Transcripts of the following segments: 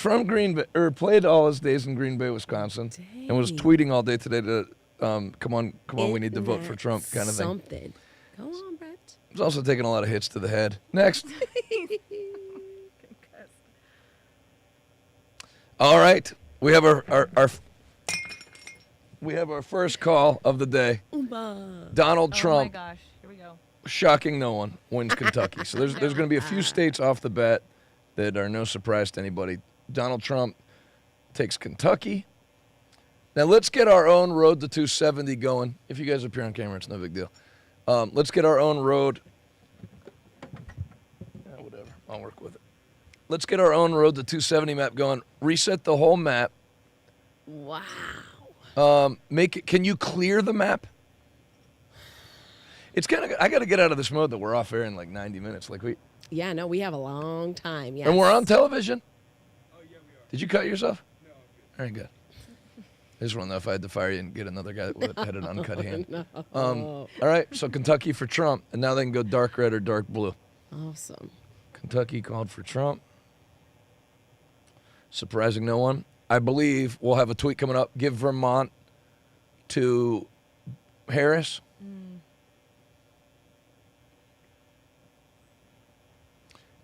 from Green Bay, or played all his days in Green Bay, Wisconsin, and was tweeting all day today to, come on, we need to vote for Trump kind of thing. Something. Go on, Brett. He's also taking a lot of hits to the head. Next. All right. We have our first call of the day. Donald Trump. Oh my gosh. Here we go. Shocking no one, wins Kentucky. So there's going to be a few states off the bat that are no surprise to anybody. Donald Trump takes Kentucky. Now let's get our own road to 270 going. If you guys appear on camera, it's no big deal. Let's get our own road. Whatever, I'll work with it. Let's get our own road to 270 map going. Reset the whole map. Wow. Make it. Can you clear the map? It's kind of. I got to get out of this mode that we're off air in like 90 minutes. Yeah, no, we have a long time. Yes. And we're on television? Oh, yeah, we are. Did you cut yourself? No. Very good. I just want to know if I had to fire you and get another guy that had an uncut hand. No. All right, so Kentucky for Trump, and now they can go dark red or dark blue. Awesome. Kentucky called for Trump. Surprising no one. I believe we'll have a tweet coming up. Give Vermont to Harris.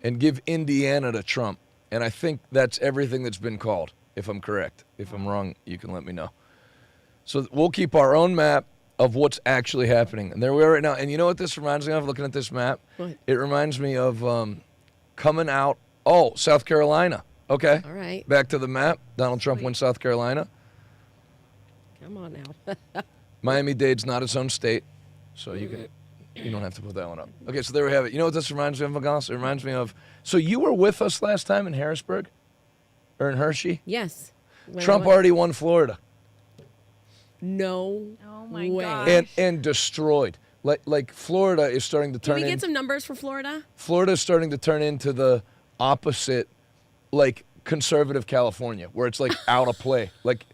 And give Indiana to Trump. And I think that's everything that's been called, if I'm correct. If I'm wrong, you can let me know. So we'll keep our own map of what's actually happening. And there we are right now. And you know what this reminds me of, looking at this map? What? It reminds me of coming out. Oh, South Carolina. Okay. All right. Back to the map. Donald Trump wins South Carolina. Come on now. Miami-Dade's not its own state, so you don't have to put that one up. Okay, so there we have it. You know what this reminds me of, Magalis? It reminds me of, so you were with us last time in Harrisburg? Or in Hershey? Yes. Trump already won Florida. No Oh my way. gosh. And destroyed. Like Florida is starting to turn Can we get some numbers for Florida? Florida is starting to turn into the opposite, like conservative California, where it's like out of play. Like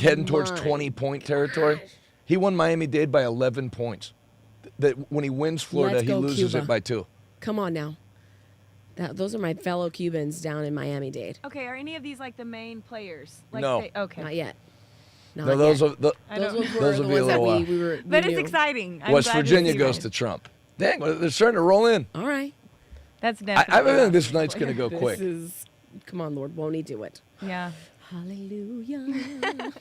heading towards 20-point territory. He won Miami-Dade by 11 points. That when he wins Florida, Let's he go, loses Cuba. it by 2. Come on now. Those are my fellow Cubans down in Miami-Dade. Okay, are any of these like the main players? Like No. Okay. Not yet. Not No, those yet. are the Those ones were those the will be a ones that little while. we But it's knew. exciting. I'm West glad to Virginia see goes that. to Trump. Dang, they're starting to roll in. All right. That's I definitely. have a feeling this night's going to go quick. This is, come on, Lord, won't he do it? Yeah. Hallelujah.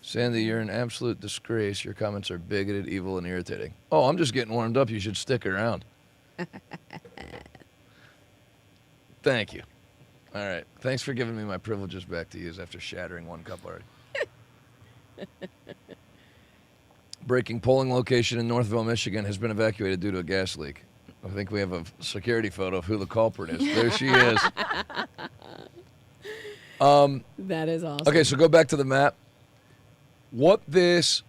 Sandy, you're an absolute disgrace. Your comments are bigoted, evil, and irritating. Oh, I'm just getting warmed up. You should stick around. Thank you. All right. Thanks for giving me my privileges back to use after shattering one cup already. Breaking polling location in Northville, Michigan has been evacuated due to a gas leak. I think we have a security photo of who the culprit is. There she is. That is awesome. Okay, so go back to the map. What this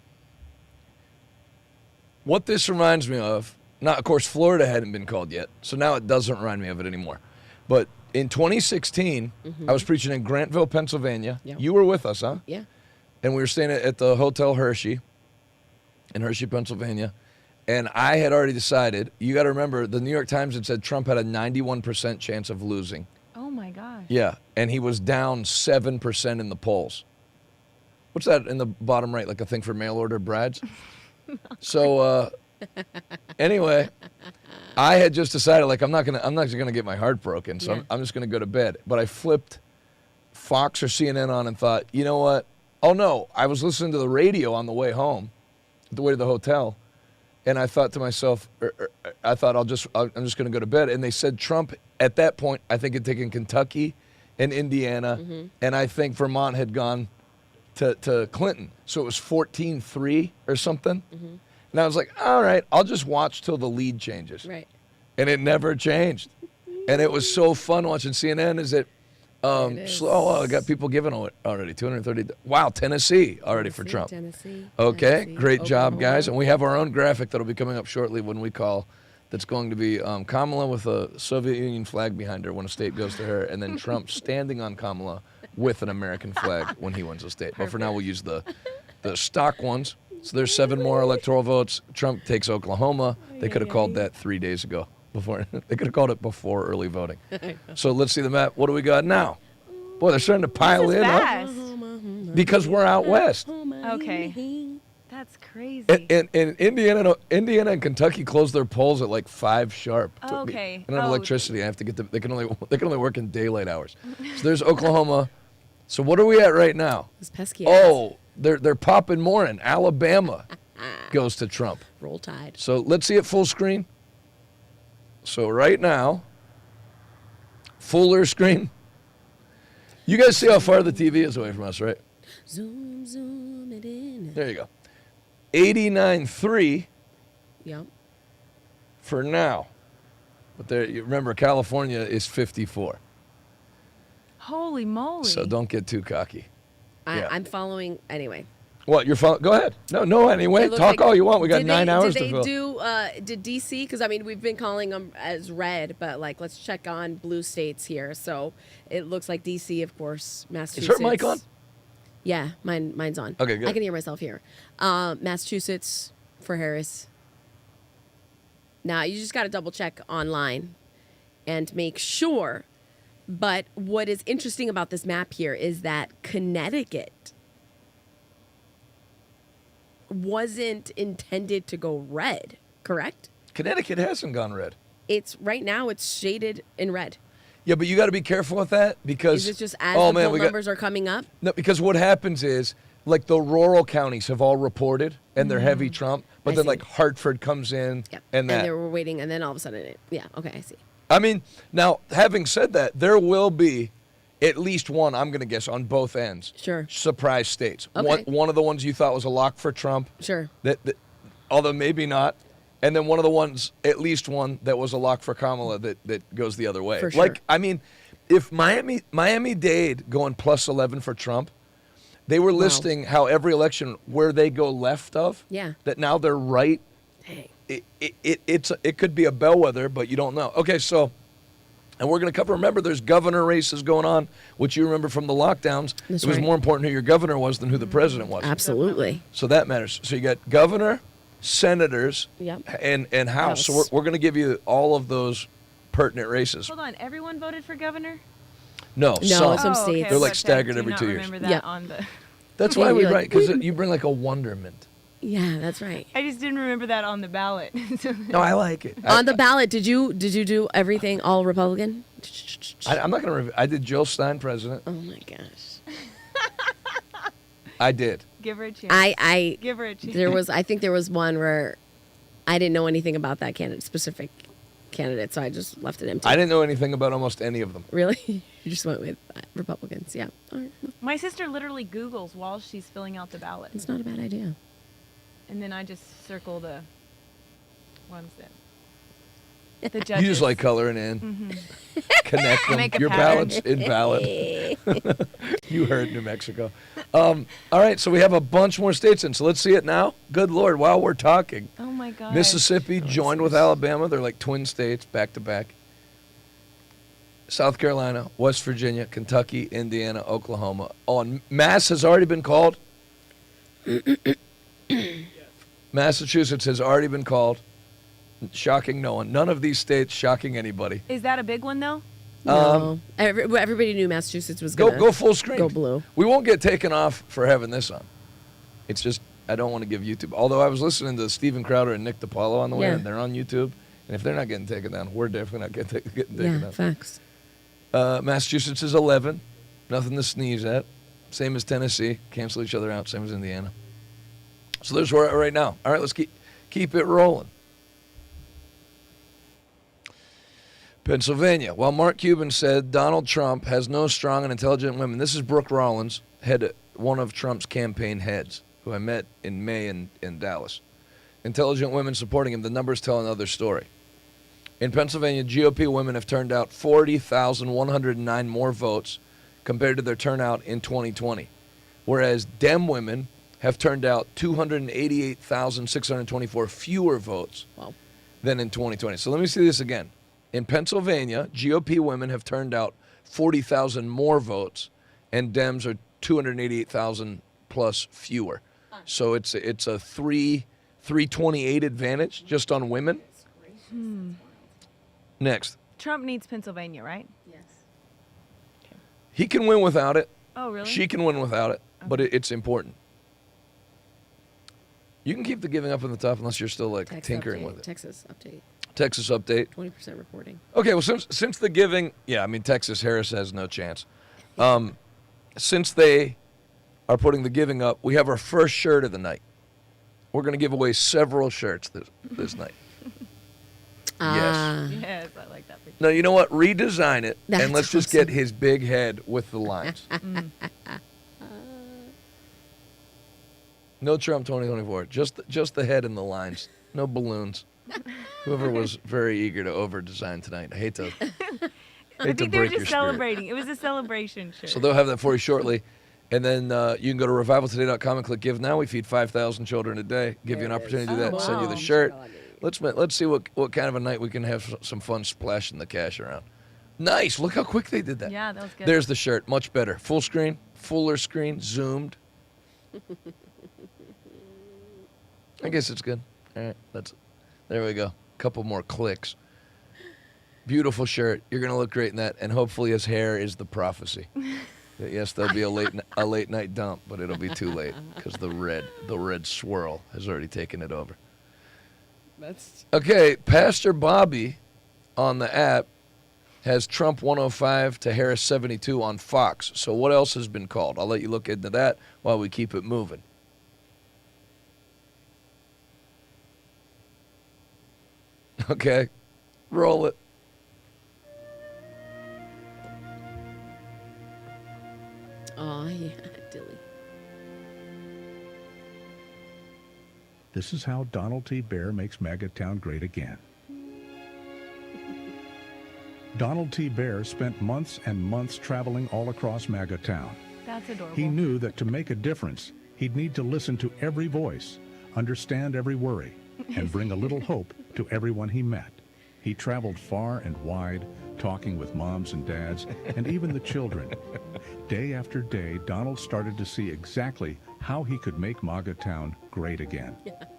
reminds me of, not of course Florida hadn't been called yet, so now it doesn't remind me of it anymore. But in 2016, I was preaching in Grantville, Pennsylvania. Yep. You were with us, huh? Yeah. And we were staying at the Hotel Hershey in Hershey, Pennsylvania. And I had already decided, you got to remember, the New York Times had said Trump had a 91% chance of losing. Oh my gosh. Yeah, and he was down 7% in the polls. What's that in the bottom right, like a thing for mail order Brads? So anyway, I had just decided, like, I'm not gonna get my heart broken, so Yeah. I'm just gonna go to bed. But I flipped Fox or CNN on and thought, you know what? Oh no, I was listening to the radio on the way home, the way to the hotel, and I thought to myself, I'm just gonna go to bed. And they said Trump at that point, I think, had taken Kentucky and Indiana, and I think Vermont had gone to Clinton. So it was 14-3 or something. And I was like, all right, I'll just watch till the lead changes. Right. And it never changed. And it was so fun watching CNN. Is it slow? Oh, I got people giving it already. 230. Wow, Tennessee already for Trump. Tennessee. Okay, Tennessee, great job, Oklahoma. guys. And we have our own graphic that'll be coming up shortly when we call. That's going to be Kamala with a Soviet Union flag behind her when a state goes to her, and then Trump standing on Kamala with an American flag when he wins a state. But for now, we'll use the stock ones. So there's 7 more electoral votes. Trump takes Oklahoma. They could have called that 3 days ago. Before they could have called it before early voting. So let's see the map. What do we got now? Boy, they're starting to pile This is in. Huh? fast. Because we're out west. Okay. That's crazy. And Indiana and Kentucky close their polls at like 5 sharp. Okay. I don't have electricity. I have to get them. They can only work in daylight hours. So there's Oklahoma. So what are we at right now? Those pesky Oh, they're popping more in. Alabama goes to Trump. Roll Tide. So let's see it full screen. So right now, fuller screen. You guys see how far the TV is away from us, right? Zoom it in. There you go. 89.3 Yep. for now. But there, you remember, California is 54. Holy moly. So don't get too cocky. Yeah. I'm following anyway. What, you're following? Go ahead. No, anyway. It looks Talk like- all you want. We got 9 hours did to they fill. Did DC, because I mean, we've been calling them as red, but like, let's check on blue states here. So it looks like DC, of course, Massachusetts. Is her mic on? Yeah, mine's on. Okay, good. I can hear myself here. Massachusetts for Harris. Now, you just got to double check online and make sure. But what is interesting about this map here is that Connecticut wasn't intended to go red, correct? Connecticut hasn't gone red. It's right now it's shaded in red. Yeah, but you got to be careful with that because. Is it just as the poll numbers are coming up? No, because what happens is, like, the rural counties have all reported and they're heavy Trump, but I then see. like Hartford comes in Yep. and that. they were waiting, and then all of a sudden, okay, I see. I mean, now having said that, there will be at least one, I'm going to guess, on both ends. Sure. Surprise states. Okay. One of the ones you thought was a lock for Trump. Sure. That, although maybe not. And then one of the ones, at least one, that was a lock for Kamala that goes the other way. For sure. Like, I mean, if Miami-Dade going plus 11 for Trump, they were listing how every election where they go left of, Yeah. that now they're right. Dang. It could be a bellwether, but you don't know. Okay, so, and we're going to cover, remember, there's governor races going on, which you remember from the lockdowns. That's it was right. more important who your governor was than who the president was. Absolutely. So that matters. So you got governor, senators, Yep. and House. So House. we're going to give you all of those pertinent races. Hold on. Everyone voted for governor? No, some. some okay. states. I They're was like about to say, staggered I do every not 2 years. remember that Yeah. on the. That's Yeah, why we you're like, write, because wait a you bring like a wonderment. Yeah, that's right. I just didn't remember that on the ballot. No, I like it. On the ballot, did you do everything all Republican? I'm not going to. I did Jill Stein president. Oh my gosh. I did. Give her a chance. I Give her a chance. I think there was one where I didn't know anything about that specific candidate, so I just left it empty. I didn't know anything about almost any of them. Really? You just went with Republicans, yeah. All right. My sister literally Googles while she's filling out the ballot. It's not a bad idea. And then I just circle the ones that the judges. You just like coloring in, connect them. Make a Your pattern. ballot's invalid. You heard New Mexico. All right, so we have a bunch more states in. So let's see it now. Good Lord, while we're talking. Oh my God. Mississippi joined with Alabama. They're like twin states, back to back. South Carolina, West Virginia, Kentucky, Indiana, Oklahoma. Oh, and Mass has already been called. Massachusetts has already been called. Shocking no one. None of these states shocking anybody. Is that a big one though? No. Everybody knew Massachusetts was going to Go full screen. go blue. We won't get taken off for having this on. It's just I don't want to give YouTube. Although I was listening to Steven Crowder and Nick DiPaolo on the way, Yeah. and they're on YouTube. And if they're not getting taken down, we're definitely not getting taken Yeah, down. facts. Massachusetts is 11. Nothing to sneeze at. Same as Tennessee. Cancel each other out. Same as Indiana. So there's where we're at right now. All right, let's keep it rolling. Pennsylvania. While Mark Cuban said Donald Trump has no strong and intelligent women, this is Brooke Rollins, one of Trump's campaign heads, who I met in May in Dallas. Intelligent women supporting him. The numbers tell another story. In Pennsylvania, GOP women have turned out 40,109 more votes compared to their turnout in 2020, whereas Dem women have turned out 288,624 fewer votes Wow. than in 2020. So let me see this again. In Pennsylvania, GOP women have turned out 40,000 more votes, and Dems are 288,000 plus fewer. So it's a 328 advantage just on women. Next. Trump needs Pennsylvania, right? Yes. He can win without it. Oh, really? She can win without it, but it's important. You can keep the giving up on the top unless you're still like Text tinkering update, with it. Texas update. Texas update. 20% reporting. Okay, well since the giving, yeah, I mean Texas Harris has no chance. Since they are putting the giving up, we have our first shirt of the night. We're going to give away several shirts this night. Yes. Yes, I like that picture. No, you know what? Redesign it, That's and let's just awesome. get his big head with the lines. No Trump 2024. Just the head and the lines. No balloons. Whoever was very eager to over-design tonight. I hate to I think they were break your just spirit. celebrating. It was a celebration shirt. So they'll have that for you shortly. And then you can go to revivaltoday.com and click Give Now. We feed 5,000 children a day. Give you an opportunity to do that. Oh, Send you the wow. shirt. Let's see what kind of a night we can have some fun splashing the cash around. Nice. Look how quick they did that. Yeah, that was good. There's the shirt. Much better. Full screen, fuller screen, zoomed. I guess it's good. All right. There we go. Couple more clicks. Beautiful shirt. You're going to look great in that. And hopefully his hair is the prophecy. Yes, there'll be a late night dump, but it'll be too late because the red swirl has already taken it over. Okay, Pastor Bobby on the app has Trump 105 to Harris 72 on Fox. So what else has been called? I'll let you look into that while we keep it moving. Okay, roll it. Oh, yeah, Dilly. This is how Donald T. Bear makes MAGAtown great again. Donald T. Bear spent months and months traveling all across MAGAtown. That's adorable. He knew that to make a difference, he'd need to listen to every voice, understand every worry, and bring a little hope to everyone he met. He traveled far and wide, talking with moms and dads, and even the children. Day after day, Donald started to see exactly how he could make MAGAtown great again.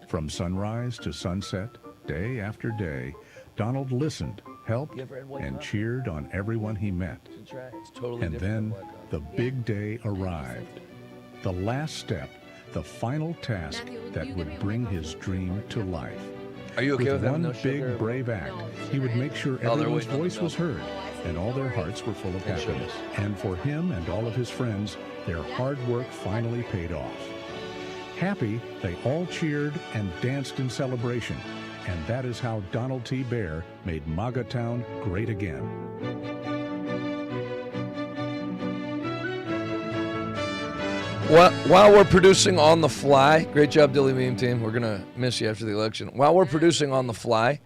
From sunrise to sunset, day after day, Donald listened, helped, and cheered on everyone he met. And then the big day arrived. The last step, the final task that would bring his dream to life. Are you okay with having one no sugar? big, brave act, he would make sure Oh, they're everyone's waiting on the voice was milk. heard and all their hearts were full of And sugar. happiness. And for him and all of his friends, their hard work finally paid off. Happy, they all cheered and danced in celebration. And that is how Donald T. Bear made MAGAtown great again. While we're producing on the fly, great job, Dilly Meme team. We're going to miss you after the election. While we're producing on the fly,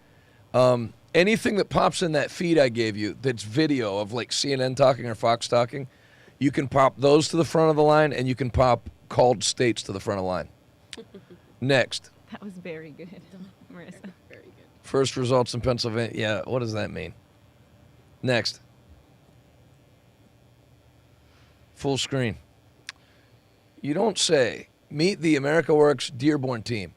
anything that pops in that feed I gave you that's video of like CNN talking or Fox talking, you can pop those to the front of the line and you can pop called states to the front of the line. Next. That was very good, Marissa. Very good. First results in Pennsylvania. Yeah, what does that mean? Next. Full screen. You don't say. Meet the America Works Dearborn team.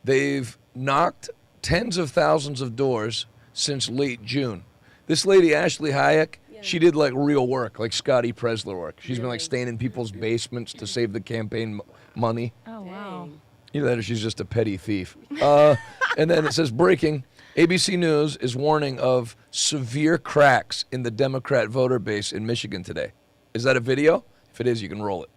They've knocked tens of thousands of doors since late June. This lady, Ashley Hayek, she did like real work, like Scotty Presler work. She's been like staying in people's basements to save the campaign money. Oh, wow. Either that or she's just a petty thief. And then it says, breaking, ABC News is warning of severe cracks in the Democrat voter base in Michigan today. Is that a video? If it is, you can roll it.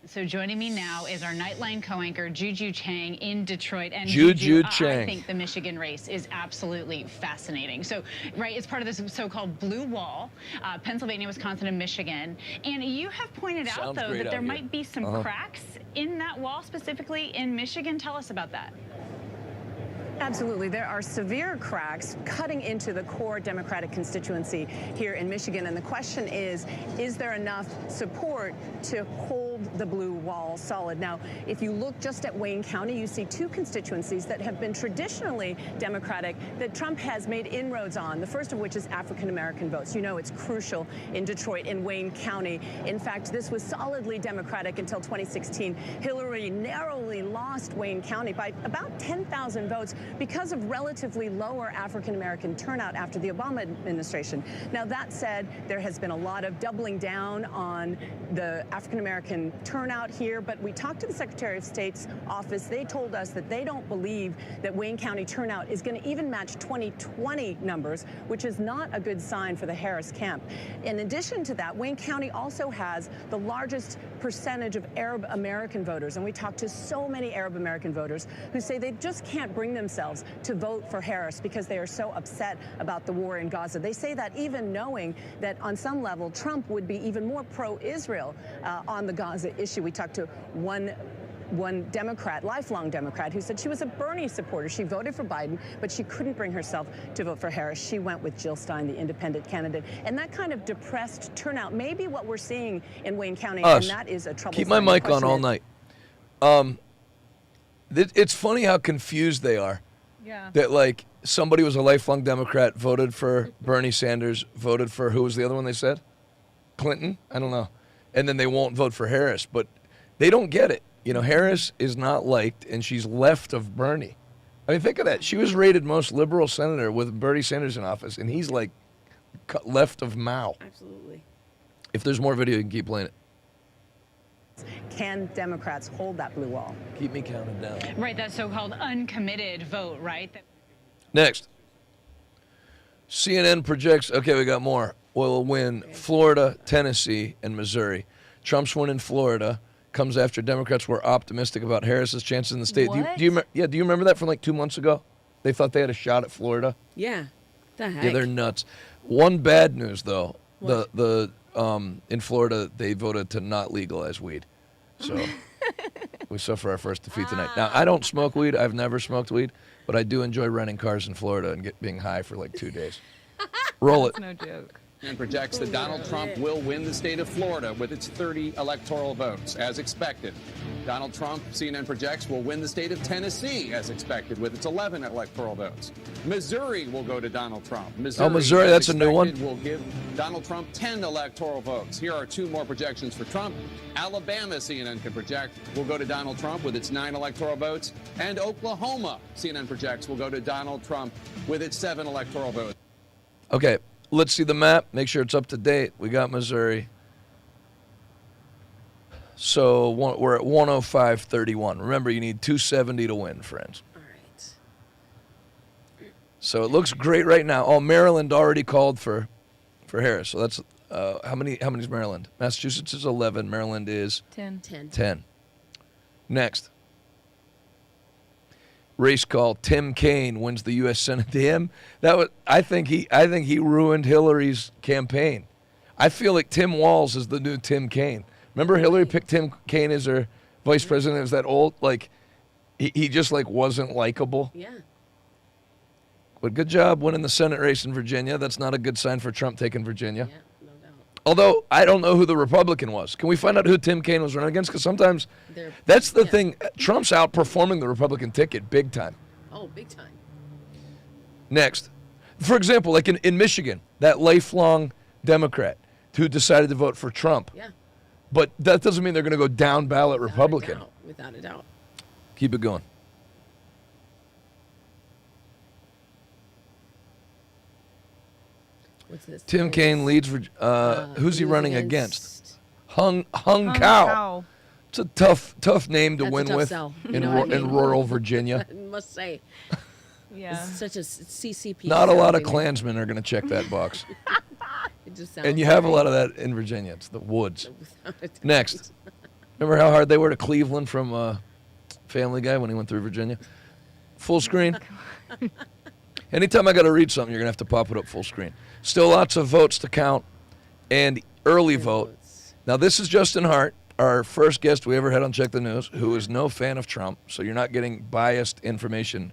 So joining me now is our Nightline co-anchor, Juju Chang in Detroit. And Juju I Chang. think the Michigan race is absolutely fascinating. So, right, it's part of this so-called blue wall, Pennsylvania, Wisconsin, and Michigan. And you have pointed out, Sounds though, great that out there here. might be some cracks in that wall, specifically in Michigan. Tell us about that. Absolutely. There are severe cracks cutting into the core Democratic constituency here in Michigan. And the question is there enough support to hold hold the blue wall solid. Now, if you look just at Wayne County, you see two constituencies that have been traditionally Democratic that Trump has made inroads on, the first of which is African-American votes. You know it's crucial in Detroit and Wayne County. In fact, this was solidly Democratic until 2016. Hillary narrowly lost Wayne County by about 10,000 votes because of relatively lower African-American turnout after the Obama administration. Now, that said, there has been a lot of doubling down on the African-American turnout here, but we talked to the Secretary of State's office. They told us that they don't believe that Wayne County turnout is going to even match 2020 numbers, which is not a good sign for the Harris camp. In addition to that, Wayne County also has the largest percentage of Arab American voters, and we talked to so many Arab American voters who say they just can't bring themselves to vote for Harris because they are so upset about the war in Gaza. They say that even knowing that on some level Trump would be even more pro-Israel on the Gaza issue. We talked to one Democrat, lifelong Democrat, who said she was a Bernie supporter. She voted for Biden, but she couldn't bring herself to vote for Harris. She went with Jill Stein, the independent candidate. And that kind of depressed turnout may be what we're seeing in Wayne County, and that is a trouble. Keep my mic on all night. It's funny how confused they are. Yeah. That, like, somebody was a lifelong Democrat, voted for Bernie Sanders, voted for, who was the other one they said? Clinton? I don't know. And then they won't vote for Harris. But they don't get it. You know, Harris is not liked, and she's left of Bernie. I mean, think of that. She was rated most liberal senator with Bernie Sanders in office, and he's, like, left of Mao. Absolutely. If there's more video, you can keep playing it. Can Democrats hold that blue wall? Keep me counted down. Right, that so-called uncommitted vote, right? Next. CNN projects, okay, we got more, will win Florida, Tennessee, and Missouri. Trump's win in Florida comes after Democrats were optimistic about Harris's chances in the state. What? Do you remember that from like 2 months ago? They thought they had a shot at Florida. Yeah. The heck? Yeah, they're nuts. One bad news though, What? in Florida they voted to not legalize weed, so we suffer our first defeat tonight. Now I don't smoke weed. I've never smoked weed, but I do enjoy renting cars in Florida and being high for like 2 days. Roll it. No joke. And projects that Donald Trump will win the state of Florida with its 30 electoral votes, as expected. Donald Trump, CNN projects, will win the state of Tennessee, as expected, with its 11 electoral votes. Missouri will go to Donald Trump. Missouri, as that's a new one. expected, will give Donald Trump 10 electoral votes. Here are 2 more projections for Trump. Alabama, CNN can project, will go to Donald Trump with its 9 electoral votes. And Oklahoma, CNN projects, will go to Donald Trump with its 7 electoral votes. Okay. Let's see the map. Make sure it's up to date. We got Missouri. So we're at 105.31. Remember, you need 270 to win, friends. All right. So it looks great right now. Oh, Maryland already called for Harris. So that's how many is Maryland? Massachusetts is 11. Maryland is 10. 10. Next. Race call. Tim Kaine wins the U.S. Senate. To him, I think he ruined Hillary's campaign. I feel like Tim Walz is the new Tim Kaine. Remember Hillary picked Tim Kaine as her vice president? It was that old, like, he just like wasn't likable. Yeah. But good job winning the Senate race in Virginia. That's not a good sign for Trump taking Virginia. Yeah, no doubt. Although I don't know who the Republican was. Can we find out who Tim Kaine was running against? Because sometimes that's the thing. Trump's outperforming the Republican ticket big time. Oh, big time. Next. For example, like in Michigan, that lifelong Democrat who decided to vote for Trump. Yeah. But that doesn't mean they're going to go down ballot Republican. Without a doubt. Keep it going. What's this? Tim Kaine leads. Who's he running against? Hung Cow. It's a tough name to That's a win tough with sell. You in know what I mean? rural Virginia. I must say. Yeah. It's such a CCP. Not a lot of sounding- Klansmen are going to check that box. It just sounds And you have a like- lot of that in Virginia. It's the woods. without a doubt. Next. Remember how hard they were to Cleveland from Family Guy when he went through Virginia? Full screen. Anytime I got to read something, you're going to have to pop it up full screen. Still lots of votes to count and early vote. Now, this is Justin Hart, our first guest we ever had on Check the News, who is no fan of Trump, so you're not getting biased information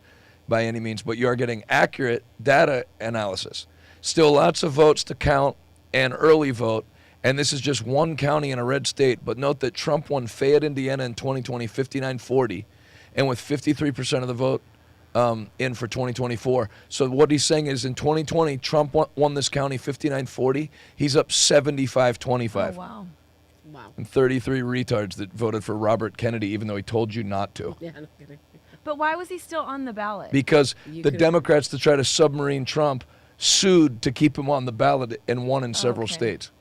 by any means, but you are getting accurate data analysis. Still lots of votes to count and early vote, And this is just one county in a red state. But note that Trump won Fayette, Indiana in 2020, 59-40, and with 53% of the vote in for 2024. So what he's saying is in 2020, Trump won this county 59-40. He's up 75-25. Oh, wow. Wow. And 33 retards that voted for Robert Kennedy, even though he told you not to. Yeah, no kidding. But why was he still on the ballot? Because You the could- Democrats, to try to submarine Trump, sued to keep him on the ballot and won in several Okay. states.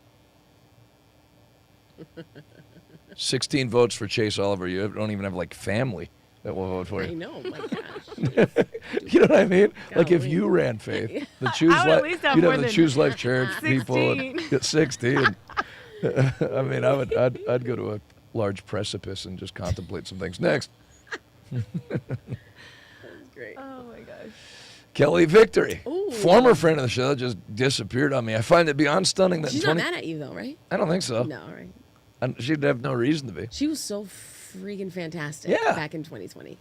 16 votes for Chase Oliver. You don't even have like family that will vote for I you. know, my gosh. You know what I mean? Like if Golly. you ran, Faith, the Choose I would at Life, least have you'd more have the than Choose Life Church people 16. at 16. I mean, I'd go to a large precipice and just contemplate some things. Next, Great. Oh my gosh. Kelly Victory, Ooh. former friend of the show, just disappeared on me. I find it beyond stunning that She's in not 20 mad at you, though, right? I don't think so. No, right? And she'd have no reason to be. She was so freaking fantastic Yeah. back in 2020.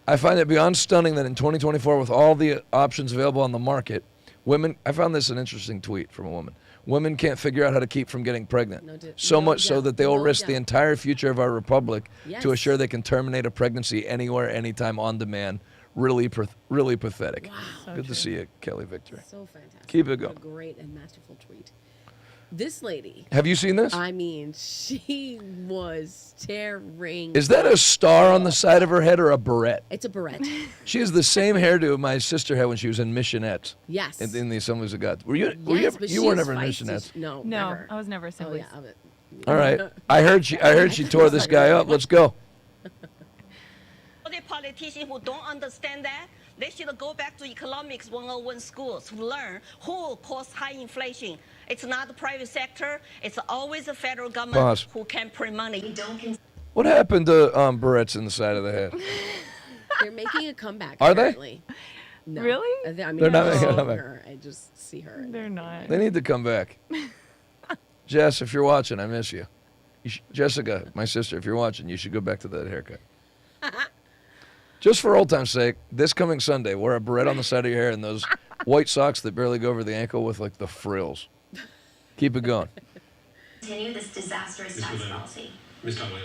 I find it beyond stunning that in 2024, with all the options available on the market, women, I found this an interesting tweet from a woman. Women can't figure out how to keep from getting pregnant. So no much so doubt, that they will no risk the doubt. entire future of our republic to Yes. assure they can terminate a pregnancy anywhere, anytime, on demand. Really pathetic. Wow. So Good to true. see you, Kelly Victory. So fantastic. Keep it What going. a great and masterful tweet. This lady, Have you seen this? I mean, she was tearing. Is that a star on the side of her head or a barrette? It's a barrette. She has the same hairdo my sister had when she was in missionettes Yes. in the Assemblies of God. Were you? Yes, but You she were was never in feisty. missionettes. No, No, never. I was never Oh assemblies. yeah, of it. All right. I heard she tore this guy up. Let's go. The politicians who don't understand that, they should go back to economics 101 schools to learn who caused high inflation. It's not the private sector. It's always the federal government Pause. who can print money. What happened to barrettes in the side of the head? They're making a comeback. Are they? apparently. No. Really? I mean, They're not I making a see comeback. her. I just see her. They're not. They need to come back. Jess, if you're watching, I miss you. Jessica, my sister, if you're watching, you should go back to that haircut. Just for old time's sake, this coming Sunday, wear a barrette on the side of your hair and those white socks that barely go over the ankle with like the frills. Keep it going. Continue this disastrous tax policy. Ms. Tomlin.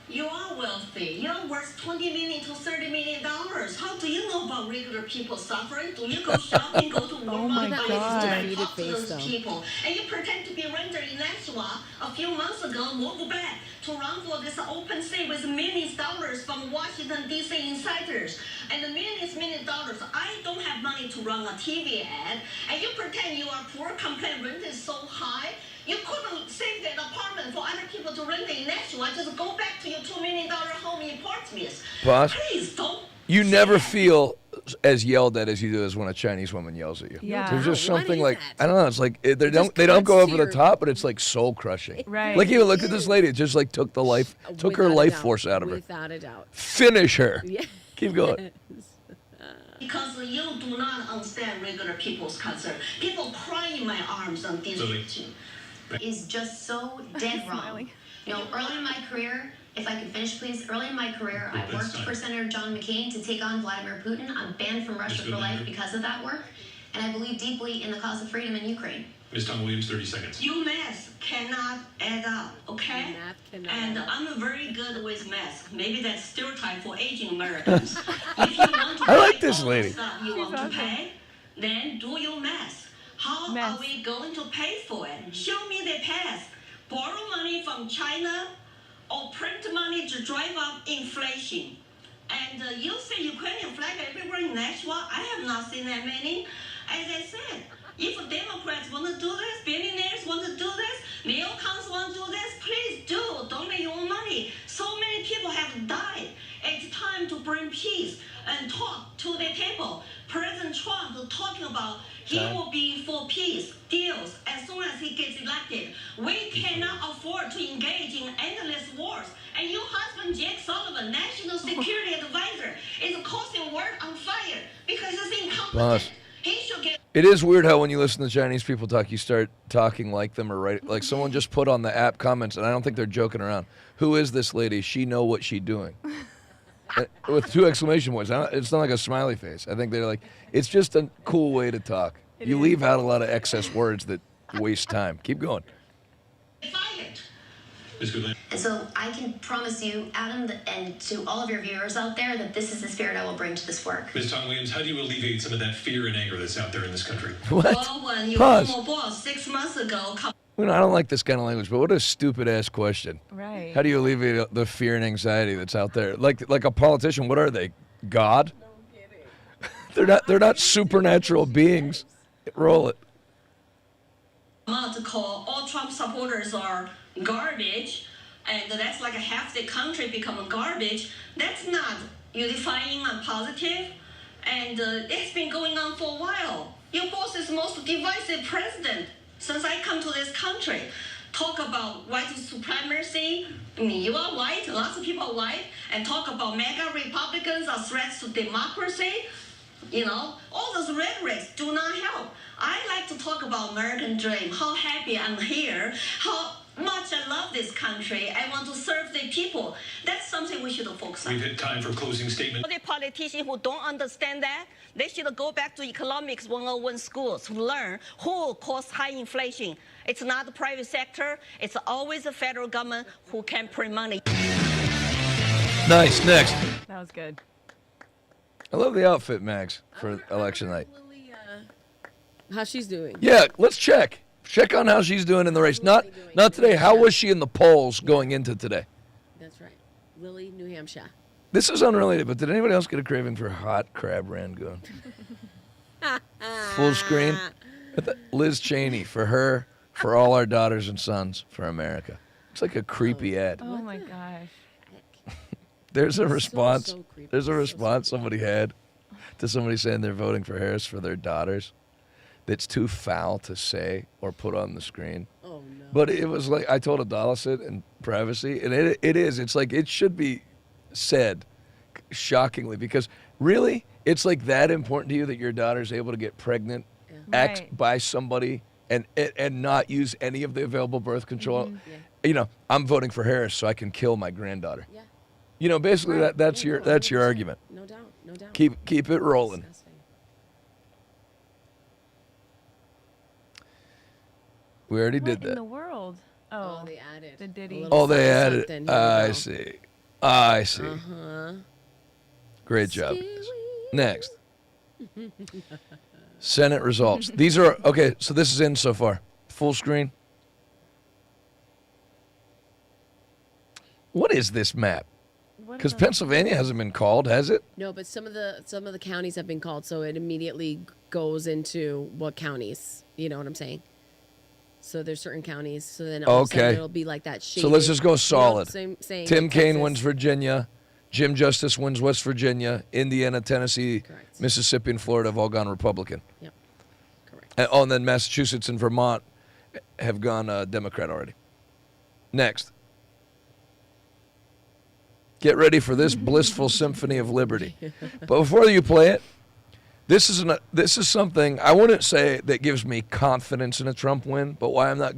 You are wealthy. You're worth $20 million to $30 million. How do you know about regular people suffering? Do you go shopping, go to Walmart, Oh my buy God. and talk to Defeated those face, though. people? And you pretend to be a renter in Nashua a few months ago, moved back to run for this open seat with millions of dollars from Washington, D.C. insiders. And the millions of dollars. I don't have money to run a TV ad. And you pretend you are poor, complain rent is so high. You couldn't save that apartment for other people to rent in Nashua. Just go back to your $2 million home in Portsmouth. Boss, Please don't. you say never that. feel as yelled at as you do as when a Chinese woman yells at you. Yeah. There's just What something is like, that? I don't know, it's like, they don't cuts go to over the your- top, but it's like soul crushing. Right. Like even look at this lady, it just like took her Without a life doubt. force out of her. Without a doubt. Finish her. Yeah. Keep going. Because you do not understand regular people's concern. People cry in my arms on this Lily. issue. Is just so dead wrong. Smiling. You know, early in my career, if I could finish, please. Early in my career, I That's worked fine. for Senator John McCain to take on Vladimir Putin. I'm banned from Russia Ms. for life Goodlander. because of that work, and I believe deeply in the cause of freedom in Ukraine. Ms. Tom Williams, 30 seconds. You math cannot add up, okay? Math cannot And add up. I'm very good with math. Maybe that's stereotype for aging Americans. If you want to I like pay this all the lady. stuff you She's want awesome. to pay, then do your math. How Math. are we going to pay for it? Show me the path. Borrow money from China or print money to drive up inflation. And you say Ukrainian flag everywhere in Nashua. I have not seen that many. As I said, if Democrats want to do this, billionaires want to do this, neocons want to do this, please do. Donate your own money. So many people have died. It's time to bring peace and talk to the table. President Trump is talking about he will be for peace, deals, as soon as he gets elected. We cannot afford to engage in endless wars. And your husband, Jake Sullivan, National Security Advisor, is causing world on fire because he's incompetent. Boss. He should get It is weird how when you listen to Chinese people talk, you start talking like them or right. Like someone just put on the app comments, and I don't think they're joking around. Who is this lady? She know what she doing. With 2 exclamation points. It's not like a smiley face. I think they're like, it's just a cool way to talk. You leave out a lot of excess words that waste time. Keep going. Ms. Goodland. And so I can promise you, Adam, and to all of your viewers out there, that this is the spirit I will bring to this work. Ms. Tom Williams, how do you alleviate some of that fear and anger that's out there in this country? What? Well, when your Pause. former boss 6 months ago I don't like this kind of language, but what a stupid ass question. Right. How do you alleviate the fear and anxiety that's out there? Like a politician, what are they? God? They're not supernatural beings. Roll it. to call all Trump supporters are garbage, and that's like a half the country become garbage. That's not unifying and positive, and it's been going on for a while. Your boss is the most divisive president since I come to this country. Talk about white supremacy. I mean, you are white, lots of people are white, and talk about MAGA Republicans are threats to democracy. You know, all those rhetorics do not help. I like to talk about American dream, how happy I'm here, how much I love this country. I want to serve the people. That's something we should focus on. We've hit time for closing statement. The politicians who don't understand that, they should go back to economics 101 schools to learn who caused high inflation. It's not the private sector. It's always the federal government who can print money. Nice. Next. That was good. I love the outfit, Max, for election night. Lily, how she's doing? Yeah, let's check. Check on how she's doing in the race. Not today. How was she in the polls going into today? That's right. Lily, New Hampshire. This is unrelated, but did anybody else get a craving for hot crab rangoon? Full screen. Liz Cheney, for her, for all our daughters and sons, for America. It's like a creepy ad. Oh my gosh. There's a response. so creepy. There's a response somebody had to somebody saying they're voting for Harris for their daughters. That's too foul to say or put on the screen. Oh no. But it was like I told Adalis it in privacy, and it is. It's like it should be said, shockingly, because really, it's like that important to you that your daughter's able to get pregnant, act Right. by somebody, and not use any of the available birth control. You know, I'm voting for Harris so I can kill my granddaughter. Yeah. You know, basically Right. that's your 100%. argument. No doubt. No doubt. Keep it rolling. Disgusting. We already What did in that. the world? Oh, Oh, they added. the Diddy. a little Oh, they something, added. something. Here we I go. see. I see. Uh-huh. Great job. Scary. Next. Senate results. These are okay. So this is in so far. Full screen. What is this map? What Because about- Pennsylvania hasn't been called, has it? No, but some of the counties have been called, so it immediately goes into what counties. You know what I'm saying? So there's certain counties. So then all of a sudden Okay. it'll be like that. So let's just go solid. Same, Tim like Kaine Texas. wins Virginia. Jim Justice wins West Virginia. Indiana, Tennessee, Correct. Mississippi, and Florida have all gone Republican. Yep. Correct. And then Massachusetts and Vermont have gone Democrat already. Next. Get ready for this blissful symphony of liberty. But before you play it, this is something I wouldn't say that gives me confidence in a Trump win, but why I'm not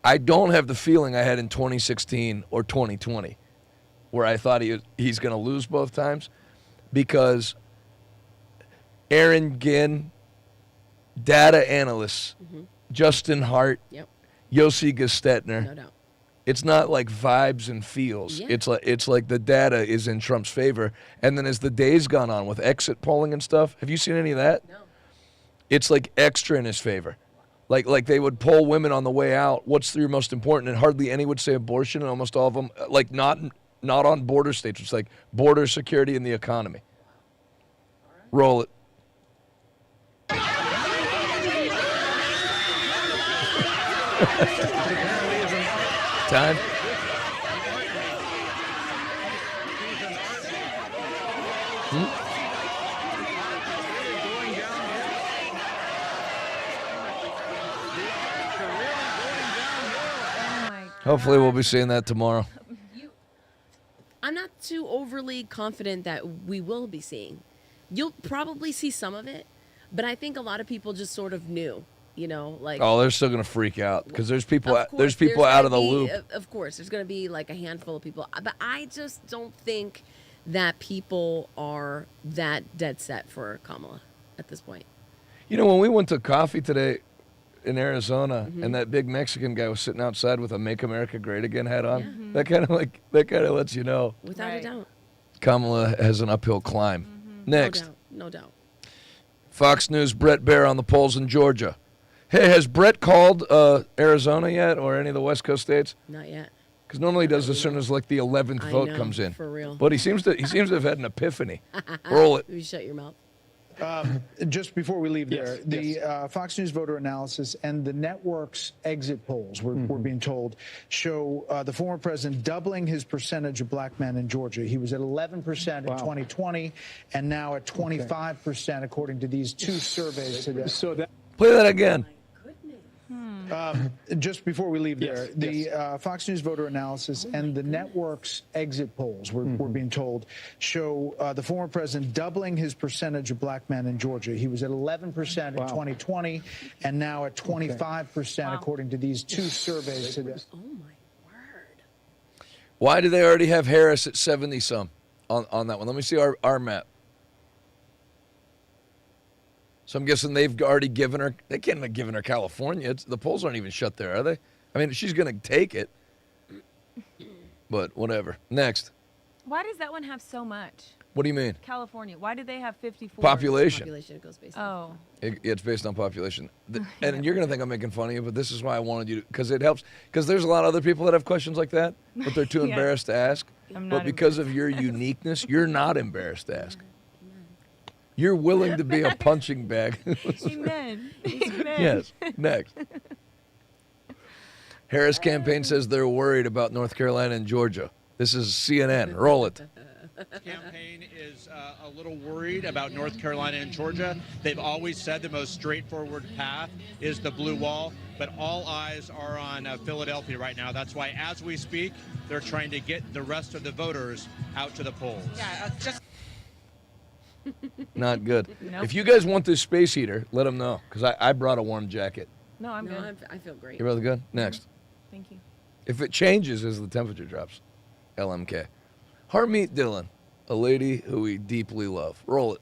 I don't have the feeling I had in 2016 or 2020, where I thought he's going to lose both times, because Aaron Ginn, data analysts, Justin Hart, Yep. Yossi Gestetner. No doubt. It's not like vibes and feels. Yeah. It's like the data is in Trump's favor. And then as the days gone on with exit polling and stuff, have you seen any of that? No. It's like extra in his favor. Like they would poll women on the way out. What's your most important? And hardly any would say abortion, and almost all of them like not on border states. It's like border security and the economy. Roll it. Time. Oh my Hopefully we'll be seeing that tomorrow. I'm not too overly confident that we will be seeing. You'll probably see some of it, but I think a lot of people just sort of knew, you know, like. Oh, they're still gonna freak out because there's people Of there's course, people out of the gonna be- loop. Of course, there's going to be like a handful of people, but I just don't think that people are that dead set for Kamala at this point. You know, when we went to coffee today, in Arizona, and that big Mexican guy was sitting outside with a "Make America Great Again" hat on. That kind of lets you know. Without a doubt. Kamala has an uphill climb. Next, No doubt. Fox News Brett Baer on the polls in Georgia. Hey, has Brett called Arizona yet, or any of the West Coast states? Not yet. Because normally he does as soon as like the 11th I vote know, comes in. for real. But he seems to have had an epiphany. Roll it. You shut your mouth. Just before we leave there, the Fox News voter analysis and the network's exit polls, we're being told, show the former president doubling his percentage of black men in Georgia. He was at 11% in 2020 and now at 25%, according to these two surveys today. Play that again. Just before we leave there, the Fox News voter analysis and the network's exit polls, we're being told, show the former president doubling his percentage of black men in Georgia. He was at 11% in 2020 and now at 25%, according to these two surveys today. Oh, my word. Why do they already have Harris at 70-some on that one? Let me see our map. So I'm guessing they've already given her. They can't have given her California. The polls aren't even shut there, are they? I mean, she's going to take it. But whatever. Next. Why does that one have so much? What do you mean? California. Why do they have 54? Population. Population it goes based on. It's based on population. And you're going to think I'm making fun of you, but this is why I wanted you to, because it helps. Because there's a lot of other people that have questions like that, but they're too embarrassed to ask. But because of your uniqueness, you're not embarrassed to ask. You're willing to be a punching bag. Amen. Amen. Yes. Next. Harris campaign says they're worried about North Carolina and Georgia. This is CNN. Roll it. Campaign is a little worried about North Carolina and Georgia. They've always said the most straightforward path is the blue wall, but all eyes are on Philadelphia right now. That's why, as we speak, they're trying to get the rest of the voters out to the polls. Yeah, Not good. Nope. If you guys want this space heater, let them know, because I brought a warm jacket. No, I'm good. I feel great. You really good? Next. Thank you. If it changes as the temperature drops, LMK. Harmeet Dillon, a lady who we deeply love. Roll it.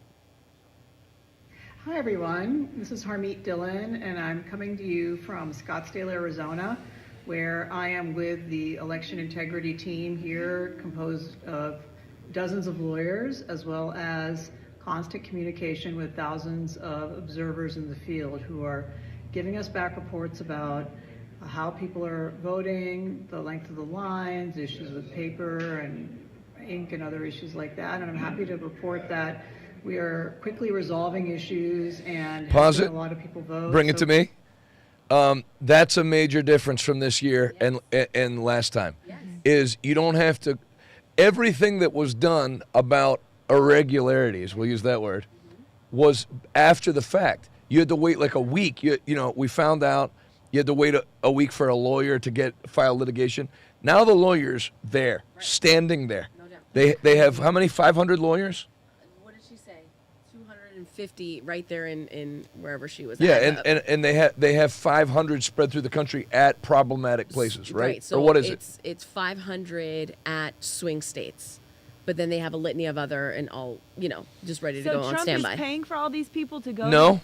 Hi, everyone. This is Harmeet Dillon, and I'm coming to you from Scottsdale, Arizona, where I am with the election integrity team here, composed of dozens of lawyers, as well as constant communication with thousands of observers in the field who are giving us back reports about how people are voting, the length of the lines, issues with paper and ink and other issues like that. And I'm happy to report that we are quickly resolving issues and Pause having it. a lot of people vote. Bring it to me. That's a major difference from this year and last time. Is you don't have to. Everything that was done about irregularities, we'll use that word, was after the fact. You had to wait like a week. You know, we found out you had to wait a week for a lawyer to file litigation. Now the lawyer's there, standing there. No doubt. They have how many? 500 lawyers? What did she say? 250 right there in wherever she was. Yeah, at. and they have 500 spread through the country at problematic places, right? So or what is it? It's 500 at swing states, but then they have a litany of other and all, just ready to go on Trump standby. is paying for all these people to go? No.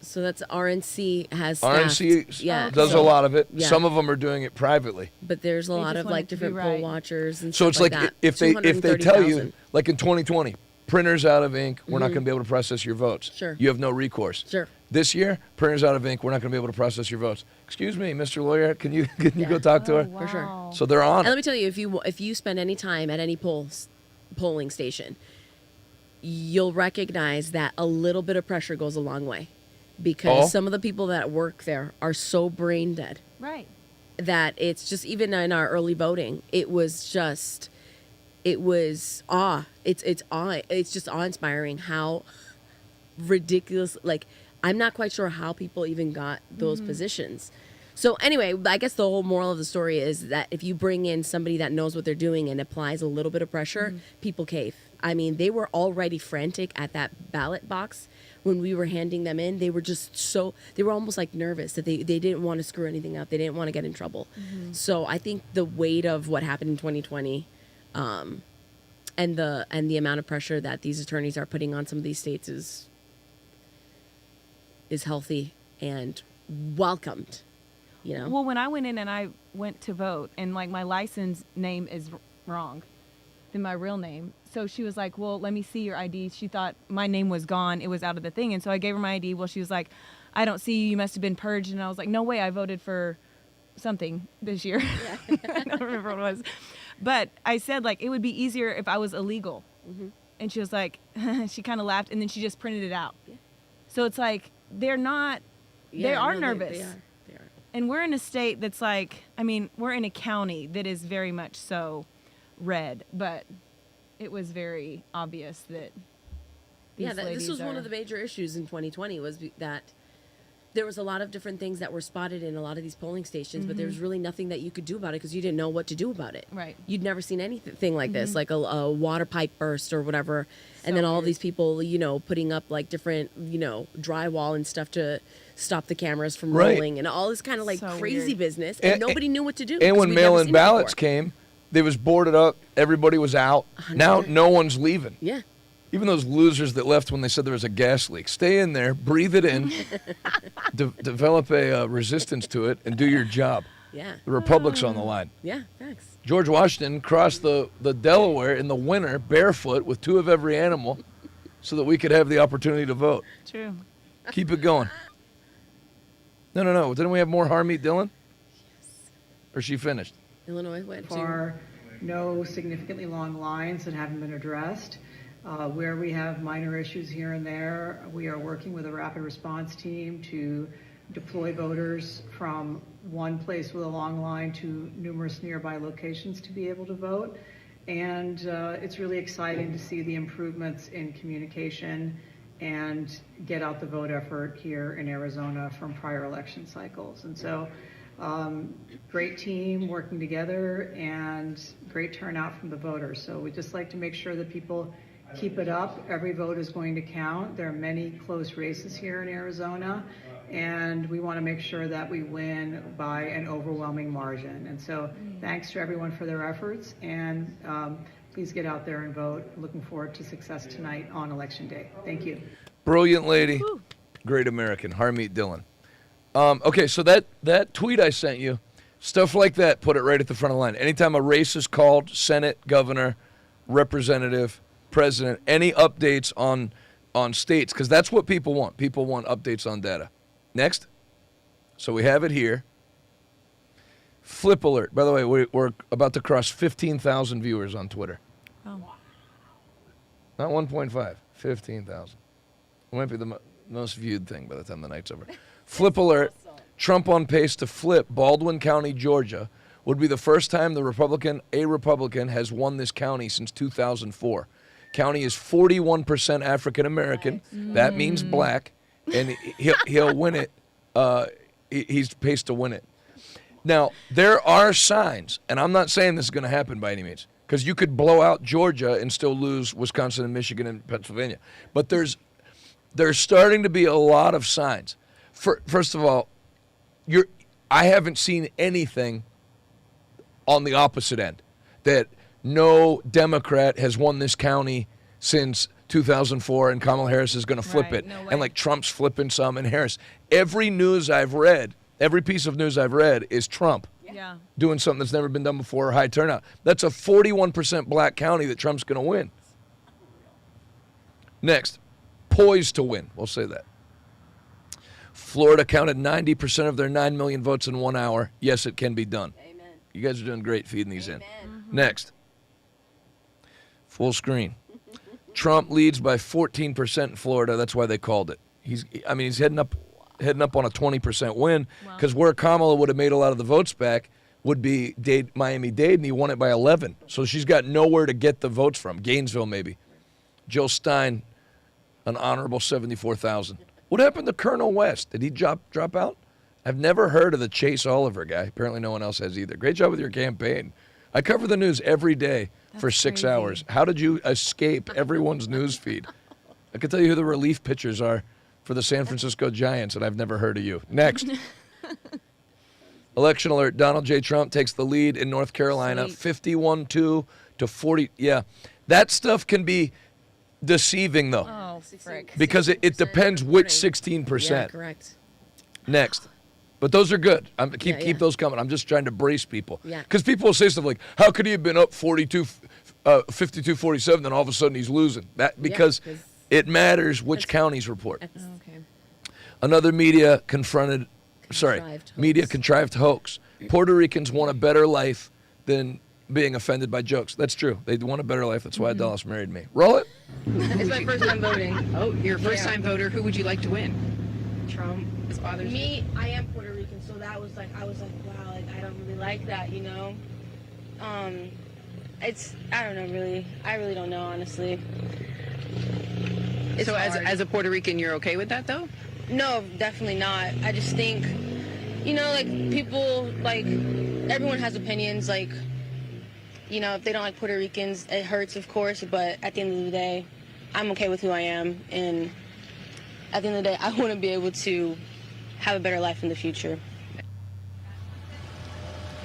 So that's RNC has staffed. RNC does a lot of it. Yeah. Some of them are doing it privately. But there's a lot just of want like it to be different poll right. watchers and So stuff it's like that. if they tell you, 230,000. like in 2020, printers out of ink, we're not going to be able to process your votes. Sure. You have no recourse. Sure. This year, printers out of ink, we're not going to be able to process your votes. Excuse me, Mr. Lawyer, can you go talk to her? For sure. So they're on And let it. me tell you, if you spend any time at any polling station, you'll recognize that a little bit of pressure goes a long way, because some of the people that work there are so brain dead Right. that it's just, even in our early voting, it was awe. It's awe. It's just awe-inspiring how ridiculous. Like, I'm not quite sure how people even got those positions. So anyway, I guess the whole moral of the story is that if you bring in somebody that knows what they're doing and applies a little bit of pressure, people cave. I mean, they were already frantic at that ballot box when we were handing them in. They were just they were almost like nervous that they didn't want to screw anything up. They didn't want to get in trouble. So I think the weight of what happened in 2020 and the amount of pressure that these attorneys are putting on some of these states is healthy and welcomed. You know. Well, when I went in and I went to vote, and like my license name is wrong than my real name, so she was like, "Well, let me see your ID." She thought my name was gone; it was out of the thing, and so I gave her my ID. Well, she was like, "I don't see you. You must have been purged." And I was like, "No way! I voted for something this year." Yeah. I don't remember what it was, but I said like it would be easier if I was illegal, and she was like, she kind of laughed, and then she just printed it out. Yeah. So it's like they're not. They are nervous. They are. And we're in a state that's like, I mean, we're in a county that is very much so red, but it was very obvious that these this was one of the major issues in 2020 was that there was a lot of different things that were spotted in a lot of these polling stations, but there was really nothing that you could do about it because you didn't know what to do about it. Right. You'd never seen anything like this, like a water pipe burst or whatever, and then all these people, you know, putting up like different, you know, drywall and stuff to stop the cameras from rolling and all this kind of like crazy business, and nobody knew what to do. And when mail-in ballots came, they was boarded up, everybody was out. 100%. Now no one's leaving. Yeah. Even those losers that left when they said there was a gas leak. Stay in there, breathe it in, develop a resistance to it, and do your job. Yeah. The Republic's on the line. Yeah, thanks. George Washington crossed the Delaware in the winter barefoot with 2 of every animal so that we could have the opportunity to vote. True. Keep it going. No. Didn't we have more Harmeet Dillon? Yes. Or she finished? Illinois went to. Far, no significantly long lines that haven't been addressed. Where we have minor issues here and there, we are working with a rapid response team to deploy voters from one place with a long line to numerous nearby locations to be able to vote. And it's really exciting to see the improvements in communication and get out the vote effort here in Arizona from prior election cycles. And so great team working together and great turnout from the voters. So we'd just like to make sure that people keep it up. Every vote is going to count. There are many close races here in Arizona, and we want to make sure that we win by an overwhelming margin. And so thanks to everyone for their efforts, and please get out there and vote. Looking forward to success tonight on Election Day. Thank you. Brilliant lady. Woo. Great American, Harmeet Dillon. Okay, so that tweet I sent you, stuff like that, put it right at the front of the line. Anytime a race is called, Senate, governor, representative, president, any updates on states, because that's what people want. People want updates on data. Next. So we have it here. Flip alert. By the way, we're about to cross 15,000 viewers on Twitter. Oh. Not 1.5, 15,000. It might be the most viewed thing by the time the night's over. Flip alert. Trump on pace to flip Baldwin County, Georgia, would be the first time a Republican has won this county since 2004. County is 41% African American. That means black, and he'll win it. He's paced to win it. Now, there are signs, and I'm not saying this is going to happen by any means, because you could blow out Georgia and still lose Wisconsin and Michigan and Pennsylvania. But there's starting to be a lot of signs. First of all, I haven't seen anything on the opposite end that no Democrat has won this county since 2004, and Kamala Harris is going to flip it. No way. And like Trump's flipping some, and Harris. Every piece of news I've read is Trump doing something that's never been done before, high turnout. That's a 41% black county that Trump's going to win. Next, poised to win. We'll say that. Florida counted 90% of their 9 million votes in 1 hour. Yes, it can be done. Amen. You guys are doing great feeding these in. Next. Full screen. Trump leads by 14% in Florida. That's why they called it. He's heading up on a 20% win, because where Kamala would have made a lot of the votes back would be Miami-Dade, and he won it by 11. So she's got nowhere to get the votes from. Gainesville, maybe. Jill Stein, an honorable 74,000. What happened to Colonel West? Did he drop out? I've never heard of the Chase Oliver guy. Apparently no one else has either. Great job with your campaign. I cover the news every day for 6 hours. How did you escape everyone's news feed? I can tell you who the relief pitchers are for the San Francisco Giants, and I've never heard of you. Next. Election alert. Donald J. Trump takes the lead in North Carolina, 51-2 to 40. Yeah, that stuff can be deceiving, though. Oh, frick. Because it depends which 16%. Yeah, correct. Next. But those are good. Yeah, Keep those coming. I'm just trying to brace people. Yeah. Because people will say stuff like, how could he have been up 52-47, then all of a sudden he's losing? Because it matters which counties report. Okay. Another contrived hoax. Puerto Ricans want a better life than being offended by jokes. That's true. They want a better life. That's why Dallas married me. Roll it. It's my first time voting. Oh, you're a first-time voter. Who would you like to win? Trump. This bothers Me, I am Puerto Rican, so that was like, I was like, wow, like, I don't really like that, you know? I don't know, really. I really don't know, honestly. So as a Puerto Rican, you're okay with that, though? No, definitely not. I just think, you know, like, people, like, everyone has opinions, like, you know, if they don't like Puerto Ricans, it hurts, of course, but at the end of the day, I'm okay with who I am, and at the end of the day, I want to be able to have a better life in the future.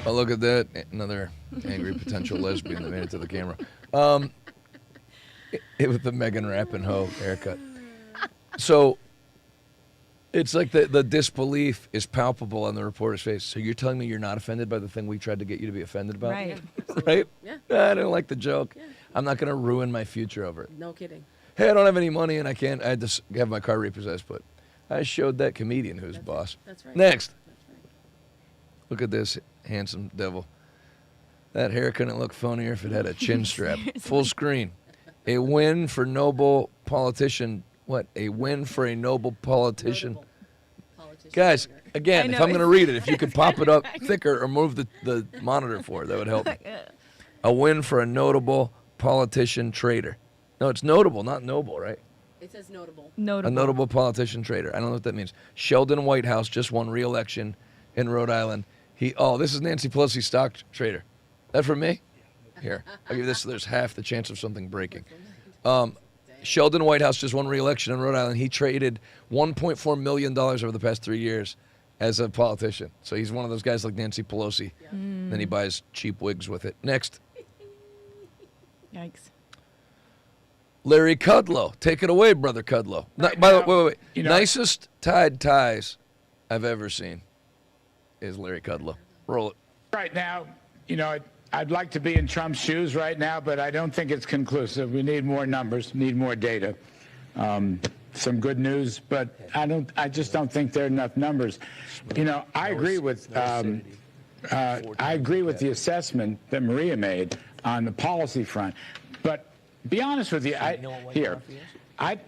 Oh, look at that. Another angry potential lesbian that made it to the camera. With the Megan Rapinoe haircut. So it's like the disbelief is palpable on the reporter's face. So you're telling me you're not offended by the thing we tried to get you to be offended about? Right. Right? Yeah. I don't like the joke. Yeah. I'm not going to ruin my future over it. No kidding. Hey, I don't have any money and I had to have my car repossessed, but I showed that comedian who's boss. That's right. Next. Look at this handsome devil. That hair couldn't look funnier if it had a chin strap. Full screen. A win for noble politician. What? A win for a noble politician. Guys, again, if I'm going to read it, if you could pop it up thicker or move the monitor forward, that would help me. A win for a notable politician traitor. No, it's notable, not noble, right? It says notable. A notable politician traitor. I don't know what that means. Sheldon Whitehouse just won re-election in Rhode Island. This is Nancy Pelosi's stock trader. That for me? Here, I'll give this. There's half the chance of something breaking. Sheldon Whitehouse just won re-election in Rhode Island. He traded $1.4 million over the past 3 years as a politician. So he's one of those guys like Nancy Pelosi. Yeah. Then he buys cheap wigs with it. Next. Yikes. Larry Kudlow. Take it away, Brother Kudlow. Right by the now, way, wait. you know, Nicest tied ties I've ever seen is Larry Kudlow. Roll it. Right now, you know, I'd like to be in Trump's shoes right now, but I don't think it's conclusive. We need more numbers, need more data. Some good news, but I just don't think there are enough numbers. You know, I agree with the assessment that Maria made on the policy front. But be honest with you,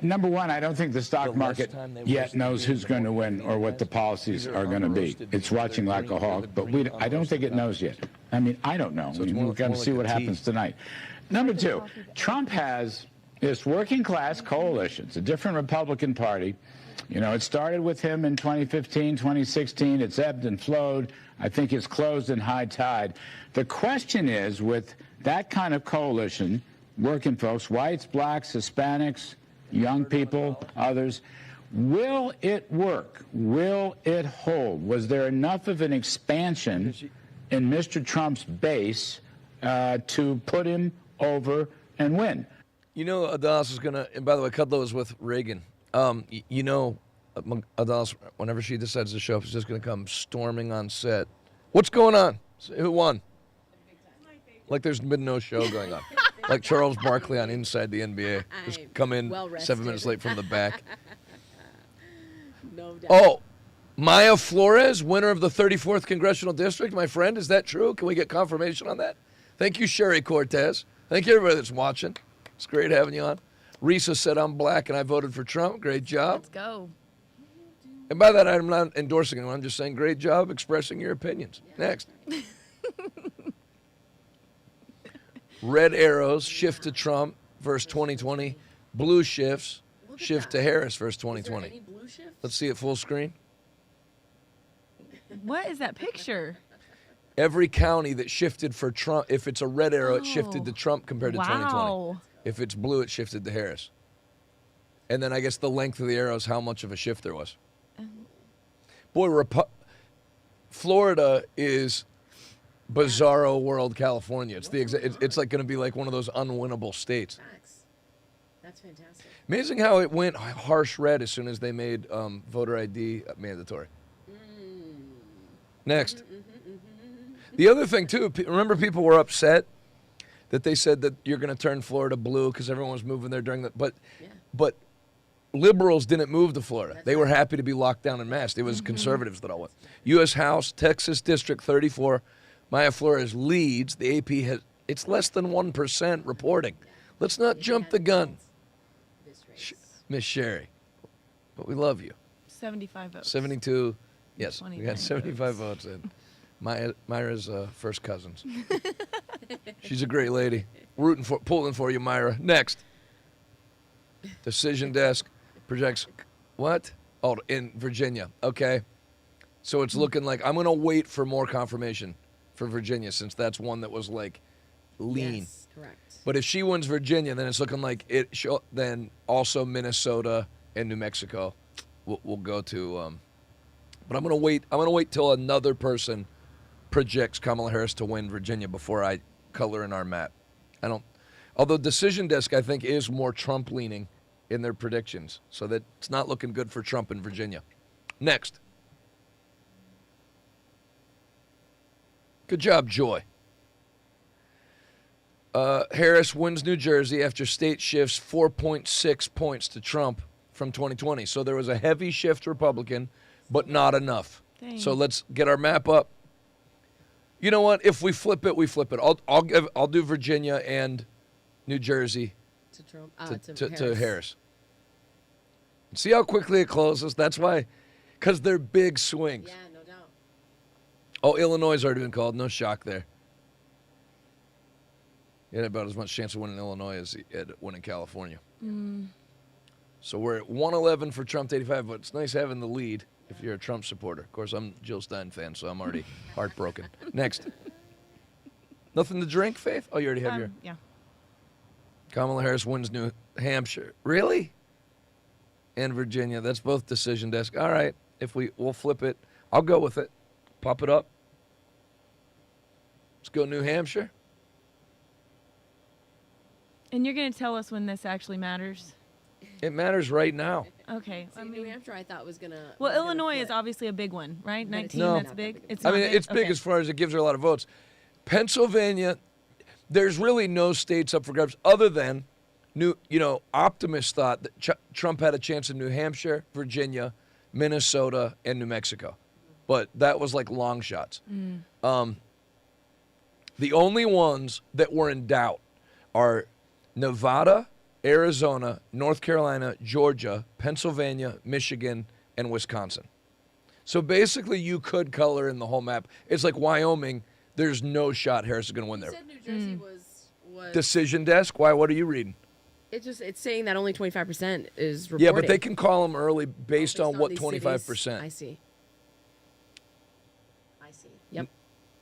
number one, I don't think the stock market yet knows who's going to win or what the policies are going to be. It's watching like a hawk, but I don't think it knows yet. I mean, I don't know. We've got to see what happens tonight. Number two, Trump has this working class coalition. It's a different Republican Party. You know, it started with him in 2015, 2016. It's ebbed and flowed. I think it's closed in high tide. The question is, with that kind of coalition, working folks, whites, blacks, Hispanics, young people, others, will it work? Will it hold? Was there enough of an expansion in Mr. Trump's base to put him over and win? You know, Adalis is going to, and by the way, Kudlow is with Reagan. You know, Adalis, whenever she decides to show up, she's just going to come storming on set. What's going on? Who won? Like there's been no show going on. Like Charles Barkley on Inside the NBA. Just come in 7 minutes late from the back. No doubt. Oh, Maya Flores, winner of the 34th Congressional District, my friend. Is that true? Can we get confirmation on that? Thank you, Sherry Cortez. Thank you, everybody that's watching. It's great having you on. Risa said I'm black and I voted for Trump. Great job. Let's go. And by that, I'm not endorsing anyone. I'm just saying great job expressing your opinions. Next. Red arrows shift to Trump versus 2020. Blue shifts shift to Harris versus 2020. Any blue shifts? Let's see it full screen. What is that picture? Every county that shifted for Trump, if it's a red arrow, it shifted to Trump compared to 2020. If it's blue, it shifted to Harris. And then I guess the length of the arrows, how much of a shift there was. Boy, Florida is bizarro world California. It's it's like going to be like one of those unwinnable states. That's fantastic. Amazing how it went harsh red as soon as they made voter ID mandatory. Next. The other thing, too, remember people were upset that they said that you're going to turn Florida blue because everyone was moving there during the... But liberals didn't move to Florida. They were happy to be locked down and masked. It was conservatives that all went. U.S. House, Texas District 34, Maya Flores leads. The AP has... It's less than 1% reporting. Let's not jump the gun. Miss Sherry. But we love you. 75 votes. 72. Yes, we got 75 votes in. Myra's first cousins. She's a great lady. Pulling for you, Myra. Next. Decision desk projects what? Oh, in Virginia. Okay. So it's looking like I'm going to wait for more confirmation for Virginia since that's one that was like lean. Yes, correct. But if she wins Virginia, then it's looking like then also Minnesota and New Mexico will go to. But I'm going to wait. I'm going to wait till another person projects Kamala Harris to win Virginia before I color in our map. Although Decision Desk, I think, is more Trump leaning in their predictions, so that it's not looking good for Trump in Virginia. Next. Good job, Joy. Harris wins New Jersey after state shifts 4.6 points to Trump from 2020. So there was a heavy shift Republican, but not enough. Dang. So let's get our map up. You know what? If we flip it, we flip it. I'll do Virginia and New Jersey To Trump. to Harris. See how quickly it closes? That's why, because they're big swings. Yeah, no doubt. Oh, Illinois has already been called. No shock there. You had about as much chance of winning Illinois as he had winning California. So we're at 111 for Trump to 85, but it's nice having the lead if you're a Trump supporter. Of course, I'm a Jill Stein fan, so I'm already heartbroken. Next. Nothing to drink, Faith? Oh, you already have your... Yeah. Kamala Harris wins New Hampshire. Really? And Virginia. That's both Decision Desk. All right. We'll flip it. I'll go with it. Pop it up. Let's go New Hampshire. And you're going to tell us when this actually matters? It matters right now. Okay. See, New Hampshire, I thought was gonna. Well, Illinois is obviously a big one, right? 19. No. That's big. It's I not mean, big? it's big Okay. as far as it gives her a lot of votes. Pennsylvania, there's really no states up for grabs other than optimists thought that Trump had a chance in New Hampshire, Virginia, Minnesota, and New Mexico. But that was like long shots. The only ones that were in doubt are Nevada, Arizona, North Carolina, Georgia, Pennsylvania, Michigan, and Wisconsin. So basically you could color in the whole map. It's like Wyoming. There's no shot Harris is going to win there. You said New Jersey was Decision Desk? Why? What are you reading? It's saying that only 25% is reporting. Yeah, but they can call them early based on what these 25%. cities. I see. Yep.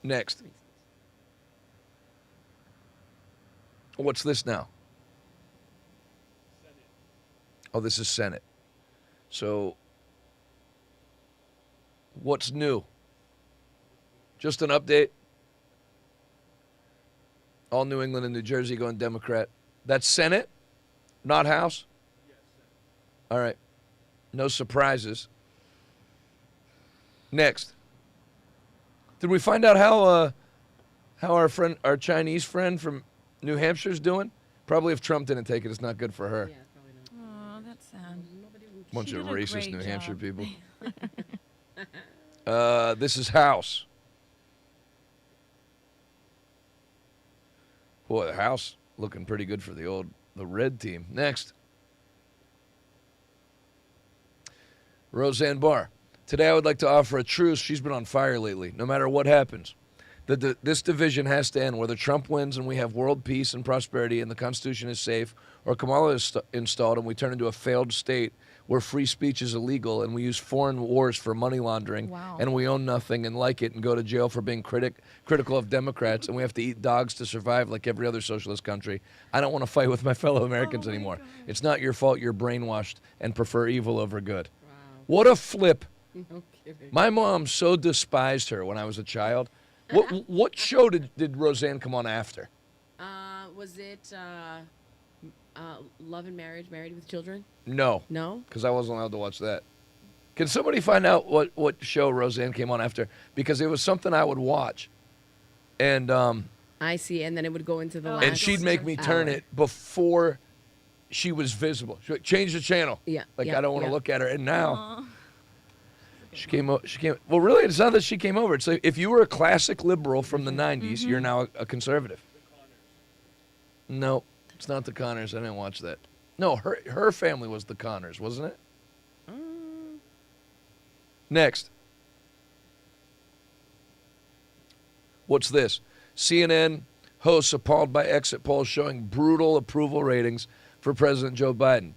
Next. What's this now? Oh, this is Senate. So, what's new? Just an update. All New England and New Jersey going Democrat. That's Senate, not House? Yes, Senate. All right. No surprises. Next. Did we find out how our Chinese friend from New Hampshire's doing? Probably if Trump didn't take it, it's not good for her. Yeah, probably not. Oh, that's sad. Bunch She of did a racist great New job. Hampshire people. This is House. Boy, the House looking pretty good for the red team. Next. Roseanne Barr. Today I would like to offer a truce. She's been on fire lately. No matter what happens, this division has to end. Whether Trump wins and we have world peace and prosperity and the Constitution is safe, or Kamala is installed and we turn into a failed state where free speech is illegal and we use foreign wars for money laundering and we own nothing and like it and go to jail for being critical of Democrats and we have to eat dogs to survive like every other socialist country. I don't want to fight with my fellow Americans anymore. It's not your fault you're brainwashed and prefer evil over good. Wow. What a flip. No kidding. My mom so despised her when I was a child. What show did Roseanne come on after? Was it Love and Marriage, Married with Children? No. No? Because I wasn't allowed to watch that. Can somebody find out what show Roseanne came on after? Because it was something I would watch. And I see, and then it would go into the last. And she'd make me turn it before she was visible. She'd like, change the channel. Yeah. Like, yeah, I don't want to yeah. look at her. And now, she came. Well, really, it's not that she came over. It's like if you were a classic liberal from the 90s, you're now a conservative. No, it's not the Connors. I didn't watch that. No, her family was the Connors, wasn't it? Next. What's this? CNN hosts appalled by exit polls showing brutal approval ratings for President Joe Biden.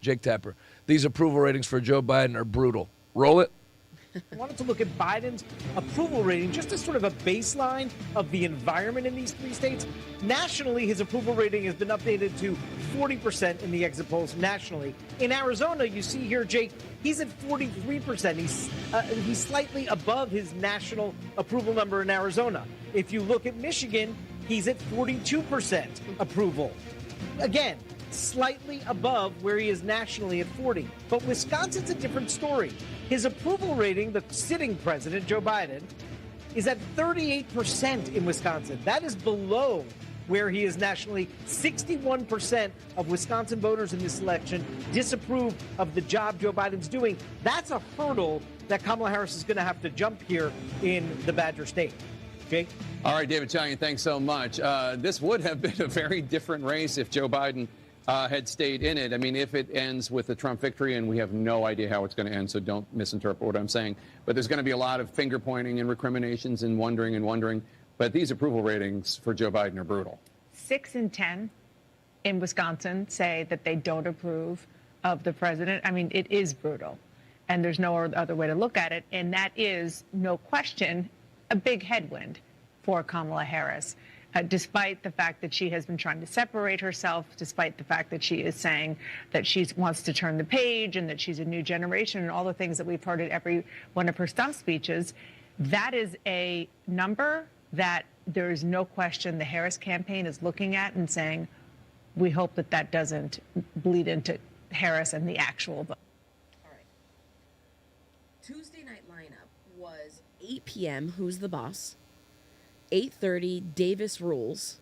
Jake Tapper. These approval ratings for Joe Biden are brutal. Roll it. I wanted to look at Biden's approval rating just as sort of a baseline of the environment in these 3 states. Nationally, his approval rating has been updated to 40% in the exit polls nationally. In Arizona, you see here, Jake, he's at 43%. He's slightly above his national approval number in Arizona. If you look at Michigan, he's at 42% approval. Again, slightly above where he is nationally at 40. But Wisconsin's a different story. His approval rating, the sitting president, Joe Biden, is at 38% in Wisconsin. That is below where he is nationally. 61% of Wisconsin voters in this election disapprove of the job Joe Biden's doing. That's a hurdle that Kamala Harris is going to have to jump here in the Badger State. Jake? All right, David Chalian, thanks so much. This would have been a very different race if Joe Biden had stayed in it. I mean, if it ends with a Trump victory, and we have no idea how it's going to end, so don't misinterpret what I'm saying. But there's going to be a lot of finger pointing and recriminations and wondering. But these approval ratings for Joe Biden are brutal. 6 in 10 in Wisconsin say that they don't approve of the president. I mean, it is brutal, and there's no other way to look at it. And that is, no question, a big headwind for Kamala Harris. Despite the fact that she has been trying to separate herself, despite the fact that she is saying that she wants to turn the page and that she's a new generation and all the things that we've heard at every one of her stump speeches, that is a number that there is no question the Harris campaign is looking at and saying, we hope that that doesn't bleed into Harris and the actual vote. All right. Tuesday night lineup was 8 p.m. Who's the Boss? 8:30 Davis Rules.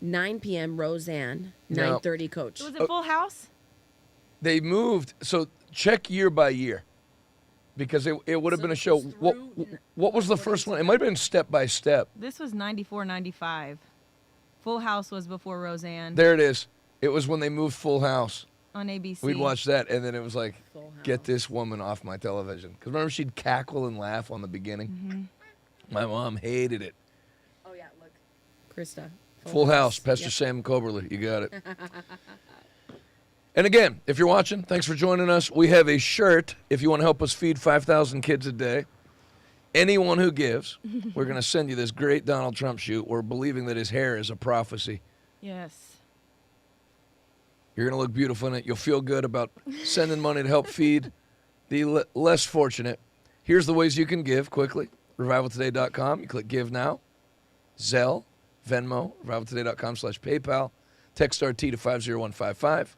9 p.m. Roseanne. 9:30 Coach. Was it Full House? They moved. So check year by year, because it would have been a show. What was the first one? It might have been Step by Step. This was 94, 95. Full House was before Roseanne. There it is. It was when they moved Full House. On ABC. We'd watch that, and then it was like, get this woman off my television. Because remember, she'd cackle and laugh on the beginning? Mm-hmm. My mom hated it. Oh, yeah, look. Krista. Full House, Pastor Sam Coberly. You got it. And again, if you're watching, thanks for joining us. We have a shirt if you want to help us feed 5,000 kids a day. Anyone who gives, we're going to send you this great Donald Trump shoe. We're believing that his hair is a prophecy. Yes. You're going to look beautiful in it. You'll feel good about sending money to help feed the less fortunate. Here's the ways you can give quickly. RevivalToday.com. You click Give Now. Zelle, Venmo, RevivalToday.com/PayPal. Text RT to 50155.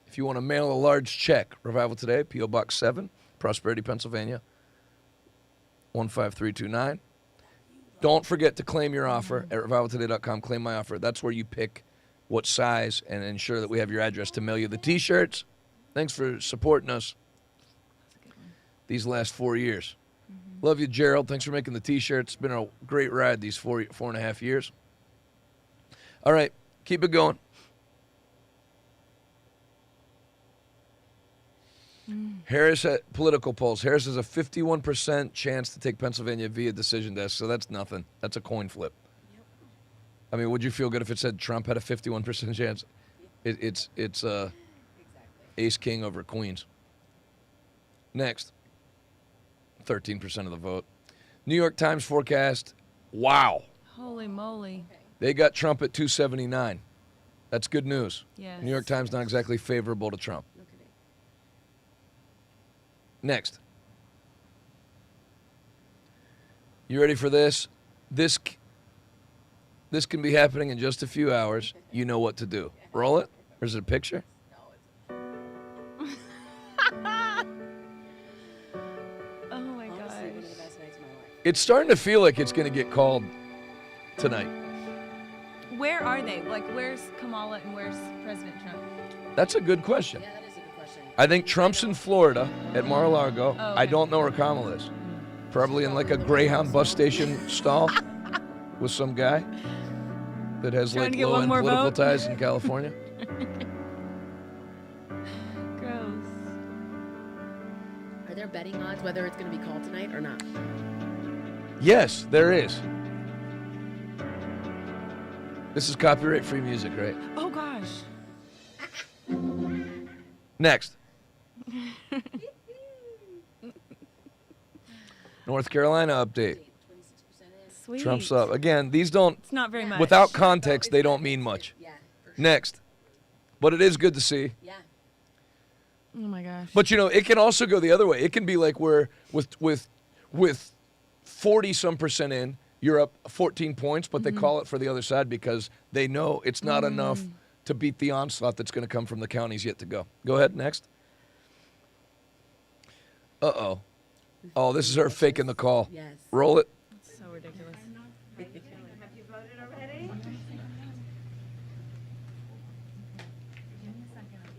If you want to mail a large check, Revival Today, P.O. Box 7, Prosperity, Pennsylvania, 15329. Don't forget to claim your offer at RevivalToday.com. Claim my offer. That's where you pick what size and ensure that we have your address to mail you the T-shirts. Thanks for supporting us these last 4 years. Love you, Gerald. Thanks for making the T-shirts. It's been a great ride these 4.5 years. All right, keep it going. Harris at political polls. Harris has a 51% chance to take Pennsylvania via decision desk, so that's nothing. That's a coin flip. I mean, would you feel good if it said Trump had a 51% chance? It's ace king over queens. Next. 13% of the vote. New York Times forecast. Wow. Holy moly. They got Trump at 279. That's good news. Yes. New York Times not exactly favorable to Trump. Next. You ready for this? This can be happening in just a few hours. You know what to do. Roll it. Or is it a picture? It's starting to feel like it's going to get called tonight. Where are they? Like, where's Kamala and where's President Trump? That's a good question. Yeah, that is a good question. I think Trump's in Florida at Mar-a-Lago. Oh, okay. I don't know where Kamala is. Probably in like a Greyhound bus station stall with some guy that has Trying like to get one low-end more political vote. ties in California. Gross. Are there betting odds whether it's going to be called tonight or not? Yes, there is. This is copyright-free music, right? Oh, gosh. Next. North Carolina update. Sweet. Trump's up. Again, these don't, It's not very much. without context, they don't mean much. Yeah. Next. But it is good to see. Yeah. Oh, my gosh. But, you know, it can also go the other way. It can be like where with 40-some% in, you're up 14 points, but they call it for the other side because they know it's not enough to beat the onslaught that's going to come from the counties yet to go. Go ahead, next. Uh-oh. Oh, this is her faking the call. Yes. Roll it. So ridiculous. Have you voted already?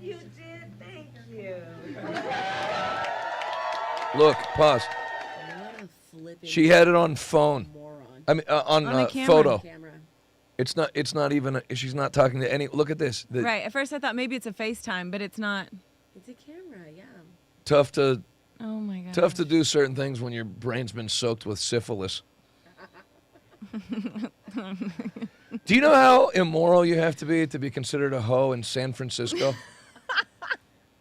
You did, thank you. Look, pause. What a flipping She had it on phone. moron. I mean, on the camera. photo. Camera. It's not even, she's not talking to any, look at this. Right. At first, I thought maybe it's a FaceTime, but it's not. It's a camera, yeah. Tough to Oh, my God. Tough to do certain things when your brain's been soaked with syphilis. Do you know how immoral you have to be considered a hoe in San Francisco?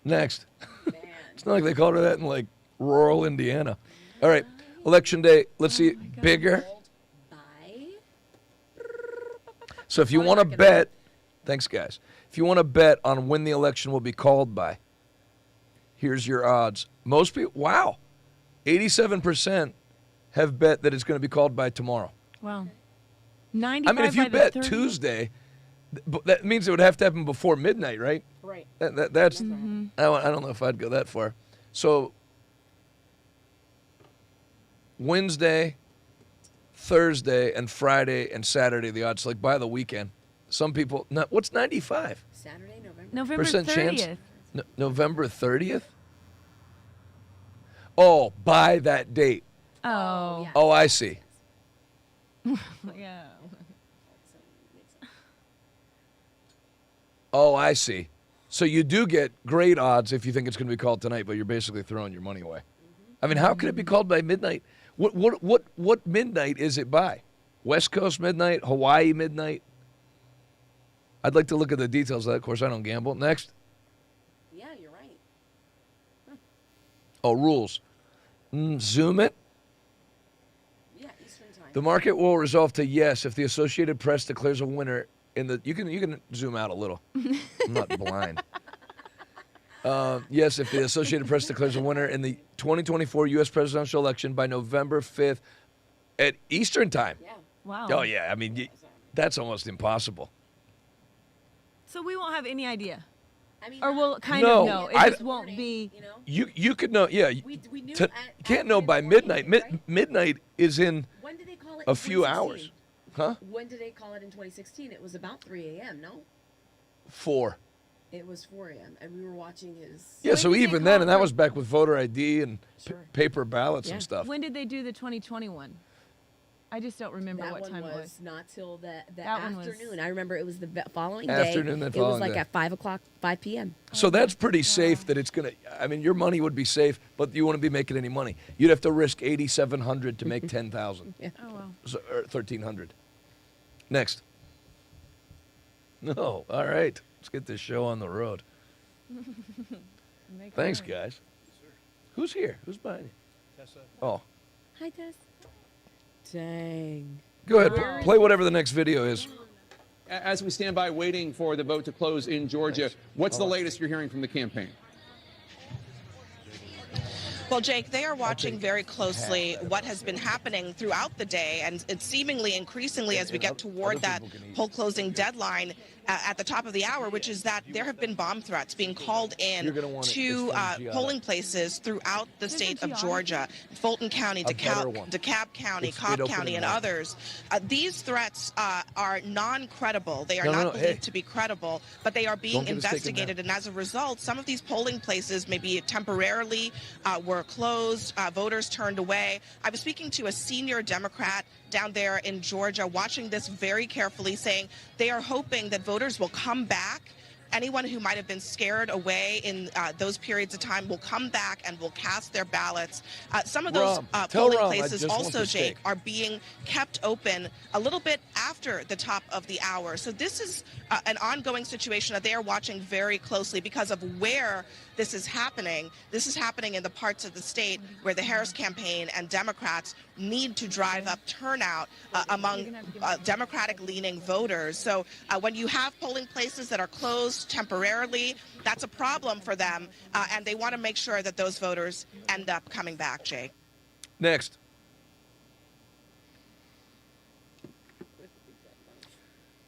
Next. It's not like they called her that in like rural Indiana. All right, election day. Let's see, bigger. So if you want to bet, thanks guys. If you want to bet on when the election will be called by, here's your odds. Most people, wow, 87% have bet that it's going to be called by tomorrow. Wow. 95 I mean, if you by the bet 30th? Tuesday, that means it would have to happen before midnight, right? Right. That's. I don't know if I'd go that far. So Wednesday, Thursday, and Friday and Saturday, the odds like by the weekend. Some people. What's 95? Saturday, November % 30th. chance? November 30th. Oh, by that date. Oh. Oh, I see. Yeah. Oh, I see. So you do get great odds if you think it's going to be called tonight, but you're basically throwing your money away. I mean, how could it be called by midnight? What midnight is it by? West Coast midnight, Hawaii midnight? I'd like to look at the details of that. Of course, I don't gamble. Next. Yeah, you're right. Oh, rules. Zoom it. Yeah, Eastern time. The market will resolve to yes if the Associated Press declares a winner in the. You can zoom out a little. I'm not blind. Yes, if the Associated Press declares a winner in the 2024 U.S. presidential election by November 5th at Eastern time. Yeah. Wow. Oh yeah, I mean that's almost impossible. So we won't have any idea. I mean, or we'll kind No, of know. It I- just won't be. You could know. Yeah, We knew you can't know by midnight. Midnight is in When did they call it? a in few 2016? hours. Huh? When did they call it in 2016? It was about 3 a.m. No, 4. it was 4 a.m. and we were watching his. Yeah, so even then, and that was back with voter ID and paper ballots and stuff. When did they do the 2021? I just don't remember That what one time it was was. not till the That one was- afternoon. I remember it was the following day. Afternoon, that It was following like day. at 5 p.m. So that's pretty safe that it's going to, I mean, your money would be safe, but you wouldn't be making any money. You'd have to risk $8,700 to make $10,000. Yeah. Oh, wow. So, or $1,300. Next. No, all right. Let's get this show on the road. Thanks, guys. Who's here? Who's behind you? Tessa. Oh, Hi, Tess. Dang. go ahead. Play whatever the next video is. As we stand by waiting for the vote to close in Georgia, what's the latest you're hearing from the campaign? Well, Jake, they are watching very closely what has been happening throughout the day, and it's seemingly increasingly as we get toward that poll closing deadline, at the top of the hour, which is that there have been bomb threats being called in to polling places throughout the state of Georgia, Fulton County, DeKalb County, Cobb County, and others. These threats are non-credible. They are not believed to be credible, but they are being investigated. And as a result, some of these polling places maybe temporarily were closed, voters turned away. I was speaking to a senior Democrat down there in Georgia, watching this very carefully, saying they are hoping that voters will come back. Anyone who might have been scared away in those periods of time will come back and will cast their ballots. Some of those polling places also, Jake, are being kept open a little bit after the top of the hour. So this is an ongoing situation that they are watching very closely because of where this is happening. This is happening in the parts of the state where the Harris campaign and Democrats need to drive up turnout among Democratic-leaning voters. So when you have polling places that are closed temporarily, that's a problem for them, and they want to make sure that those voters end up coming back, Jake. Next.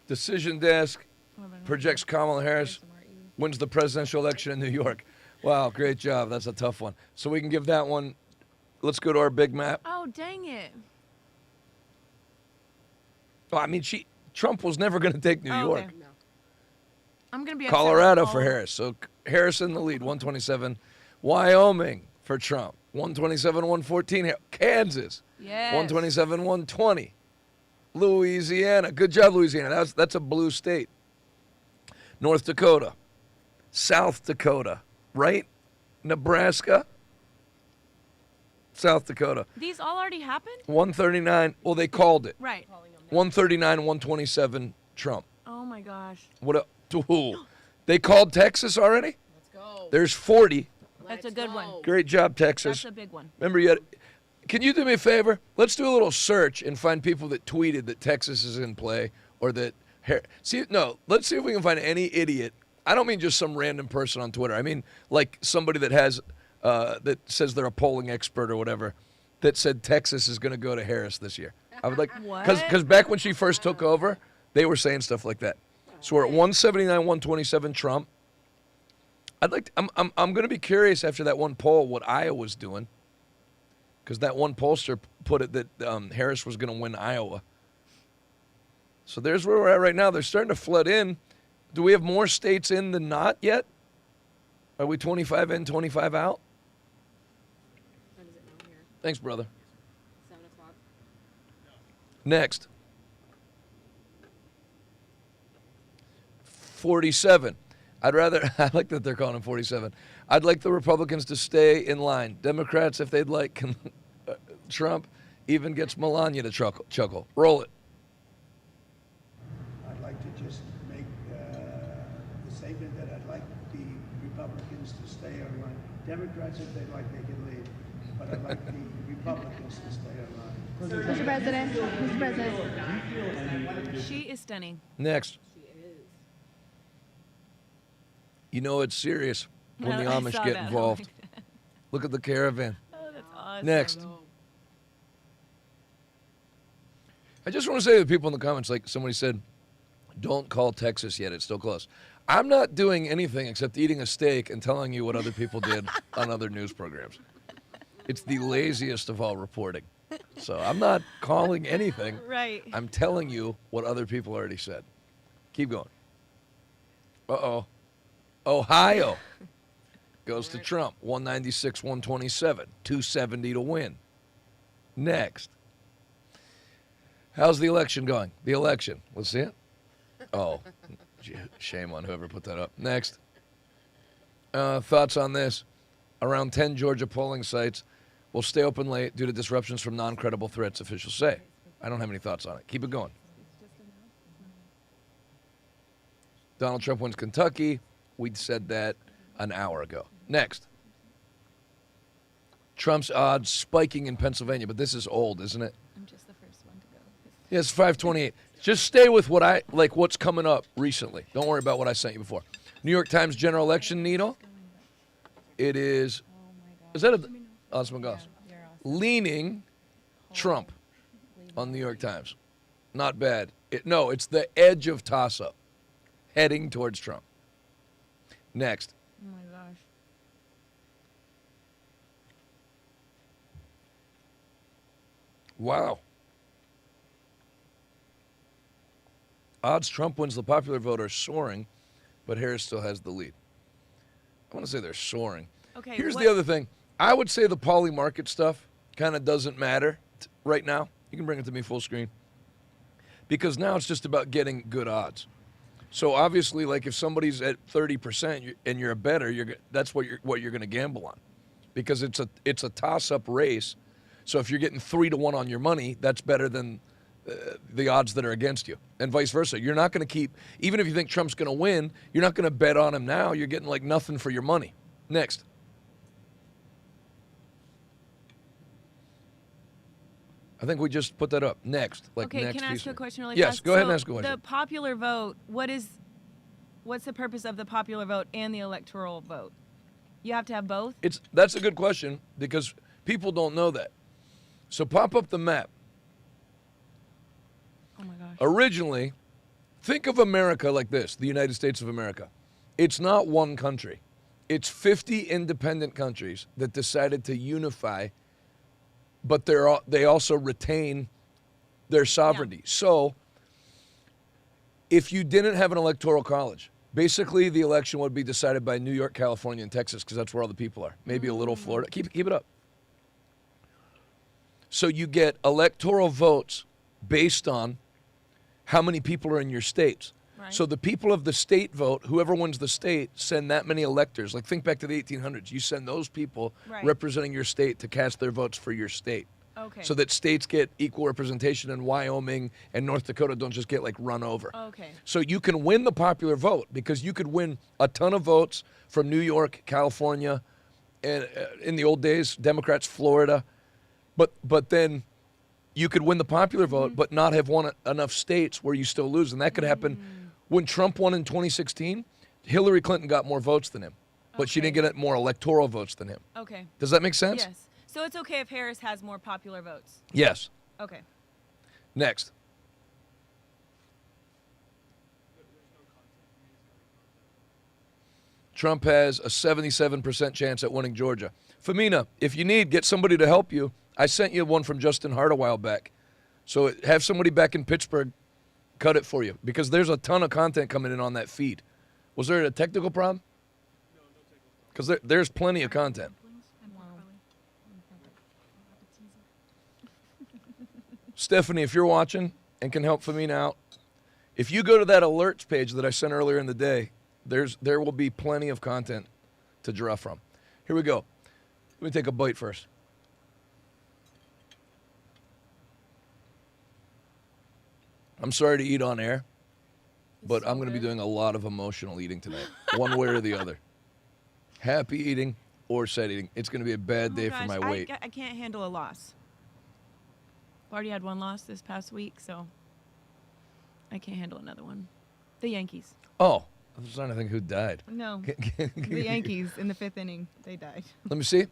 Decision Desk projects Kamala Harris wins the presidential election in New York. Wow, great job. That's a tough one. So we can give that one. Let's go to our big map. Oh, dang it. Well, I mean, Trump was never going to take New York. Okay. No. I'm going to be Colorado for Harris. So Harris in the lead, 127. Wyoming for Trump, 127, 114. Kansas, yes. 127, 120. Louisiana, good job, Louisiana. That's a blue state. North Dakota, South Dakota, right? Nebraska, South Dakota. These all already happened? 139. Well, they called it. Right. 139, 127, Trump. Oh, my gosh. They called Texas already? Let's go. There's 40. That's a good one. Great job, Texas. That's a big one. Remember, can you do me a favor? Let's do a little search and find people that tweeted that Texas is in play or that let's see if we can find any idiot. I don't mean just some random person on Twitter. I mean like somebody that has that says they're a polling expert or whatever that said Texas is going to go to Harris this year. I would like because back when she first took over, they were saying stuff like that. So we're at 179, 127 Trump. I'm going to be curious after that one poll what Iowa's doing, because that one pollster put it that Harris was going to win Iowa. So there's where we're at right now. They're starting to flood in. Do we have more states in than not yet? Are we 25 in, 25 out? What is it now here? Thanks, brother. 7 o'clock. Next. 47. I like that they're calling him 47. I'd like the Republicans to stay in line. Democrats, if they'd like, Trump even gets Melania to chuckle. Roll it. I'd like to just make the statement that I'd like the Republicans to stay on line. Democrats, if they'd like, they can leave. But I'd like the Republicans to stay on line. Mr. President. Mr. President. She is stunning. Next. You know it's serious when the Amish get involved. Look at the caravan. Oh, that's awesome. Next. I just want to say to the people in the comments, like somebody said, don't call Texas yet. It's still close. I'm not doing anything except eating a steak and telling you what other people did on other news programs. It's the laziest of all reporting. So I'm not calling anything. Right. I'm telling you what other people already said. Keep going. Uh-oh. Ohio goes to Trump, 196, 127, 270 to win. Next. How's the election going? The election. Let's see it. Oh, shame on whoever put that up. Next. Thoughts on this? Around 10 Georgia polling sites will stay open late due to disruptions from non-credible threats, officials say. I don't have any thoughts on it. Keep it going. Donald Trump wins Kentucky. We'd said that an hour ago. Next. Trump's odds spiking in Pennsylvania, but this is old, isn't it? I'm just the first one to go. Yeah, it's 528. Just stay with what's coming up recently. Don't worry about what I sent you before. New York Times general election needle. It is. Is that a? Oh, it's McGoss. Leaning Trump on New York Times. Not bad. It's the edge of toss-up. heading towards Trump. Next. Oh my gosh. Wow. Odds Trump wins the popular vote are soaring, but Harris still has the lead. I want to say they're soaring. Okay. Here's the other thing. I would say the poly market stuff kind of doesn't matter right now. You can bring it to me full screen. Because now it's just about getting good odds. So obviously, like if somebody's at 30% and you're a bettor, that's what you're going to gamble on, because it's a toss-up race. So if you're getting 3-1 on your money, that's better than the odds that are against you, and vice versa. You're not going to keep, even if you think Trump's going to win, you're not going to bet on him now. You're getting like nothing for your money. Next. I think we just put that up. Next. Okay, next can I ask you a question really yes, fast? Go ahead and ask a question. The popular vote, what's the purpose of the popular vote and the electoral vote? You have to have both? That's a good question, because people don't know that. So pop up the map. Oh my gosh. Originally, think of America like this, the United States of America. It's not one country. It's 50 independent countries that decided to unify, but they also retain their sovereignty. Yeah. So if you didn't have an electoral college, basically the election would be decided by New York, California, and Texas, because that's where all the people are. Maybe a little Florida. Keep it up. So you get electoral votes based on how many people are in your states. Right. So the people of the state vote, whoever wins the state, send that many electors. Like think back to the 1800s. You send those people representing your state to cast their votes for your state. Okay. So that states get equal representation, and Wyoming and North Dakota don't just get like run over. Okay. So you can win the popular vote, because you could win a ton of votes from New York, California, and in the old days, Democrats, Florida. But then you could win the popular vote, but not have won enough states where you still lose. And that could happen when Trump won in 2016. Hillary Clinton got more votes than him, but she didn't get more electoral votes than him. Okay. Does that make sense? Yes. So it's okay if Harris has more popular votes? Yes. Okay. Next. Trump has a 77% chance at winning Georgia. Femina, if you need, get somebody to help you. I sent you one from Justin Hart a while back. So have somebody back in Pittsburgh cut it for you, because there's a ton of content coming in on that feed. Was there a technical problem? No technical. Because there's plenty of content. Stephanie, if you're watching and can help Femina out, if you go to that alerts page that I sent earlier in the day, there will be plenty of content to draw from. Here we go. Let me take a bite first. I'm sorry to eat on air, but I'm going to be doing a lot of emotional eating tonight, one way or the other. Happy eating or sad eating. It's going to be a bad day for my weight. I can't handle a loss. I've already had one loss this past week, so I can't handle another one. The Yankees. Oh, I was trying to think who died. No, the Yankees in the 5th inning, they died. Let me see.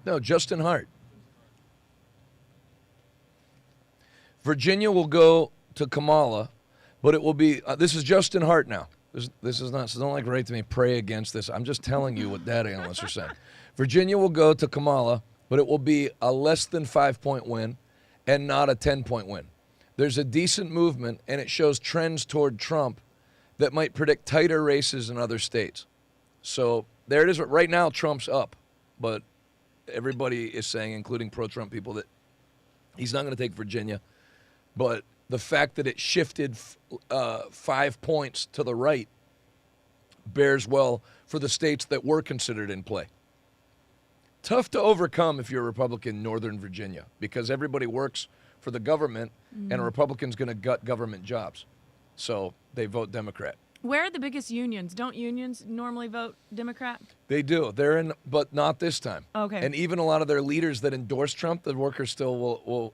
No, Justin Hart. Virginia will go to Kamala, but it will be, this is Justin Hart now. This is not, so don't like write to me, pray against this. I'm just telling you what data analysts are saying. Virginia will go to Kamala, but it will be a less than 5-point win and not a 10-point win. There's a decent movement, and it shows trends toward Trump that might predict tighter races in other states. So there it is. Right now, Trump's up, but everybody is saying, including pro-Trump people, that he's not going to take Virginia. But the fact that it shifted 5 points to the right bears well for the states that were considered in play. Tough to overcome if you're a Republican in Northern Virginia, because everybody works for the government, and a Republican's going to gut government jobs. So they vote Democrat. Where are the biggest unions? Don't unions normally vote Democrat? They do. They're in, but not this time. Okay. And even a lot of their leaders that endorse Trump, the workers still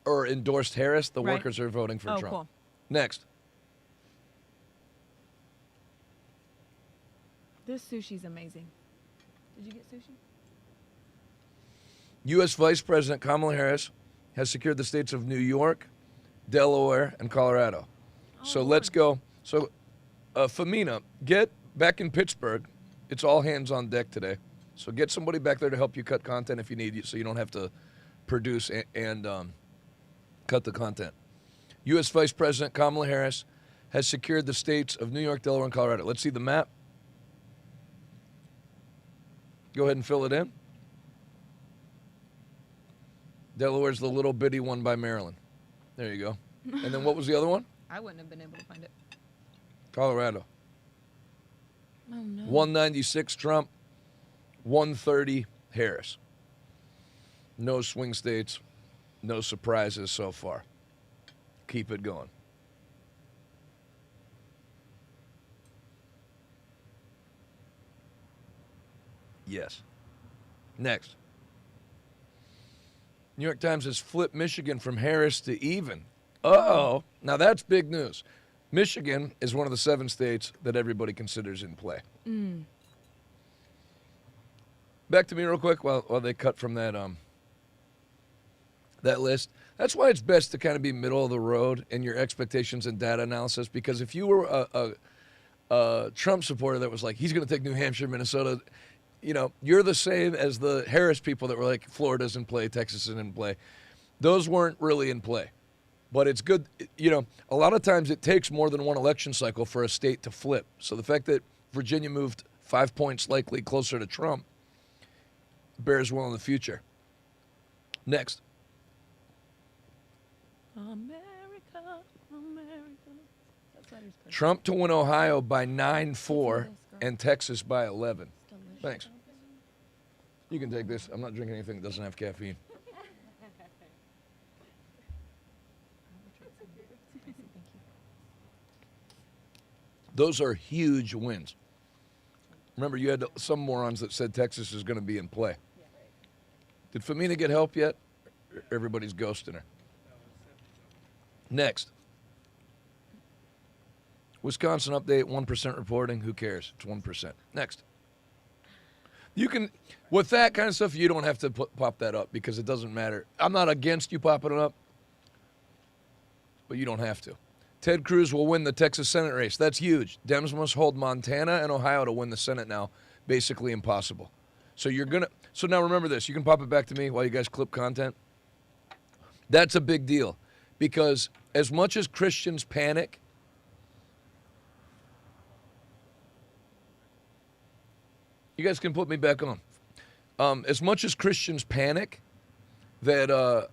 or endorsed Harris, the workers are voting for Trump. Cool. Next. This sushi's amazing. Did you get sushi? U.S. Vice President Kamala Harris has secured the states of New York, Delaware, and Colorado. So let's go. So, Femina, get back in Pittsburgh. It's all hands on deck today. So get somebody back there to help you cut content if you need, so you don't have to produce and cut the content. U.S. Vice President Kamala Harris has secured the states of New York, Delaware, and Colorado. Let's see the map. Go ahead and fill it in. Delaware's the little bitty one by Maryland. There you go. And then what was the other one? I wouldn't have been able to find it. Colorado. Oh, no. 196 Trump, 130 Harris. No swing states, no surprises so far. Keep it going. Yes. Next. New York Times has flipped Michigan from Harris to even. Uh-oh. Now that's big news. Michigan is one of the 7 states that everybody considers in play. Back to me real quick while they cut from that that list. That's why it's best to kind of be middle of the road in your expectations and data analysis, because if you were a Trump supporter that was like, he's going to take New Hampshire, Minnesota, you know, you're the same as the Harris people that were like, Florida's in play, Texas is in play. Those weren't really in play. But it's good, you know, a lot of times it takes more than one election cycle for a state to flip. So the fact that Virginia moved 5 points likely closer to Trump bears well in the future. Next. America, America. Trump to win Ohio by 9-4 and Texas by 11. Thanks. You can take this. I'm not drinking anything that doesn't have caffeine. Those are huge wins. Remember, you had some morons that said Texas is going to be in play. Did Femina get help yet? Everybody's ghosting her. Next. Wisconsin update, 1% reporting. Who cares? It's 1%. Next. You can, with that kind of stuff, you don't have to pop that up because it doesn't matter. I'm not against you popping it up, but you don't have to. Ted Cruz will win the Texas Senate race. That's huge. Dems must hold Montana and Ohio to win the Senate now. Basically impossible. So so now remember this. You can pop it back to me while you guys clip content. That's a big deal because as much as Christians panic, you guys can put me back on. As much as Christians panic that,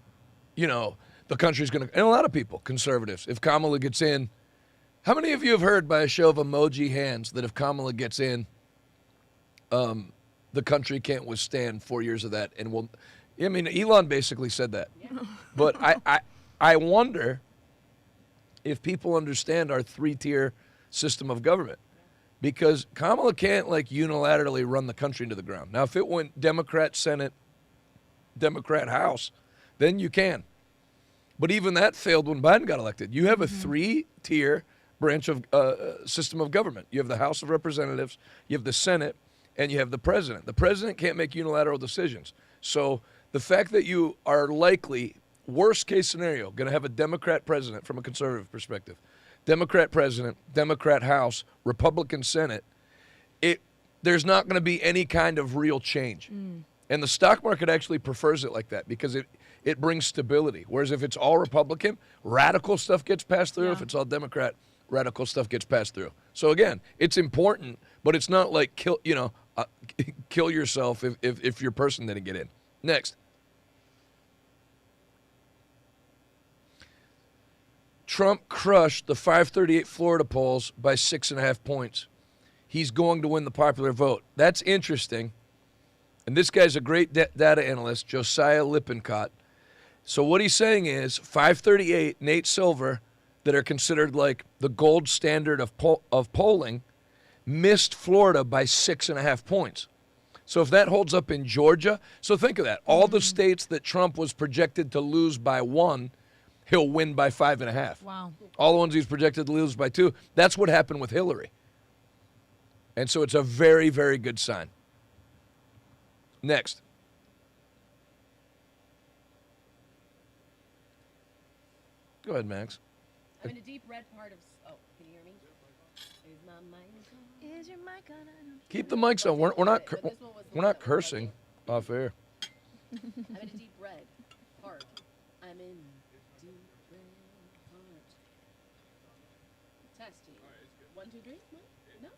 you know, the country's going to, and a lot of people, conservatives, if Kamala gets in, how many of you have heard by a show of emoji hands that if Kamala gets in, the country can't withstand 4 years of that? And will, I mean, Elon basically said that. Yeah. But I wonder if people understand our 3-tier system of government. Because Kamala can't, like, unilaterally run the country into the ground. Now, if it went Democrat Senate, Democrat House, then you can. But even that failed when Biden got elected. You have a 3-tier branch of system of government. You have the House of Representatives, you have the Senate, and you have the president. The president can't make unilateral decisions. So the fact that you are likely, worst case scenario, going to have a Democrat president from a conservative perspective, Democrat president, Democrat House, Republican Senate, there's not going to be any kind of real change. And the stock market actually prefers it like that because it brings stability. Whereas if it's all Republican, radical stuff gets passed through. Yeah. If it's all Democrat, radical stuff gets passed through. So again, it's important, but it's not like kill yourself if your person didn't get in. Next. Trump crushed the 538 Florida polls by 6.5 points. He's going to win the popular vote. That's interesting. And this guy's a great data analyst, Josiah Lippincott. So what he's saying is 538, Nate Silver, that are considered like the gold standard of polling, missed Florida by 6.5 points. So if that holds up in Georgia, so think of that. All the states that Trump was projected to lose by 1, he'll win by 5.5. Wow. All the ones he's projected to lose by 2. That's what happened with Hillary. And so it's a very, very good sign. Next. Go ahead, Max. I'm in a deep red part of. Oh, can you hear me? Is my mic on? Is your mic on? Keep the mics on. We're not cursing off air. I'm in a deep red part. I'm in deep red part. Testing. 1, 2, 3. No.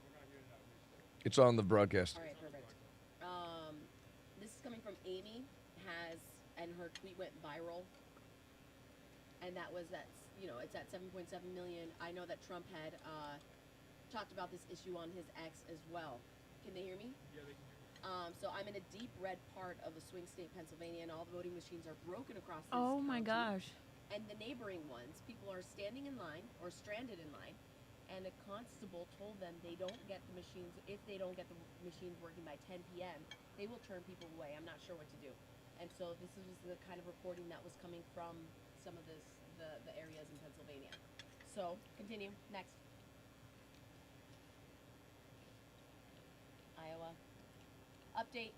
It's on the broadcast. All right, perfect. This is coming from Amy. And her tweet went viral. And that was it's at 7.7 million. I know that Trump had talked about this issue on his X as well. Can they hear me? Yeah, they can hear me. So I'm in a deep red part of a swing state, Pennsylvania, and all the voting machines are broken across this Oh my county. gosh. And the neighboring ones, people are standing in line or stranded in line, and a constable told them they don't get the machines. If they don't get the machines working by 10 p.m., they will turn people away. I'm not sure what to do. And so this is the kind of reporting that was coming from some of the areas in Pennsylvania. So continue. Next. Iowa. Update.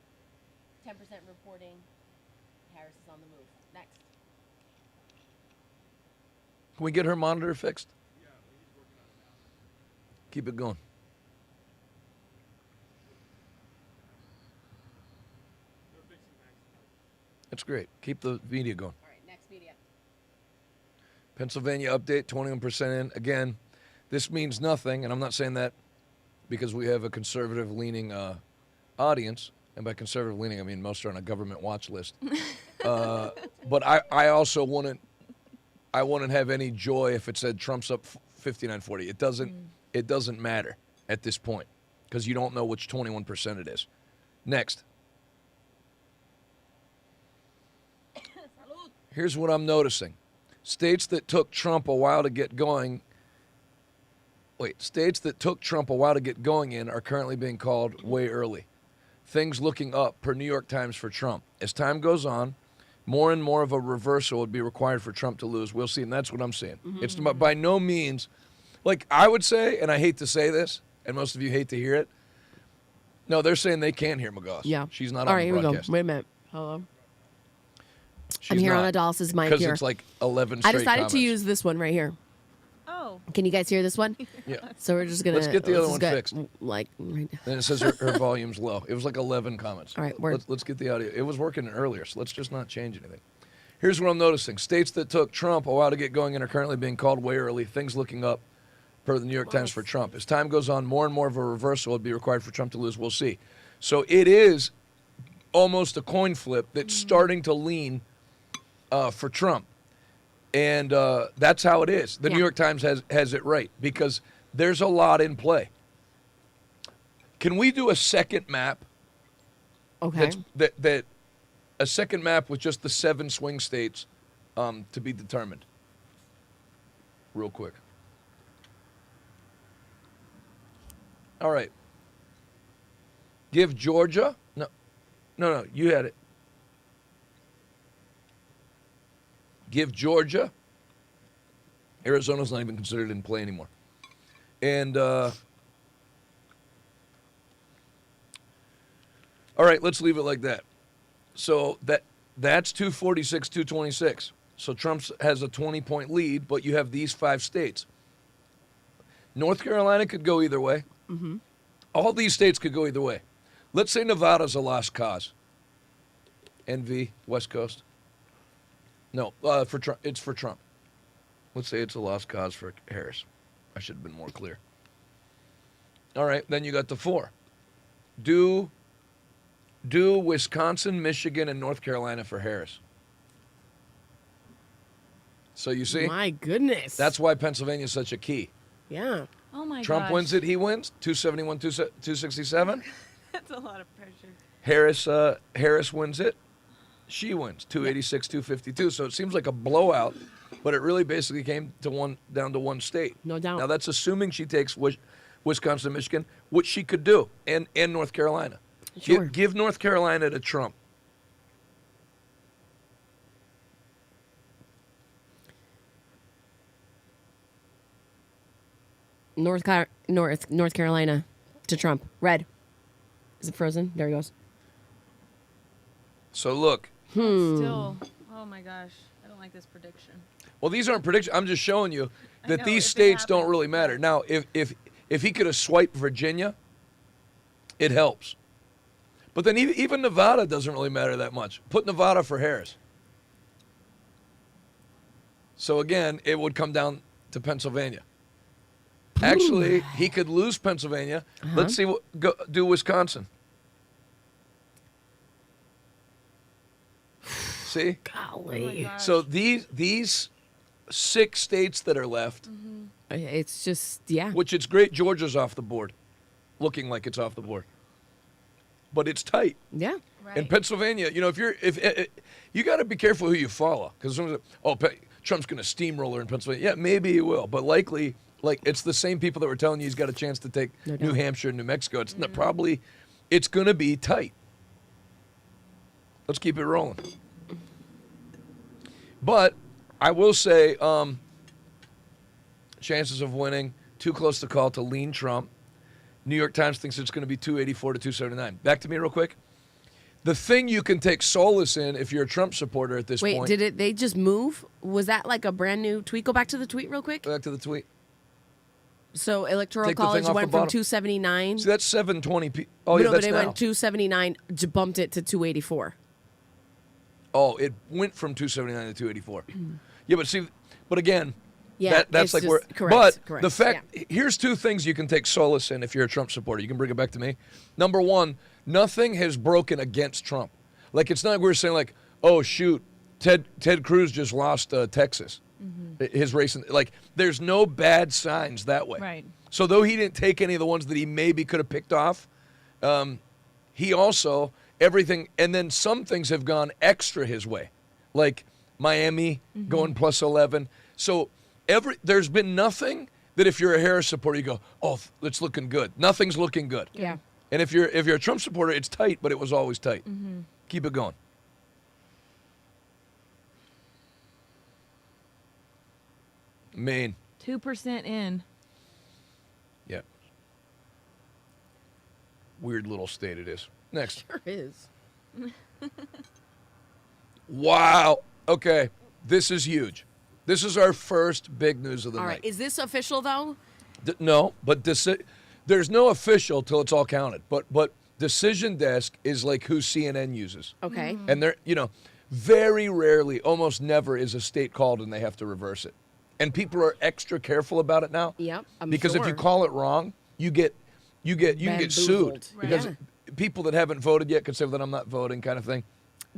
10% reporting. Harris is on the move. Next. Can we get her monitor fixed? Yeah, he's working on it now. Keep it going. That's great. Keep the media going. All right, next media. Pennsylvania update, 21% in. Again, this means nothing, and I'm not saying that because we have a conservative-leaning audience, and by conservative-leaning, I mean most are on a government watch list. But I also wouldn't have any joy if it said Trump's up 59-40. It doesn't matter at this point because you don't know which 21% it is. Next. Here's what I'm noticing. States that took Trump a while to get going in are currently being called way early. Things looking up per New York Times for Trump. As time goes on, more and more of a reversal would be required for Trump to lose. We'll see, and that's what I'm saying. Mm-hmm. It's by no means, like I would say, and I hate to say this, and most of you hate to hear it. No, they're saying they can't hear McGoss. Yeah. She's not All on right, the broadcast. Here we go. Wait a minute. Hello. She's I'm here not, on Adalys's mic because here. it's like 11 straight I decided comments. to use this one right here. Oh. Can you guys hear this one? Yeah. So we're just gonna. Let's get the other one fixed. Like right now. Then it says her volume's low. It was like 11 comments. All right, let's get the audio. It was working earlier, so let's just not change anything. Here's what I'm noticing. States that took Trump a while to get going and are currently being called way early. Things looking up per the New York Times for Trump. As time goes on, more and more of a reversal will be required for Trump to lose. We'll see. So it is almost a coin flip that's starting to lean for Trump. And that's how it is. The New York Times has it right because there's a lot in play. Can we do a second map? Okay. That a second map with just the 7 swing states to be determined. Real quick. All right. Give Georgia. No, you had it. Give Georgia. Arizona's not even considered in play anymore. And, all right, let's leave it like that. So that's 246, 226. So Trump has a 20-point lead, but you have these 5 states. North Carolina could go either way. Mm-hmm. All these states could go either way. Let's say Nevada's a lost cause. NV, West Coast. No, for Trump. It's for Trump. Let's say it's a lost cause for Harris. I should have been more clear. All right, then you got the 4. Do Wisconsin, Michigan, and North Carolina for Harris. So you see? My goodness. That's why Pennsylvania is such a key. Yeah. Oh my Trump gosh. wins it, he wins. 271, 267. That's a lot of pressure. Harris wins it. She wins. 286, 252. So it seems like a blowout, but it really basically came down to one state. No doubt. Now that's assuming she takes Wisconsin, Michigan, which she could do, and North Carolina. Sure. Give North Carolina to Trump. North Carolina to Trump. Red. Is it frozen? There he goes. So look. Still, oh my gosh, I don't like this prediction. Well, these aren't predictions. I'm just showing you that know, these if it states don't happens, really matter. Now, if he could have swiped Virginia, it helps. But then even Nevada doesn't really matter that much. Put Nevada for Harris. So again, it would come down to Pennsylvania. Actually, he could lose Pennsylvania. Let's see do Wisconsin. See? Golly. So these 6 states that are left. It's just, yeah. Which it's great Georgia's off the board. Looking like it's off the board. But it's tight. Yeah. In Pennsylvania, you know, if you got to be careful who you follow, because Trump's going to steamroller in Pennsylvania. Yeah, maybe he will, but likely, like, it's the same people that were telling you he's got a chance to take New Hampshire and New Mexico. It's not, probably, it's going to be tight. Let's keep it rolling. But I will say, chances of winning, too close to call to lean Trump. New York Times thinks it's going to be 284 to 279. Back to me real quick. The thing you can take solace in if you're a Trump supporter at this point. Wait, they just move? Was that like a brand new tweet? Go back to the tweet real quick. Back to the tweet. So Electoral Take College the thing off went the from bottom. 279. See, that's 720. Oh, yeah, no, that's but it now. went 279, bumped it to 284. Oh, it went from 279 to 284. Yeah, but again, Yeah, that's like just, where. correct, But the fact, here's 2 things you can take solace in if you're a Trump supporter. You can bring it back to me. Number 1, nothing has broken against Trump. Like, it's not like we're saying like, oh shoot, Ted Cruz just lost Texas, his race. Like, there's no bad signs that way. Right. So though he didn't take any of the ones that he maybe could have picked off, he also everything, and then some things have gone extra his way, like Miami going plus 11. So there's been nothing that if you're a Harris supporter, you go, oh, it's looking good. Nothing's looking good. Yeah. And if you're a Trump supporter, it's tight, but it was always tight. Keep it going. Maine. 2% in. Yeah. Weird little state it is. Next. Sure is. Wow. Okay. This is huge. This is our first big news of the All night. right. Is this official, though? No, but there's no official till it's all counted. But Decision Desk is like who CNN uses. Okay. And they're, very rarely, almost never is a state called and they have to reverse it. And people are extra careful about it now. Yep. Because if you call it wrong, you can get sued. Right. Because people that haven't voted yet could say that I'm not voting kind of thing.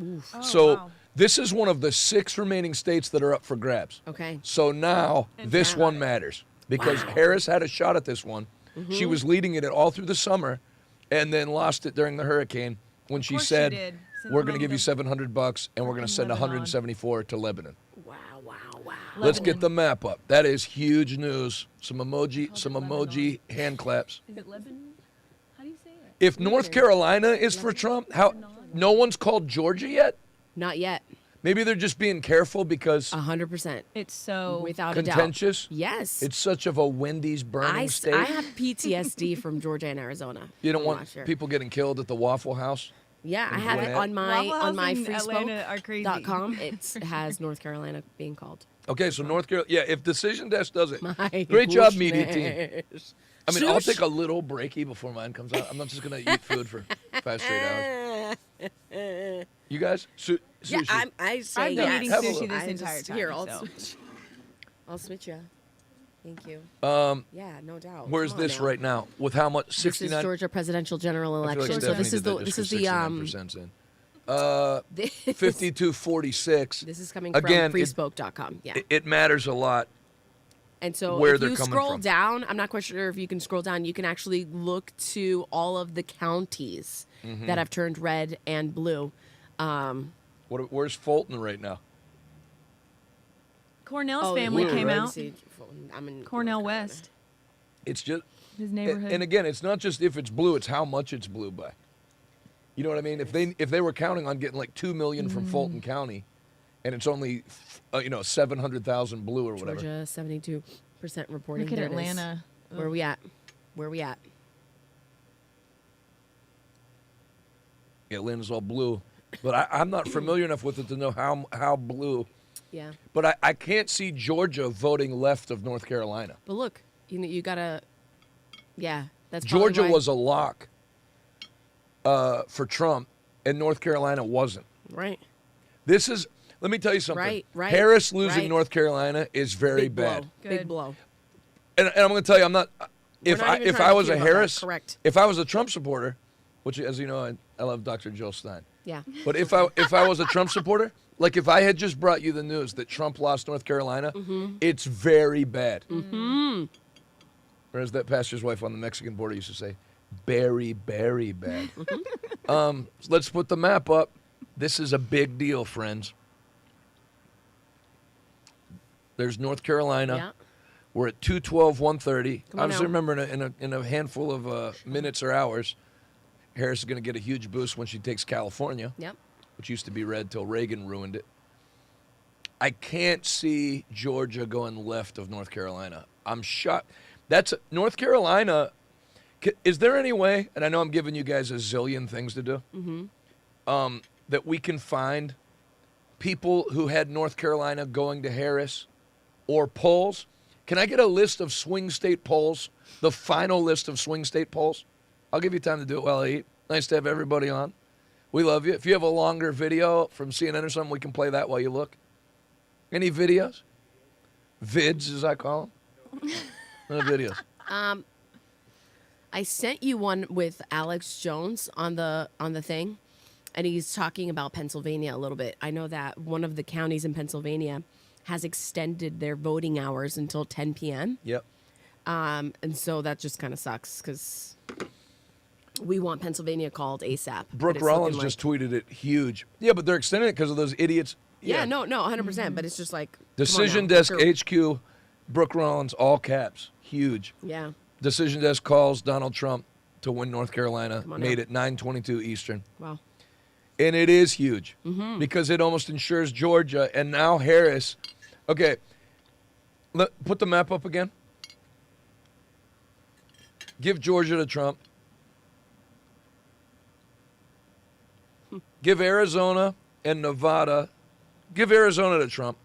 Oof. Oh, This is one of the 6 remaining states that are up for grabs. Okay. So now this one matters because Harris had a shot at this one. She was leading it all through the summer and then lost it during the hurricane when she said, we're going to give you $700 and we're going to send 174 to Lebanon. Wow. Let's get the map up. That is huge news. Some emoji hand claps. Is it Lebanon? How do you say it? If North Carolina is for Trump, no one's called Georgia yet? Not yet. Maybe they're just being careful because 100%. It's so without contentious. A doubt. Yes. It's such of a Wendy's burning state. I have PTSD from Georgia and Arizona. You don't want people getting killed at the Waffle House? Yeah, I have it on my freespoke.com. It has North Carolina being called. Okay, so North Carolina. Yeah, if Decision Desk does it, great job, media team. I mean, I'll take a little breaky before mine comes out. I'm not just going to eat food for 5 straight hours. You guys? Yeah, I say I've been eating sushi this entire time. Here, I'll switch you. Thank you. Yeah, no doubt. Where's this right now? With how much? 69. This is Georgia presidential general election. Like so this is the 52-46. This is coming from freespoke.com. Yeah. It matters a lot. And so where if they're you coming scroll from. down, I'm not quite sure if you can scroll down, you can actually look to all of the counties that have turned red and blue. Where's Fulton right now? Cornell's family came out. I'm in Cornell West. It's just his neighborhood. And again, it's not just if it's blue; it's how much it's blue by. You know what I mean? If they were counting on getting like 2 million from Fulton County, and it's only 700,000 blue or whatever. Georgia 72% reporting. Look at Atlanta. Where are we at? Yeah, Atlanta's all blue, but I'm not familiar enough with it to know how blue Yeah. But I can't see Georgia voting left of North Carolina. But look, you gotta. Yeah, that's probably Georgia why. was a lock for Trump, and North Carolina wasn't. Right. This is. Let me tell you something. Right. Harris losing right. North Carolina is very Big blow. bad. Big blow. And I'm going to tell you, I'm not. If not even if trying I to was kid a about that. Harris, Correct. if I was a Trump supporter, which, as you know, I love Dr. Jill Stein. Yeah. But if I was a Trump supporter, like if I had just brought you the news that Trump lost North Carolina, it's very bad. Mm-hmm. Or as that pastor's wife on the Mexican border used to say, very, very bad. So let's put the map up. This is a big deal, friends. There's North Carolina. Yeah. We're at 212, 130. Come on Obviously, now. remember, in a handful of minutes or hours, Harris is going to get a huge boost when she takes California, Yep. which used to be red till Reagan ruined it. I can't see Georgia going left of North Carolina. I'm shocked. North Carolina. Is there any way, and I know I'm giving you guys a zillion things to do, that we can find people who had North Carolina going to Harris or polls? Can I get a list of swing state polls, the final list of swing state polls? I'll give you time to do it while I eat. Nice to have everybody on. We love you. If you have a longer video from CNN or something, we can play that while you look. Any videos? Vids, as I call them? No videos. I sent you one with Alex Jones on the thing, and he's talking about Pennsylvania a little bit. I know that one of the counties in Pennsylvania has extended their voting hours until 10 p.m. Yep. And so that just kind of sucks because we want Pennsylvania called ASAP. but Brooke it's Rollins looking just tweeted it huge. Yeah, but they're extending it because of those idiots. Yeah, no, 100%. But it's just like Decision come on now. Desk HQ, Brooke Rollins, all caps, huge. Yeah. Decision Desk calls Donald Trump to win North Carolina, Come on made now. it 9:22 Eastern. Wow. And it is huge Mhm. because it almost ensures Georgia. And now Harris. Okay, put the map up again. Give Georgia to Trump. Give Arizona and Nevada. Give Arizona to Trump.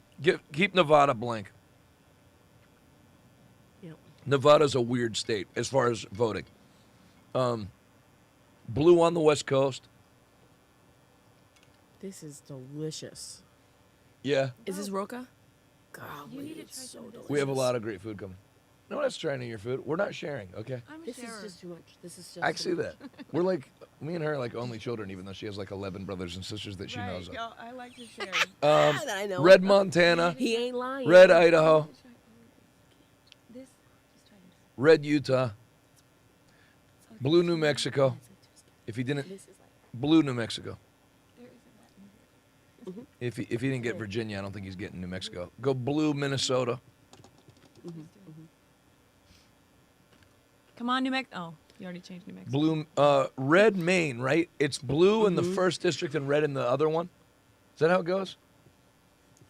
Keep Nevada blank. Yep. Nevada's a weird state as far as voting. Blue on the West Coast. This is delicious. Yeah. Is this Roca? Golly, it's so delicious. We have a lot of great food coming. No one's trying to eat your food. We're not sharing, okay? This is just too much. This is just I too see much. that. We're like, me and her are like only children, even though she has like 11 brothers and sisters that she knows of. I like to share. That I know. Red Montana. He ain't lying. Red Idaho. Red Utah. Blue New Mexico. If he didn't, blue New Mexico. If he didn't get Virginia, I don't think he's getting New Mexico. Go blue Minnesota. Come on, New Mexico. Oh, you already changed New Mexico. Blue, red Maine, right? It's blue in the first district and red in the other one. Is that how it goes?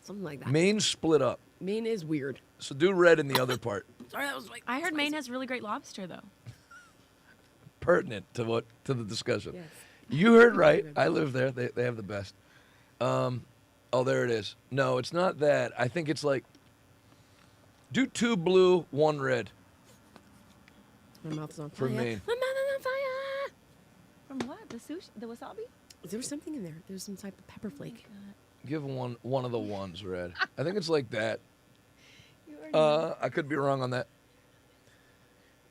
Something like that. Maine's split up. Maine is weird. So do red in the other part. Sorry, that was like. I heard Maine has really great lobster, though. Pertinent to the discussion. Yes. You heard right. I live there. They have the best. Oh, there it is. No, it's not that. I think it's like do 2 blue, 1 red. My mouth is on fire. For Maine. My mouth is on fire. From what? The sushi? The wasabi? There was something in there. There was some type of pepper flake. Give one of the ones red. I think it's like that. I could be wrong on that.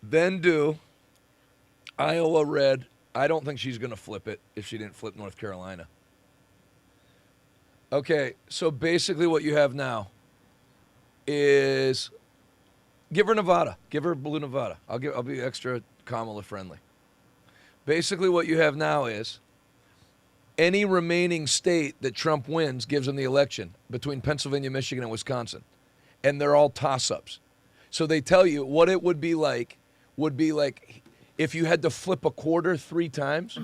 Then do Iowa red. I don't think she's going to flip it if she didn't flip North Carolina. Okay, so basically what you have now is give her Nevada. Give her blue Nevada. I'll be extra Kamala friendly. Basically what you have now is any remaining state that Trump wins gives him the election between Pennsylvania, Michigan, and Wisconsin. And they're all toss-ups. So they tell you what it would be like if you had to flip a quarter 3 times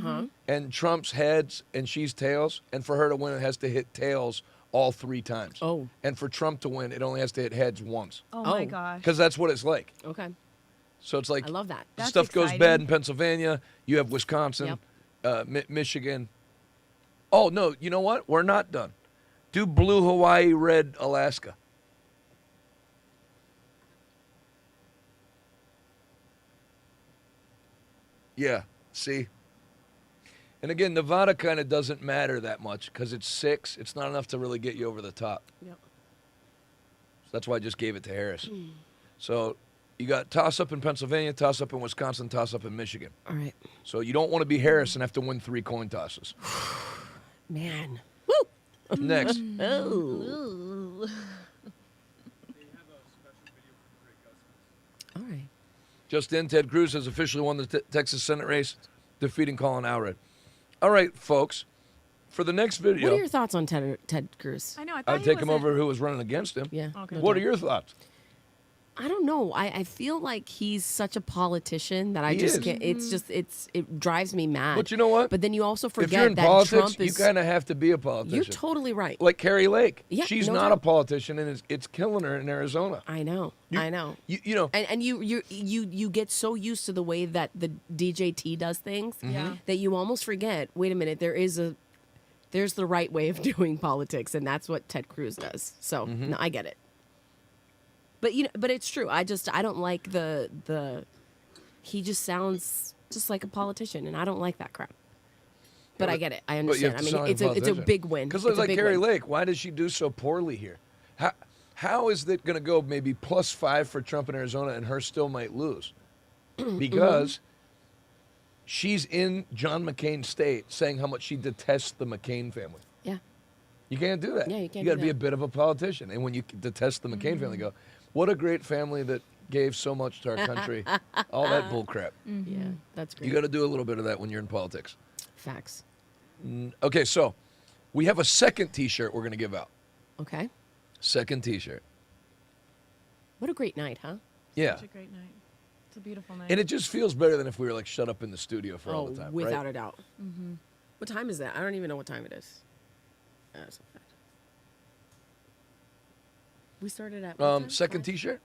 and Trump's heads and she's tails, and for her to win it has to hit tails all 3 times. Oh. And for Trump to win, it only has to hit heads once. Oh, my gosh. Because that's what it's like. Okay. So it's like I love that. That's stuff goes exciting. bad in Pennsylvania. You have Wisconsin, Michigan. Oh, no, you know what? We're not done. Do blue Hawaii, red Alaska. Yeah, see? And again, Nevada kind of doesn't matter that much because it's 6. It's not enough to really get you over the top. Yep. So that's why I just gave it to Harris. So you got toss-up in Pennsylvania, toss-up in Wisconsin, toss-up in Michigan. All right. So you don't want to be Harris and have to win 3 coin tosses. Man. Woo! Next. Oh. All right. Just in, Ted Cruz has officially won the Texas Senate race, defeating Colin Allred. All right, folks. For the next video, What are your thoughts on Ted Cruz? I know. I'd take him over who was running against him. Yeah. Okay. What are your thoughts? I don't know. I feel like he's such a politician that I He just is. can't. It's just it drives me mad. But you know what? But then you also If you're forget in that politics, Trump you is. kind of have to be a politician. You're totally right. Like Carrie Lake. Yeah, She's no not doubt. a politician, and it's killing her in Arizona. I know. I know. You know. And you get so used to the way that the DJT does things Yeah. that you almost forget. Wait a minute. There's the right way of doing politics, and that's what Ted Cruz does. So no, I get it. But but it's true. I don't like the. He just sounds just like a politician, and I don't like that crap. But I get it. I understand. I mean, it's a big win. Because It's a like big Carrie win. Lake, why does she do so poorly here? How is it going to go maybe +5 for Trump in Arizona, and her still might lose? Because she's in John McCain's state saying how much she detests the McCain family. Yeah. You can't do that. Yeah, you can't You got do to be a that. bit of a politician. And when you detest the McCain family, go, what a great family that gave so much to our country. All that bull crap. Yeah, that's great. You got to do a little bit of that when you're in politics. Facts. Okay, so we have a second T-shirt we're going to give out. Okay. Second T-shirt. What a great night, huh? Yeah. Such a great night. It's a beautiful night. And it just feels better than if we were like shut up in the studio for all the time. Without right? a doubt. What time is that? I don't even know what time it is. That's a fact. We started at what time? Second T-shirt.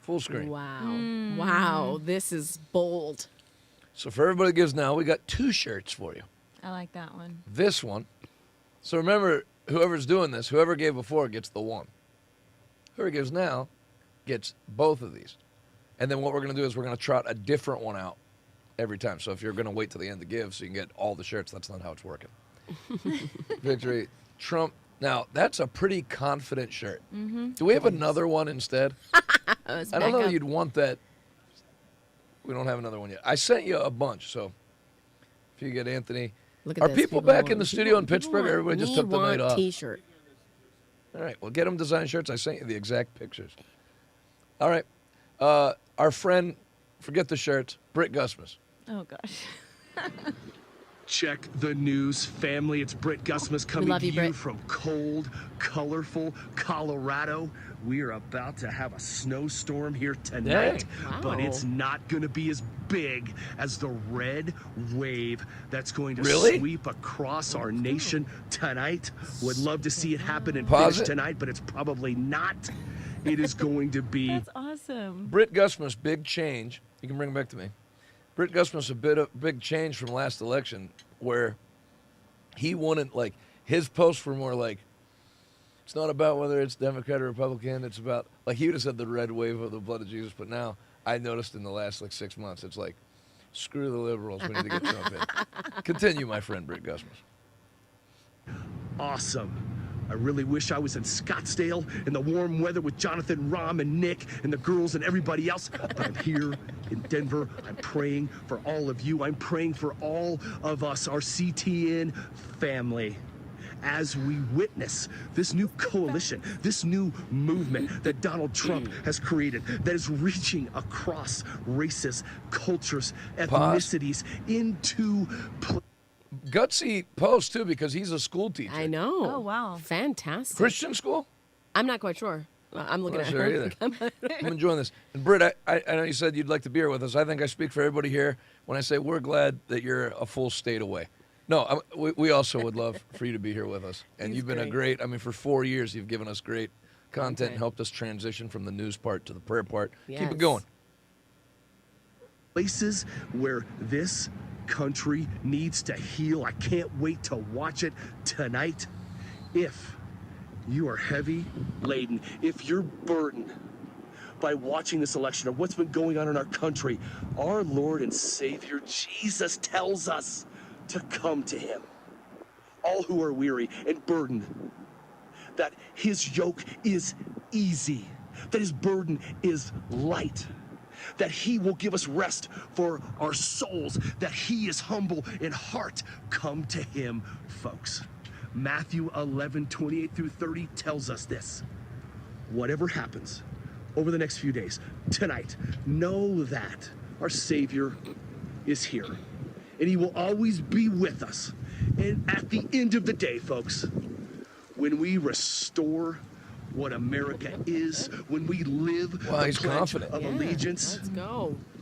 Full screen. Wow. Wow. This is bold. So for everybody that gives now, we got 2 shirts for you. I like that one. This one. So remember, whoever's doing this, whoever gave before gets the one. Whoever gives now gets both of these. And then what we're going to do is we're going to trot a different one out every time. So if you're going to wait till the end to give so you can get all the shirts, that's not how it's working. Victory. Trump. Now, that's a pretty confident shirt. Do we have another one instead? I don't know you'd want that. We don't have another one yet. I sent you a bunch, so if you get Anthony. Look at Are this. people back in the studio in Pittsburgh, or want- everybody just we took the night want off? T-shirt. All right, well, get them design shirts. I sent you the exact pictures. All right. Our friend, forget the shirts, Britt Gusmus. Oh, gosh. Check the news, family. It's Britt Gusmus coming love to you, you Britt. from cold, colorful Colorado. We are about to have a snowstorm here tonight, Dang. but Wow. it's not going to be as big as the red wave that's going to Really? sweep across our nation tonight. Would love to see it happen and Pause finish it. tonight, but it's probably not. It is going to be That's awesome. Britt Gusmus, big change. You can bring it back to me. Britt Gusmus, big change from last election where he wouldn't, like, his posts were more like, it's not about whether it's Democrat or Republican. It's about, like, he would have said the red wave of the blood of Jesus. But now I noticed in the last, 6 months, it's like, screw the liberals. We need to get Trump in. Continue, my friend, Britt Gusmus. awesome. I really wish I was in Scottsdale in the warm weather with Jonathan, Rahm, and Nick and the girls and everybody else. But I'm here in Denver. I'm praying for all of you. I'm praying for all of us, our CTN family, as we witness this new coalition, this new movement that Donald Trump has created that is reaching across races, cultures, ethnicities into Gutsy post, too, because he's a school teacher. I know. Oh, wow. Fantastic. Christian school? I'm not quite sure. I'm looking I'm at not sure her. either. I'm enjoying this. And Britt, I know you said you'd like to be here with us. I think I speak for everybody here when I say we're glad that you're a full state away. No, we also would love for you to be here with us. And He's you've been great. for 4 years, you've given us great content and Okay. helped us transition from the news part to the prayer part. Keep Yes. it going. places where this country needs to heal. I can't wait to watch it tonight. If you are heavy laden, if you're burdened by watching this election or what's been going on in our country, our Lord and Savior Jesus tells us to come to him. All who are weary and burdened, that his yoke is easy, that his burden is light, that he will give us rest for our souls, that he is humble in heart. Come to him, folks. Matthew 11:28-30 tells us this. Whatever happens over the next few days, tonight, know that our Savior is here, and he will always be with us. And at the end of the day, folks, when we restore what America is, when we live the pledge of allegiance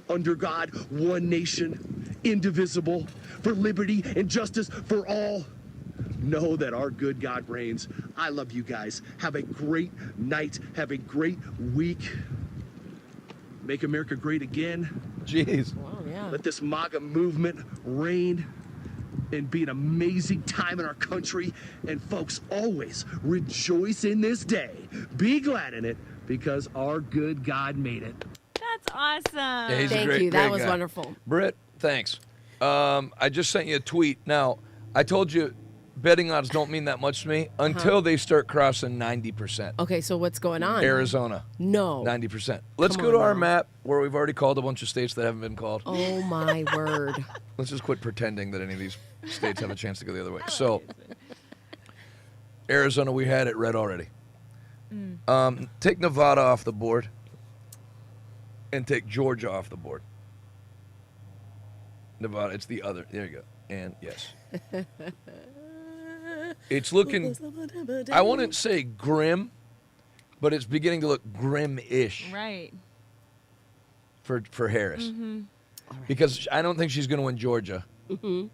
under God, one nation, indivisible, for liberty and justice for all, know that our good God reigns. I love you guys. Have a great night. Have a great week. Make America great again. Jeez. Wow, yeah. Let this MAGA movement reign and be an amazing time in our country. And folks, always rejoice in this day. Be glad in it, because our good God made it. That's awesome. Yeah, he's a Thank great, you. That great was guy. wonderful. Britt, thanks. I just sent you a tweet. Now, I told you betting odds don't mean that much to me until they start crossing 90%. Okay, so what's going on? Arizona. No. 90%. Let's Come go to on our now. map where we've already called a bunch of states that haven't been called. Oh, my word. Let's just quit pretending that any of these states have a chance to go the other way. So, Arizona, we had it red already. Take Nevada off the board and take Georgia off the board. Nevada, it's the other. There you go. And yes. It's looking, I wouldn't say grim, but it's beginning to look grim-ish Right. for Harris. Mm-hmm. Because I don't think she's going to win Georgia. Mm-hmm.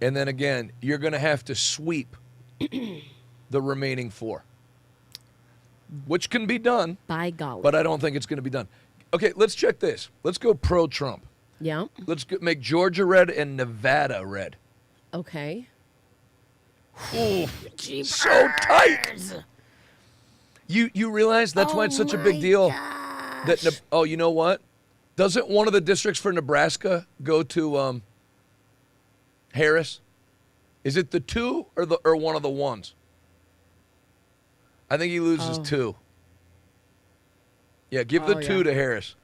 And then again, you're going to have to sweep the remaining 4, which can be done. By golly. But I don't think it's going to be done. Okay, let's check this. Let's go pro-Trump. Yeah. Let's make Georgia red and Nevada red. Okay. Ooh, so tight. You realize that's why it's such a big deal? That oh, you know what? Doesn't one of the districts for Nebraska go to Harris? Is it the 2 or one of the ones? I think he loses 2. Yeah, give the 2 to Harris.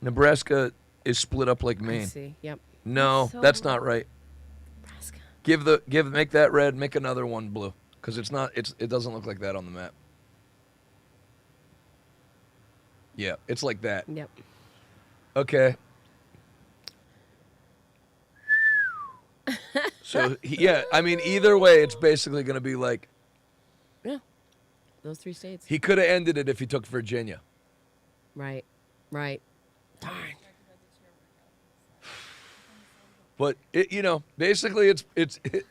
Nebraska is split up like Maine. I see. Yep. No, that's not right. Make that red, make another one blue, because it doesn't look like that on the map. Yeah, it's like that. Yep. Okay. So yeah, I mean either way, it's basically going to be like. Yeah. Those 3 states. He could have ended it if he took Virginia. Right. Right. Darn. But basically, it's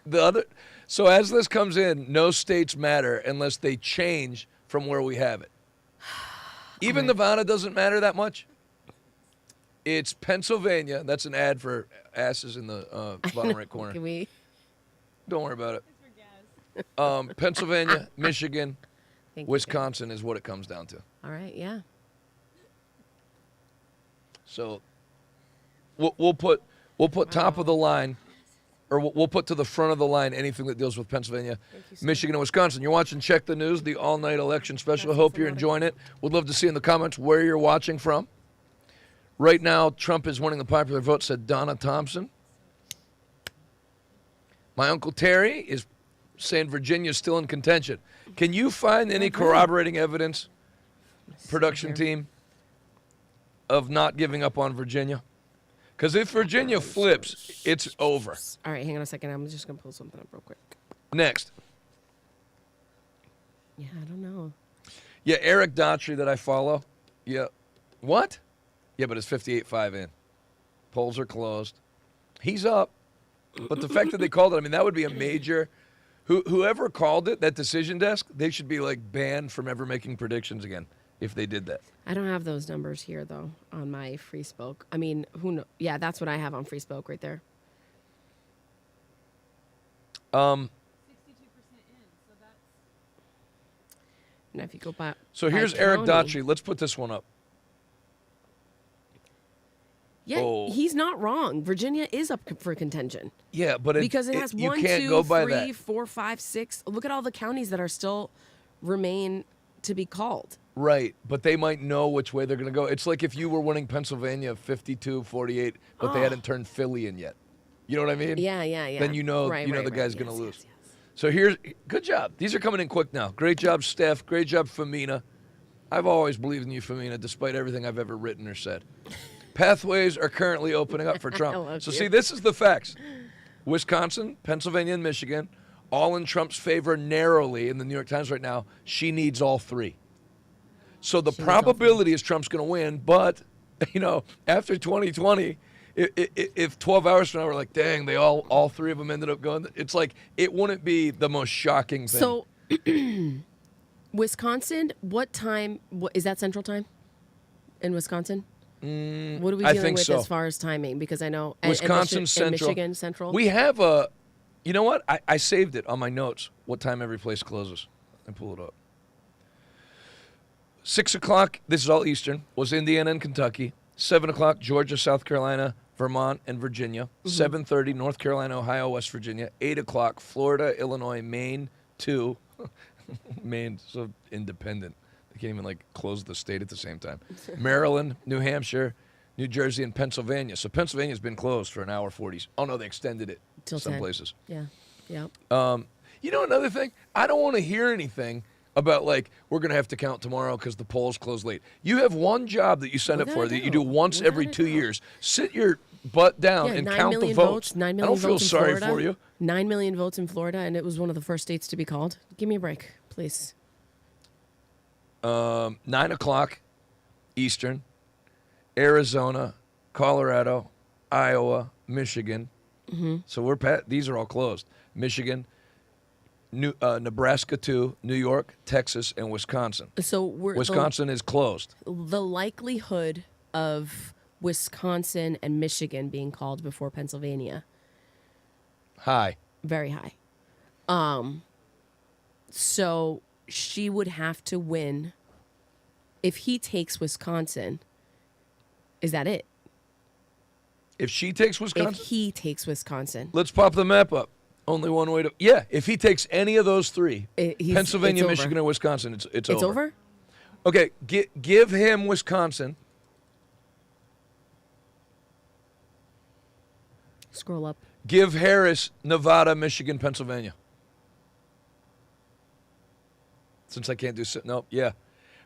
the other. So as this comes in, no states matter unless they change from where we have it. Even Nevada doesn't matter that much. It's Pennsylvania. That's an ad for asses in the bottom right corner. Can we? Don't worry about it. Pennsylvania, Michigan, Wisconsin is what it comes down to. All right. Yeah. So we'll put top of the line, or we'll put to the front of the line anything that deals with Pennsylvania, Michigan, and Wisconsin. You're watching Check the News, the all-night election special. I hope you're enjoying it. We'd love to see in the comments where you're watching from. Right now, Trump is winning the popular vote, said Donna Thompson. My Uncle Terry is saying Virginia's still in contention. Can you find any corroborating evidence, production team, of not giving up on Virginia? Because if Virginia flips, it's over. All right, hang on a second. I'm just going to pull something up real quick. Next. Yeah, I don't know. Yeah, Eric Daughtry that I follow. Yeah. What? Yeah, but it's 58.5 in. Polls are closed. He's up. But the fact that they called it, I mean, that would be a major. Whoever called it, that decision desk, they should be like banned from ever making predictions again. if they did that. I don't have those numbers here, though, on my Free Spoke. I mean, who knows? Yeah, that's what I have on Free Spoke right there. 62% in, so that's... And if you go by... So here's Eric Daughtry. Let's put this one up. Yeah, he's not wrong. Virginia is up for contention. Yeah, but because it has you 1, can't 2, go by 3, that. 4, 5, 6. Look at all the counties that are still remain to be called. Right, but they might know which way they're going to go. It's like if you were winning Pennsylvania 52-48, but they hadn't turned Philly in yet. You know what I mean? Yeah. Then you know, the guy's going to lose. Yes. So here's good job. These are coming in quick now. Great job, Steph. Great job, Femina. I've always believed in you, Femina, despite everything I've ever written or said. Pathways are currently opening up for Trump. So see, this is the facts. Wisconsin, Pennsylvania, and Michigan, all in Trump's favor narrowly in the New York Times right now. She needs all three. So the probability is Trump's going to win, but, after 2020, if 12 hours from now we're like, dang, they all three of them ended up going, it's like it wouldn't be the most shocking thing. So Wisconsin, what time, is that Central Time in Wisconsin? What are we dealing with as far as timing? Because I know Wisconsin and Central, Michigan Central. We have you know what? I saved it on my notes. What time every place closes? I pull it up. 6 o'clock. This is all Eastern. Was Indiana and Kentucky. 7 o'clock. Georgia, South Carolina, Vermont, and Virginia. 7:30. North Carolina, Ohio, West Virginia. 8 o'clock. Florida, Illinois, Maine. 2. Maine so independent. They can't even close the state at the same time. Maryland, New Hampshire, New Jersey, and Pennsylvania. So Pennsylvania's been closed for an hour 40. Oh no, they extended it till some 10. Places. Yeah. Another thing, I don't want to hear anything about we're going to have to count tomorrow because the polls close late. You have one job that you sign up for that you do once every 2 years. Sit your butt down and count the votes. 9 million I don't feel votes sorry in Florida, for you. 9 million votes in Florida, and it was one of the first states to be called. Give me a break, please. 9 o'clock Eastern, Arizona, Colorado, Iowa, Michigan. So these are all closed. Michigan, Nebraska 2, New York, Texas, and Wisconsin. So Wisconsin is closed. The likelihood of Wisconsin and Michigan being called before Pennsylvania, high, very high. So she would have to win. If he takes Wisconsin, is that it? If she takes Wisconsin? If he takes Wisconsin. Let's pop the map up. Only one way to... Yeah, if he takes any of those three, Pennsylvania, Michigan, or Wisconsin, it's over. It's over? Okay, give him Wisconsin. Scroll up. Give Harris Nevada, Michigan, Pennsylvania. Since I can't do... Nope, yeah.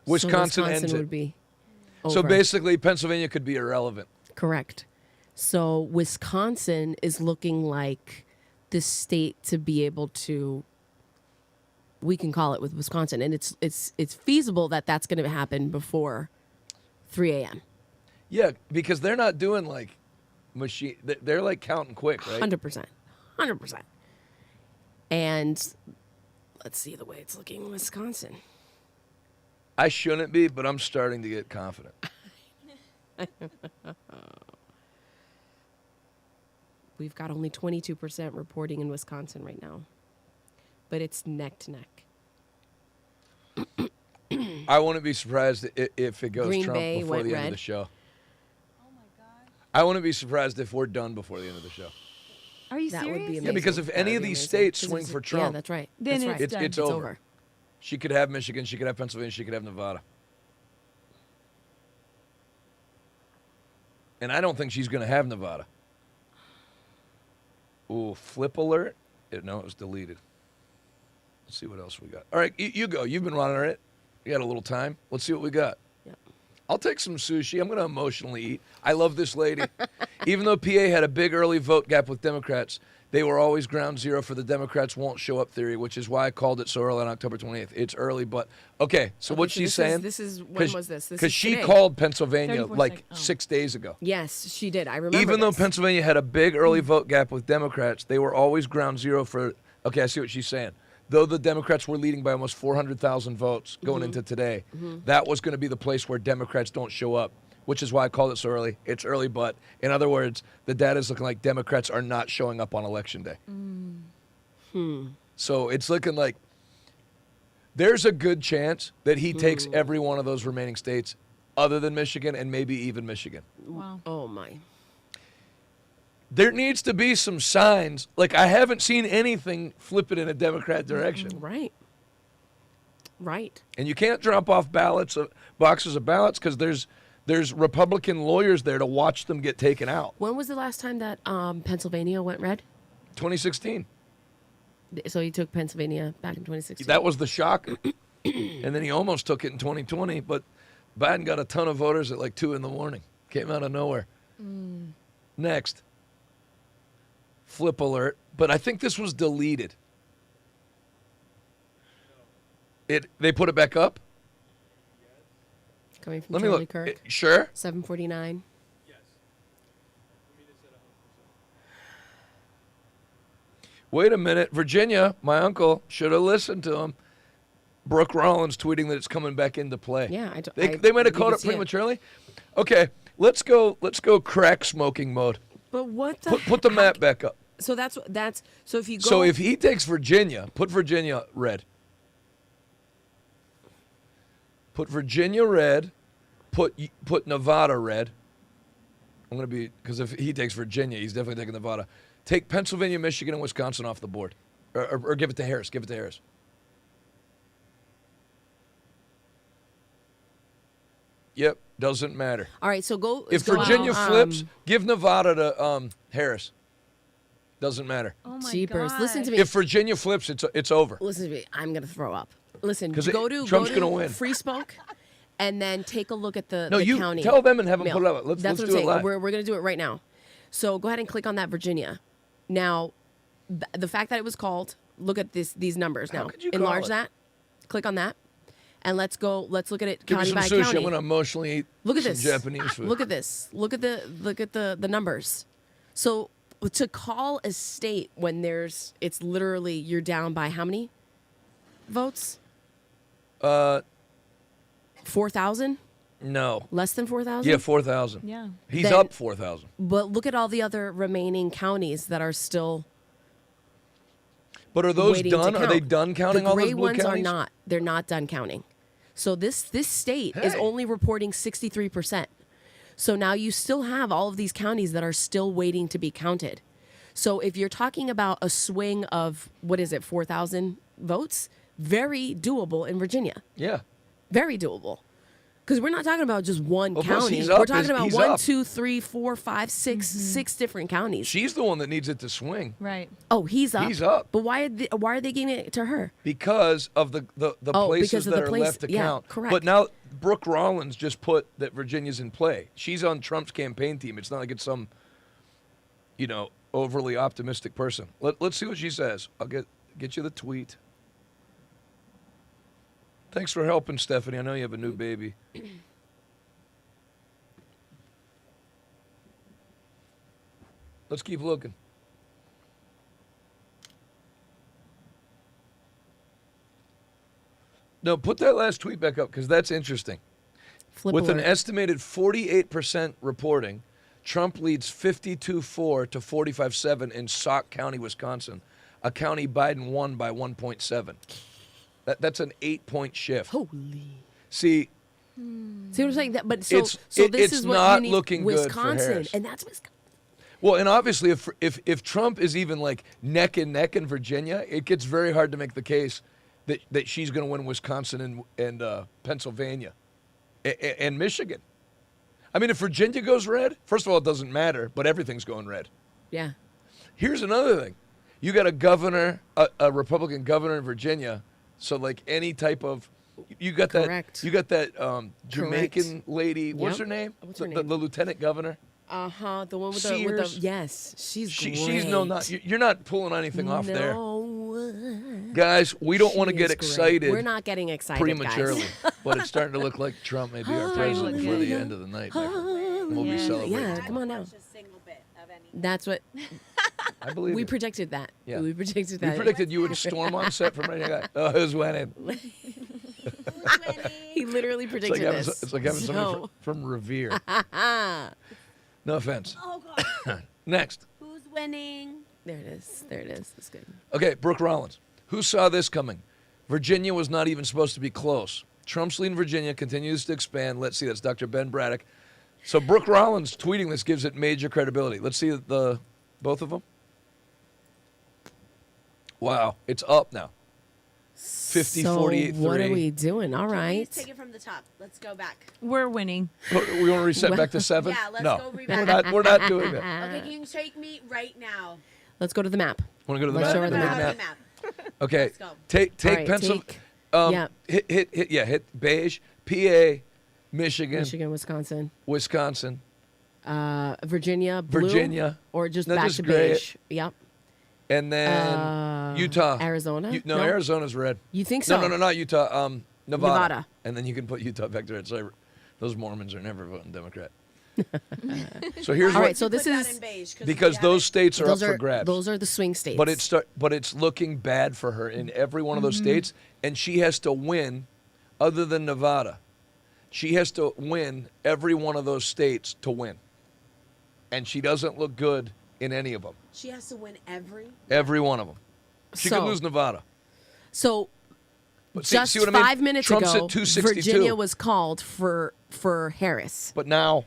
Wisconsin ends would it. Be over. So basically, Pennsylvania could be irrelevant. Correct. So Wisconsin is looking like the state to be able to, we can call it with Wisconsin, and it's feasible that that's going to happen before 3 a.m. Yeah, because they're not doing machine. They're counting quick, right? 100%. And let's see the way it's looking in Wisconsin. I shouldn't be, but I'm starting to get confident. We've got only 22% reporting in Wisconsin right now, but it's neck to neck. I wouldn't be surprised if it goes Green Trump Bay before went the red. end of the show. Oh my God! I wouldn't be surprised if we're done before the end of the show. Are you That serious? would be amazing. Yeah, because if any of these states swing for Trump, yeah, that's right. Then That's it's right. done. it's over. She could have Michigan, she could have Pennsylvania, she could have Nevada. And I don't think she's going to have Nevada. Ooh, flip alert. No, it was deleted. Let's see what else we got. All right, you go. You've been running it. You got a little time. Let's see what we got. Yep. I'll take some sushi. I'm going to emotionally eat. I love this lady. Even though PA had a big early vote gap with Democrats, they were always ground zero for the Democrats won't show up theory, which is why I called it so early on October 28th. It's early, but okay. So what she's saying? When was this? Because she called Pennsylvania 6 days ago. Yes, she did. I remember. Even though Pennsylvania had a big early vote gap with Democrats, they were always ground zero for. Okay, I see what she's saying. though the Democrats were leading by almost 400,000 votes going into today, that was going to be the place where Democrats don't show up, which is why I called it so early. It's early, but in other words, the data is looking like Democrats are not showing up on Election Day. So it's looking like there's a good chance that he takes every one of those remaining states other than Michigan and maybe even Michigan. Wow. Oh, my. There needs to be some signs. Like, I haven't seen anything flip it in a Democrat direction. Right. Right. And you can't drop off boxes of ballots because there's Republican lawyers there to watch them get taken out. When was the last time that Pennsylvania went red? 2016. So he took Pennsylvania back in 2016. That was the shock. And then he almost took it in 2020, but Biden got a ton of voters at like 2 in the morning. Came out of nowhere. Next. Flip alert. But I think this was deleted. They put it back up? Coming from Let me Charlie look. Kirk. Sure? 749. Wait a minute. Virginia, my uncle, should have listened to him. Brooke Rollins tweeting that it's coming back into play. Yeah, they might have caught it prematurely. Okay, let's go crack smoking mode. But what the put the map back up. So that's so if you go. So if he takes Virginia, put Virginia red. Put Virginia red. Put Nevada red. I'm gonna be because if he takes Virginia, he's definitely taking Nevada. Take Pennsylvania, Michigan, and Wisconsin off the board, or give it to Harris. Give it to Harris. Yep, doesn't matter. All right, so go. If Virginia flips, give Nevada to Harris. Doesn't matter. Oh my Jeepers. God. Listen to me. If Virginia flips, it's over. Listen to me. I'm gonna throw up. Listen, 'Cause Trump's gonna win. Free Spoke, and then take a look at the You county. tell them and have them mail. put it up. Let's That's do what it I'm saying. live. We're gonna do it right now. So go ahead and click on that Virginia. Now, the fact that it was called. Look at these numbers now. could you call Enlarge it? that. Click on that, and let's go. Let's look at it Give me county some by sushi. county. I'm gonna emotionally eat Look at some this. Japanese food. Look at this. Look at the numbers. So to call a state when it's literally you're down by how many votes? 4,000? No. Less than 4,000? Yeah, 4,000. Yeah. He's Then- up 4,000. But look at all the other remaining counties that are still But are those waiting to done? Are they count. done counting the all gray those blue ones counties? are not. They're not done counting. So this state is Hey. only reporting 63%. So now you still have all of these counties that are still waiting to be counted. So if you're talking about a swing of 4,000 votes, very doable in Virginia. Yeah. Very doable. Because we're not talking about just one Well, plus county. he's up. We're talking about He's 1, up. 2, 3, 4, 5, 6, Mm-hmm. 6 different counties. She's the one that needs it to swing Right. Oh, he's up. He's up. But why are they giving it to her? because of the Oh, places because of that the are place- left to yeah, count. correct. But now Brooke Rollins just put that Virginia's in play. She's on Trump's campaign team. It's not like it's some, overly optimistic person. Let's see what she says. I'll get you the tweet. Thanks for helping, Stephanie. I know you have a new baby. Let's keep looking. No, put that last tweet back up because that's interesting. Flip With an alert. estimated 48% reporting, Trump leads 52-4 to 45-7 in Sauk County, Wisconsin, a county Biden won by 1.7. That's an 8-point shift. Holy. See, See what I'm saying? But so It's- this it's is what not you need. looking good for Wisconsin, Harris. and that's Wisconsin. well, and obviously if Trump is even like neck and neck in Virginia, it gets very hard to make the case that she's going to win Wisconsin and Pennsylvania and Michigan. I mean, if Virginia goes red, first of all, it doesn't matter, but everything's going red. Yeah. Here's another thing. You got a governor, a Republican governor in Virginia, so like any type of you got Correct. that you got that Jamaican lady, what's Yep. her name? What's her The name? lieutenant governor? The one with Sears. yes, she's great. She's you're not pulling anything off there. No. Guys, we don't want to She get is great. excited. We're not getting excited, prematurely, guys. but it's starting to look like Trump may be our president before the end of the night. And we'll be celebrating. Yeah, come on now. That's what. I believe We you. predicted that. Yeah. We predicted that. We predicted you would storm on set from Radio Guy. Oh, who's winning? He literally predicted this. It's like having somebody from Revere. No offense. Oh, God. Next. Who's winning? There it is. There it is. That's good. Okay, Brooke Rollins. Who saw this coming? Virginia was not even supposed to be close. Trump's lead in Virginia continues to expand. Let's see. That's Dr. Ben Braddock. So Brooke Rollins tweeting this gives it major credibility. Let's see both of them. Wow, it's up now. 50, so 48, 3. What are we doing? All right. Please take it from the top. Let's go back. We're winning. We want to reset back to 7? Yeah, let's no. go We're not doing that. Okay, can you take me right now? Let's go to the map. Want to go to the Let's map? show her the Map. map. Okay. Let's go. Take All right, pencil. yeah. Hit beige, PA, Michigan, Wisconsin. Virginia, blue. Virginia. Or just No, back just to gray. beige. Yep. And then Utah. Arizona? No, No? Arizona's red. You think so? No, not Utah. Nevada. Nevada. And then you can put Utah back to red. So those Mormons are never voting Democrat. So here's All what. right, so this is Because those states are up for grabs. Those are the swing states. But it's looking bad for her in every one of those states, and she has to win, other than Nevada. She has to win every one of those states to win, and she doesn't look good in any of them. She has to win Every one of them. She could lose Nevada. So But just see what I mean? 5 minutes Trump's ago, at 262. Virginia was called for Harris. But now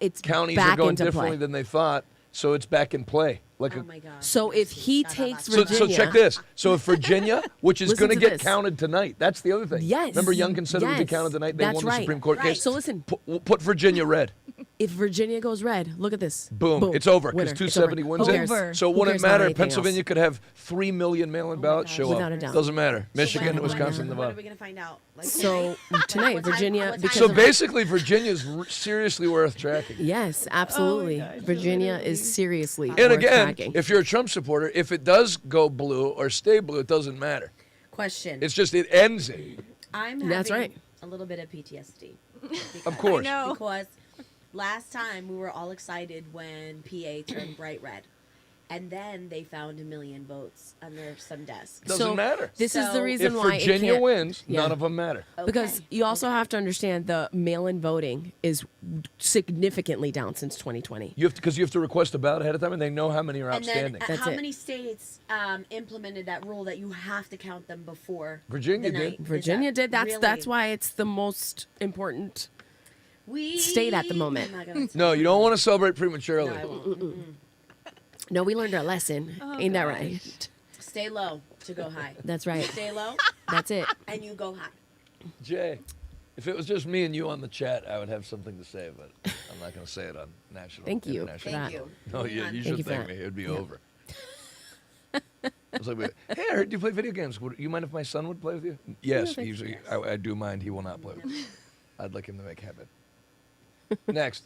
it's counties back are going into differently play. than they thought, so it's back in play. Like So if he takes So Virginia, check this. So if Virginia, which is Listen going to to get this. counted tonight, that's the other thing. Yes. Remember Youngkin said it would be Yes. counted tonight? They That's won the right. Supreme Court Right. case. So listen. Put Virginia red. if Virginia goes red, look at this. Boom. It's over because Winner. It's 270 over. wins Who it. cares? So it Who wouldn't cares about matter. anything Pennsylvania else? could have 3 million mail-in ballots show Without up. a doubt. Doesn't matter. Michigan, when Wisconsin, are Nevada. we going to find out? Like, So tonight, Virginia. Because So of- basically, Virginia's seriously worth tracking. Yes, absolutely. Virginia is seriously And worth again, tracking. if you're a Trump supporter, if it does go blue or stay blue, it doesn't matter. Question. It's just it ends it. I'm having That's right. a little bit of PTSD. Of course. I know. Because last time we were all excited when PA turned bright red. And then they found 1 million votes under some desks. Doesn't matter. This is the reason If why Virginia it can't, wins, Yeah. none of them matter. Because you also have to understand the mail-in voting is significantly down since 2020. You have because you have to request a ballot ahead of time, and they know how many are And outstanding. then how many states implemented that rule that you have to count them before Virginia the did. night? Is Virginia that did. That's really- why it's the most important We- state at the moment. I'm not gonna No, you don't want to celebrate prematurely. No, I won't. No, we learned our lesson. Oh, Ain't that gosh. right? Stay low to go high. That's right. Stay low. That's it. And you go high. Jay, if it was just me and you on the chat, I would have something to say, but I'm not going to say it on national. Thank you international. for that. Thank you. No, you Thank should you for thank that. me. It would be Yeah. over. I was like, hey, I heard you play video games. Would you mind if my son would play with you? Yes, thanks. usually I do mind. He will not play with me. I'd like him to make habit. Next.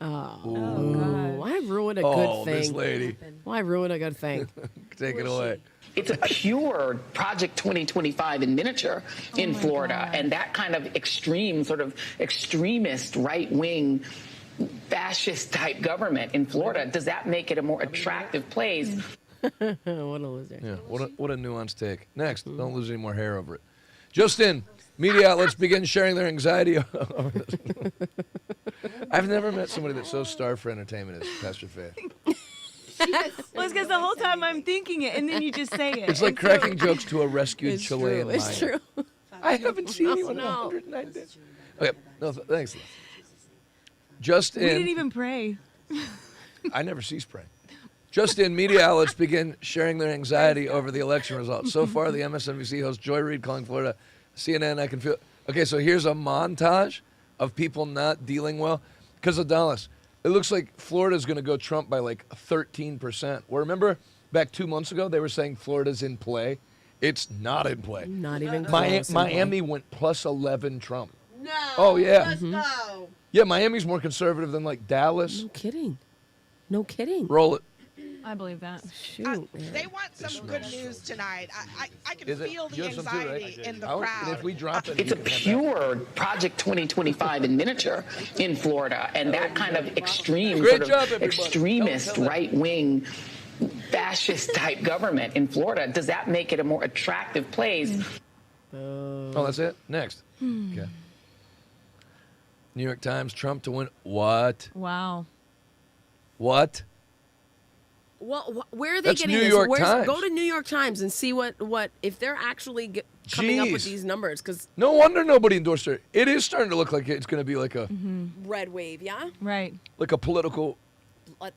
Oh, why ruin a Oh, good thing? this lady. Why ruin a good thing? Take it away. It's a pure Project 2025 in miniature in Florida. And that kind of extreme, sort of extremist, right-wing, fascist type government in Florida, does that make it a more attractive place? What a loser. Yeah, what a nuanced take. Next, don't lose any more hair over it. Justin, media outlets begin sharing their anxiety over this. I've never met somebody that's so starved for entertainment as Pastor Faye. Well, it's because the whole time I'm thinking it, and then you just say it. It's like And so- cracking jokes to a rescued It's Chilean true. It's lion. true. I haven't seen you in 109 days. Okay, no, thanks. Just We didn't in, even pray. I never cease praying. Just in, media outlets begin sharing their anxiety over the election results. So far, the MSNBC host Joy Reid calling Florida, CNN, I can feel. Okay, so here's a montage of people not dealing well. Because of Dallas, it looks like Florida's going to go Trump by like 13%. Well, remember back 2 months ago, they were saying Florida's in play. It's not in play. Not even close. Miami went plus 11 Trump. No. Oh, yeah. Let's go. Yeah, Miami's more conservative than like Dallas. No kidding. No kidding. Roll it. I believe that. Shoot, They want some good news tonight. I can Is it? feel the You have some too, right? anxiety in the And crowd. if we drop it, It's a pure Project 2025 in miniature in Florida, and that kind of extreme, Great sort job, of everybody. extremist, right-wing, fascist-type government in Florida, does that make it a more attractive place? Oh, that's it? Next. Okay. New York Times, Trump to win. What? Wow. What? Well, where are they That's getting New this? York Times. Go to New York Times and see what if they're actually coming up with Jeez. these numbers. Because No wonder nobody endorsed her. It is starting to look like it's going to be like a red wave, yeah. Right. like a political. Okay.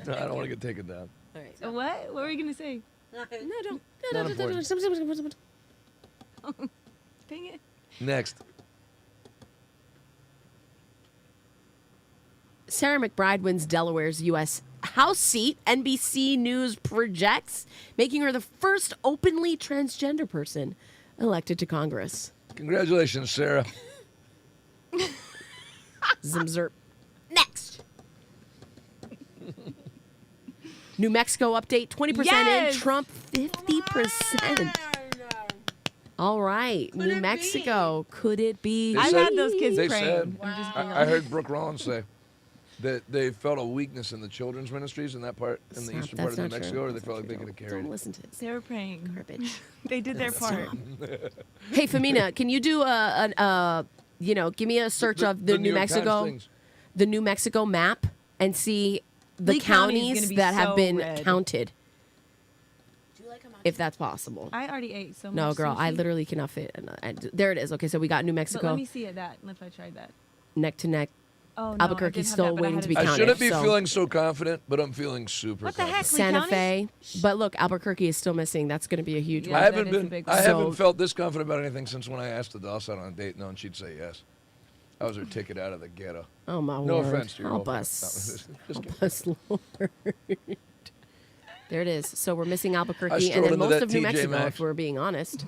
No, I don't want to get taken down. All right. So what? What were you gonna say? No, don't. Not important. Dang it. Next. Sarah McBride wins Delaware's U.S. House seat, NBC News projects, making her the first openly transgender person elected to Congress. Congratulations, Sarah. Zimzerp. Next. New Mexico update, 20% Yes! in, Trump 50%. All right, New Mexico. Could it be? They I've said- had those kids they praying. said- I'm just being I honest. heard Brooke Rollins say that they felt a weakness in the children's ministries in that part, in the eastern part of New That's not Mexico, true. or they felt like they could have carried Don't it. listen to this. They were praying. Garbage. They did their part. Hey, Femina, can you do give me a search of the New York Times Mexico, things. the New Mexico map, and see the Lee County is counties gonna be that have so been red. counted, if that's possible. I already ate so much. No, girl, I sushi. literally cannot fit. There it is. Okay, so we got New But Mexico let me see it if I tried that. neck to neck. Oh, no, Albuquerque's I didn't have still that, but I waiting had to be it. I counted. shouldn't be so- feeling so confident, but I'm feeling super What the heck, confident. Lee Santa County? Fe, but look, Albuquerque is still missing. That's going to be a huge Yeah, one. I haven't that is a been. big I one. haven't So- felt this confident about anything since when I asked the Doss out on a date, knowing she'd say yes. I was her ticket out of the ghetto. Oh my No word! offense to your Help whole us, Just help us, Lord. There it is. So we're missing I Albuquerque and strolled then into most that of New TJ Mexico, Maxx. if we're being honest.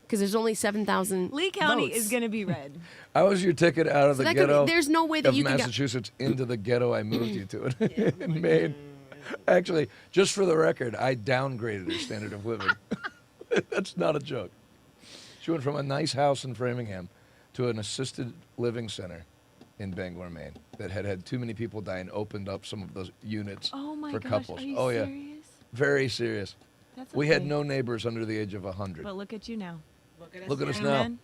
Because there's only 7,000 Lee County votes. is going to be red. I was your ticket out of So the that could be- ghetto. there's no way that of you can get- Massachusetts into the ghetto I moved you to it in Maine. Actually, just for the record, I downgraded her standard of living. That's not a joke. She went from a nice house in Framingham to an assisted living center in Bangor, Maine, that had too many people die and opened up some of those units Oh my for gosh, couples. are you oh yeah, serious? very serious. That's We had okay. no neighbors under the age of 100. But look at you now. Look at us now. Amen.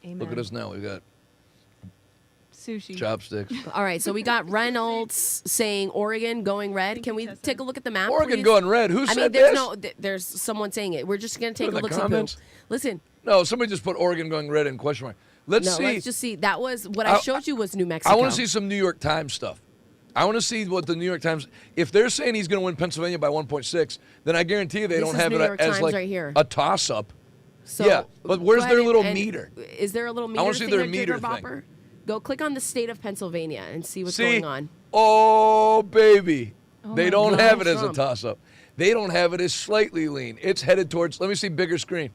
Amen. Look at us now. We've got Sushi. chopsticks. All right, so we got Reynolds saying Oregon going red. Can we take a look at the map? Oregon please? going red? Who I said mean, there's this? there's someone saying it. We're just gonna take Put a in the look. See, comments. listen, No, somebody just put Oregon going red in question mark. Let's see. let's just see. That was what I showed you was New Mexico. I want to see some New York Times stuff. I want to see what the New York Times. If they're saying he's going to win Pennsylvania by 1.6, then I guarantee you they This don't is have New it York as Times like right here. a toss-up. So yeah, but where's go their ahead little and- meter? Is there a little meter? I wanna see their thing, meter Digger thing. Bopper? Go click on the state of Pennsylvania and see what's See? going on. Oh, baby. Oh They my don't God, have it as a Trump. toss-up. They don't have it as slightly lean. It's headed towards, let me see bigger screen.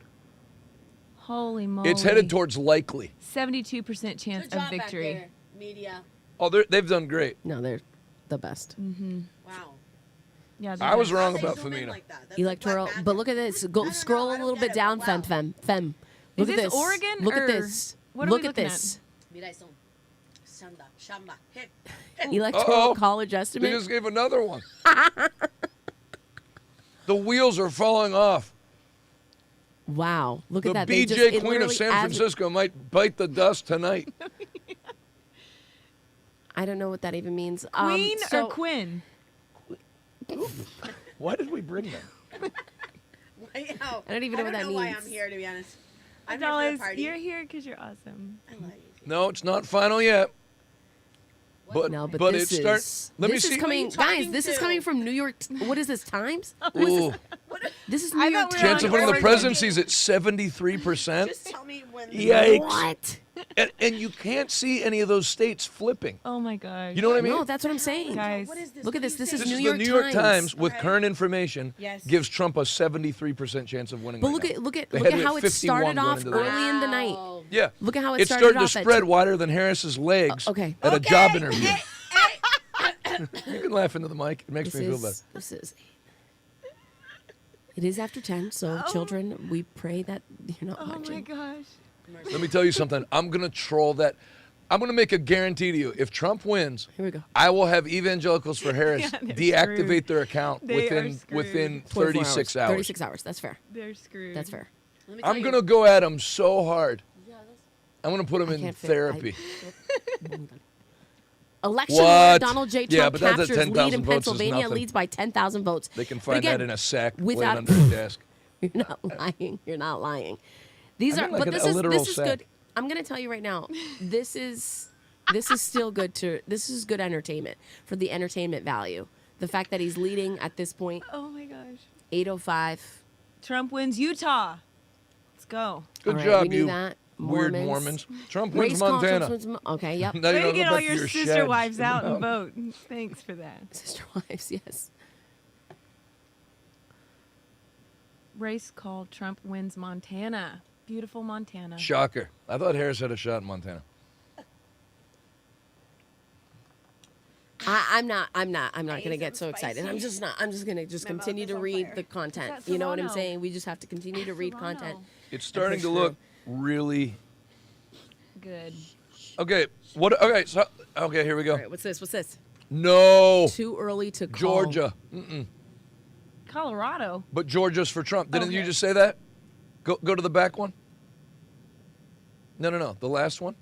Holy moly. It's headed towards likely. 72% chance of victory. Media. Oh, they've done great. No, they're the best. Mm-hmm. Wow. Yeah, I was wrong They about zoom in Firmino. like that. That's Electoral, like black but look at this. Go scroll a little bit down, Fem. Look Is at this this. Oregon Look at or- this. what are Look we at looking this. Mira eso. Shamba, shamba. Hip. Electoral Uh-oh. college They estimate. just gave another one. The wheels are falling off. Wow, look The at that. They just- BJ it Queen of literally San adds- Francisco might bite the dust tonight. I don't know what that even means. Queen so- or Quinn? Why did we bring them? I don't even know what that why means. I'm here, to be honest. I'm here for Dallas, the party. you're here because you're awesome. I like you. No, it's not final yet. But No, but but this it starts. is Let me this is see. coming, Who are you guys. talking This is to? coming from New York. What is this? Times? Ooh, This is New I York thought we were Times. chance of on winning the Oregon. presidency is at 73%. Just tell me when. Yikes! What? And you can't see any of those states flipping. Oh my God. You know what I mean? No, that's what I'm saying. Guys, What is this? Look at What this. do you This say? is This New is the York New York Times with Okay. current information Yes. gives Trump a 73% chance of winning. But right look now. at look at They look had at it how at it started 51 going off into the early in the night. Wow. Yeah. Look at how it It's started starting to off at spread two- wider than Harris's legs Okay. at a job interview. You can laugh into the mic. It makes me feel better. It is after 10, so children, we pray that you're not watching. Oh my gosh. Let me tell you something. I'm going to troll that. I'm going to make a guarantee to you. If Trump wins, here we go. I will have Evangelicals for Harris deactivate screwed. their account within 36 hours. 36 hours. That's fair. They're screwed. That's fair. I'm going to go at him so hard. I'm going to put him in therapy. Election What? winner Donald J. Yeah, Trump but that's at captures 10,000 lead in votes is Pennsylvania, nothing. leads by 10,000 votes. They can But find again, that in a sack without laying under the desk. You're not lying. You're not lying. These I are, mean, like but a literal this is sack. good. I'm going to tell you right now. This is still good this is good entertainment for the entertainment value. The fact that he's leading at this point. Oh my gosh. 8:05. Trump wins Utah. Let's go. Good All right, job, we knew you that. weird Mormons. Trump wins Race call, Montana. Trump wins okay, yep. Now you Way know, to get go all back to your sister sheds. wives out and vote. Thanks for that. Sister wives, yes. Race called Trump wins Montana. Beautiful Montana. Shocker. I thought Harris had a shot in Montana. I'm not gonna get so excited. I'm just gonna continue to read the content. You know what I'm Serrano. saying? We just have to continue to read content. It's starting to look really Good. okay. Okay, here we go. All right, what's this? No. Too early to call. Georgia. Mm-mm. Colorado. But Georgia's for Trump. Didn't you Okay. just say that? Go to the back one. No. The last one.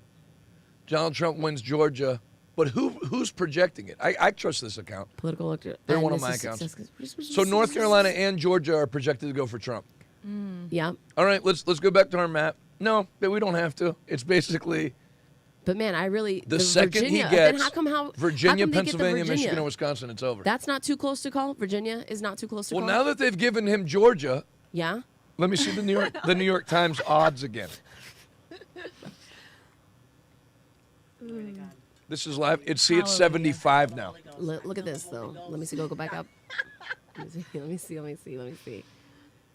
Donald Trump wins Georgia. But who's projecting it? I trust this account. Political electorate. They're and one of this my is accounts. success- So North Carolina and Georgia are projected to go for Trump. Yeah. All right, let's go back to our map. No, we don't have to. It's basically But man, I really the second Virginia, he gets then how come Virginia, they get the Pennsylvania, Virginia? Michigan, and Wisconsin, it's over. That's not too close to call. Virginia is not too close to Well, call. now that they've given him Georgia, Yeah. let me see the New York Times odds again. This is live. It's 75 now. Look at this though. Let me see. Go back up. Let me see.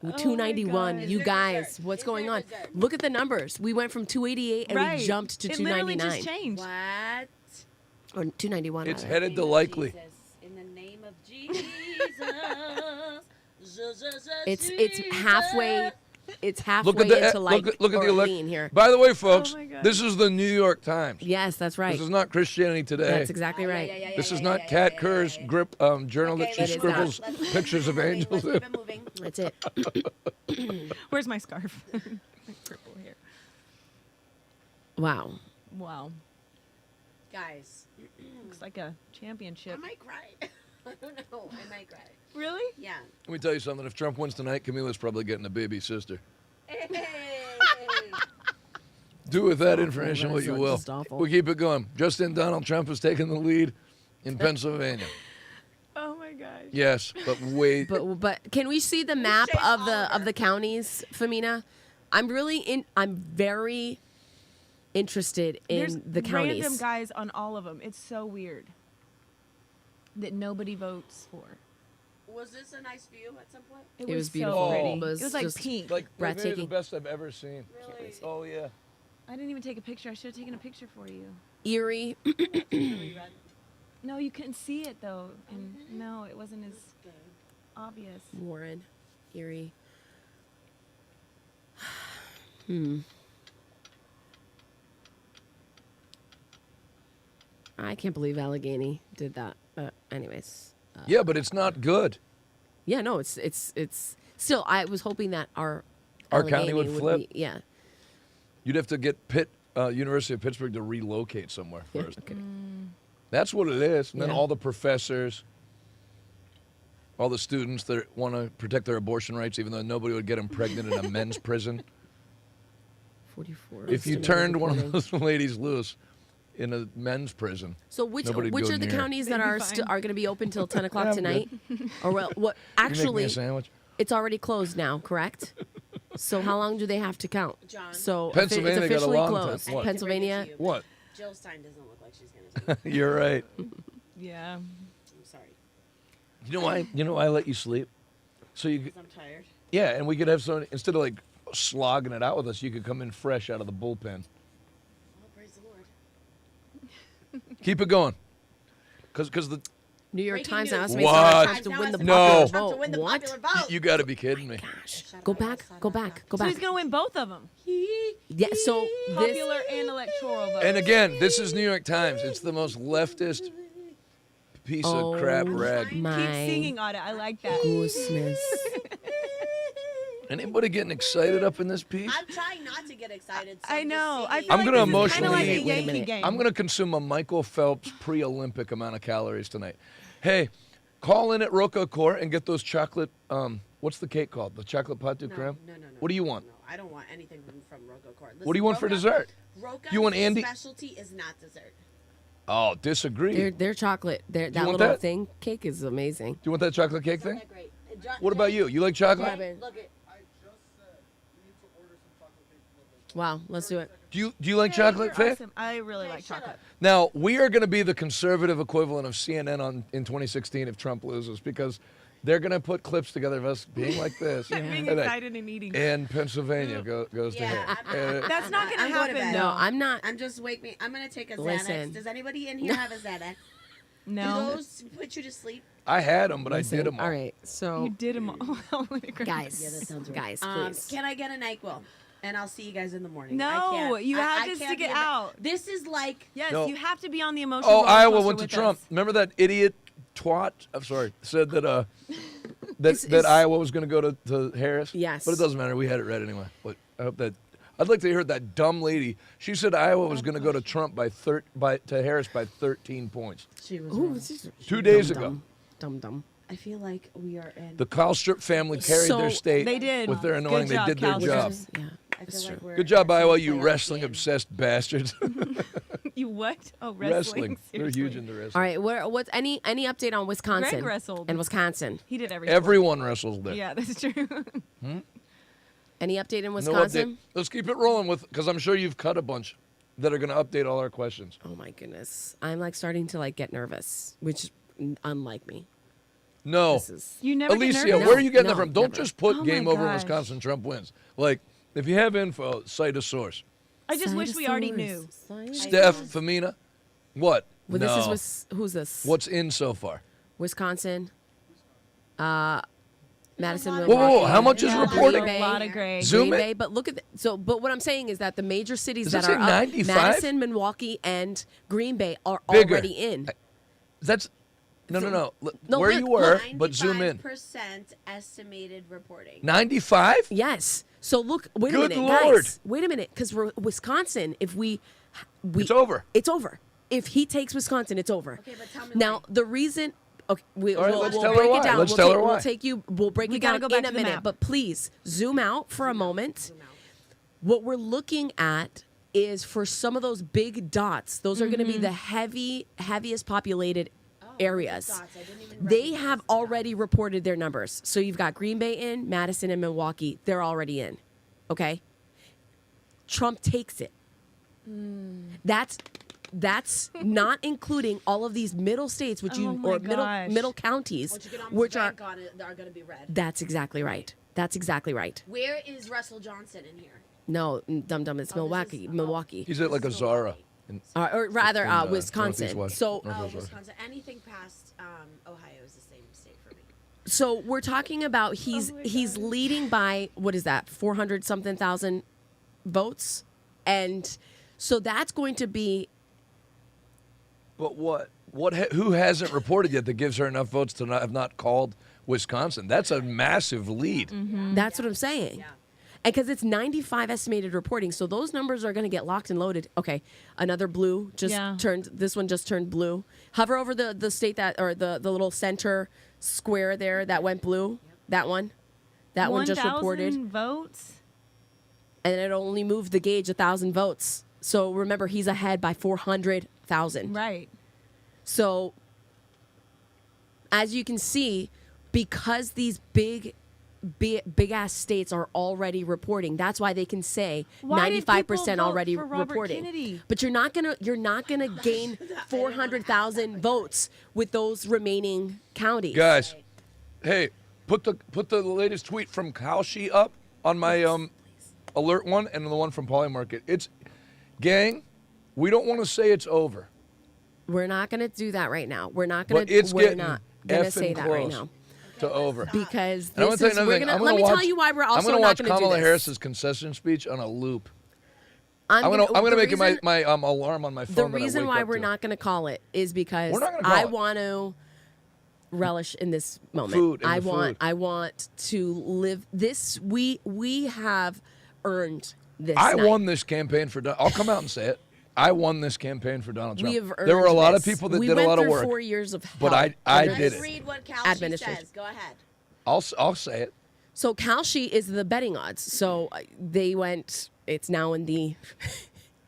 Ooh, 291. You guys, what's going on? Look at the numbers. We went from 288 and Right. we jumped to It 299. literally just changed. What? Or 291. It's rather. headed to likely. In the name of Jesus. It's halfway. It's halfway Look at the into like look at the Orlean election here. By the way, folks, Oh my God. this is the New York Times. Yes, that's right. This is not Christianity Today. That's exactly right. This is not Kat Kerr's grip journal that she let's not. scribbles pictures of angels in. That's it. Where's my scarf? My purple hair. Wow. Wow. Guys, Looks like a championship. I might cry. I don't know. I might cry. Really? Yeah. Let me tell you something. If Trump wins tonight, Camila's probably getting a baby sister. Hey. Do with that information what that's you not will. just awful. We'll keep it going. Just in, Donald Trump has taken the lead in Pennsylvania. Oh my gosh. Yes, but wait. But can we see the map of the counties, Femina? I'm very interested in There's the counties. random guys on all of them. It's so weird that nobody votes for. Was this a nice view at some point? It was so beautiful. pretty. It was like just pink. Like maybe the breathtaking. best I've ever seen. Really? Oh yeah. I didn't even take a picture. I should have taken a picture for you. Erie. No, you couldn't see it though, and no, it wasn't as obvious. Warren. Erie. I can't believe Allegheny did that. But anyways. Yeah, but it's not good. Yeah, no, it's still. I was hoping that our County would Allegheny flip? Be, yeah. You'd have to get University of Pittsburgh to relocate somewhere first. Okay. That's what it is. And then Yeah. all the professors, all the students that want to protect their abortion rights, even though nobody would get them pregnant in a men's prison. 44. If you estimated turned one of reporting. those ladies loose in a men's prison. So which nobody'd are go the near it. counties that They'd be are fine. are going to be open till 10 o'clock I'm tonight? Or what? You make me Actually, a sandwich? it's already closed now, correct? So how long do they have to count? John. So Pennsylvania it's got a officially long time. closed. What? Pennsylvania. What? Jill's sign doesn't look like she's gonna take it. You're right. Yeah. I'm sorry. You know why? You know why I let you sleep? So you. 'Cause I'm tired. Yeah, and we could have someone instead of like slogging it out with us. You could come in fresh out of the bullpen. Oh, praise the Lord. Keep it going, because New York Breaking Times now news. has made What? Trump to win the No. popular Trump to vote. win the What? popular vote. You got to be kidding me. Go back. Go back. Go So back. he's going to win both of them. Yeah. So this. Popular and electoral votes. And again, this is New York Times. It's the most leftist piece of crap rag. Keep My singing on it. I like that. goodness. Anybody getting excited up in this piece? I'm trying not to get excited. So I know. I feel I'm like gonna this is emotionally. kinda like a Wait a Yankee minute. game. I'm going to consume a Michael Phelps pre-Olympic amount of calories tonight. Hey, call in at Rococourt and get those chocolate. What's the cake called? The chocolate pâte du crème? No. What do you want? No, I don't want anything from Rococourt. What do you want for dessert? Roca's You want Andy? specialty is not dessert. Oh, disagree. Their chocolate, that want little that? thing, cake is amazing. Do you want that chocolate cake thing? Great. What about you? You like chocolate? Look at. Wow, let's do it. Do you like chocolate, Faith? Awesome. I really like chocolate. Now, we are going to be the conservative equivalent of CNN in 2016 if Trump loses, because they're going to put clips together of us being like this. Being and excited and eating. And Pennsylvania goes to him. That's not going to I'm going to happen, bed. though. No, I'm not. I'm just wake me. I'm going to take a Listen. Xanax. Does anybody in here have a Xanax? No. Do those put you to sleep? I had them, but I Listen, did them all. All right, so You did them all. guys, Yeah, that sounds right. guys, please. Can I get a NyQuil? And I'll see you guys in the morning. No, I can't. you have I to can't stick be it a- out. This is like. Yes, No. you have to be on the emotional Oh, roller Iowa coaster went to with Trump. us. Remember that idiot twat? I'm sorry. Said that Is- that Iowa was going to go to Harris. Yes. But it doesn't matter. We had it read anyway. But I hope that. I'd like to hear that dumb lady. She said Iowa was going to go to Trump to Harris by 13 points. She was. Ooh, wrong. this is 2 days ago. Dumb. I feel like we are in. The Kalstrup family carried So, their state They did. with their anointing. Good job, They did their Kalstrup. job. Yeah. I feel like we're Good job, in Iowa, some you playoff wrestling game. obsessed bastards. You what? Oh, Wrestling. wrestling. They're Seriously. huge into wrestling. All right, what's any update on Wisconsin? Greg wrestled. And Wisconsin. He did everything. Everyone wrestles there. Yeah, that's true. Any update in No Wisconsin? update. Let's keep it rolling with, because I'm sure you've cut a bunch that are going to update all our questions. Oh my goodness, I'm like starting to like get nervous, which unlike me. No. This is You never get Alicia, nervous? where are you getting No, that from? Don't never. just put Oh my game over in gosh. Wisconsin, Trump wins. Like, if you have info, cite a source. I just wish we already knew. Steph, Femina, what? Well, no. this is who's this? What's in so far? Wisconsin. Madison, Whoa, Milwaukee. how much is Yeah, reporting? A lot of Greg. Zoom Green it. Bay, but look at but what I'm saying is that the major cities Does that that are say up, 95? Madison, Milwaukee, and Green Bay are Bigger. already in. That's no. No, Where look, you were, look. but zoom in. 95% estimated reporting. 95? Yes. So look, wait Good a minute, Lord. guys. Wait a minute, because Wisconsin, if we, It's over. It's over. If he takes Wisconsin, it's over. Okay, but tell me Now why. the reason. Okay, All right, let's we'll tell her break why. it down. Let's tell her why. We'll take you. We'll break We it down gotta go back in a to the minute. map. But please zoom out for a moment. What we're looking at is for some of those big dots. Those are going to be the heaviest populated areas. They have already reported their numbers. So you've got Green Bay in, Madison and Milwaukee. They're already in. Okay. Trump takes it. That's not including all of these middle states, which Oh my gosh. middle counties, What you can almost which are. bank on it, are going to be red. That's exactly right. That's exactly right. Where is Russell Johnson in here? No, dum, it's Milwaukee. Milwaukee. He's at like a Zara. Or rather, in, Wisconsin. Northeast So, Northwest Wisconsin. Anything past Ohio is the same state for me. so we're talking about he's leading by what is that 400 something thousand votes, and so that's going to be. But what? Who hasn't reported yet that gives her enough votes to have not called Wisconsin? That's a massive lead. That's what I'm saying. And because it's 95 estimated reporting, so those numbers are going to get locked and loaded. Okay, another blue just turned. This one just turned blue. Hover over the state that or the little center square there that went blue. That one. That one just reported. 1,000 votes. And it only moved the gauge 1,000 votes. So remember, he's ahead by 400,000. Right. So as you can see, because these big ass states are already reporting, that's why they can say Why did 95% people vote already for Robert reporting. Kennedy? But you're not gonna gain 400,000 votes with those remaining counties. Guys, hey, put the latest tweet from Kalshi up on my alert one and the one from Polymarket. It's gang. We don't want to say it's over. We're not going to do that right now. We're not going But to. it's We're getting not going to effing say that right close now to over. because And I'm this gonna tell you is. another We're thing. gonna. I'm Let gonna me watch, tell you why we're also I'm gonna not watch going to do Kamala this. Harris's concession speech on a loop. I'm gonna the make it reason- my alarm on my phone. The that I reason wake why up we're to. not going to call it is because We're not gonna call I it. want to relish in this moment. Food and I the want. food. I want to live this. We have earned this. I night. won this campaign for. I'll come out and say it. I won this campaign for Donald Trump. We have earned there were a lot of this. people that we did went a lot of through work. 4 years of but hell I under did this it. Read what Cal administration. says. Go ahead. I'll say it. So Kalshi is the betting odds. So they went. It's now in the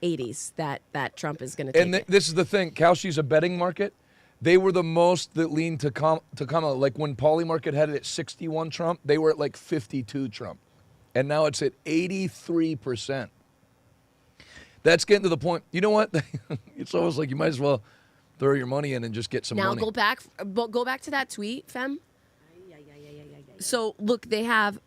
80s that Trump is going to take And it. this is the thing. Kalshi's a betting market. They were the most that leaned to Kamala. Like when Polymarket had it at 61 Trump, they were at like 52 Trump. And now it's at 83%. That's getting to the point. You know what? It's almost like you might as well throw your money in and just get some Now money. go back to that tweet, Fem. So look, they have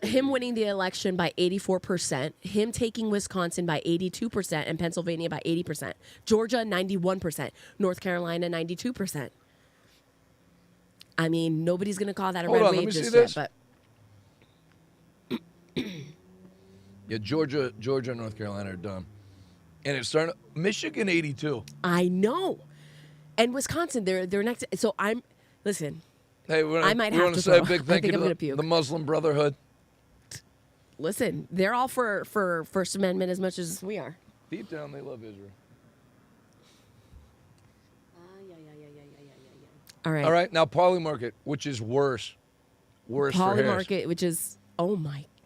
him winning the election by 84%, him taking Wisconsin by 82%, and Pennsylvania by 80%, Georgia 91%, North Carolina 92%. I mean, nobody's gonna call that a Hold red on, let wave me see just this. yet, but Yeah, Georgia, and North Carolina are done. And it's starting. Michigan 82. I know. And Wisconsin, they're next. So listen. Hey, I might have want to say a throw. big I thank think you I'm gonna to puke. the Muslim Brotherhood. Listen, they're all for First Amendment as much as we are. Deep down, they love Israel. All right. All right, now Polymarket, which is worse. Worse for Harris. Polymarket, which is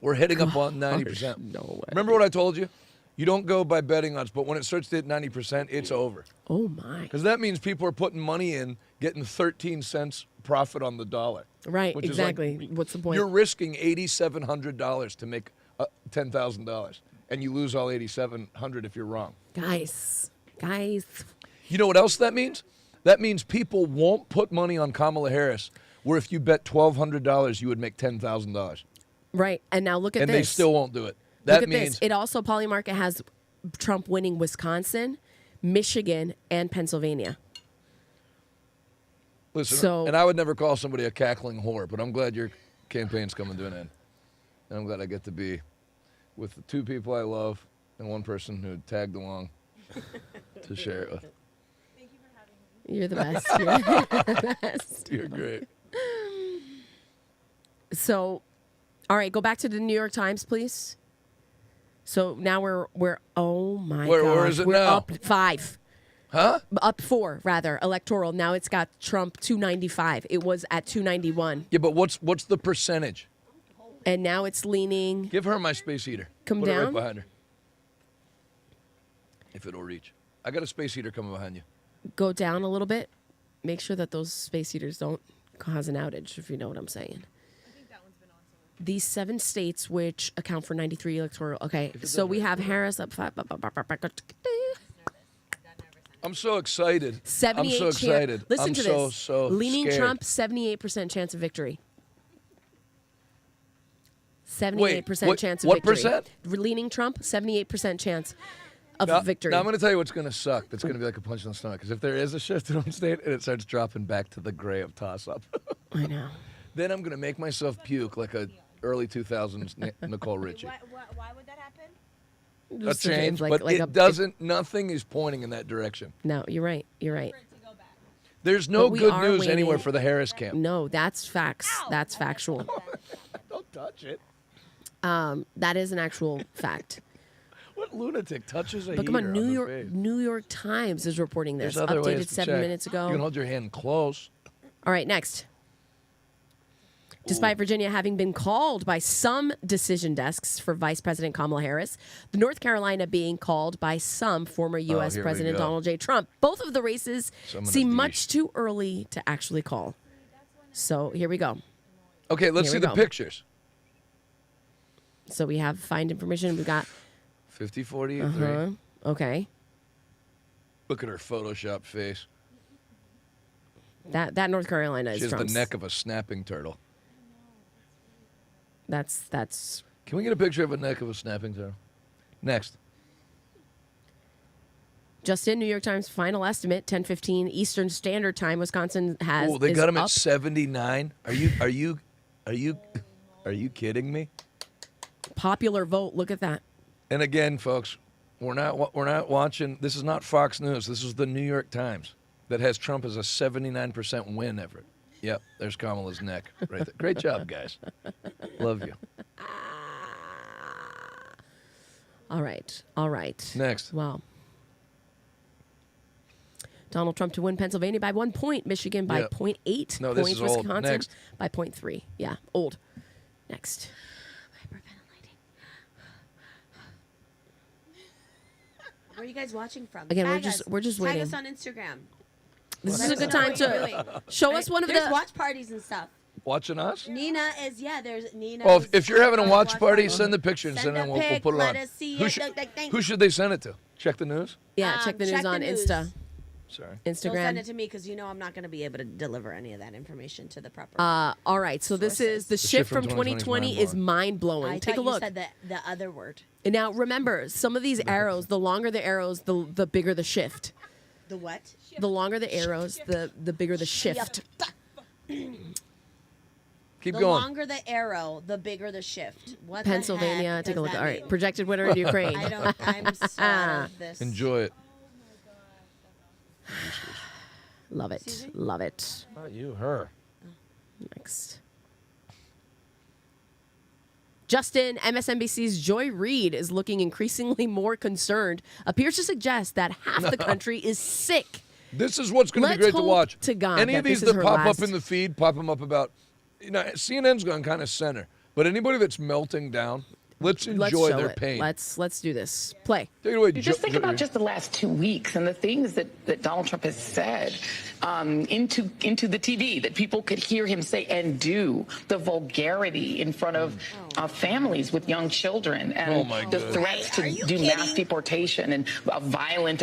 We're hitting up on 90%. No way. Remember what I told you? You don't go by betting odds, but when it starts to hit 90%, it's over. Oh my. Because that means people are putting money in, getting 13 cents profit on the dollar. Right, which is like, exactly. What's the point? You're risking $8,700 to make $10,000, and you lose all $8,700 if you're wrong. Guys. You know what else that means? That means people won't put money on Kamala Harris, where if you bet $1,200, you would make $10,000. Right, and now look at and this. they still won't do it. Look That at means this. It also, Polymarket has Trump winning Wisconsin, Michigan, and Pennsylvania. Listen, and I would never call somebody a cackling whore, but I'm glad your campaign's coming to an end. And I'm glad I get to be with the two people I love and one person who tagged along to share it with. You're the best. You're the best. You're great. So, all right, go back to the New York Times, please. So now we're oh my god. Where is it we're now? up 5. Huh? Up 4 rather, electoral. Now it's got Trump 295. It was at 291. Yeah, but what's the percentage? And now it's leaning. Give her my space heater. Come Put it down. right behind her. If it'll reach. I got a space heater coming behind you. Go down a little bit. Make sure that those space heaters don't cause an outage, if you know what I'm saying. These 7 states, which account for 93 electoral. Okay, so we have Harris up 5. I'm so excited. 78 I'm so excited. Listen I'm to so, this. so Leaning scared. Trump, 78% chance of victory. 78% Wait, chance of what victory. percent? Leaning Trump, 78% chance of Now, victory. Now I'm going to tell you what's going to suck. That's going to be like a punch in the stomach. Because if there is a shift in one state and it starts dropping back to the gray of toss-up, I know. Then I'm going to make myself puke like a early 2000s Nicole Richie. Why would that happen? A Just change, like- but like it doesn't. Nothing is pointing in that direction. No, you're right. You're right. There's no But we good are news waiting- anywhere for the Harris camp. No, that's facts. That's factual. Don't touch it. That is an actual fact. What lunatic touches a But come heater on, the face? New York Times is reporting this. There's other ways Updated to 7 check. minutes ago. You can hold your hand close. All right, next. Despite Virginia having been called by some decision desks for Vice President Kamala Harris, the North Carolina being called by some former U.S. here we President go. Donald J. Trump. Both of the races Some of seem the much too early to actually call. So here we go. Okay, let's Here see we the go. pictures. So we have find information. We've got 50, 40, 3. Okay. Look at her Photoshop face. That North Carolina is She has Trump's. the neck of a snapping turtle. That's. Can we get a picture of a neck of a snapping turtle? Next. Justin, New York Times final estimate, 10:15 Eastern Standard Time. Wisconsin has. Oh, they got him up. at 79. Are you kidding me? Popular vote. Look at that. And again, folks, we're not watching. This is not Fox News. This is the New York Times that has Trump as a 79% win, Everett. Yep, there's Kamala's neck right there. Great job, guys. Love you. All right. Next. Wow. Donald Trump to win Pennsylvania by 1 point. Michigan by 0.8 No, this points. is old. Wisconsin Next. by 0.3. Yeah, old. Next. Where are you guys watching from? Again, Tag we're just Tag waiting. us on Instagram. This Let is a us good know time what you're to doing. show us one of There's the. watch parties and stuff. Watching us? Nina is there's Nina. Well, if you're having a watch party, send the picture and Send send it. a We'll pic, put it let on. us see Who, it. should, Thank- who should they send it to? Check the news. Yeah, check the news on Insta. Sorry. Don't Instagram. send it to me because you know I'm not going to be able to deliver any of that information to the proper. All right, so this is the shift from 2020 is mind blowing. I Take a thought you look. said the other word. And now remember, some of these arrows, the longer the arrows, the bigger the shift. The what? The longer the arrows, the bigger the shift. Keep the going. longer the arrow, the bigger the shift. What Pennsylvania, the heck take a does look. that All right, mean? projected winner in Ukraine. I'm so out of this. Enjoy it. Love it. Love it. Not you, her. Next. Justin, MSNBC's Joy Reid is looking increasingly more concerned. Appears to suggest that half the country is sick. This is what's going to be Let's great to hope watch. to God Any that of these this is that her pop last- up in the feed, pop them up about. CNN's gone kind of center, but anybody that's melting down, let's enjoy show their it. pain. Let's do this. Play. Take it away. You just think about just the last 2 weeks and the things that Donald Trump has said into the TV that people could hear him say and do, the vulgarity in front of families with young children and the threats to do mass deportation and a violent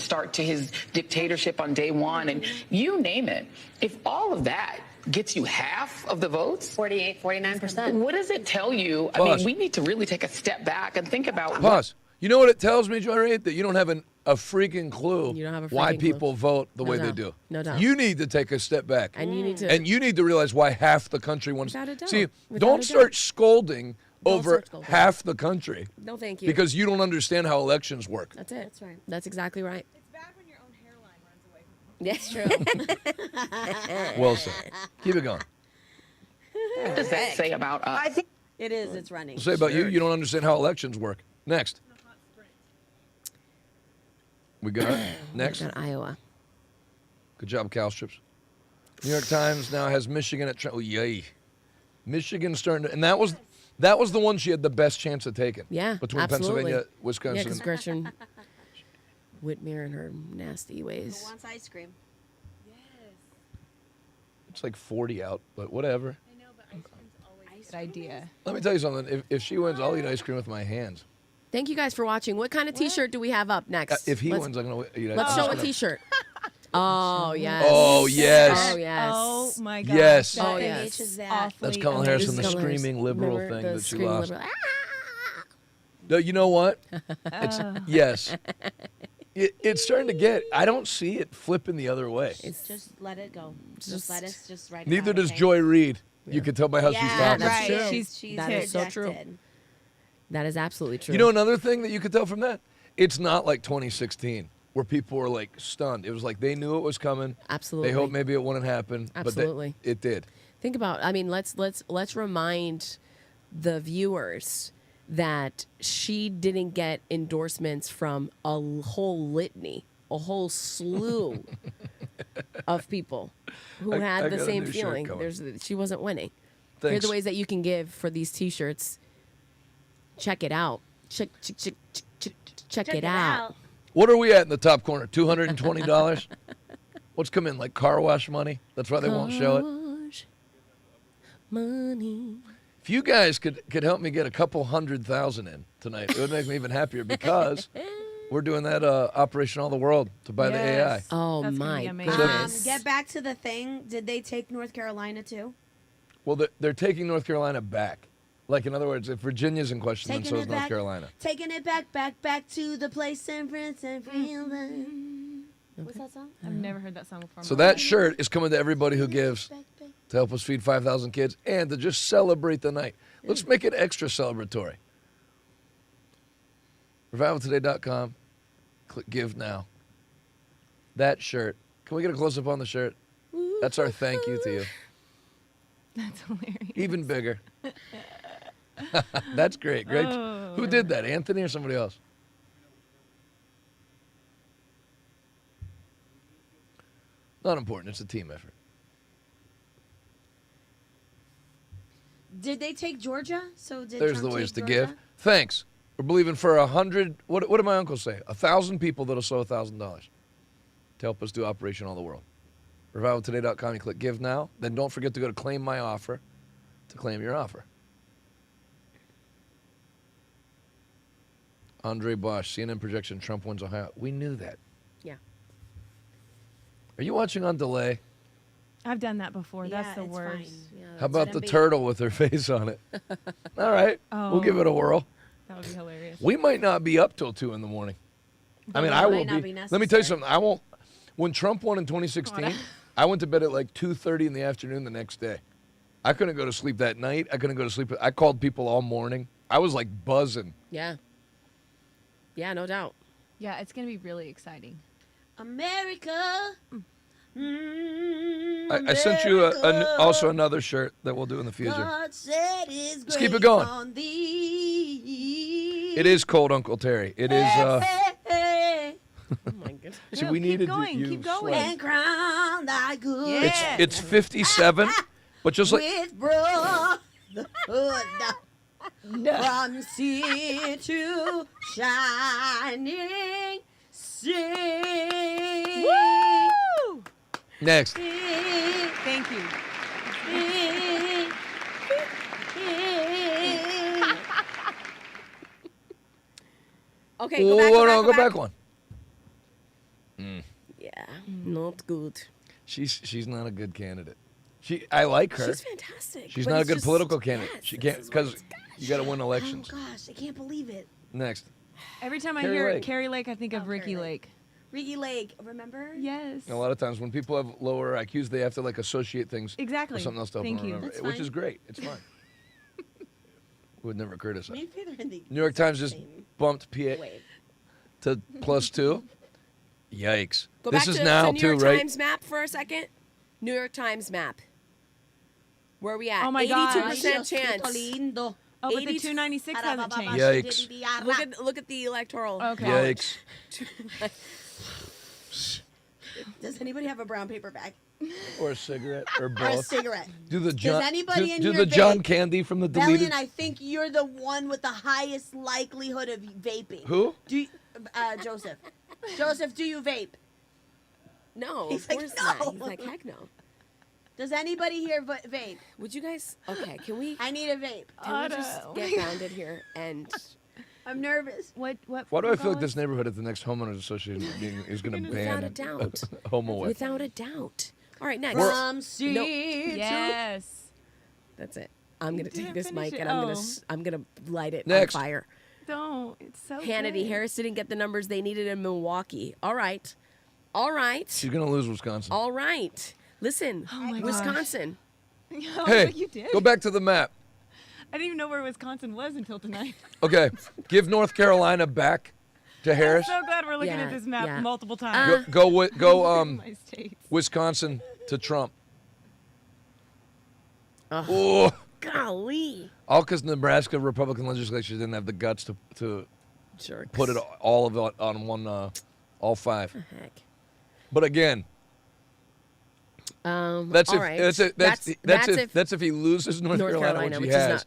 start to his dictatorship on day one, and you name it. If all of that gets you half of the votes, 49%. what does it tell you? I Pause. mean, we need to really take a step back and think about Pause. You know what it tells me, Joy Reid? That you don't have a freaking clue You don't have a why freaking clue. people vote the No way doubt. they do. No doubt. You need to take a step back. And you need to- And you need to realize why half the country wants. Without a doubt. See, Without don't a start doubt. scolding Don't over start scolding. half the country. No, thank you. Because you don't understand how elections work. That's it. That's right. That's exactly right. That's true. Well said. Keep it going. what does that say about us? I think it is. It's running. Say about you don't understand how elections work. Next. We got next. We got Iowa. Good job, Calstrips. New York Times now has Michigan at. Oh, yay! Michigan starting to, and that was the one she had the best chance of taking. Yeah, between absolutely. Pennsylvania, Yeah, Wisconsin. because Gretchen Whitmer and her nasty ways. Who wants ice cream? It's like 40 out, but whatever. Good idea. Let me tell you something. If she wins, I'll eat ice cream with my hands. Thank you guys for watching. What kind of T-shirt do we have up next? If he Let's- wins, I'm gonna eat ice Let's cream. show a T-shirt. Oh yes. Oh yes. Oh yes. Oh my God. Yes. Oh What yes. image is that? Awfully That's Kamala amazing. Harris and the Kamala Harris. screaming liberal Remember thing the that she screaming lost. liberal? No, you know what? It's yes. It's starting to get. I don't see it flipping the other way. It's just let it go. Just let us just write. Neither it out, does okay? Joy Reid. You can tell by how she's Yeah, talking. that's Right. true. She's That is so true. rejected. That is absolutely true. You know another thing that you could tell from that? It's not like 2016 where people were like stunned. It was like they knew it was coming. Absolutely. They hoped maybe it wouldn't happen. Absolutely. But it did. Think about. I mean, let's remind the viewers that she didn't get endorsements from a whole litany, a whole slew of people who I had the got a same new shirt feeling. coming. She wasn't winning. Here are Thanks. the ways that you can give for these T-shirts. Check it out. Check it out. What are we at in the top corner? $220? What's come in, like car wash money? That's why they won't show it. Wash money. If you guys could help me get a couple 100,000 in tonight, it would make me even happier because we're doing that Operation All the World to buy the AI. Oh That's gonna be my amazing. goodness. Get back to the thing. Did they take North Carolina too? Well, they're taking North Carolina back. Like, in other words, if Virginia's in question, then so is North Carolina. Taking it back to the place in Prince and feeling. What's that song? I've never heard that song before. So that shirt is coming to everybody who gives to help us feed 5,000 kids and to just celebrate the night. Let's make it extra celebratory. RevivalToday.com. Click Give Now. That shirt. Can we get a close-up on the shirt? That's our thank you to you. That's hilarious. Even bigger. That's great. Great. Oh. Who did that? Anthony or somebody else? Not important. It's a team effort. Did they take Georgia? So did There's Trump the ways take to Georgia? give. Thanks. We're believing for 100. What did my uncle say? 1,000 people that'll sow $1,000 to help us do Operation All the World. RevivalToday.com. You click Give Now. Then don't forget to go to Claim My Offer to claim your offer. Andre Bosch, CNN projection, Trump wins Ohio. We knew that. Yeah. Are you watching on delay? I've done that before. That's the it's worst. fine. Yeah, How about the be. turtle with her face on it? All right. We'll give it a whirl. That would be hilarious. We might not be up till 2 in the morning. I mean, That I might will not be. be Let me tell you something. I won't. When Trump won in 2016, I went to bed at like 2:30 in the afternoon the next day. I couldn't go to sleep that night. I couldn't go to sleep. I called people all morning. I was like buzzing. Yeah. Yeah, no doubt. Yeah, it's going to be really exciting. America. I sent you also another shirt that we'll do in the future. God said his Let's keep it grace going. on thee. It is cold, Uncle Terry. It is. Hey, Oh my goodness. See, we needed keep going. and crown thy good. Yeah. It's 57, but just like with brotherhood from sea to shining sea. Woo! next. Thank you. Okay, go back. Go back one. Yeah, not good. She's not a good candidate. I like her. She's fantastic. She's but not a it's good just- political candidate. yes, She this can't is because what you got to win elections. Oh gosh, I can't believe it. Next. Every time I Carrie hear Lake. Carrie Lake, I think of Ricky Lake. Ricky Lake, remember? Yes. A lot of times when people have lower IQs, they have to like associate things Exactly. with something else to help Thank them you. remember, That's which fine. is great. It's fine. Would never occur to us. Maybe they're in the New York Times just bumped PA wave. to +2. Yikes. Go This back is to now the New too, York right? Times map for a second. New York Times map. Where are we at? Oh my gosh. 82% chance. Lindo. Oh, but the 296 hasn't changed. Yikes. Look at the electoral. Okay. Yikes. Does anybody have a brown paper bag? Or a cigarette or Or a both. cigarette? Do the John, anybody in do here the John vape? Candy from the deleted. Bellion, I think you're the one with the highest likelihood of vaping. Who? Do you, Joseph. Joseph, do you vape? No, He's of like, course no. not. He's like, heck no. Does anybody here vape? Would you guys? Okay, can we? I need a vape. Can we just get grounded here and? I'm nervous. What? Why do I feel like this neighborhood at the next homeowners association meeting is going to ban Without a doubt. homo weapons? Without a doubt. All right, next. From sea Nope. to- Yes. That's it. I'm gonna take this finish mic it. and I'm gonna light it Next. on fire. Don't. It's so Hannity, good. Harris didn't get the numbers they needed in Milwaukee. All right. All right. She's going to lose Wisconsin. All right. Listen, Oh my gosh. Wisconsin. Oh, Hey, you did. go back to the map. I didn't even know where Wisconsin was until tonight. Okay, give North Carolina back to Harris. I'm so glad we're looking Yeah, at this map yeah. multiple times. Go My states. Wisconsin to Trump. Ugh. Oh, Golly. all because Nebraska Republican legislature didn't have the guts to Jerks. put it all of it on one, all five. Heck. But again, That's if all right. that's if he loses North Carolina, which he has.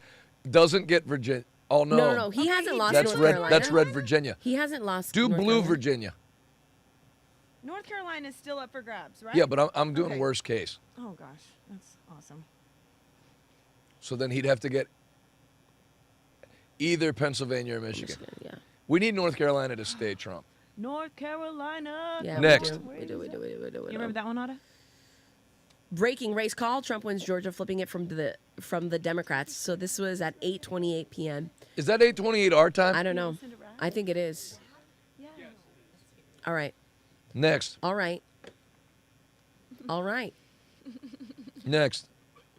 Doesn't get Virginia. Oh no. No. He hasn't lost That's North red. Carolina. That's red Virginia. He hasn't lost. Do North blue Carolina. Virginia. North Carolina is still up for grabs, right? Yeah, but I'm doing Okay. worst case. Oh gosh, that's awesome. So then he'd have to get either Pennsylvania or Michigan. Yeah. We need North Carolina to stay Trump. North Carolina. Yeah. Next. We do. You remember that one, Nada? breaking race call. Trump wins Georgia, flipping it from the Democrats. So this was at 8:28 p.m. Is that 8:28 our time? I don't know. I think it is. Yeah. All right. Next. All right. All right. Next.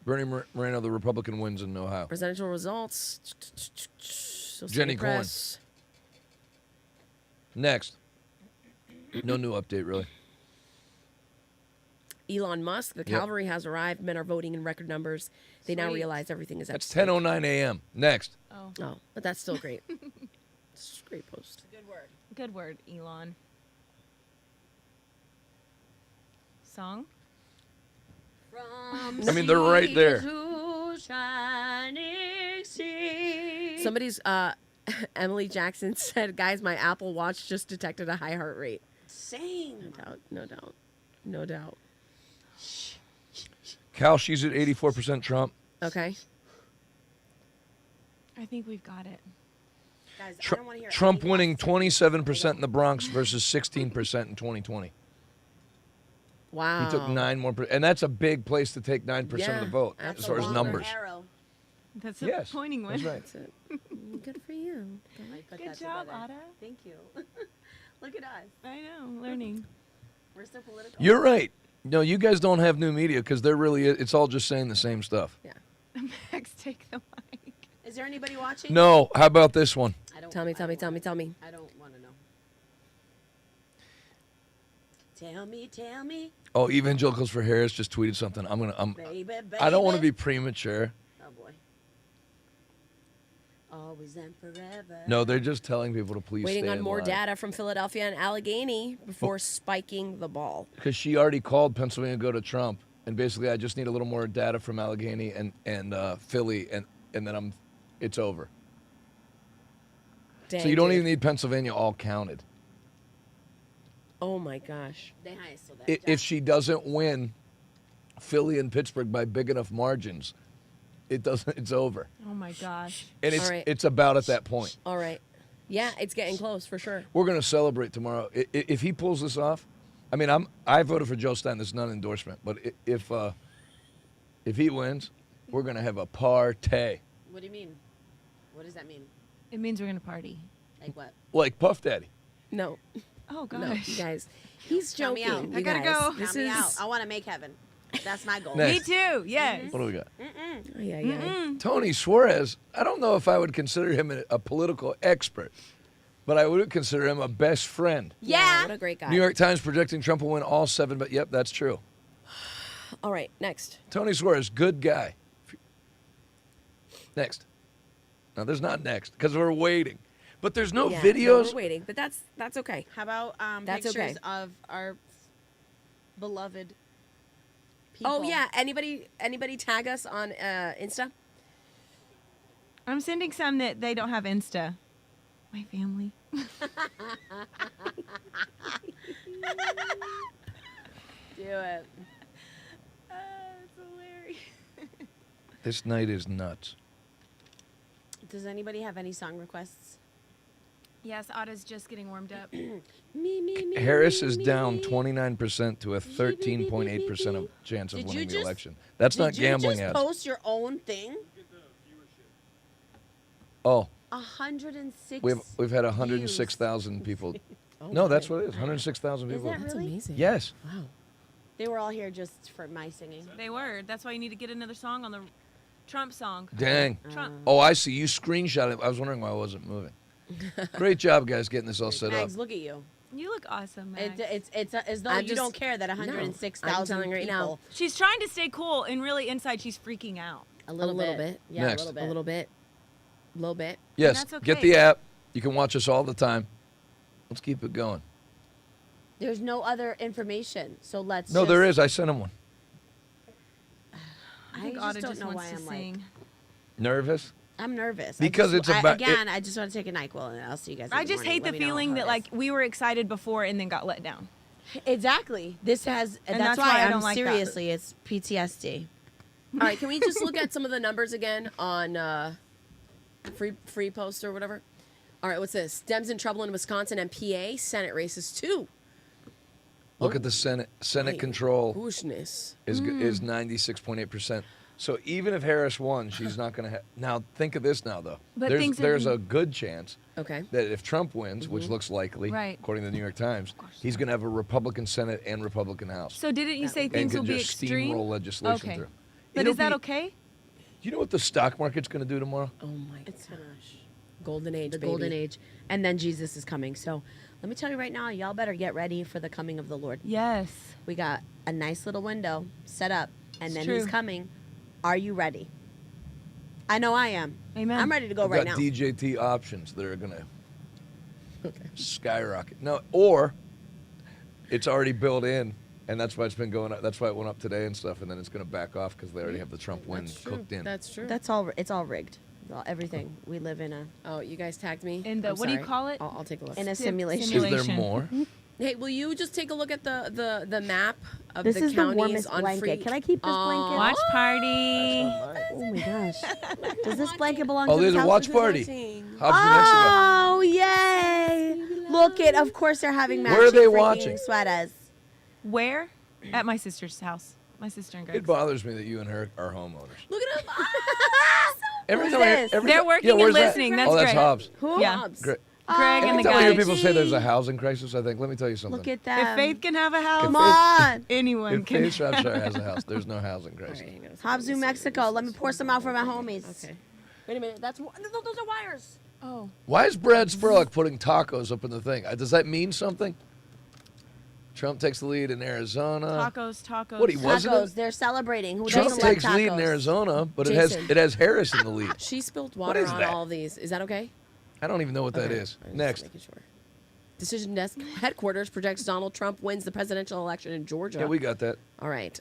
Bernie Moreno, the Republican, wins in Ohio. Presidential results. Jenny Coyne. Next. No new update, really. Elon Musk, the cavalry has arrived. Men are voting in record numbers. They now realize everything is at That's stake. 10:09 a.m. Next. Oh, but that's still great. It's a great post. Good word. Good word, Elon. Song? From I mean, they're right there. Somebody's Emily Jackson said, "Guys, my Apple Watch just detected a high heart rate." Same. No doubt. No doubt. Cal, she's at 84% Trump. Okay. I think we've got it. Guys, I don't want to hear Trump any winning gossip. 27% in the Bronx versus 16% in 2020. Wow. He took 9 more, and that's a big place to take 9% Yeah, of the vote that's as far as numbers. That's a Yes, pointing one. that's right. Good for you. Good job, Ada. Thank you. Look at us. I know, learning. We're so political. You're right. No, you guys don't have new media because they're really, it's all just saying the same stuff. Yeah. Max, take the mic. Is there anybody watching? No, how about this one? Tell me. I don't want to know. Tell me. Oh, Evangelicals for Harris just tweeted something. Baby, I don't want to baby. be premature. Oh, boy. Always and forever. No, they're just telling people to please Waiting stay on in more line. data from Philadelphia and Allegheny before spiking the ball. Because she already called Pennsylvania to go to Trump, and basically I just need a little more data from Allegheny and Philly, and then it's over. Dang, So you don't dude. even need Pennsylvania all counted. Oh my gosh. If she doesn't win Philly and Pittsburgh by big enough margins, it's over. Oh my gosh. And All right. it's about at that point. All right. Yeah, it's getting close for sure. We're going to celebrate tomorrow. If he pulls this off, I mean, I voted for Joe Stein. This is not an endorsement, but if he wins, we're going to have a party. What do you mean? What does that mean? It means we're going to party. Like what? Like Puff Daddy. No. Oh, gosh. No, you guys. He's Count me joking. out. You gotta guys. go. This Count me is out. I want to make heaven. That's my goal. Next. Me too, yes. What do we got? Oh, yeah. Tony Suarez. I don't know if I would consider him a political expert, but I would consider him a best friend. Yeah. What a great guy. New York Times projecting Trump will win all 7, but yep, that's true. All right, next. Tony Suarez, good guy. Next. No, there's not next because we're waiting. But there's no Yeah, videos. we're waiting, but that's okay. How about That's pictures okay. of our beloved people? Oh yeah, anybody tag us on Insta? I'm sending some that they don't have Insta. My family. Do it. It's hilarious. This night is nuts. Does anybody have any song requests? Yes, Ada's just getting warmed up. Me. Harris is down 29% to a 13.8% of chance of Did you winning the just- election. That's not gambling Did you ads. just post your own thing? Oh, 106. we've had 106,000 people. No, that's what it is. 106,000 Is people. that really? amazing. Yes. Wow. They were all here just for my singing. They were. That's why you need to get another song on the Trump song. Dang. Trump. Oh, I see. You screenshot it. I was wondering why I wasn't moving. Great job, guys, getting this all set up. Mags, look at you. You look awesome, Max. It's as though I'm you just- don't care that No, 106,000 I'm telling you right now. people. She's trying to stay cool, and really inside she's freaking out. A little bit. Yeah, Next. a little bit. A little bit. A little bit. Yes, that's get okay. the app. You can watch us all the time. Let's keep it going. There's no other information, so let's. No, just, there is. I sent him one. I think just Ada don't just know wants why to I'm like. sing. Nervous? I'm nervous. Because it's I about- I just want to take a NyQuil and I'll see you guys. in I the just morning. hate Let the me know feeling how that it like we were excited before and then got let down. is. Exactly. This has. And that's that's why why I I'm don't like that. seriously. It's PTSD. All right, can we just look at some of the numbers again on free post or whatever? All right, what's this? Dems in trouble in Wisconsin and PA Senate races too. Look at the Senate. Senate control Foolishness. is 96.8%. So even if Harris won, she's not going to have. Now, think of this now, though. But There's a good chance Okay. that if Trump wins, which looks likely, Right. according to the New York Times, he's going to have a Republican Senate and Republican House. So didn't you say and things can will be just extreme? steamroll legislation Okay. through. But It'll is that be- okay? You know what the stock market's going to do tomorrow? Oh my gosh. Golden age, The baby. golden age. And then Jesus is coming. So let me tell you right now, y'all better get ready for the coming of the Lord. Yes. We got a nice little window set up, and It's then true. he's coming. Are you ready? I know I am. Amen. I'm ready to go We've right got now. DJT options that are going to skyrocket. No, or it's already built in, and that's why it's been going up. That's why it went up today and stuff, and then it's going to back off because they already have the Trump win cooked in. That's true. That's all. It's all rigged. Everything. We live in a Oh, you guys tagged me. In the I'm what do you sorry. call it? I'll take a look. in a simulation. Is there more? Hey, will you just take a look at the map of This the is the counties warmest on blanket. free? Can I keep this blanket? Watch party. Oh my gosh. Does this blanket belong Oh, to there's the a house? watch party. Hobbs and Mexico. Oh, yay. Look it. Of course they're having matching Where are they freaking watching? sweaters. Where? At my sister's house. My sister and Greg. It bothers me that you and her are homeowners. Look at him. Every Who's time I- this? every They're time- working yeah, and where's that? listening. That's Oh, that's great. Hobbs. Who? Yeah. Great. Greg and the Every time I hear guys. people say there's a housing crisis, I think, let me tell you something. Look at If them. Faith can have a house, Come on. anyone If can. Faith Shropshire has a house, there's no housing crisis. Hobbs, New Mexico. Let me pour some out for my homies. Okay. Wait a minute. Those are wires. Oh. Why is Brad Spurlock putting tacos up in the thing? Does that mean something? Trump takes the lead in Arizona. Tacos. What, he wasn't? Tacos. They're celebrating. Who Trump doesn't like takes tacos? lead in Arizona, but Jason. it has Harris in the lead. She spilled What water is on that? all of these. Is that okay? I don't even know what that Okay. is. I'm just Next. making sure. Decision Desk headquarters projects Donald Trump wins the presidential election in Georgia. Yeah, we got that. All right.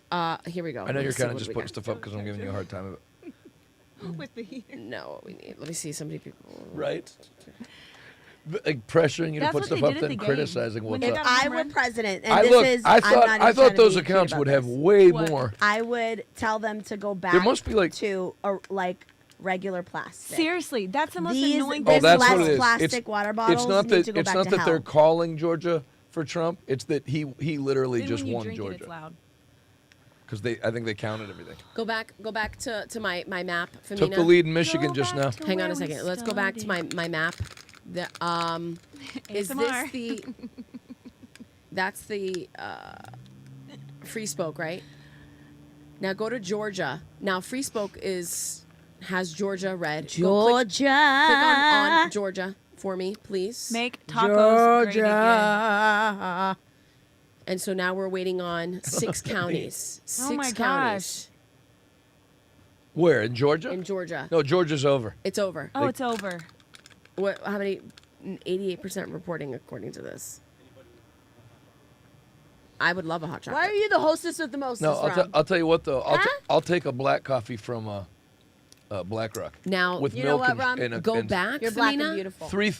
Here we go. I know Let me you're see kind of what just we putting got. stuff up because I'm giving you a hard time of it. With the heater. No, what we need. Let me see. Somebody people. Right? Like pressuring you to That's put what they stuff up, did at then the game. criticizing When what's they up. got I home were run. president, and I this look. is. I I'm thought. not I even thought trying to those be cute accounts about would have this. way What? more. I would tell them to go back. There must be, like- to like regular plastic. Seriously, that's the most These- annoying Oh, thing. This that's less what it is. plastic water bottles It's not need that. to go It's back not to that hell. they're calling Georgia for Trump. It's that he literally Then just when you won drink it, it's Georgia loud. because I think they counted everything. Go back to my map. Femina. Took the lead in Michigan Go just now. back to Hang on where a we second. Let's go back to my map. The, is this ASMR. the? That's the Free Spoke, right? Now go to Georgia. Now Free Spoke has Georgia red. Go Georgia. click on Georgia for me, please. Make tacos great again. Georgia. And so now we're waiting on 6 counties. Oh 6 my counties Where in Georgia? in Georgia. No, Georgia's over. It's over. Oh, it's over. What? How many? 88% reporting according to this. I would love a hot chocolate. Why are you the hostess with the most? No, I'll tell you what though. I'll take a black coffee from BlackRock. Now, with you know milk what, and, Ron? and Go back, You're black and Femina, beautiful. three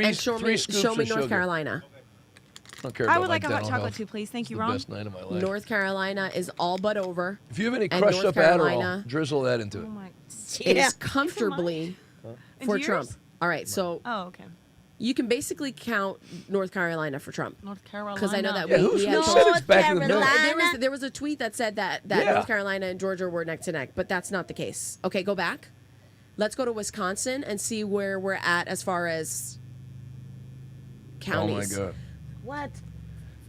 and show three me, scoops show me of North sugar. Carolina. I don't care I about would my like a hot dental chocolate health. too, please. Thank you, The Ron. best night of my life. North Carolina is all but over. If you have any and crushed North up Carolina Adderall, drizzle that into it. Oh my. is comfortably for Into Trump. yours? All right, so Oh, okay. you can basically count North Carolina for Trump. North Carolina. Because I know that Yeah, we who had said it's back in the No, middle? there was a tweet that said that Yeah. North Carolina and Georgia were neck to neck, but that's not the case. Okay, go back. Let's go to Wisconsin and see where we're at as far as counties. Oh my God. What?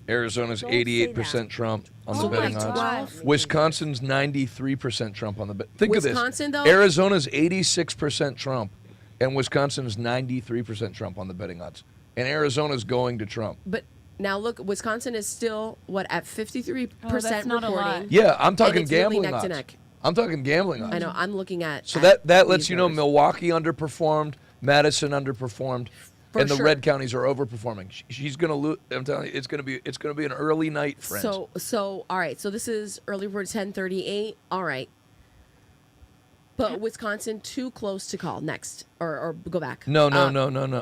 Arizona's Don't say 88% Trump on the Oh my betting odds. gosh. Wisconsin's 93% Trump on the bet. Think Wisconsin, of this. though? Arizona's 86% Trump, and Wisconsin's 93% Trump on the betting odds. And Arizona's going to Trump. But now look, Wisconsin is still at 53% Oh, that's not a lot. reporting. Yeah, I'm And talking it's really gambling neck odds. to neck. I'm talking gambling odds. I know. I'm looking at. So at that lets these you know numbers. Milwaukee underperformed, Madison underperformed, For and the sure. red counties are overperforming. She's going to lose. I'm telling you, it's going to be an early night, friends. So all right. So this is early report 10:38. All right. But Wisconsin too close to call. Next or go back. No.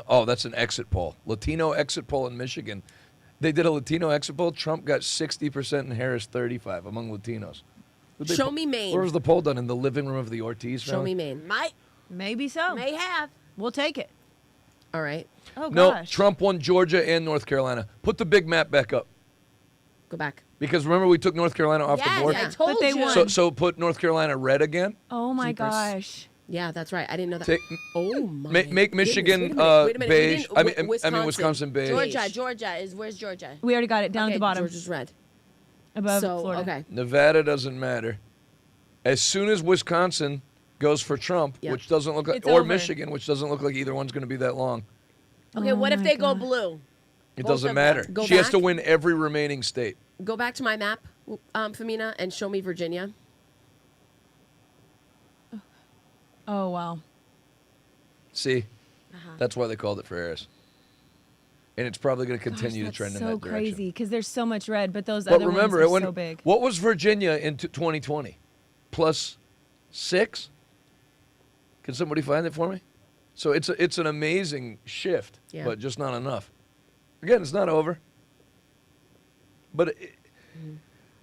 Oh, that's an exit poll. Latino exit poll in Michigan. They did a Latino exit poll. Trump got 60% and Harris 35% among Latinos. Show me Maine. Where was the poll done? In the living room of the Ortiz Show family? me Maine. Maybe so. May have. We'll take it. All right. Oh No, gosh. Trump won Georgia and North Carolina. Put the big map back up. Go back. Because remember we took North Carolina off the board? I told But they you. won. So put North Carolina red again? Oh my Jeepers. gosh. Yeah, that's right. I didn't know that. Take- oh my. Make Michigan Wait a minute. Wait a minute. We beige. didn't- Wisconsin beige. Where's Georgia? We already got it down Okay, at the bottom. Georgia's red. Above So, Florida. okay. Nevada doesn't matter. As soon as Wisconsin goes for Trump, Yep. which doesn't look like, It's or over. Michigan, which doesn't look like either one's going to be that long. Okay, what if they go blue? It Both doesn't of matter. them. Go She has back. to win every remaining state. Go back to my map, Femina, and show me Virginia. Oh wow. See, that's why they called it for Harris. And it's probably going to continue to That's trend in so that direction. crazy because there's so much red, but those But other remember, ones it are went, so big. what was Virginia in 2020? +6? Can somebody find it for me? So it's an amazing shift, Yeah. but just not enough. Again, it's not over. But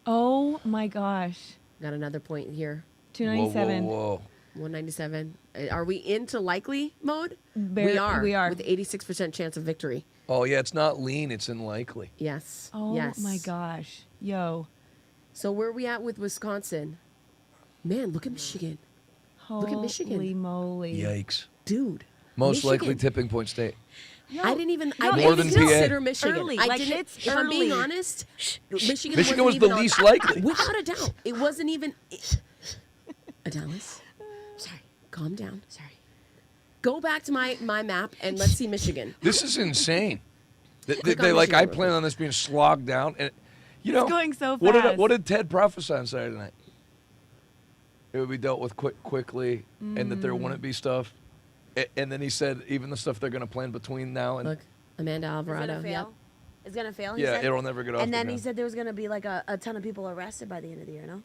Oh my gosh. Got another point here. 297. Whoa. 197. Are we into likely mode? We are. With 86% chance of victory. Oh yeah, it's not lean; it's unlikely. Yes. Oh yes. my gosh. Yo. So where are we at with Wisconsin? Man, look at Michigan. Look at Michigan. Holy moly. Yikes! Dude. Most likely Michigan. tipping point state. I didn't even. Yo, I More didn't than PA. consider Michigan. Early, I like, didn't. it's If I'm being early. honest, Michigan Michigan was wasn't the even on- least likely. Without a doubt, it wasn't even. Adalis, sorry. Calm down. Sorry. Go back to my map and let's see Michigan. This is insane. Click They on like. I Michigan real plan on this being slogged down, and you know It's going so What fast. did Ted prophesy on Saturday night? It would be dealt with quickly, and that there wouldn't be stuff. And then he said even the stuff they're going to plan between now and Look, Amanda It's Alvarado. gonna fail. It's gonna fail. He Yeah, said? it'll never get off And the then he ground. said there was gonna be like a ton of people arrested by the end of the year. No.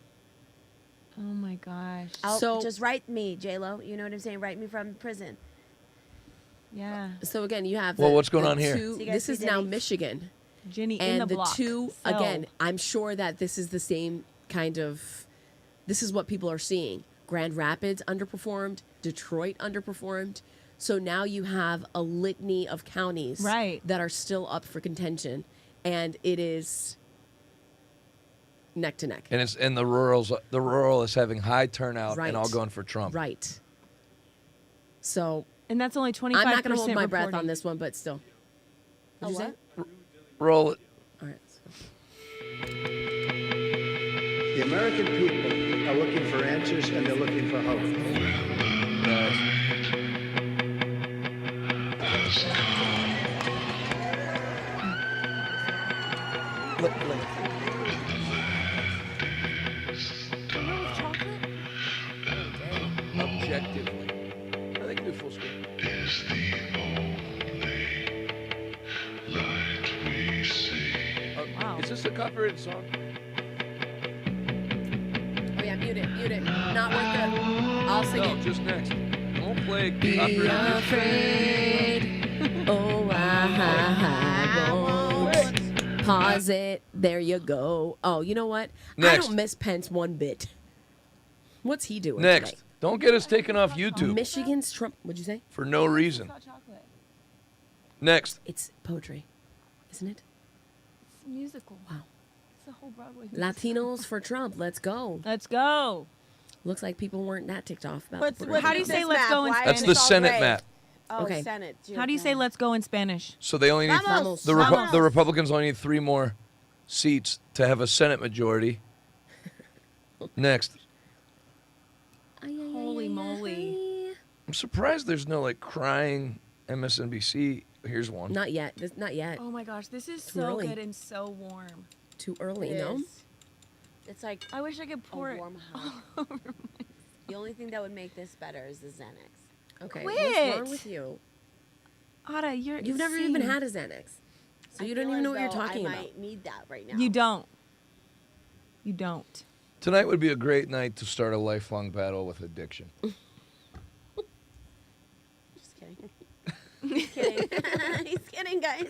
Oh my gosh. So just write me, J Lo. You know what I'm saying? Write me from prison. Yeah. So again, you have. Well, the- what's going the on here? two- So you guys this see is now Denny? Michigan. Ginny And in the block. two, So- again, I'm sure that this is the same kind of, this is what people are seeing. Grand Rapids underperformed, Detroit underperformed. So now you have a litany of counties Right. that are still up for contention. And it is neck to neck. And the rural is having high turnout Right. and all going for Trump. Right. So And that's only 25% I'm not going to hold my breath on reporting. this one, but still. What'd you say? Roll it. All right. let's go. The American people are looking for answers and they're looking for hope. Objectively. I think do full screen. Wow. Is this a copyrighted song? Oh, yeah, mute it. Not worth it. I'll sing No, it. just next. Don't play Be copyrighted. afraid. Oh, I won't. Pause it. There you go. Oh, you know what? I Next. don't miss Pence one bit. What's he doing Next. today? Don't get us taken off YouTube Michigan's Trump. What'd you say? for no reason. Next. It's poetry, isn't it? It's musical. Wow. It's a whole Broadway musical. Latinos for Trump. Let's go. Let's go. Looks like people weren't that ticked off about What's- the what- How do you This say let's map, go in why That's Spanish? the It's all Senate gray. map. Oh, Okay. Senate. How do you say let's go in Spanish? So they only need Vamos. the Vamos. the Republicans only need 3 more seats to have a Senate majority. Next. Holy moly. I'm surprised there's no like crying MSNBC. Here's one. Not yet. Not yet. Oh my gosh, this is Too so early. good and so warm. Too early, It no? is. It's like I wish I could pour it warm hug. all over my. The only thing that would make this better is the Xanax. Okay. Quit. What's wrong with you? Ada, You've never even had a Xanax. So you don't even know what you're talking I about. might need that right now. You don't. You don't. Tonight would be a great night to start a lifelong battle with addiction. Just kidding. He's kidding. He's kidding, guys.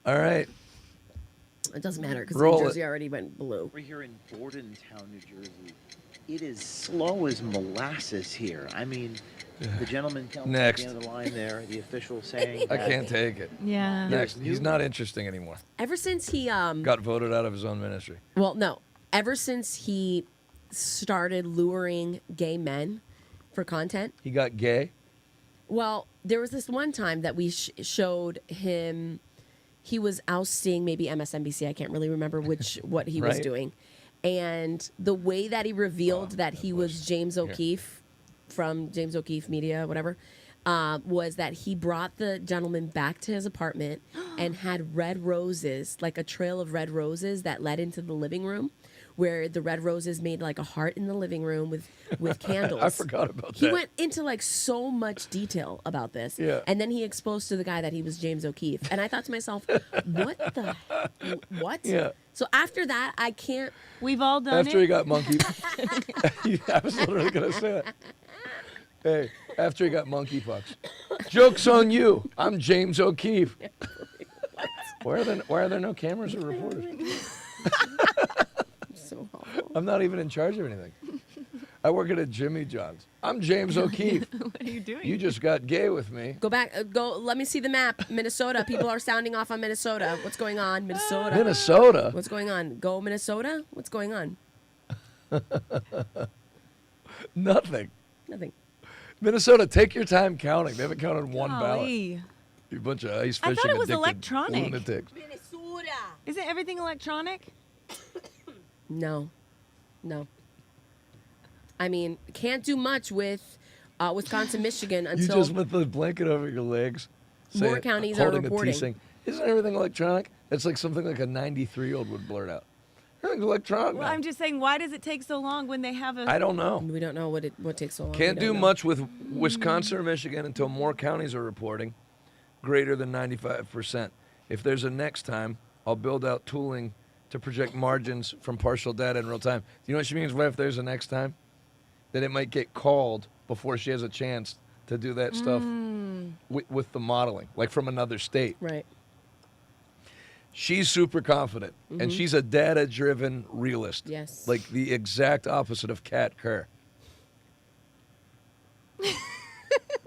All right. It doesn't matter because Roll New it. Jersey already went blue. We're here in Bordentown, New Jersey. It is slow as molasses here. I mean, The gentleman tells me at Next. the end of the line there, the official saying I that can't take it. Yeah. Next. He's not interesting anymore. Ever since he Got voted out of his own ministry. well, no. Ever since he started luring gay men for content. He got gay. Well, there was this one time that we showed him. He was ousting maybe MSNBC. I can't really remember what he was Right. doing. And the way that he revealed that he was James O'Keefe from James O'Keefe Media, whatever, was that he brought the gentleman back to his apartment and had red roses, like a trail of red roses that led into the living room, where the red roses made like a heart in the living room with candles. I forgot about He that. went into like so much detail about this. Yeah. And then he exposed to the guy that he was James O'Keefe. And I thought to myself, what? Yeah. So after that, I can't. We've all done After it. he got monkey. I was literally going to say that. Hey, after he got monkeypox. Joke's on you. I'm James O'Keefe. Why are there no cameras or reporters? So awful. I'm not even in charge of anything. I work at a Jimmy John's. I'm James O'Keefe. What are you doing? You just got gay with me. Go back. Go. Let me see the map. Minnesota. People are sounding off on Minnesota. What's going on, Minnesota? Minnesota? What's going on? Go Minnesota. What's going on? Nothing. Nothing. Minnesota, take your time counting. They haven't counted one ballot. Golly. You bunch of ice I fishing thought it was addicted electronic. lunatics. Isn't everything electronic? No. I mean, can't do much with Wisconsin, Michigan You until just with the blanket over your legs. More saying- counties are holding a tea reporting. saying, isn't everything electronic? It's like something like a 93-year-old would blurt out. Everything's electronic Well, now. I'm just saying, why does it take so long when they have a? I don't know. We don't know what takes so long. Can't We don't do know. much with Wisconsin or Michigan until more counties are reporting greater than 95%. If there's a next time, I'll build out tooling to project margins from partial data in real time. Do you know what she means by if there's a next time? That it might get called before she has a chance to do that stuff with the modeling, like from another state. Right. She's super confident, and Mhm. she's a data-driven realist. Yes. Like the exact opposite of Kat Kerr.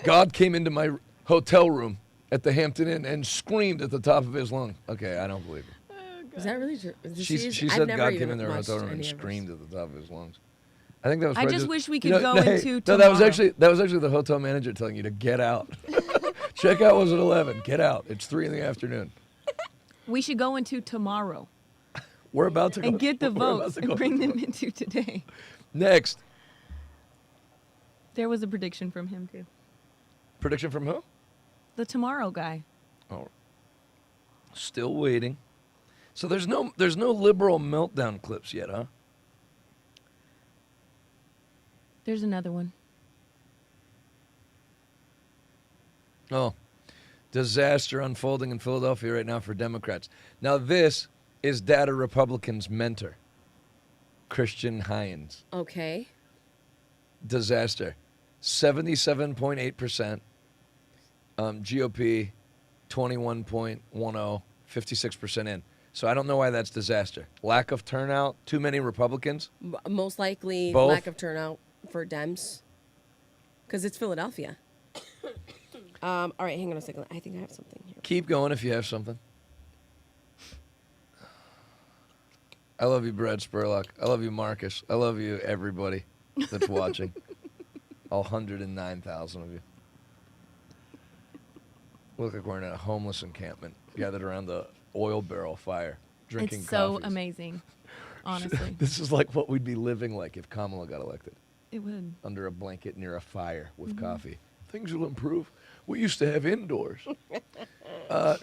God came into my hotel room at the Hampton Inn and screamed at the top of his lungs. Okay, I don't believe it. Is that really true? She I've said never God even came in their watched hotel room and any of this. screamed at the top of his lungs. I think that was. I probably just wish we you could know, go hey, into No, that was tomorrow. actually the hotel manager telling you to get out. Checkout was at 11. Get out. It's 3 in the afternoon. We should go into tomorrow We're about to go. and get the we're about votes to and go bring to- them into today. Next There was a prediction from him too. prediction from who? The tomorrow guy. Oh, still waiting. So there's no liberal meltdown clips yet, huh? There's another one. Oh, disaster unfolding in Philadelphia right now for Democrats. Now this is data Republicans' mentor, Christian Hines. Okay. Disaster, 77.8%. GOP, 21.10, 56% in. So I don't know why that's disaster. Lack of turnout, too many Republicans. Most likely Both? lack of turnout for Dems, because it's Philadelphia. All right, hang on a second. I think I have something here. Keep going if you have something. I love you, Brad Spurlock. I love you, Marcus. I love you, everybody that's watching. All 109,000 of you. Look like we're in a homeless encampment, gathered around the oil barrel fire, drinking It's so coffees. amazing, honestly. This is like what we'd be living like if Kamala got elected. It would. Under a blanket near a fire with Mhm. coffee. Things will improve. We used to have indoors.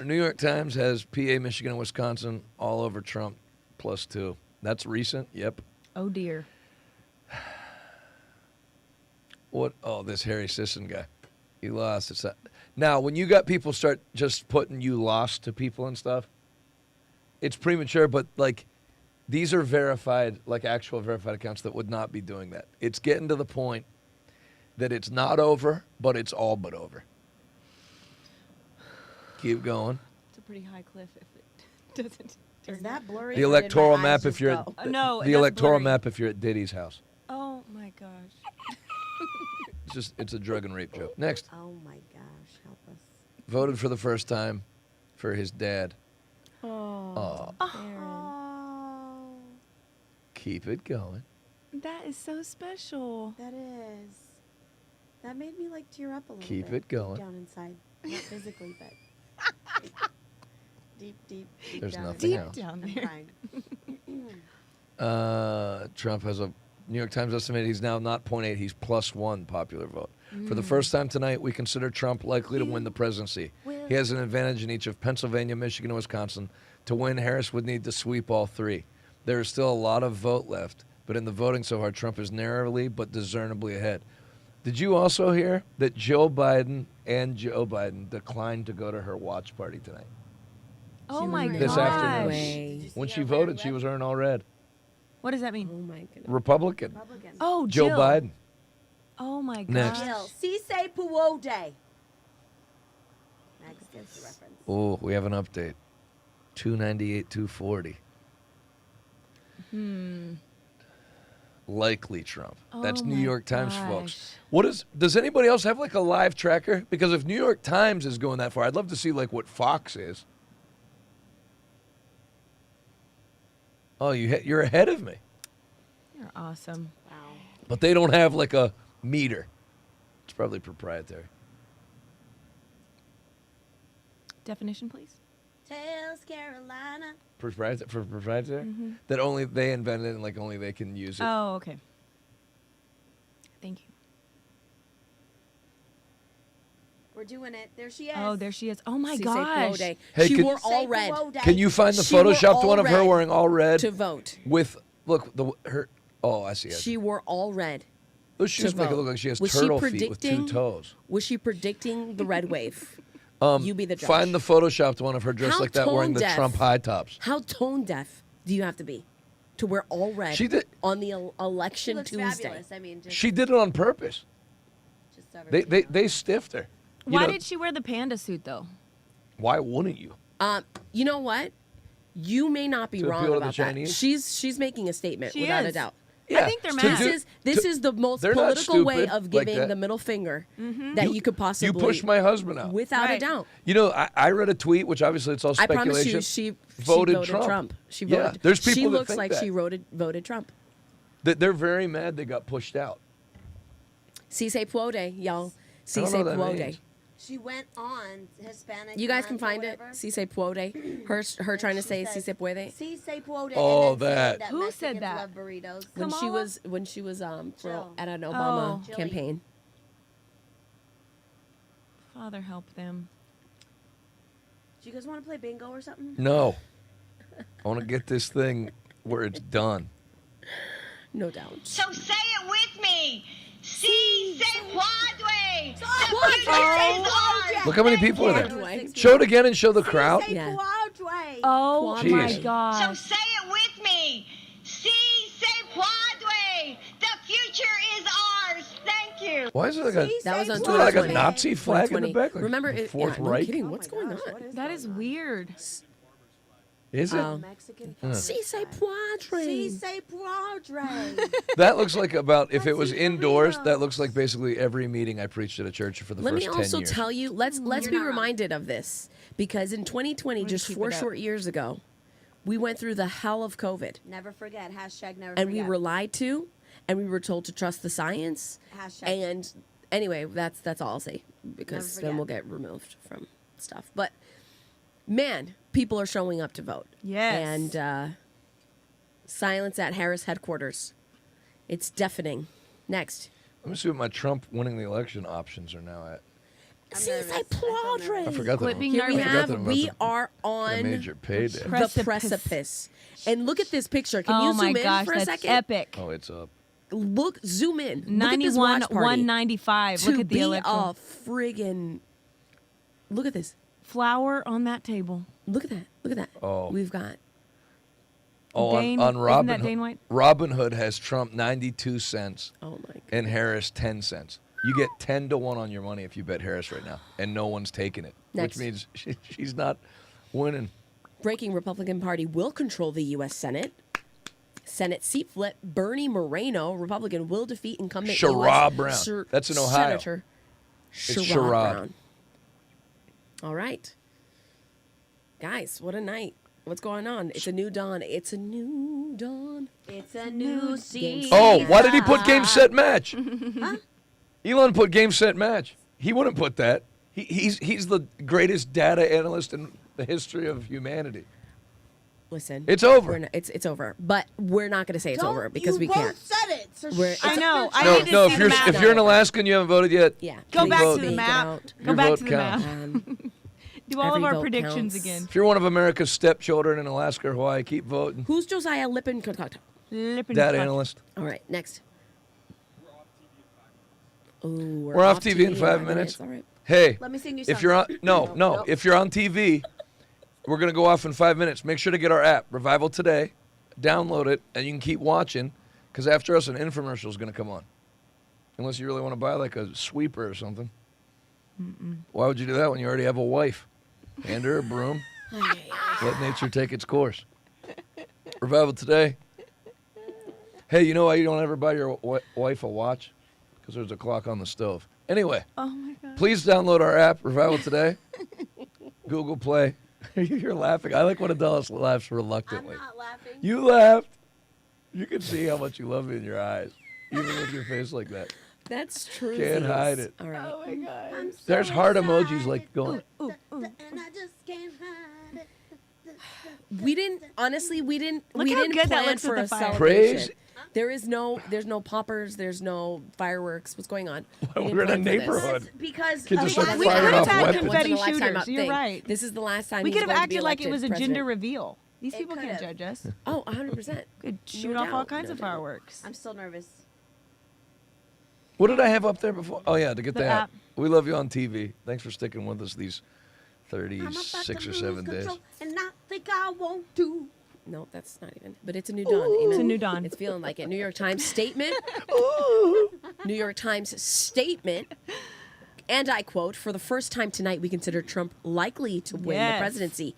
New York Times has PA, Michigan, and Wisconsin all over Trump, +2. That's recent. Yep. Oh dear. What? Oh, this Harry Sisson guy. He lost. It's not. Now, when you got people start just putting you lost to people and stuff, it's premature, but like these are verified, like actual verified accounts that would not be doing that. It's getting to the point that it's not over, but it's all but over. Keep going. It's a pretty high cliff if it doesn't. Is that blurry? The electoral map if you're at No, the that's electoral blurry. map if you're at Diddy's house. Oh my gosh. It's a drug and rape joke. Next. Oh my gosh, help us. Voted for the first time for his dad. Oh. Keep it going. That is so special. That is. That made me like tear up a little Keep bit. it going. Deep down inside. Not physically, but deep There's down. nothing inside. else. Down I'm there. crying. Trump has a New York Times estimated he's now not 0.8, he's +1 popular vote. For the Mm. first time tonight, we consider Trump likely to win the presidency. He has an advantage in each of Pennsylvania, Michigan, and Wisconsin. To win, Harris would need to sweep all three. There is still a lot of vote left, but in the voting so far, Trump is narrowly but discernibly ahead. Did you also hear that Joe Biden declined to go to her watch party tonight? Oh my gosh. This afternoon. When she voted, she was wearing all red. What does that mean? Oh my goodness. Republican. Oh, Joe Jill. Biden. Oh my gosh. Next. Cisse Puode. Next is the reference. Oh, we have an update. 298, 240. Likely Trump. That's Oh New my York Times, gosh. folks. Does anybody else have like a live tracker? Because if New York Times is going that far, I'd love to see like what Fox is. Oh, you're ahead of me. You're awesome. Wow. But they don't have like a meter. It's probably proprietary. Definition, please. Tales Carolina. Proprietary? Mhm. That only they invented and like only they can use it. Oh, okay. Thank you. We're doing it. There she is. Oh, there she is. Oh my Cisse gosh. Puode. Hey, She could- wore all red. Can you find the She wore photoshopped all one of her red wearing all red to vote? with her? Oh, I see. I see. She wore all red. Those shoes to make it vote. look like she has Was turtle she feet with two predicting- toes. Was she predicting the red wave? You be the judge. Find the photoshopped one of her dressed How like that wearing the tone-deaf- Trump high tops. How tone deaf do you have to be to wear all red She did- on the She election looks Tuesday? fabulous. I mean, just, She did it on purpose. just so They stiffed her. You Why know, did she wear the panda suit though? Why wouldn't you? You know what? You may not be To wrong appeal to the about that. Chinese? She's making a statement She without a is. doubt. Yeah. I think they're To mad. do- This is the most they're not political way stupid of like giving that. the middle finger Mm-hmm. that you could possibly. You pushed my husband out. without a Right. doubt. You know, I read a tweet, which obviously it's all I speculation. promise you, she voted voted Trump. She Yeah, voted. there's people she that looks think like that. she voted Trump. They're very mad they got pushed out. Cisse Puode, y'all. I don't Cisse know what that Puode. means. She went on Hispanic. You guys can Month or find it. whatever. Cisse Puode. Her trying to say says, Cisse Puede. Cisse Puode. Oh, and then that. said Who said Mexicans that? love burritos. When she was Jill. at an Obama Jilly. campaign. Father help them. Do you guys want to play bingo or something? No. I want to get this thing where it's done. No doubt. So say it with me. Si se puede. The What? future is ours. Look how many people are Thank there. you. Show it again and show the crowd. Yeah. Oh Jeez. my So gosh. say it with me. Si se puede. The future is ours. Thank you. Why is it like a, That was on is it like a 2020. Nazi flag in the 2020. back? Like Remember, it, Fourth yeah, no Reich? kidding. What's going on? That is weird. Is it? Mexican. Cisse Puade. Cisse Puade. That looks like about, if it was indoors, that looks like basically every meeting I preached at a church for the Let first me 10 also years. tell you, let's You're be not reminded of this, because in 2020, just keep 4 it up. short years ago, we went through the hell of COVID, Never forget. Hashtag never and forget. we were lied to, and we were told to trust the science. Hashtag. And anyway, that's all I'll say, because Never then we'll get removed from stuff. But man, people are showing up to vote. Yes. And silence at Harris headquarters. It's deafening. Next. Let me see what my Trump winning the election options are now at. Cisse I Puade. forgot Quit that. being Here we nervous. have, we are A on major payday. the precipice. And look at this picture. Can Oh you my zoom in gosh, for a that's second? epic. Oh, it's up. Look, zoom in. Look at this 91, watch party. 195. To Look at the be electoral. a friggin'. Look at this. Flower on that table. Look at that. Look at that. Oh. We've got. Oh, Dane- on isn't Robin that Dane White? Robin Hood has Trump 92 cents Oh my God. and Harris 10 cents. You get 10 to 1 on your money if you bet Harris right now, and no one's taking it, Next. which means she's not winning. Breaking Republican Party will control the U.S. Senate. Senate seat flip, Bernie Moreno, Republican, will defeat incumbent Sherrod U.S. Brown. That's in Ohio. Senator It's Sherrod Sherrod. Brown. All right. Guys, what a night. What's going on? It's a new dawn. It's a new dawn. It's a new season. Oh, why did he put game, set, match? Huh? Elon put game, set, match. He wouldn't put that. He's the greatest data analyst in the history of humanity. Listen, It's over. It's over, but we're not going to say it's over because we can't. said it. So I know. I No, need to no. see If the you're map. if you're in Alaska and you haven't voted yet, Yeah. Go please back vote. to the map. Your Go back vote to the counts. map. Do all Every of our vote predictions counts. again. If you're one of America's stepchildren in Alaska or Hawaii, keep voting. Who's Josiah Lippincott? Data analyst. All right, next. Ooh, We're off TV in 5 minutes. All right. Hey, Let me sing you if you're on, something. no, Nope, no, nope. if you're on TV, we're gonna go off in 5 minutes. Make sure to get our app, Revival Today, download it, and you can keep watching. Because after us, an infomercial is gonna come on. Unless you really want to buy like a sweeper or something. Why would you do that when you already have a wife? Hand her a broom. Let nature take its course. Revival Today. Hey, you know why you don't ever buy your wife a watch? Because there's a clock on the stove. Anyway, Oh my God. please download our app, Revival Today. Google Play. You're laughing. I like when Adelis laughs reluctantly. I'm not laughing. You laughed. You can see how much you love me in your eyes, even with your face like that. That's true. Can't hide it. All right. Oh my God. I'm so There's heart excited. emojis like going. And I just can't hide it. We didn't. Honestly, we didn't. Look we how didn't good that plan looks for with a the fire. celebration. Praise. There's no poppers. There's no fireworks. What's going on? We didn't We're in a plan for this. neighborhood. Because Kids are of starting why- firing could've off had weapons. confetti Once in a lifetime shooters. You're thing. right. This is the last time We he's could have going to be acted like it elected was a president. gender reveal. These It people can't could've. judge us. Oh, 100%. Could shoot No off all doubt, kinds no of doubt. fireworks. I'm still nervous. What did I have up there before? Oh, yeah, to get The the app. app. We love you on TV. Thanks for sticking with us these I'm about 36 to or lose 7 days. control, and I think I want to. No, that's not even. But it's a new dawn. Amen. It's a new dawn. It's feeling like it. New York Times statement. New York Times statement. And I quote, for the first time tonight, we consider Trump likely to win the Yes. presidency.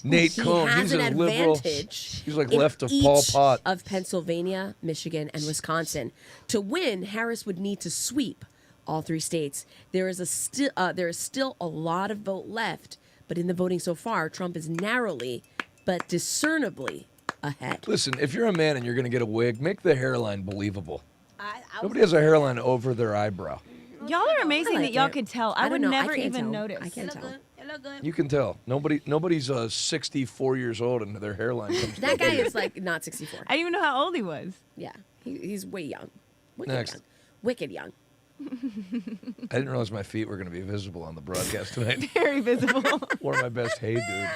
Nate he Cohn, has he's an a liberal. advantage. He's like in left of each Pol Pot. of Pennsylvania, Michigan, and Wisconsin. To win, Harris would need to sweep all 3 states. There is still a lot of vote left, but in the voting so far, Trump is narrowly but discernibly ahead. Listen, if you're a man and you're going to get a wig, make the hairline believable. I Nobody has a hairline over their eyebrow. Y'all are amazing like that y'all it. could tell. I I would don't know. I never can't even tell. notice. I can't It look tell. good. It look good. You can tell. Nobody's 64 years old and their hairline comes That down. guy is like not 64. I didn't even know how old he was. Yeah, he's way young. Wicked Next. young. Wicked young. I didn't realize my feet were going to be visible on the broadcast tonight. Very visible. One of my best hey dudes.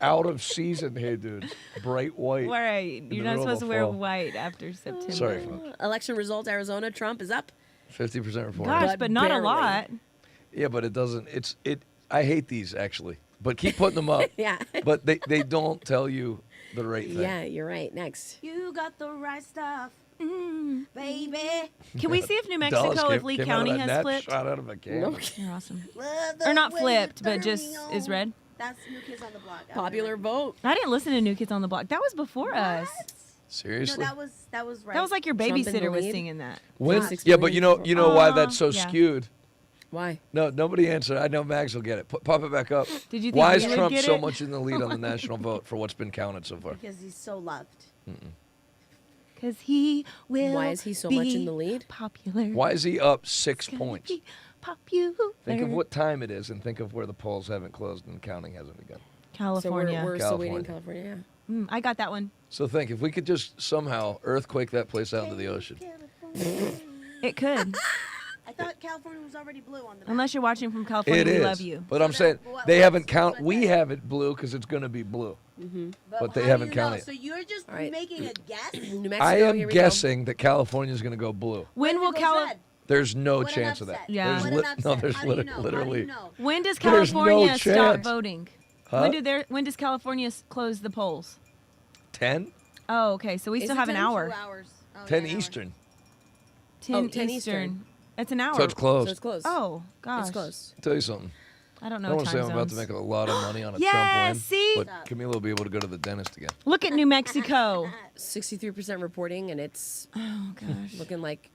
Out of season hey dudes. Bright white. All right. the You're not middle of supposed the to wear fall. white after September. Sorry, folks. Election results, Arizona, Trump is up. 50% report. Gosh, but not barely. a lot. Yeah, but it doesn't. I hate these actually, but keep putting them up. Yeah. But they don't tell you the right thing. Yeah, you're right. Next. You got the right stuff, baby. Can we see if New Dallas Mexico, if Lee came out of County that has net flipped? Shot out of a can. Nope. You're awesome. Love Or not the way flipped, you but turn just me is on. red. That's New Kids on the Block. Popular vote. I didn't listen to New Kids on the Block. That was before us. Seriously? No, that was right. That was like your Trump in the babysitter was lead? singing that. When, 6 yeah, but you know why that's so yeah. skewed. Why? No, nobody answered. I know Mags will get it. Pop it back up. Did you think why we is would Trump get so it? much in the lead on the national vote for what's been counted so far? because he's so loved. Because he will Why is he so much in the lead? Popular. Why is he up 6 points? Popular. Think of what time it is and think of where the polls haven't closed and counting hasn't begun. California. So we're still waiting in California. Yeah. I got that one. So think, if we could just somehow earthquake that place out into the ocean. It could. I thought California was already blue on the map. Unless you're watching from California, It we is. love you. But I'm saying what- they what's- haven't count. what's We that? have it blue because it's going to be blue. But they how do haven't you know? counted. So you're just All right. making a guess? New Mexico, I here am we go. guessing that California is going to go blue. When will Goes California? red. There's no What an chance of that. upset. Yeah. There's What an upset. no, there's How do you know? How do you literally. know? When does There's no California stop chance. voting? Huh? When does California close the polls? 10? Oh, okay. So we Is still it have an 10? hour. 2 hours. Oh, 10 yeah, an hour. Eastern. 10, 10 Eastern. Eastern. That's an hour. So it's closed. So it's close. Oh, gosh. It's close. I'll tell you something. I don't I know don't want to say time I'm about to zones. make a lot of money on a Yeah, Trump win, see? but Camila will be able to go to the dentist again. Look at New Mexico. 63% reporting, and it's looking like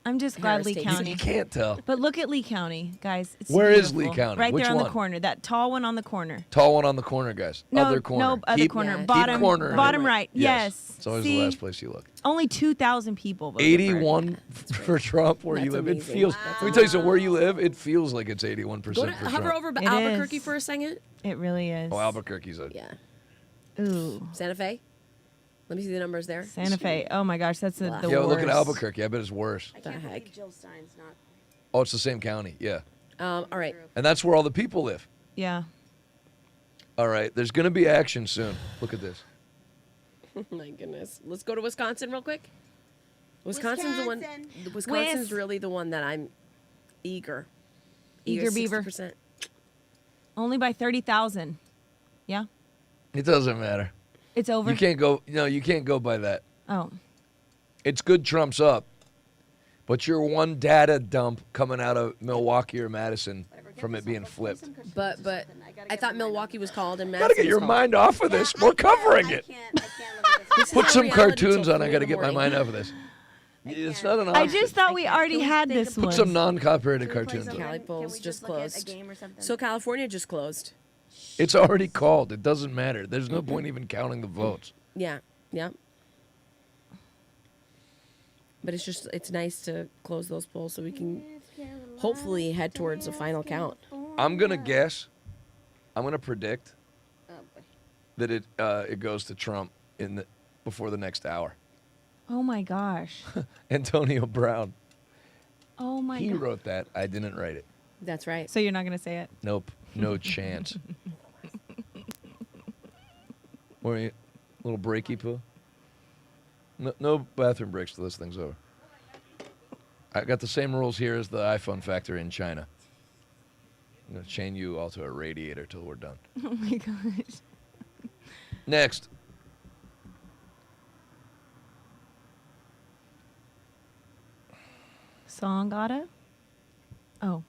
I'm just glad Harris Lee takes County. it. You can't tell. But look at Lee County, guys. It's Where is beautiful. Lee County? Right Which there on one? the corner. That tall one on the corner. Tall one on the corner, guys. No, Other corner. no, other Keep- corner. keep Bottom, corner. bottom right. Yes. It's always See? the last place you look. Only 2,000 people voted. 81 for Trump where you That's live. It amazing. feels. Wow. Let me tell you something. Where you live, it feels like it's 81% Go to for hover Trump. over It Albuquerque is. for a second. It really is. Oh, Albuquerque's a. Yeah. Ooh. Santa Fe. Let me see the numbers there. Santa Fe. Oh my gosh, that's the Yo, worst. look at Albuquerque. I bet it's worse. I can't believe Jill Stein's not. Oh, it's the same county. Yeah. All right. And that's where all the people live. Yeah. All right. There's going to be action soon. Look at this. My goodness. Let's go to Wisconsin real quick. Wisconsin's the one. Wisconsin's Wis- really the one that I'm eager. Eager beaver. 60%. Only by 30,000. Yeah. It doesn't matter. It's over. You can't go. No, you can't go by that. Oh. It's good Trump's up, but you're one data dump coming out of Milwaukee or Madison from it being flipped. But I thought Milwaukee was called and Gotta Madison get your was mind off of this. We're covering it. This Put is some not reality cartoons till on. I 3 got to in get the my morning. mind off of this. It's not an I option. just thought we already had this one. Put some non-copyrighted cartoons on. Cali polls just look at a closed. game or something? So California just closed. It's already called. It doesn't matter. There's no point even counting the votes. Yeah. Yeah. But it's nice to close those polls so we can hopefully head towards a final count. I'm gonna guess. I'm gonna predict that it goes to Trump before the next hour. Oh my gosh. Antonio Brown. Oh my He god. wrote that. I didn't write it. That's right. So you're not going to say it? Nope. No chance. What are you? Little breaky poo? No bathroom breaks till this thing's over. I got the same rules here as the iPhone factory in China. I'm going to chain you all to a radiator till we're done. Oh my gosh. Next. Songata? Oh.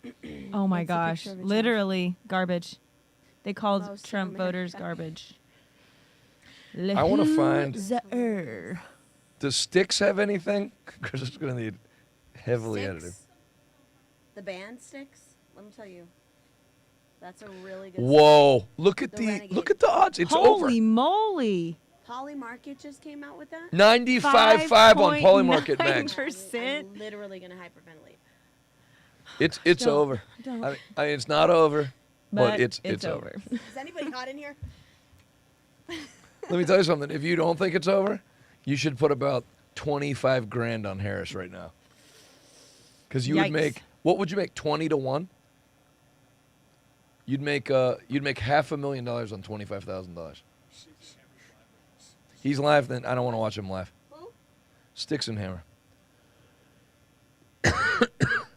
Oh my gosh. Literally garbage. They called Most Trump America. voters garbage. I want to find. Loser. Does Styx have anything? Because it's going to need heavily edited. The band Sticks. Let me tell you, that's a really good. Whoa! Look at The Renegade. look at the odds. It's Holy over. moly. Polly Market just came out with that. 95.5 on Polymarket Max. 5.9%. I'm literally gonna hyperventilate. It's Don't- over. don't. I mean, it's not over, but, But it's over. Is anybody hot in here? Let me tell you something. If you don't think it's over, you should put about 25 grand on Harris right now. Because you would Yikes. make, what would you make? 20 to 1? You'd make $500,000 on $25,000. He's live. Then I don't want to watch him live. Sticks and Hammer.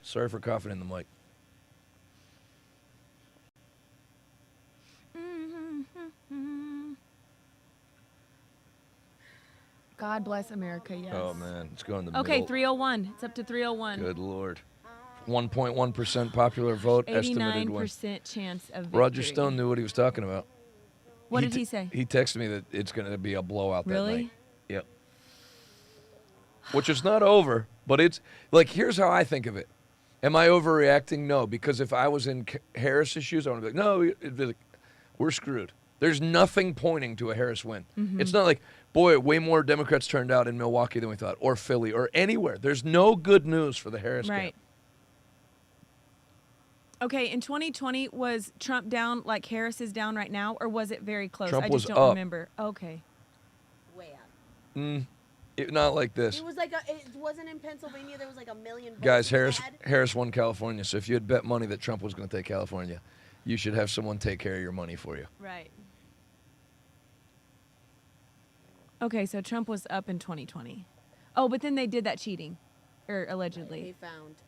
Sorry for coughing in the mic. God bless America, yes. Oh man, it's going the Okay, middle. 301. It's up to 301. Good Lord. 1.1% popular vote estimated win. 89% chance of victory. Roger Stone knew what he was talking about. What did he say? He texted me that it's going to be a blowout that Really? night. Yep. Which is not over, but it's like, here's how I think of it. Am I overreacting? No, because if I was in Harris's shoes, I would be like, no, it'd be like, we're screwed. There's nothing pointing to a Harris win. Mhm. It's not like, boy, way more Democrats turned out in Milwaukee than we thought, or Philly, or anywhere. There's no good news for the Harris camp. Right. Okay, in 2020, was Trump down like Harris is down right now, or was it very close? Trump I was just don't up. remember. Okay. Way up. Not like this. It was like it wasn't in Pennsylvania. There was like a million votes. Guys, bad. Harris won California, so if you had bet money that Trump was going to take California, you should have someone take care of your money for you. Right. Okay, so Trump was up in 2020. Oh, but then they did that cheating, or allegedly. He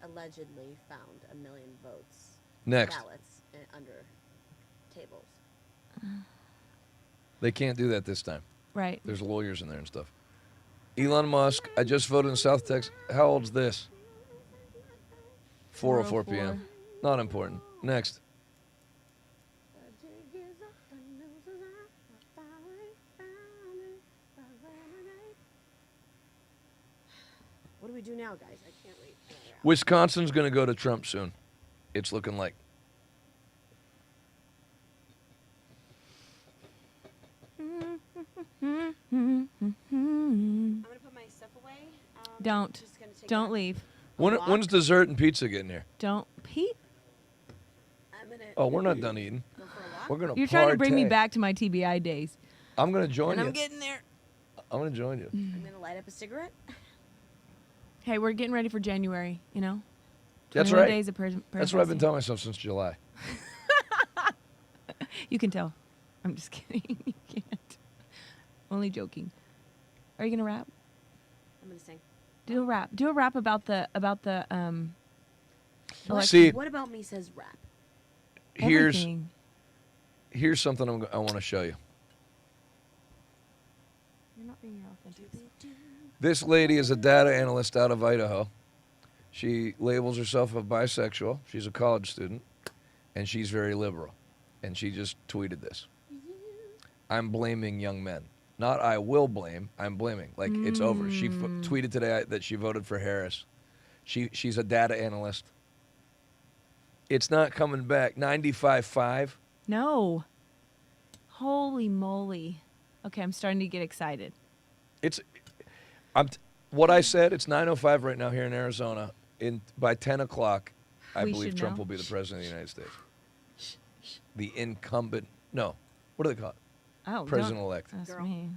allegedly found a million votes. Next. Ballots under tables. They can't do that this time. Right. There's lawyers in there and stuff. Elon Musk, I just voted in South Texas. How old's this? 4:04 p.m. Not important. Next. What do we do now, guys? I can't wait. Wisconsin's going to go to Trump soon. It's looking like. I'm gonna put my stuff away. Don't leave. When's dessert and pizza getting here? Don't, Pete. Oh, we're not done eating. We're gonna. You're trying to bring me partay. back to my TBI days. I'm gonna join And you. I'm getting there. I'm gonna join you. I'm gonna light up a cigarette. Hey, we're getting ready for January. You know. That's 21 right. Days of That's what I've been telling myself since July. You can tell. I'm just kidding. You can't. Only joking. Are you gonna rap? I'm gonna sing. Do a rap. Do a rap about the See, What about me says rap? Everything. Here's something I want to show you. You're not being your authentic self. This lady is a data analyst out of Idaho. She labels herself a bisexual. She's a college student, and she's very liberal. And she just tweeted this. I'm blaming young men. Not I will blame, I'm blaming. Like, it's over. She tweeted today that she voted for Harris. She's a data analyst. It's not coming back. 95.5. No. Holy moly. Okay, I'm starting to get excited. What I said, it's 9:05 right now here in Arizona. By 10 o'clock, I We believe should Trump know. will be the president of the United States. The incumbent, no, what do they call it? Oh, President-elect. That's me.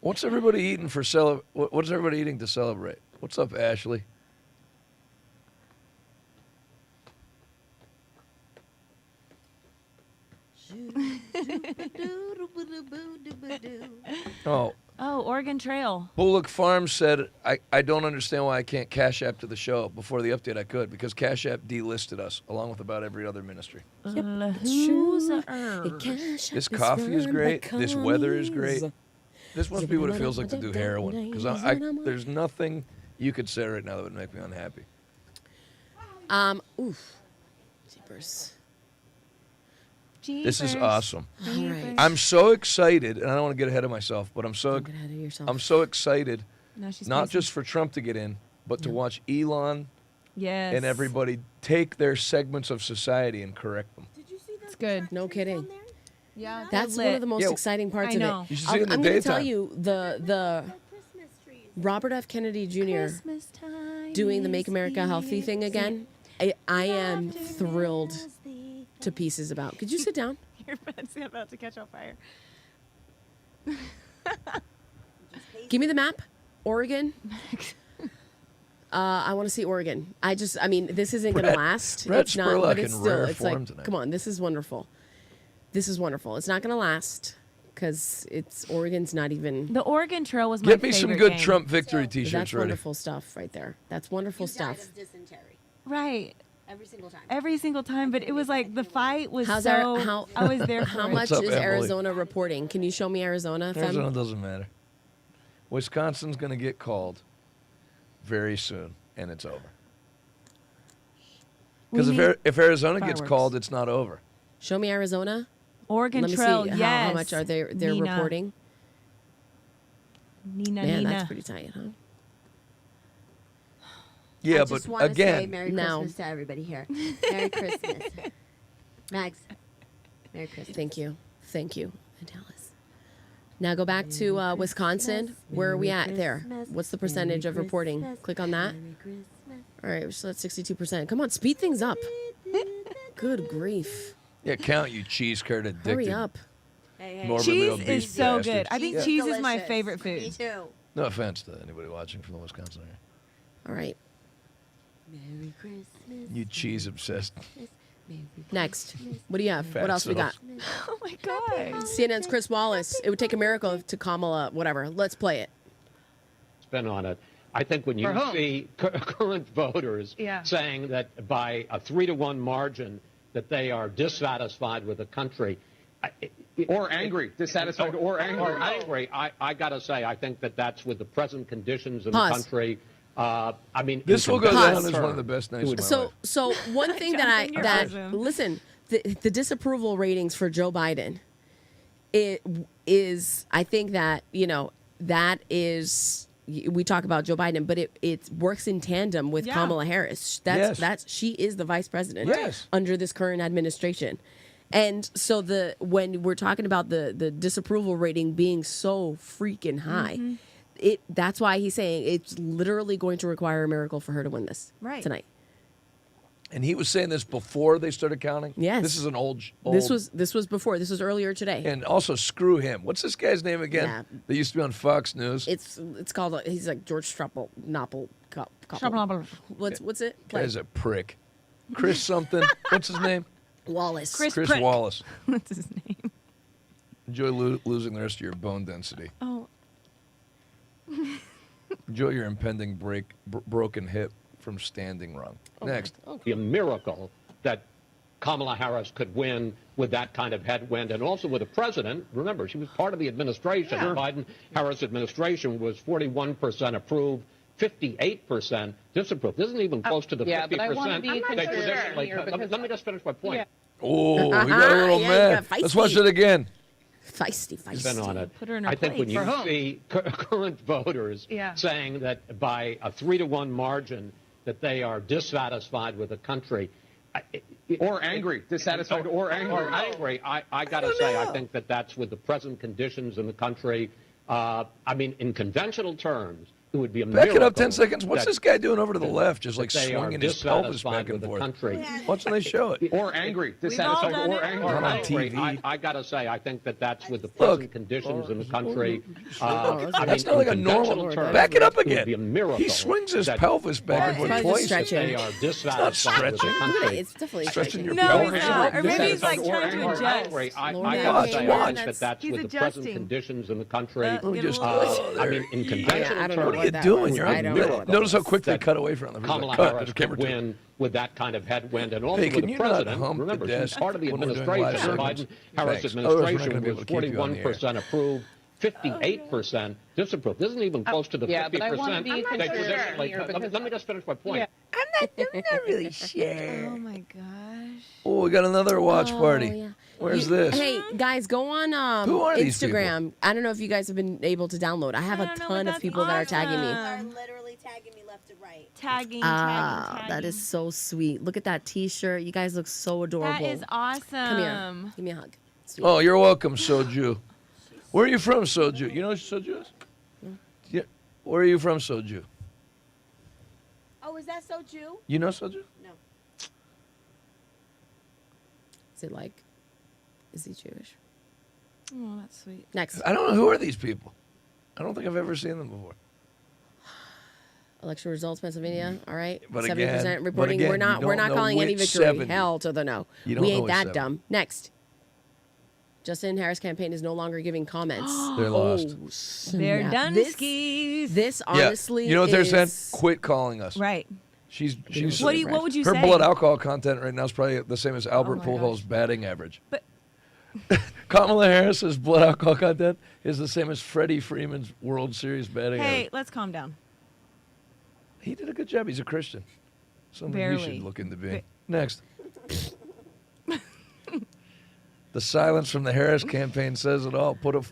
What's everybody eating for What's everybody eating to celebrate? What's up, Ashley? Oh, Oregon Trail. Bullock Farms said, I don't understand why I can't Cash App to the show. Before the update, I could, because Cash App delisted us, along with about every other ministry. This coffee is great. This weather is great. This must be what it feels like to do heroin. Because there's nothing you could say right now that would make me unhappy. Oof. Jeepers. This is awesome. All right. I'm so excited, and I don't want to get ahead of myself, but I'm so Don't get ahead of yourself. I'm so excited, No, she's not pacing. just for Trump to get in, but to watch Elon Yes. and everybody take their segments of society and correct them. It's good. No kidding. Yeah. That's one of the most exciting parts I know. of it. You should see it in the I'm going to tell daytime. you the Robert F. Kennedy Jr. doing the Make America Healthy thing again. I am thrilled to pieces about. Could you sit down? Your bed's about to catch on fire. Give me the map. Oregon. I want to see Oregon. I mean, this isn't going to last. Brad It's not, Spurlock but it's in still, rare it's form like, tonight. come on, this is wonderful. This is wonderful. It's not going to last because Oregon's not even. The Oregon Trail was my Get me favorite some good game. Trump victory T-shirts That's ready. wonderful stuff right there. That's wonderful stuff. Died of dysentery Right. every single time. Every single time, but it was like the fight was How's so. how I was there. How for it. much What's up, is Emily? Arizona reporting? Can you show me Arizona? Fem? Arizona doesn't matter. Wisconsin's going to get called very soon, and it's over. Because if Arizona gets fireworks. called, it's not over. Show me Arizona. Oregon Let me Trail. see Yes. how much are they're Nina. reporting. Nina, Man, Nina. that's pretty tight, huh? Yeah, I but just want to say again, Merry Now- Christmas to everybody here. Merry Christmas. Max, Merry Christmas. Thank you, Dallas. Now go back to Wisconsin. Where are we at there? What's the percentage of reporting? Click on that. All right, so that's 62%. Come on, speed things up. Good grief. yeah, count you cheese curd addicted. Hurry up. Hey, morbidly Cheese obese is so bastards. good. I think Yeah. cheese is my delicious. favorite Me food. too. No offense to anybody watching from the Wisconsin area. All right, Merry Christmas. You cheese obsessed. Merry next. What do you have? Fat What else we got? self. Oh my god. CNN's Chris Wallace. It would take a miracle to Kamala, whatever. Let's play it. Spin on it. I think when you For whom? see current voters Yeah. saying that by a 3-to-1 margin that they are dissatisfied with the country, Or angry, dissatisfied or angry. I got to say, I think that that's with the present conditions in Pause. the country. I mean, This will go conventional down as one of terms, the best nights it of would- my life. So one thing that Jonathan, listen, the disapproval ratings for Joe Biden, it is, I think that, that is, we talk about Joe Biden, but it works in tandem with Yeah. Kamala Harris. She is the vice president Yes. under this current administration. And so when we're talking about the disapproval rating being so freaking high, that's why he's saying it's literally going to require a miracle for her to win this tonight. And he was saying this before they started counting? Yes. This is an old. This was before. This was earlier today. And also, screw him. What's this guy's name again? Yeah. That used to be on Fox News. It's called. He's like George Struppel. What's it? Guy's a prick. Chris something. What's his name? Wallace. Chris Prick. Wallace. What's his name? Enjoy losing the rest of your bone density. Oh. Enjoy your impending broken hip from standing wrong. Next. Be a miracle that Kamala Harris could win with that kind of headwind, and also with a president. Remember, she was part of the administration. The Biden-Harris administration was 41% approved, 58% disapproved. This isn't even close to the 50%. but I want to be they concerned traditionally. here because Let me just finish my point. Oh, he got a little mad. Let's watch it again. Feisty. Spin on it. Put her in her I think when place. you For whom? see current voters saying that by a 3-to-1 margin that they are dissatisfied with the country, Or angry, dissatisfied or angry. I got to say, I think that that's with the present conditions in the country. I mean, in conventional terms, it would be a Back miracle. it up 10 seconds. What's that- this guy doing over to the left, just like that they are swinging his pelvis dissatisfied back and with the forth? country. Watch when they show it. Or angry, all dissatisfied done or it. angry. Not on Angry. TV. I got to say, I think that that's with the present conditions in the country. That's not like a normal. Back it up again. He swings his pelvis back and forth Probably just twice. stretching. They are It's not dissatisfied with the stretching. country. It's definitely Stretching your No, pelvis. he's not. Or maybe he's Dissatisfied like trying to or adjust. angry. I Lord, got to say, I watch. think that that's He's with the present adjusting. conditions in the country. Get a little- I mean, in conventional I don't know terms, What are you that doing? was. You're I on don't middle. know what that Notice how was. quick they that cut away from them. Kamala Cut. Harris There's a could camera too. win with that kind of headwind, and also Hey, with can the you not president. hump the Remember, she's desk part of the when we're doing live administration. The segments? Biden-Harris Thanks. Otherwise, we're not gonna administration be able was to keep you on the air. 41% approved, 58% disapproved. This isn't even close to the 50%. but I want to be They concerned traditionally- here let because me just finish my point. Yeah. I'm not really sure. Oh my gosh. Oh, we got another watch party. yeah. Where's this? Hey guys, go on Who are these Instagram. I don't know if you guys have been able to download. I have a don't know, ton but of people that are tagging me. Are literally tagging me left and right. Tagging. That is so sweet. Look at that T-shirt. You guys look so adorable. That is awesome. Come here. Give me a hug. Sweet. Oh, you're welcome, Soju. Where are you from, Soju? You know what Soju is? Yeah. Where are you from, Soju? Oh, is that so Jew? You know Soju? No. Is it like? Is he Jewish? Oh, that's sweet. Next. I don't know. Who are these people? I don't think I've ever seen them before. Election results, Pennsylvania. All right, But 70% again- reporting. but again, we're you not don't know calling any which victory. 70. Hell to the no. You don't We know ain't which that 70. dumb. Next. Justin Harris campaign is no longer giving comments. They're lost. Oh, They're snap. done skis. This honestly, Yeah. You know what they're saying? is- Quit calling us. Right. She's What would you her say? blood alcohol content right now is probably the same as Albert my Pujols' batting average. But Kamala Harris's blood alcohol content is the same as Freddie Freeman's World Series batting hey, average. let's calm down. He did a good job. He's a Christian. Something we Barely. should look into being. Next. The silence from the Harris campaign says it all. Put a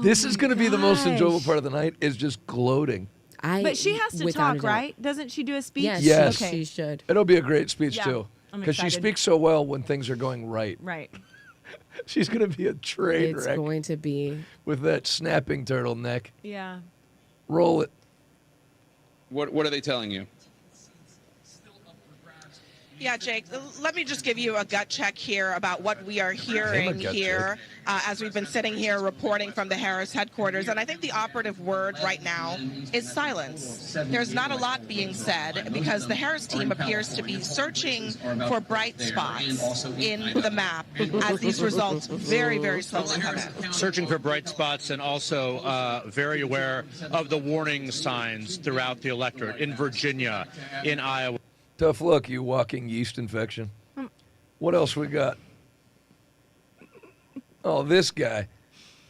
This is going to be the most enjoyable part of the night, is just gloating. But she has to without a talk, doubt. right? Doesn't she do a speech? Yes. Okay. She should. It'll be a great speech, Yeah, too. I'm Because she excited. speaks so well when things are going right. Right. She's going to be a train It's wreck going to be. with that snapping turtleneck. Yeah. Roll it. What are they telling you? Yeah, Jake, let me just give you a gut check here about what we are hearing gut here as we've been sitting here reporting from the Harris headquarters. And I think the operative word right now is silence. There's not a lot being said because the Harris team appears to be searching for bright spots in the map as these results very, very slowly come in. Searching for bright spots and also very aware of the warning signs throughout the electorate in Virginia, in Iowa. Tough luck, you walking yeast infection. What else we got? Oh, this guy.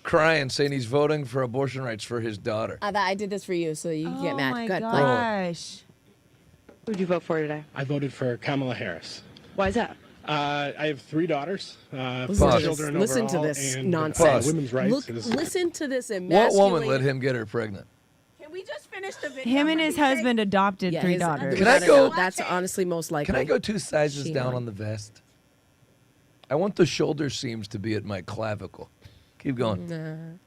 crying, saying he's voting for abortion rights for his daughter. I did this for you, so you can get mad. Oh my Good. gosh. Who did you vote for today? I voted for Kamala Harris. Why is that? I have 3 daugers, 4 Listen children Listen to overall, this and nonsense. women's rights is... Listen to this What emasculating. woman let him get her pregnant? Can we just finish the video? Him and his husband adopted 3 daughters. Can I go? That's honestly most likely. Can I go 2 sizes She down won. on the vest? I want the shoulder seams to be at my clavicle. Keep going.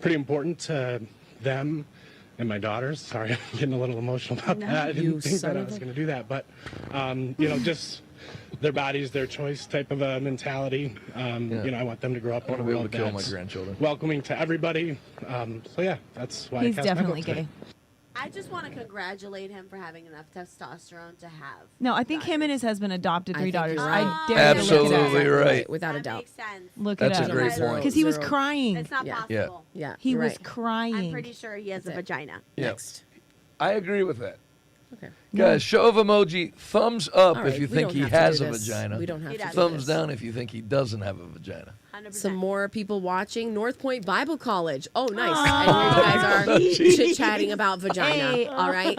pretty important to them and my daughters. Sorry, I'm getting a little emotional about that. I didn't think that I was going to do that, but just their bodies, their choice type of a mentality. I want them to grow up in a be able world to kill my that's grandchildren. welcoming to everybody. That's why He's I cast my definitely vote today. gay. I just want to congratulate him for having enough testosterone to have. No, I think him and his husband adopted 3 daughters. you're I right. dare you to look it up. Absolutely right. Without a doubt. Look That's it a up. great point. Because he was Zero. crying. It's not possible. Yeah. He you're was right. crying. I'm pretty sure he has a vagina. Yeah. Next. I agree with that. Okay. Guys, show of emoji, thumbs up All right, if you we think don't he have to has do a this. vagina. We don't have to do Thumbs this. down if you think he doesn't have a vagina. Some more people watching North Point Bible College. Oh, nice. I hear you guys are chit-chatting about vagina. Hey. All right.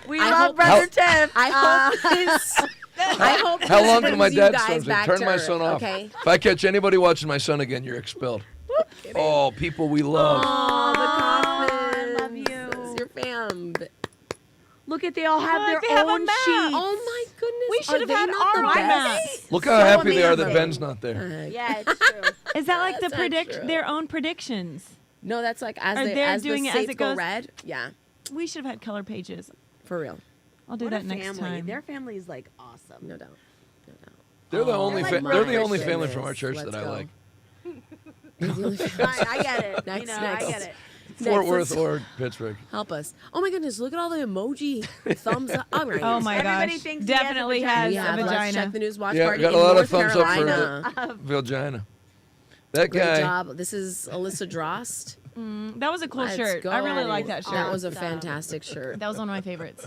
We love Brother Tim. I hope this... I hope How this long can brings my you dad guys storms it? back Turn to my earth, son off. Okay. If I catch anybody watching my son again, you're expelled. Oh, people we love. Oh, the I love Kaufmans. you. Your fam. Look at they all have Look, their they have a own map. sheets. Oh my goodness. We should have had not our the best? maps. Look how So happy they are that amazing. Ben's not there. Yeah, it's true. Is that like That's not true. their own predictions? No, that's like as Or they they're as doing the it as states it go goes? red. Yeah, We should have had color pages. for real. I'll do What that a next family. time. Their family is like awesome. No doubt. They're the only like they're the my only goodness. family from our church Let's that I go. like. Fine, I get it. Next, I next. get it. Fort Next, Worth let's- or Pittsburgh. Help us. Oh my goodness, look at all the emoji thumbs up. All right. Oh my Everybody gosh. thinks he has a Definitely vagina. has We a have Let's vagina. Check the News Watch Yeah, Party got a in lot North of thumbs Carolina. up for vagina. That Great guy. job. This is Alyssa Drost. That was a cool Let's shirt. go. I really like that shirt. That was a fantastic shirt. That was one of my favorites.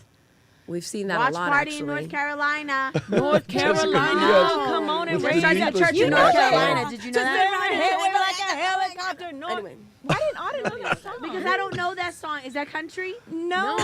We've seen that Watch a lot, party actually. in North Carolina. North Carolina, yes. come on and With raise the Starts that at Beatles church You in know North that Carolina. song. Did you know Just that? right here, wave like a helicopter. North. Anyway. Why didn't I know that song? Because I don't know that song. Is that country? No.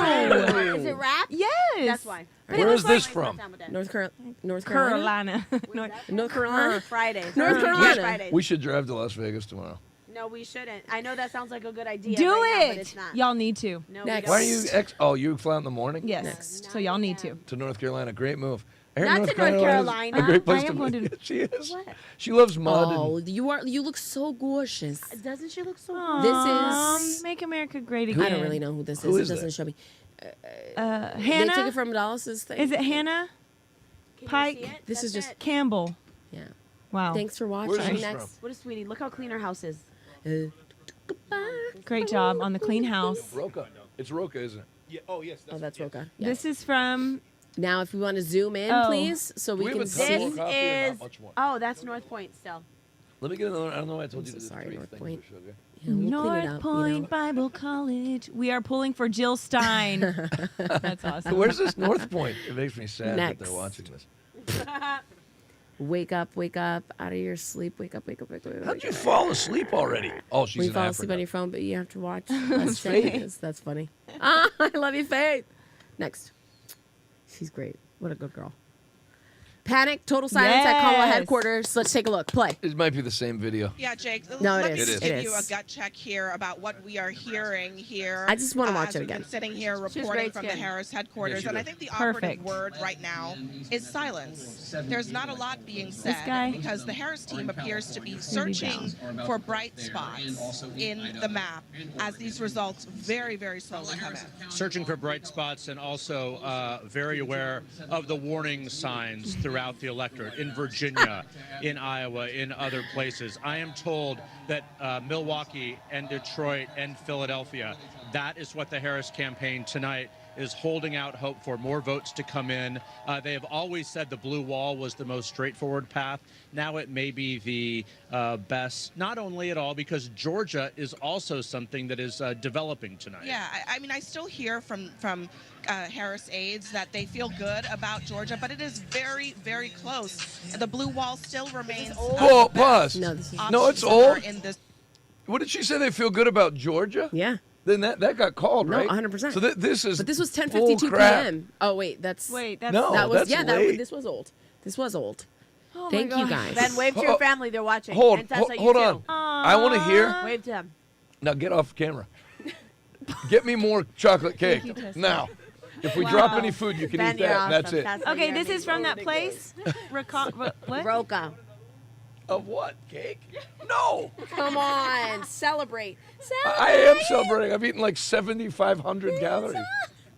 Is it rap? Yes. That's why. But Where it is was this like- from? North Carolina. Carolina. North Carolina. Fridays. North Carolina. Fridays. We should drive to Las Vegas tomorrow. No, we shouldn't. I know that sounds like a good idea. Do right now, but it. it's not. Y'all need to. No, Next. Why are you you fly out in the morning? Yes. So y'all need to. To North Carolina. Great move. I heard Not to North Carolina's Carolina. A great place I to am going be. to- She is. What? She loves mud. Oh, you look so gorgeous. Doesn't she look so This is. Make America Great I Again. don't really know who this is. Who It is doesn't that? show me. They Hannah. took it from Dallas's thing. Is it Hannah? Pike. This is just. Campbell. Yeah. Wow. Thanks for watching. Where's this Next. from? What is Sweetie? Look how clean her house is. Great job on the clean house. Roca. It's Roca, isn't it? Yeah. Oh yes. Oh, that's Roca. This is from. Now, if we want to zoom in, Oh. please, so we we have can a cup of see. coffee or not much more? Oh, that's North Point still. Let me get another. I don't know why I told you so to do sorry, 3 North things Point. of sugar. Yeah, we'll clean it North up, Point Bible College. We are pulling for Jill Stein. That's awesome. Where's this North Point? It makes me sad that Next. they're watching this. Wake up out of your sleep. Wake up. How'd you fall asleep already? Oh, she's We in fall Africa. asleep on your phone, but you have to watch. That's Faith. That's funny. I love you, Faith. Next. She's great. What a good girl. Panic, total silence at Kamala Yes. headquarters. Let's take a look. Play. It might be the same video. Yeah, Jake. No, let it me is. just It give you a is. gut check here about what we are hearing here. I just wanna watch as it we've again. been sitting here She's reporting great from the skin. Harris headquarters, she and I does. think the Perfect. operative word right now is silence. There's not a lot being said guy? because the Harris team appears to be searching for bright spots in the map as these results very, very slowly come in. Searching for bright spots and also very aware of the warning signs throughout the electorate in Virginia, in Iowa, in other places. I am told that Milwaukee and Detroit and Philadelphia, that is what the Harris campaign tonight is holding out hope for more votes to come in. They have always said the blue wall was the most straightforward path. Now it may be the best, not only at all, because Georgia is also something that is developing tonight. Yeah, I mean, I still hear from Harris aides that they feel good about Georgia, but it is very, very close. The blue wall still remains. Whoa, pause. No, this is No, it's old. What did she say? They feel good about Georgia? Yeah. Then that got called, No, right? 100%. So this is. But this was bull 10:52 crap. p.m. Oh wait, that's No, that was that's yeah. late. This was old. This was old. Oh Thank my you God. guys. Ben, wave to your family. They're watching. Hold And Tessa, you hold too. on. I want to hear. Wave to them. Now get off camera. Get me more chocolate cake Thank you, Tessa. now. If we Wow. drop any food, you can Ben, eat you're that. And that's awesome. it. Tessa, Okay, you're this is from amazing. that place. What? Roca. Of what? Cake? No. Come on, celebrate. I am celebrating. I've eaten like 7,500 calories.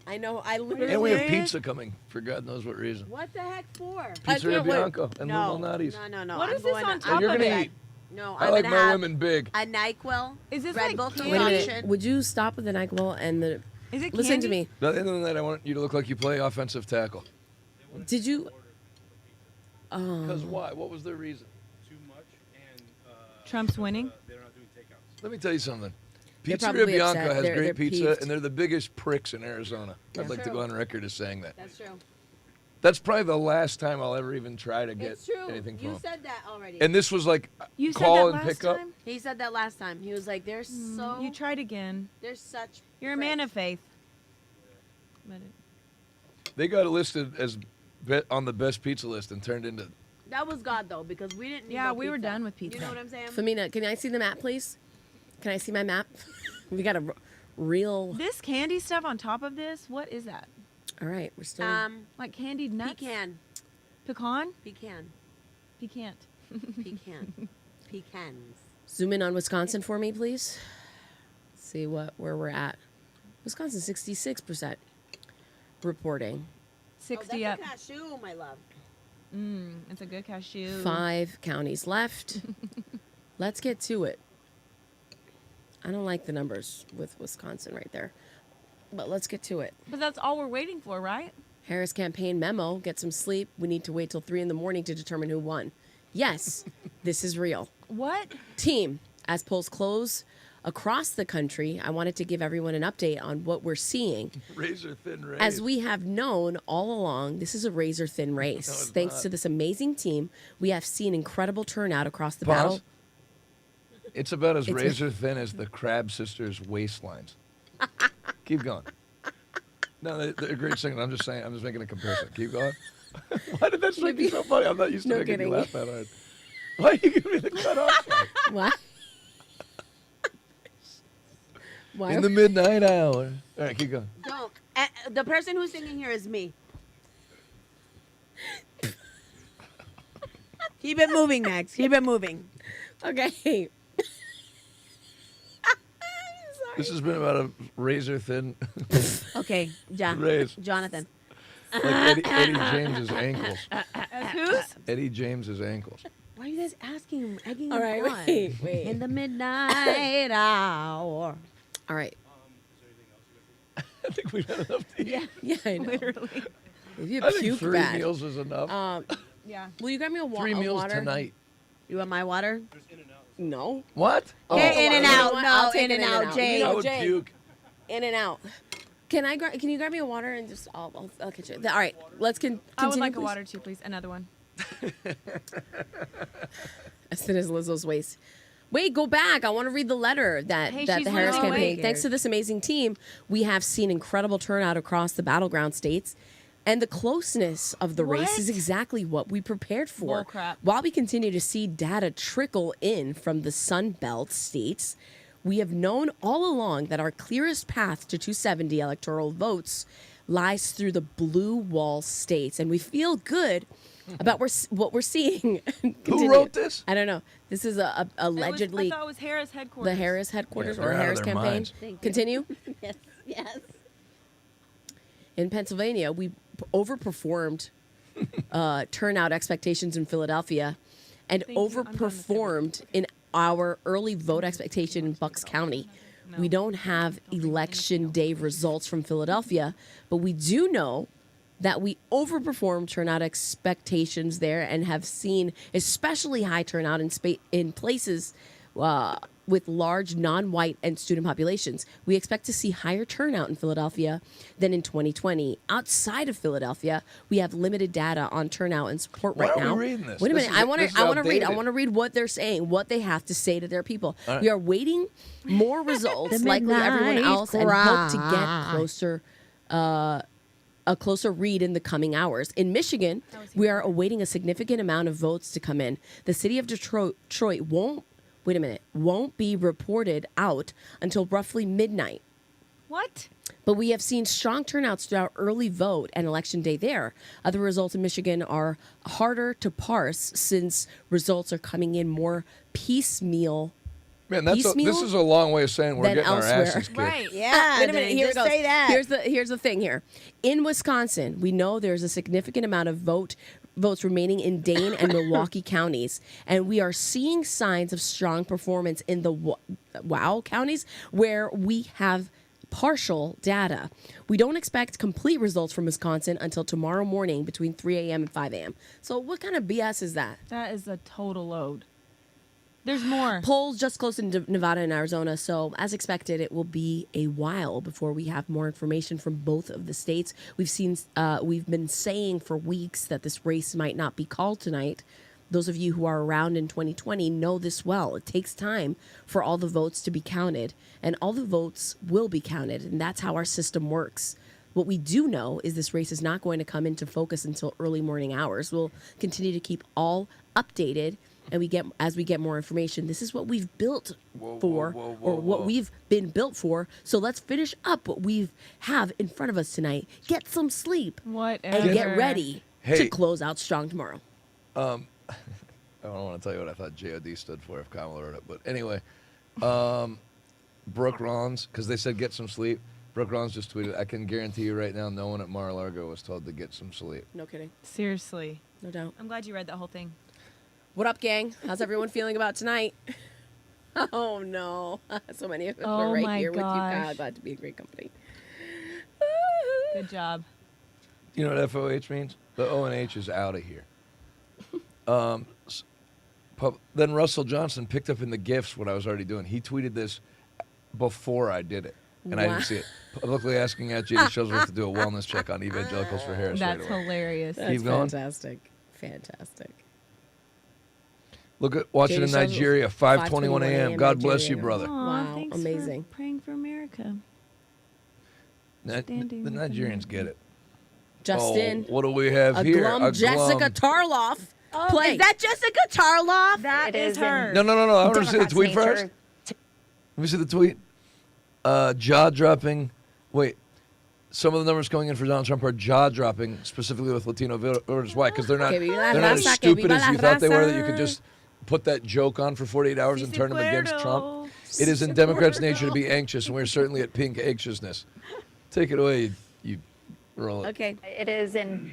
I know. I literally. And we have pizza coming for God knows what reason. What the heck for? Pizzeria Bianco and No, Lou Malnati's. no. What I'm is this going on to- top You're of gonna it? eat. No, I I'm like gonna my have women big. a NyQuil. Is this Red like Bull candy? Wait a minute. concoction. Would you stop with the NyQuil and the? Is it Listen to candy? me. At the end of the night, I want you to look like you play offensive tackle. Did you? Because why? What was their reason? Trump's winning. Let me tell you something. They're Pizzeria probably Bianco upset. has They're great pizza, peeved. and they're the biggest pricks in Arizona. I'd like to true. go on record as saying that. That's true. That's probably the last time I'll ever even try to get It's true. anything from You them. said that already. And this was like You said call that and last pick up. time? He said that last time. He was like, "They're so. You tried again. They're such. You're a man of pricks." faith. Let it. They got listed as on the best pizza list and turned into. That was God though, because we didn't. Need Yeah, no we were pizza. done with pizza. You know what I'm saying? Femina, can I see the map, please? Can I see my map? We got a real. This candy stuff on top of this, what is that? All right, we're still. Like candied nuts? Pecan. Pecan? Pecan. Pecan. Pecan. Pecans. Zoom in on Wisconsin for me, please. See where we're at. Wisconsin, 66% reporting. 60 oh, up. that's a cashew, my love. It's a good cashew. 5 counties left. Let's get to it. I don't like the numbers with Wisconsin right there, but let's get to it. But that's all we're waiting for, right? Harris campaign memo, get some sleep. We need to wait till 3 a.m. to determine who won. Yes, this is real. What? Team, as polls close across the country, I wanted to give everyone an update on what we're seeing. Razor thin race. As we have known all along, this is a razor thin race. No, it's Thanks not. to this amazing team, we have seen incredible turnout across the Pause. battle. It's about as It's- razor thin as the Crab Sisters' waistlines. Keep going. No, they're a great singer. I'm just saying. I'm just making a comparison. Keep going. Why did that strike you so funny? I'm not used to No making kidding. you laugh that hard. Why are you giving me the cut off? What? Why? In the midnight hour. All right, keep going. Don't. The person who's singing here is me. Keep it moving, Max. Keep it moving. Okay. This has been about a razor thin. Okay, John. Raise. Jonathan. Like Eddie James's ankles. As whose? Eddie James's ankles. Why are you guys asking him, egging All him right, on? wait. In the midnight hour. All right. I think we've had enough to eat. Yeah, I know. Literally. If you I think puke 3 bad. meals is enough. Yeah. Will you grab me a 3 meals water? tonight. You want my water? No. What? Okay, In and You know Out. what? No, I'll take In and an Out, In-N-Out. Jay. You know, I would Jay. puke. In and out. Can you grab me a water and just I'll catch it. All right, let's continue. I would like please. a water too, please. Another one. As thin as Lizzo's waist. Wait, go back. I want to read the letter that Hey, that she's the Harris losing campaign. weight. Thanks to this amazing team, we have seen incredible turnout across the battleground states. And the closeness of the race is What? exactly what we prepared for. Bullcrap. While we continue to see data trickle in from the Sun Belt states, we have known all along that our clearest path to 270 electoral votes lies through the blue wall states. And we feel good about what we're seeing. Continue. wrote this? I don't know. This is allegedly I thought it was Harris headquarters. the Harris headquarters Yeah, or they're out of Harris their campaign. minds. Thank you. Continue. Yes, yes. In Pennsylvania, we overperformed turnout expectations in Philadelphia and Thank you. I'm done with overperformed in our early vote expectation in Bucks County. We don't have election day results from Philadelphia, but we do know that we overperformed turnout expectations there and have seen especially high turnout in places with large non-white and student populations. We expect to see higher turnout in Philadelphia than in 2020. Outside of Philadelphia, we have limited data on turnout and support right now. Why are we reading this? Wait a minute. I want to read. I outdated. want to read what they're saying, what they have to say to their people. All right. We are waiting more results, The likely everyone midnight else, and hope to cry. get closer. A closer read in the coming hours. In Michigan, we are awaiting a significant amount of votes to come in. The city of Detroit won't be reported out until roughly midnight. What? But we have seen strong turnouts throughout early vote and election day there. Other results in Michigan are harder to parse since results are coming in more piecemeal. Man, this is a long way of saying we're getting our asses kicked. Right. Yeah. Wait a minute. Here it just goes. say that. Here's the thing here. In Wisconsin, we know there's a significant amount of votes remaining in Dane and Milwaukee counties, and we are seeing signs of strong performance in the Wow counties where we have partial data. We don't expect complete results from Wisconsin until tomorrow morning between 3 a.m. and 5 a.m. So what kind of BS is that? That is a total load. There's more. Polls just closed in Nevada and Arizona, so as expected, it will be a while before we have more information from both of the states. We've been saying for weeks that this race might not be called tonight. Those of you who are around in 2020 know this well. It takes time for all the votes to be counted, and all the votes will be counted, and that's how our system works. What we do know is this race is not going to come into focus until early morning hours. We'll continue to keep all updated, and as we get more information. This is what we've built what we've been built for. So let's finish up what we have in front of us tonight. Get some sleep. Whatever. And get ready to Hey. close out strong tomorrow. I don't want to tell you what I thought JOD stood for if Kamala wrote it. But anyway, Brooke Rollins, because they said get some sleep. Brooke Rollins just tweeted, I can guarantee you right now no one at Mar-a-Lago was told to get some sleep. No kidding. Seriously. No doubt. I'm glad you read that whole thing. What up, gang? How's everyone feeling about tonight? Oh, no. So many of us are right here with you. God, glad to be in great company. Good job. You know what FOH means? The O and H is out of here. Then Russell Johnson picked up in the gifts what I was already doing. He tweeted this before I did it, and I didn't see it. Publicly asking at J.D. Shuttlesworth to do a wellness check on evangelicals for Harris. That's right away. hilarious. That's going. Fantastic. Look at watching in Nigeria, 5:21 a.m. God bless you, brother. Wow, thanks amazing. For praying for America. The Nigerians get it. Justin. Oh, what do we have here? Glum Jessica Tarloff. Play. Is that Jessica Tarloff? That is her. No. I want to see the tweet first. Let me see the tweet. Jaw-dropping. Wait. Some of the numbers going in for Donald Trump are jaw-dropping, specifically with Latino voters. Why? Because they're not as stupid as you thought they were, that you could just put that joke on for 48 hours and turn them against Trump. It is in Democrats' nature to be anxious, and we're certainly at pink anxiousness. Take it away, you roll it. Okay. It is in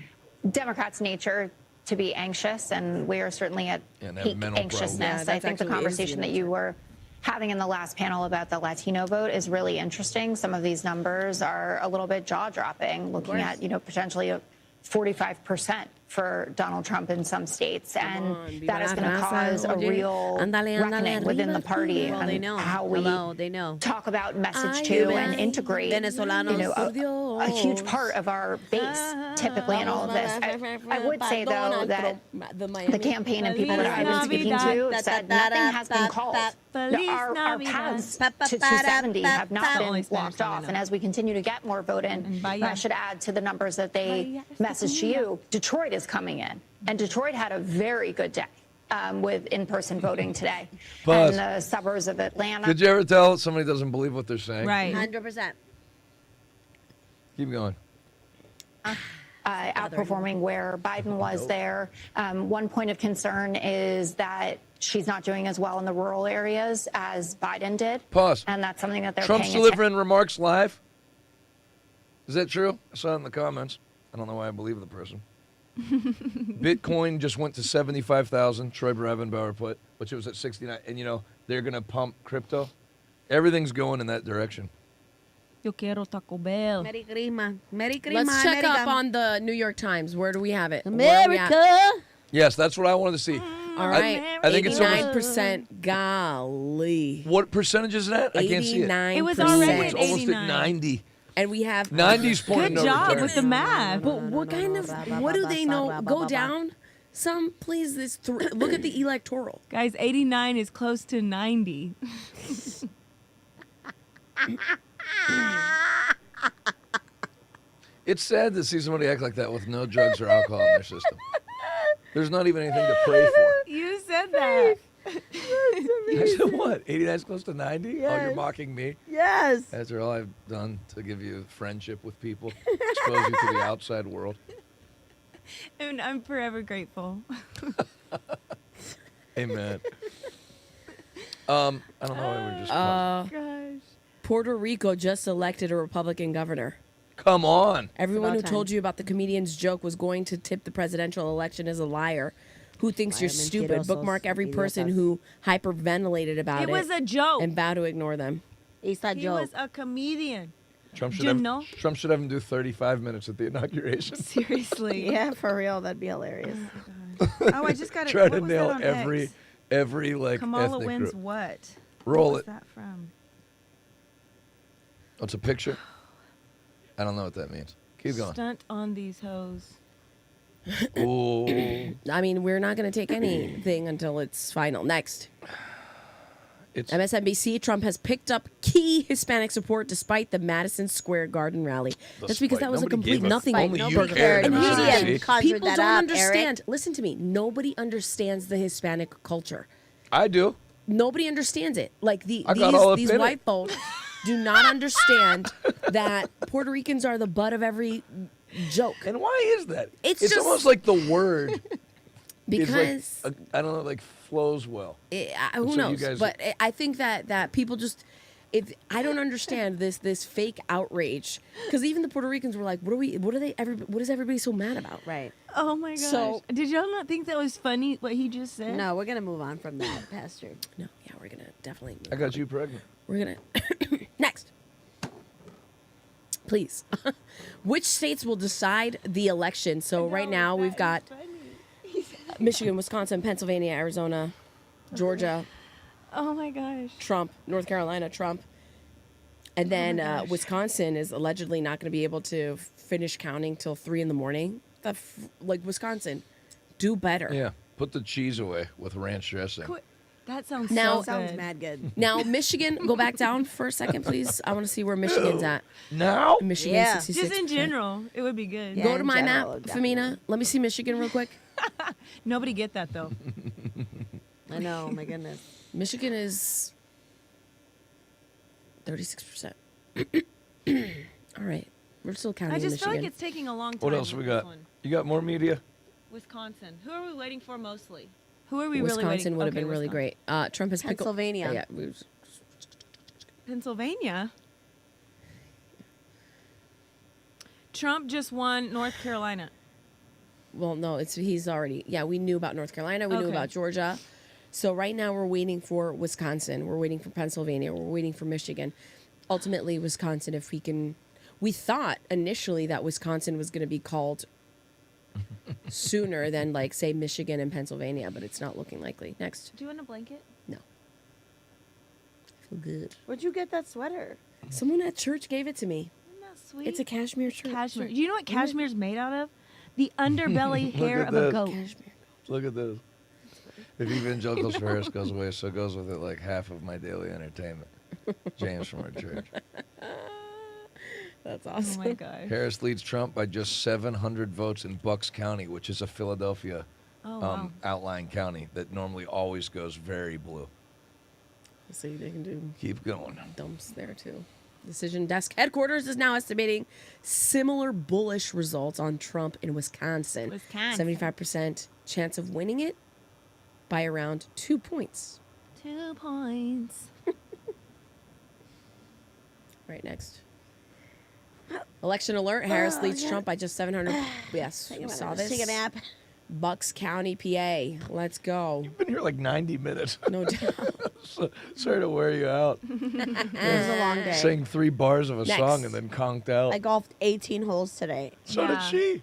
Democrats' nature to be anxious, and we are certainly at peak anxiousness. I think the conversation that you were having in the last panel about the Latino vote is really interesting. Some of these numbers are a little bit jaw-dropping, looking at, potentially a 45% for Donald Trump in some states, and that is going to cause a real reckoning within the party and how we talk about, message to, and integrate, a huge part of our base typically in all of this. I would say, though, that the campaign and people that I've been speaking to said nothing has been called. Our paths to 270 have not been blocked off, and as we continue to get more vote in, I should add to the numbers that they messaged to you, Detroit is coming in, and Detroit had a very good day with in-person voting today. Buzz. And the suburbs of Atlanta. Could you ever tell somebody doesn't believe what they're saying? Right. 100%. Keep going. Outperforming where Biden was there. One point of concern is that she's not doing as well in the rural areas as Biden did. Pause. And that's something that they're Trump's paying delivering remarks live. Is that true? I saw it in the comments. I don't know why I believe the person. Bitcoin just went to 75,000. Troy Bravenbauer put, which it was at 69. And they're going to pump crypto. Everything's going in that direction. Yo quiero Taco Bell. Merry Crema. Merry Crema. Let's check up America. on the New York Times. Where do we have it? Where are we at? America. Yes, that's what I wanted to see. All right. I think it's almost 89%. Golly. What percentage is that? I can't see it. 89%. It was already It's at almost 89. at 90. And we have 90's point Good job with the math. But what kind of? What do they know? Go down some, please. This look at the electoral. Guys, 89 is close to 90. It's sad to see somebody act like that with no drugs or alcohol in their system. There's not even anything to pray for. You said that. I said what? 89 is close to 90? Oh, you're Yes. mocking me? Yes. After all I've done to give you friendship with people, expose you to the outside world. And I'm forever grateful. Amen. I don't know why we're just... Gosh. Puerto Rico just elected a Republican governor. Come on. Everyone who about told time. you about the comedian's joke was going to tip the presidential election is a liar. Who thinks you're stupid? mentirosos, Bookmark every person idiotas. who hyperventilated about it. It was a joke. And vow to ignore them. It's a He joke. was a comedian. Trump should, You have, know? Trump should have him do 35 minutes at the inauguration. Seriously. Yeah, for real. That'd be hilarious. Oh, I just got it. Try What to was nail that on every X? like Kamala ethnic wins group. what? Roll what it. was that from? What's a picture? I don't know what that means. Keep going. Stunt on these hoes. Ooh. I mean, we're not going to take anything until it's final. Next. MSNBC, Trump has picked up key Hispanic support despite the Madison Square Garden rally. That's because that was a complete nothing. Only you burger. cared. And MSNBC. media, Conjured people that don't up, understand. Eric. Listen to me. Nobody understands the Hispanic culture. I do. Nobody understands it. Like I got all up these in it. white folks do not understand that Puerto Ricans are the butt of every joke. And why is that? It's It's just- almost like the word Because is like, I don't know, like flows well. who So you knows? guys- But I think that people just, if I don't understand this fake outrage, because even the Puerto Ricans were like, what is everybody so mad about? Right. Oh my gosh. So- Did y'all not think that was funny what he just said? No, we're gonna move on from that, Pastor. No, yeah, we're gonna definitely. Move I got you pregnant. We're gonna next. Please. Which states will decide the election? So right now we've got Michigan, Wisconsin, Pennsylvania, Arizona, Georgia, Oh my gosh. Trump, North Carolina, Trump. And then gosh. Wisconsin is allegedly not going to be able to finish counting till 3 a.m. Like Wisconsin, do better. Yeah. Put the cheese away with ranch dressing. That sounds Now- so Sounds good. mad good. Now Michigan, go back down for a second, please. I want to see where Michigan's at. Now? Michigan, Yeah. 66%. Just in general, it would be good. Yeah. Go to in my general, map, definitely. Femina. Let me see Michigan real quick. Nobody get that though. I know. My goodness. Michigan is 36%. All right. We're still counting I just Michigan. feel like it's taking a long time. What else we with got? this one. You got more media? Wisconsin. Who are we waiting for mostly? Who are we really waiting? Wisconsin would have Okay, been really Wisconsin. great. Trump has pickled- Pennsylvania. Yeah, we was- Pennsylvania. Trump just won North Carolina. well, no, he's already. Yeah, we knew about North Carolina. We knew Okay. about Georgia. So right now we're waiting for Wisconsin. We're waiting for Pennsylvania. We're waiting for Michigan. Ultimately, Wisconsin, if we can. We thought initially that Wisconsin was going to be called sooner than, like, say, Michigan and Pennsylvania, but it's not looking likely. Next. Do you want a blanket? No. I feel good. Where'd you get that sweater? Someone at church gave it to me. Isn't that sweet? It's a cashmere shirt. Cashmere. Do you know what cashmere's made out of? The underbelly hair at of a this. goat. Look at this. If Evangelicals for Harris goes away, so goes with it like half of my daily entertainment. James from our church. That's Oh awesome. my gosh. Harris leads Trump by just 700 votes in Bucks County, which is a Philadelphia Oh, wow. outlying county that normally always goes very blue. See, they can do Keep going. dumps there too. Decision Desk headquarters is now estimating similar bullish results on Trump in Wisconsin. 75% chance of winning it by around 2 points. 2 points. Right, next. Election alert. Harris leads Trump by just 700. Yes, Take we a saw minute. this. Take a nap. Bucks County, PA. Let's go. You've been here like 90 minutes. No doubt. Sorry to wear you out. It was a long day. Sang 3 bars of a Next. song and then conked out. I golfed 18 holes today. So did she.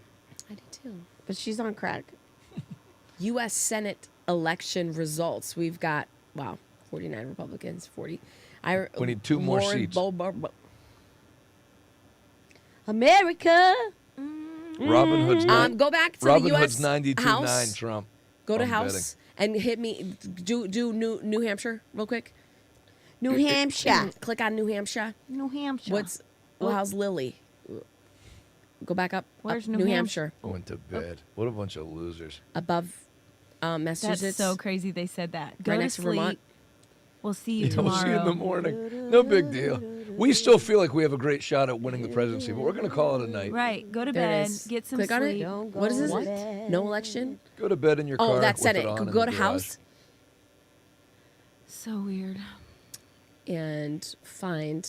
I did too. But she's on crack. U.S. Senate election results. We've got, 49 Republicans, 40. We need 2 more seats. America. Robin Hood's Go back to Robin the U.S. Hood's 92.9 House. Trump. Go to I'm House and hit me. Do New Hampshire real quick. New Hampshire. Click on New Hampshire. New Hampshire. How's Lily? Go back up. Where's up, New Hampshire? I went to bed. What a bunch of losers. Above Massachusetts. That's so crazy they said that. Go Right to next to sleep. Vermont. We'll see you Yeah, tomorrow. we'll see you in the morning. No big deal. We still feel like we have a great shot at winning the presidency, but we're going to call it a night. Right. Go to There it bed. is. Get some Click on sleep. it. What is this? No election? Go to bed in your car. Oh, that's with Senate. it on in Go the to garage. House So weird. and find.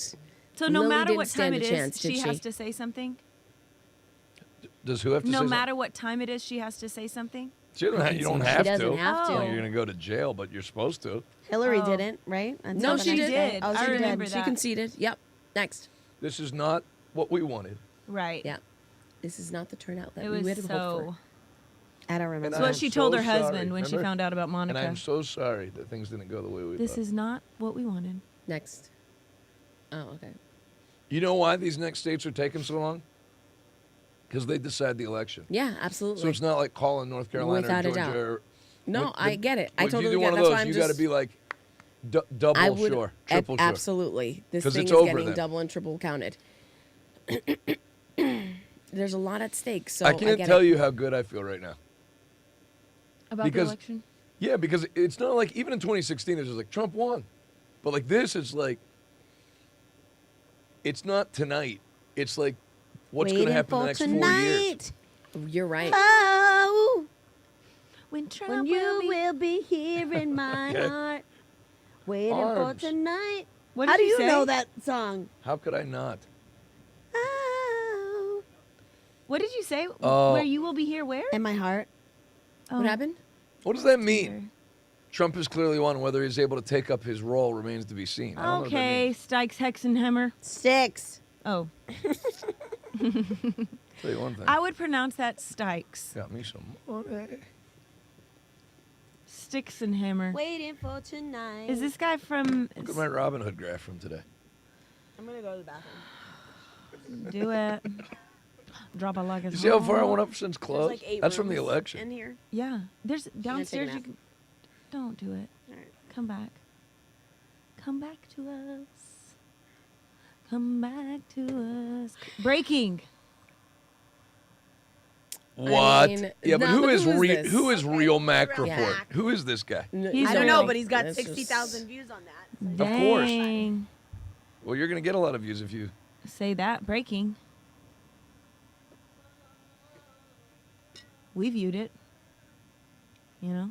So no Lily matter didn't what stand time a it chance, is, did she she? has to say something? Does who have to say No something? matter what time it is, she has to say something? You don't have, you don't She have doesn't to. have to. Well, you're going to go to jail, but you're supposed to. Hillary Oh. didn't, right? That's No, not the she next did. day. Oh, I she remember did. She that. conceded. Yep. Next. This is not what we wanted. Right. Yeah. This is not the turnout that It we was had hoped for. so. I don't remember. And That's I what am she told so her husband sorry. when she Remember? found out about And Monica. I'm so sorry that things didn't go the way we This thought. is not what we wanted. Next. Oh, okay. You know why these next states are taking so long? Because they decide the election. Yeah, absolutely. So it's not like calling North Carolina Without or a Georgia. doubt. Or, No, I get it. I if totally you do get one it. of That's those, why I'm you just. got to be like double I would, sure, triple sure. Absolutely. This 'Cause thing it's is over getting then. double and triple counted. There's a lot at stake. So I can't get tell it. you how good I feel right now. About Because- the election? Yeah, because it's not like even in 2016, it's just like Trump won, but like this, it's like it's not tonight. It's like what's going to Waiting happen in the for next 4 years. tonight. You're right. Oh, When Trump when you will be here in my Okay. heart. Waiting Arms. for tonight. What How did do you say? know that song? How could I not? Oh, What did you say? Oh. Where you will be here? Where? in my heart. Oh. What happened? What does that mean? Trump has clearly won. Whether he's able to take up his role remains to be seen. I don't know what that Okay, means. Stykes, Hexenhammer. 6. Oh. Tell you one thing. I would pronounce that Stykes. Got me some money. Sticks and hammer. Waiting for tonight. Is this guy from? Look at my Robin Hood graph from today. I'm gonna go to the bathroom. Do it. Drop a like a You see how far I went up since close? There's like 8 That's from the rooms election. in here. Yeah. There's take a downstairs. nap. You can, don't do it. All right. Come back. Come back to us. Come back to us. Breaking. What? mean, yeah, but no, who but is who is this? who is real Mac Real Report? Mac. Who is this guy? He's I don't know, early. but he's got That's just- 60,000 views on that. Of course. Dang. Well, you're gonna get a lot of views if you. Say that. Breaking. We viewed it. You know?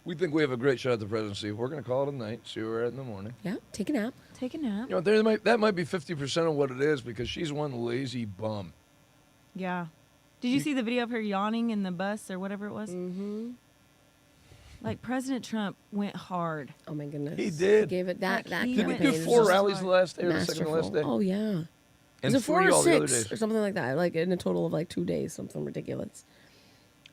We think we have a great shot at the presidency. We're gonna call it a night. See where we're at in the morning. Yeah. Take a nap. Take a nap. You know, that might be 50% of what it is because she's one lazy bum. Yeah. Did you see the video of her yawning in the bus or whatever it was? Mm-hmm. Like President Trump went hard. Oh my goodness. He did. Gave it that. Like, That he Didn't he went do campaign 4 was rallies hard. the last day or the second to last masterful. day? Oh yeah. And Was it 4 3 or all the other 6 days. or something like that? Like in a total of like 2 days, something ridiculous.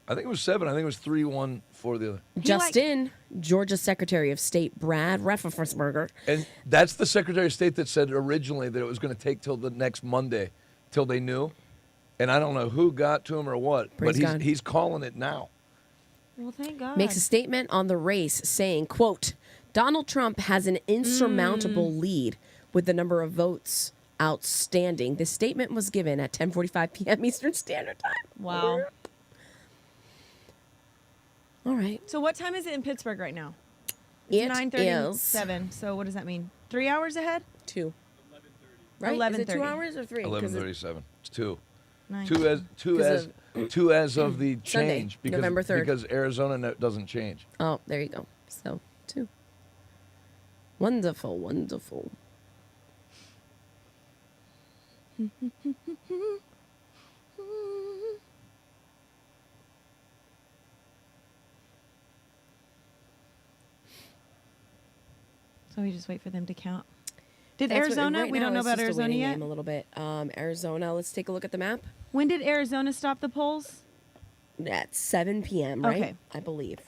I think it was 7. I think it was 3, 1 for the other. Justin, Georgia Secretary of State Brad Raffensperger. And that's the Secretary of State that said originally that it was going to take till the next Monday, till they knew. And I don't know who got to him or what, Praise but God. he's calling it now. Well, thank God. Makes a statement on the race saying, quote, Donald Trump has an insurmountable lead with the number of votes outstanding. This statement was given at 10:45 p.m. Eastern Standard Time. Wow. All right. So what time is it in Pittsburgh right now? It 9:37. So what does that mean? 3 hours ahead? 2. Right? Is it 2 11:30. hours or 3? 11:37. It's 2. Nine. 2 as of the Sunday, change because November 3rd. because Arizona doesn't change. Oh, there you go. So, 2. Wonderful, wonderful. So we just wait for them to count. Did That's what- Arizona? right We now don't know it's about just a Arizona waiting yet. game a little bit. Arizona. Let's take a look at the map. When did Arizona stop the polls? At 7 p.m. Right? Okay. I believe.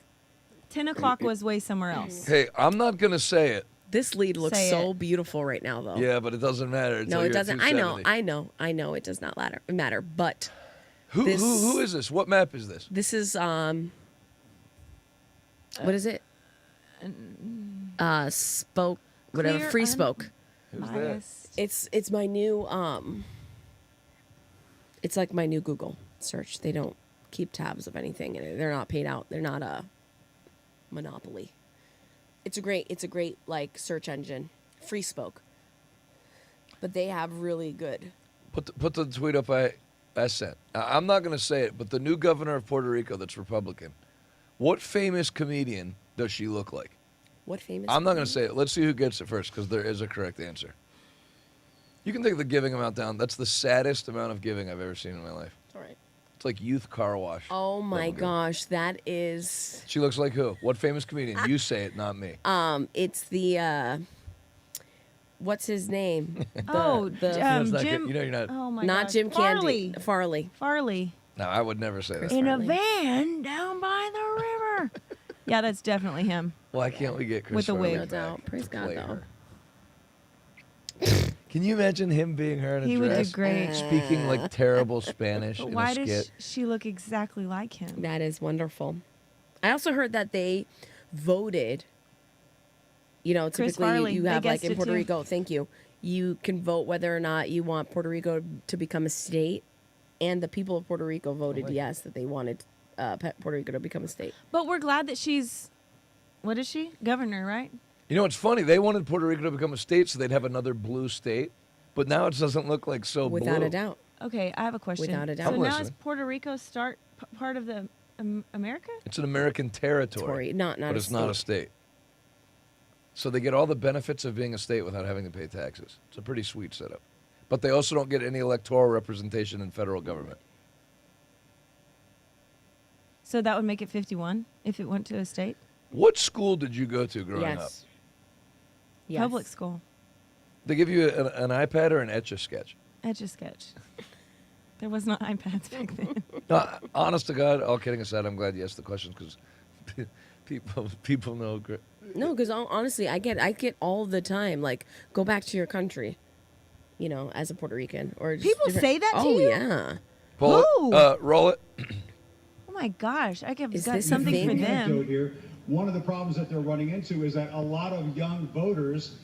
10 o'clock was way somewhere else. Hey, I'm not going to say it. This lead looks Say so beautiful right now, though. Yeah, but it doesn't matter. No, it doesn't. I know. It does not matter. But Who is this? What map is this? this is what is it? Spoke whatever. Clear Free Spoke. Who's that? It's my new it's like my new Google search. They don't keep tabs of anything, and they're not paid out. They're not a monopoly. It's a great like search engine. Free Spoke. But they have really good. Put the tweet up I sent. I'm not going to say it, but the new governor of Puerto Rico that's Republican, what famous comedian does she look like? What famous? I'm not going to say it. Let's see who gets it first, because there is a correct answer. You can take the giving amount down. That's the saddest amount of giving I've ever seen in my life. All right. It's like youth car wash. Oh my gosh, that is. She looks like who? What famous comedian? You say it, not me. It's the what's his name? Jim. You know you're not. Oh my Not gosh. Jim Candy. Farley. Farley. No, I would never say that. In a van down by the river. Yeah, that's definitely him. Why can't we get Chris With the Farley wig. No back doubt. Praise to God, play though. her? Can you imagine him being her in a He would do dress, great. speaking like terrible Spanish But in why a skit? does she look exactly like him? That is wonderful. I also heard that they voted. You know, Chris typically Farley, you they have like guessed in it Puerto too. Rico. Thank you. You can vote whether or not you want Puerto Rico to become a state, and the people of Puerto Rico voted yes that they wanted Puerto Rico to become a state. But we're glad that she's, what is she? Governor, right? You know, it's funny. They wanted Puerto Rico to become a state so they'd have another blue state, but now it doesn't look like so Without blue. a doubt. Okay, I have a question. Without a doubt. So I'm now is listening. Puerto Rico part of the America? It's an American territory, not but a it's not a state. So they get all the benefits of being a state without having to pay taxes. It's a pretty sweet setup. But they also don't get any electoral representation in federal government. So that would make it 51 if it went to a state? What school did you go to growing up? Yes. Public school. They give you an iPad or an Etch-a-Sketch? Etch-a-Sketch. There was no iPads back then. No, honest to God, all kidding aside, I'm glad you asked the questions because people know. No, because honestly, I get all the time. Like, go back to your country. You know, as a Puerto Rican, or just People different- say that to oh, you? yeah. Pull Who? it. Roll it. Oh my gosh, I could have Is got this a something for thing? them. Here. One of the problems that they're running into is that a lot of young voters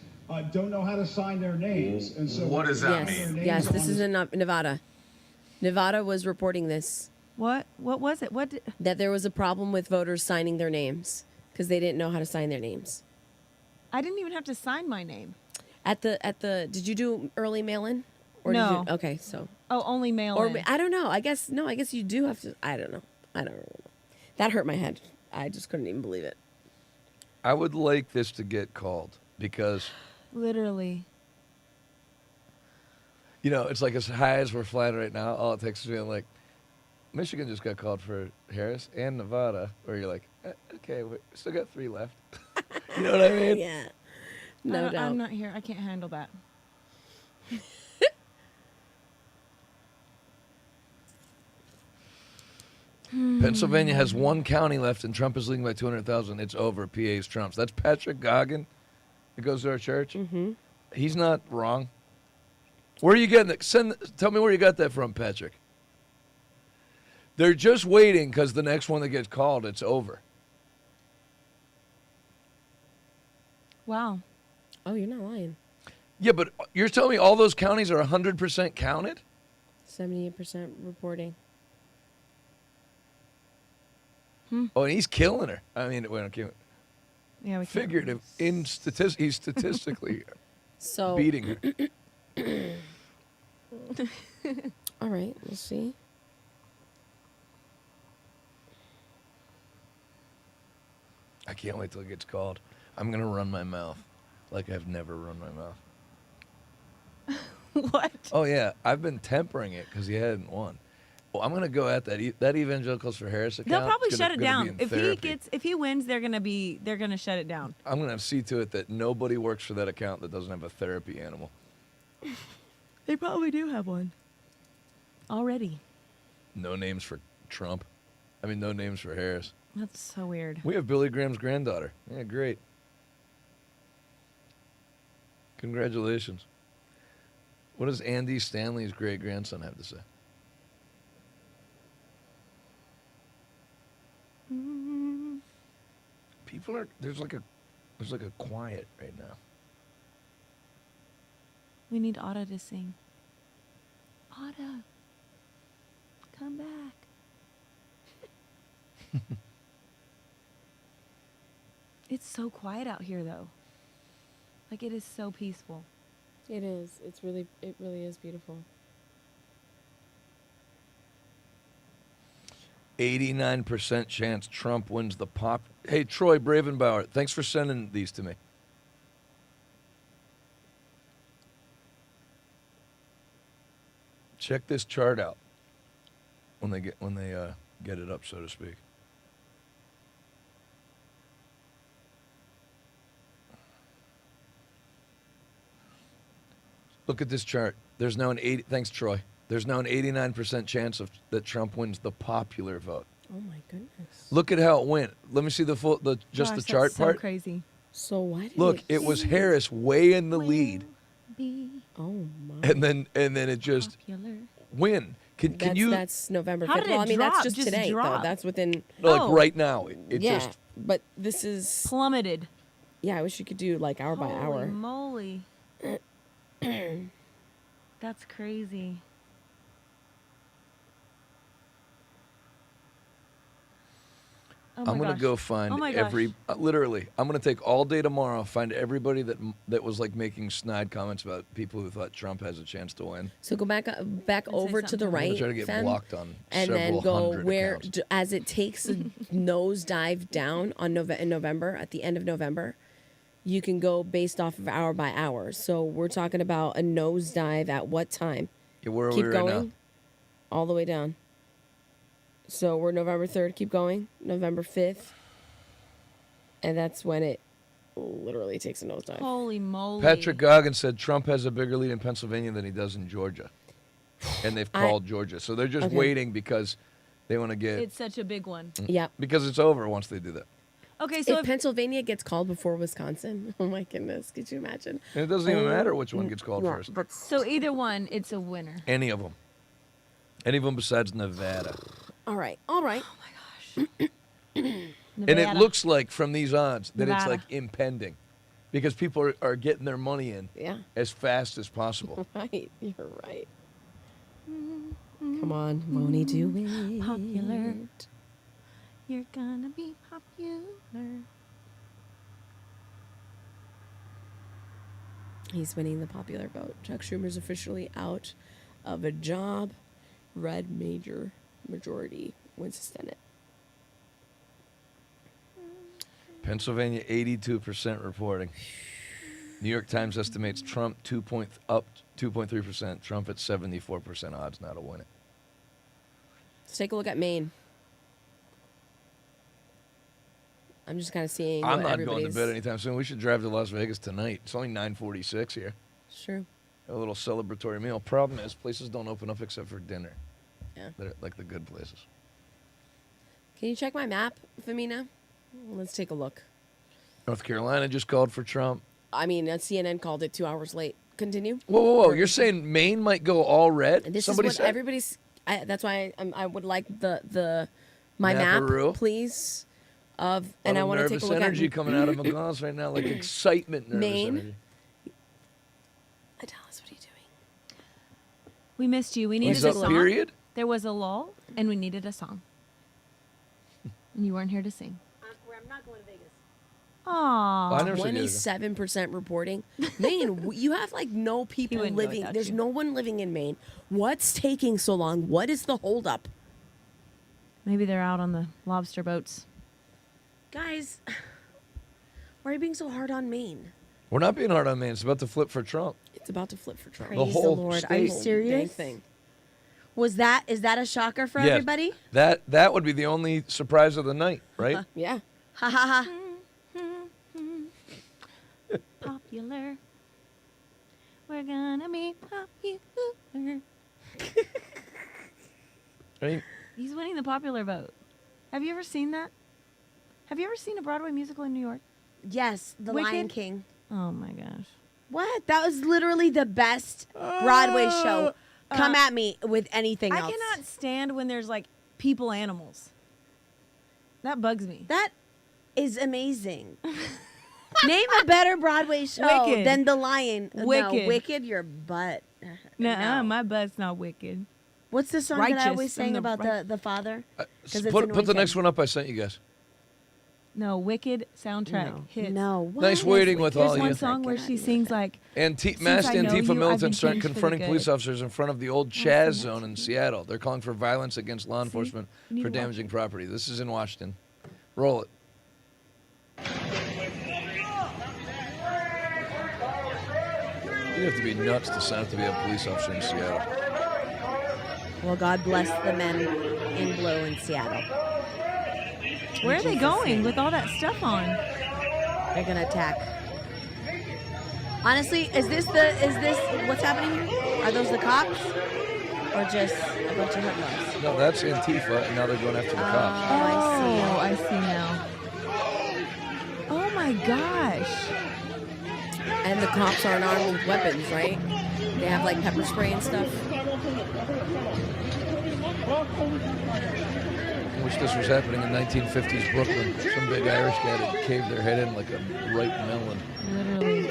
don't know how to sign their names. And so What does that Yes, mean? yes. This is in Nevada. Nevada was reporting this. What was it? That there was a problem with voters signing their names because they didn't know how to sign their names. I didn't even have to sign my name. At the did you do early mail-in? Or No. Did you, okay, so. Oh, only mail Or in. I don't know. I guess you do have to. I don't know. I don't really know. That hurt my head. I just couldn't even believe it. I would like this to get called because, Literally. you know, it's like as high as we're flying right now, all it takes is being like, Michigan just got called for Harris and Nevada, where you're like, okay, we still got 3 left. You know what I mean? Yeah. No doubt. I'm not here. I can't handle that. Pennsylvania has 1 county left, and Trump is leading by 200,000. It's over. PA's Trump's. That's Patrick Goggin. He goes to our church. Mm-hmm. He's not wrong. Where are you getting that? Tell me where you got that from, Patrick. They're just waiting because the next one that gets called, it's over. Wow. Oh, you're not lying. Yeah, but you're telling me all those counties are 100% counted? 78% reporting. Oh, and he's killing her. I mean, well, Yeah, we can't. figurative. He's statistically So beating her. All right, we'll see. I can't wait till it gets called. I'm going to run my mouth like I've never run my mouth. What? Oh, yeah. I've been tempering it because he hadn't won. Well, I'm gonna go at that Evangelicals for Harris account. They'll probably shut it down. If If he wins, they're gonna shut it down. I'm gonna see to it that nobody works for that account that doesn't have a therapy animal. They probably do have one already. No names for Trump. I mean, no names for Harris. That's so weird. We have Billy Graham's granddaughter. Yeah, great. Congratulations. What does Andy Stanley's great-grandson have to say? People are there's like a quiet right now. We need Otto to sing. Otto, come back. It's so quiet out here, though. Like, it is so peaceful. It is. It really is beautiful. 89% chance Trump wins the pop. Hey, Troy Bravenbauer, thanks for sending these to me. Check this chart out when they get it up, so to speak. Look at this chart. There's now thanks, Troy. There's now an 89% chance that Trump wins the popular vote. Oh my goodness. Look at how it went. Let me see the chart so part. Crazy. So why did Look, it was Harris way in the lead. Oh my. And then it just win. Can you? That's November 5th. How did Well, I mean, drop? that's just Just today, drop. though. That's within. Like right now, it yeah, just. but this is plummeted. Yeah, I wish you could do like hour by hour. Holy moly. That's crazy. Oh I'm going to go find literally, I'm going to take all day tomorrow, find everybody that was like making snide comments about people who thought Trump has a chance to win. So go back over to the right, I'm going to try to get Fem, blocked on and several then go hundred where accounts. as it takes a nosedive down on in November, at the end of November, you can go based off of hour by hour. So we're talking about a nosedive at what time? Yeah, where are Keep we right going, now? all the way down. So we're November 3rd, keep going, November 5th, and that's when it literally takes a nosedive. Holy moly. Patrick Goggins said Trump has a bigger lead in Pennsylvania than he does in Georgia. And they've called Georgia. So they're just waiting because they want to get... It's such a big one. Yeah. Because it's over once they do that. Okay, so if Pennsylvania gets called before Wisconsin, oh my goodness, could you imagine? And it doesn't even matter which one gets called first. But so either one, it's a winner. Any of them. Any of them besides Nevada. All right. Oh my gosh. And it looks like from these odds that it's like impending because people are getting their money in as fast as possible. Right. You're right. Come on, won't he do it? Popular. You're gonna be popular. He's winning the popular vote. Chuck Schumer's officially out of a job. Red majority wins the Senate. Pennsylvania, 82% reporting. New York Times estimates Trump up 2.3%. Trump at 74% odds now to win it. Let's take a look at Maine. I'm just kind of seeing. I'm not going to bed anytime soon. We should drive to Las Vegas tonight. It's only 9:46 here. Sure. A little celebratory meal. Problem is, places don't open up except for dinner. Yeah. They're like the good places. Can you check my map, Femina? Let's take a look. North Carolina just called for Trump. I mean, CNN called it 2 hours late. Continue. Whoa. You're saying Maine might go all red? This Somebody is what said? everybody's... that's why I would like my map, please. And I want to take a look at... nervous energy coming out of McGonagall's right now, like excitement nervous Maine. energy. Dallas, what are you doing? We missed you. We needed a a song. Period? There was a lull, and we needed a song. And you weren't here to sing. I'm not going to Vegas. Aww. 27% reporting. Maine, you have like no people wouldn't go living. without There's you. no one living in Maine. What's taking so long? What is the holdup? Maybe they're out on the lobster boats. Guys, why are you being so hard on Maine? We're not being hard on Maine. It's about to flip for Trump. It's about to flip for Trump. The whole Lord. Are you state. serious? Thing. Is that a shocker for Yes. everybody? That would be the only surprise of the night, right? Yeah. Ha ha ha. Popular. We're gonna be popular. Right? He's winning the popular vote. Have you ever seen that? Have you ever seen a Broadway musical in New York? Yes, The Wicked? Lion King. Oh my gosh. What? That was literally the best Broadway show. Come at me with anything I else. cannot stand when there's like people animals. That bugs me. That is amazing. Name a better Broadway show Wicked. than The Lion. Wicked. No, Wicked, your butt. Nuh-uh, my butt's not wicked. What's the song that I always sang about the father? 'Cause it's Put in the Wicked. next one up I sent you guys. No, Wicked soundtrack hits. No. Nice waiting with There's all one you. song where she sings like, Masked "Since I know Antifa you, I've militants been start changed for the confronting good." police officers in front of the old Chaz zone in Seattle. They're calling for violence against law enforcement You need for to watch damaging property. This is in Washington. Roll it. You have to be nuts to sign up to be a police officer in Seattle. Well, God bless the men in blue in Seattle. where are they going with all that stuff on? They're gonna attack. Honestly, is this what's happening here? Are those the cops? Or just a bunch of hoodlums? No, that's Antifa, and now they're going after the cops. Oh, I see now. Oh my gosh. And the cops aren't armed with weapons, right? They have like pepper spray and stuff. I wish this was happening in 1950s Brooklyn. Some big Irish guy had caved their head in like a ripe melon. Literally.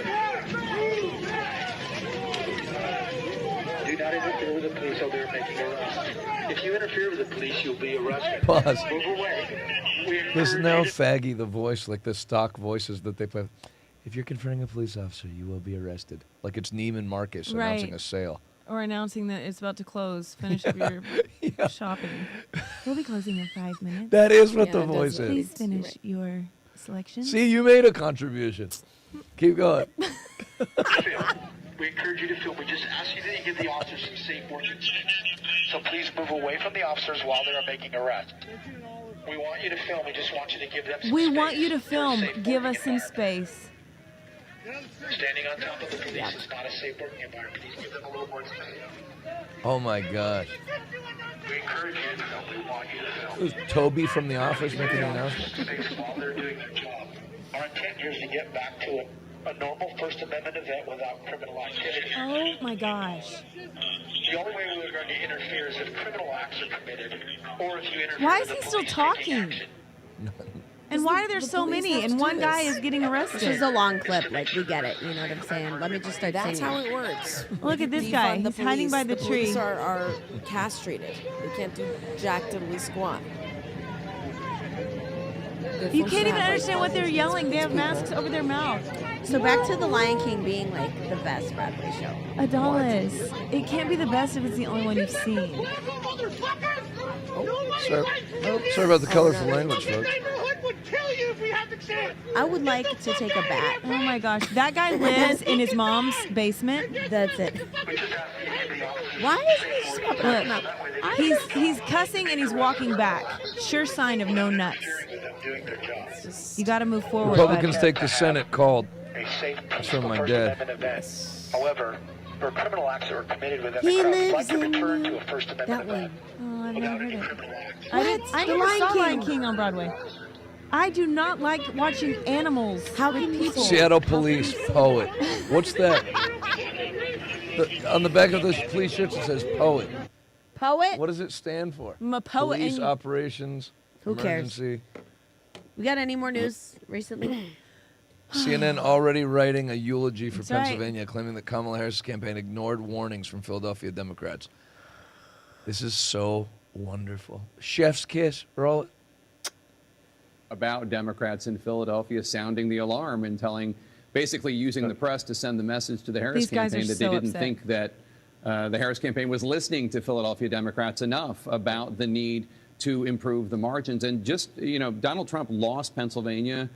Do not interfere with the police while they're making arrests. If you interfere with the police, you'll be arrested. Pause. Move away. Listen now, faggy, the voice, like the stock voices that they play. If you're confronting a police officer, you will be arrested. Like it's Neiman Marcus announcing Right. a sale. Or announcing that it's about to close. Finish up your shopping. We'll be closing in 5 minutes. That is what the voice is. Please finish your selection. See, you made a contribution. Keep going. We encourage you to film. We just ask you that you give the officers some safe working space. So please move away from the officers while they're making arrests. We want you to film. We just want you to give them some We space. want you to film. Safe Give working us some environment. space. Standing on top of the police is not a safe working environment. Please give them a little more space. Oh my gosh. We encourage you to film. We want you to film. Was Toby from The Office making the announcement? Space while they're doing their job. Our intent here is to get back to a normal First Amendment event without criminal activity. Oh my gosh. The only way we're going to interfere is if criminal acts are committed, or if you interfere Why with is the he still police taking talking? action. And why are there so police many? have to And do one guy this. is getting arrested. This is a long clip. Like, we get it. You know what I'm saying? Let me just start That's singing. how it works. Look at this Defund guy. the He's hiding police. by the police tree. are castrated. They can't do jack diddly squat. You can't even understand what they're yelling. They have masks over their mouth. So back to The Lion King being like the best Broadway show. Adonis. It can't be the best if it's the only one you've seen. Sorry about the colorful language, folks. I would like to take a bat. Oh my gosh. That guy lives in his mom's basement. That's it. Why is he just popping up? Look, he's cussing and he's walking back. Sure sign of no nuts. You got to move forward. Republicans buddy. take the Senate called. A safe, That's from peaceful my First dad. Amendment event. However, for criminal acts that were committed within He the crowd, we'd like lives to in return to a First Amendment that one. event. Oh, I've never heard it. What? I The never Lion saw King. Lion King on Broadway. I do not like watching animals. How can people? Seattle police poet. What's that? On the back of the police shirts it says poet. Poet? What does it stand for? I'm a poet. Police and- operations. Who cares? Emergency. We got any more news recently? CNN already writing a eulogy for That's right. Pennsylvania, claiming that Kamala Harris' campaign ignored warnings from Philadelphia Democrats. This is so wonderful. Chef's kiss. Roll it. About Democrats in Philadelphia sounding the alarm and basically using the press to send the message to the Harris These guys campaign are that they so didn't upset. think that the Harris campaign was listening to Philadelphia Democrats enough about the need to improve the margins. And just, Donald Trump lost Pennsylvania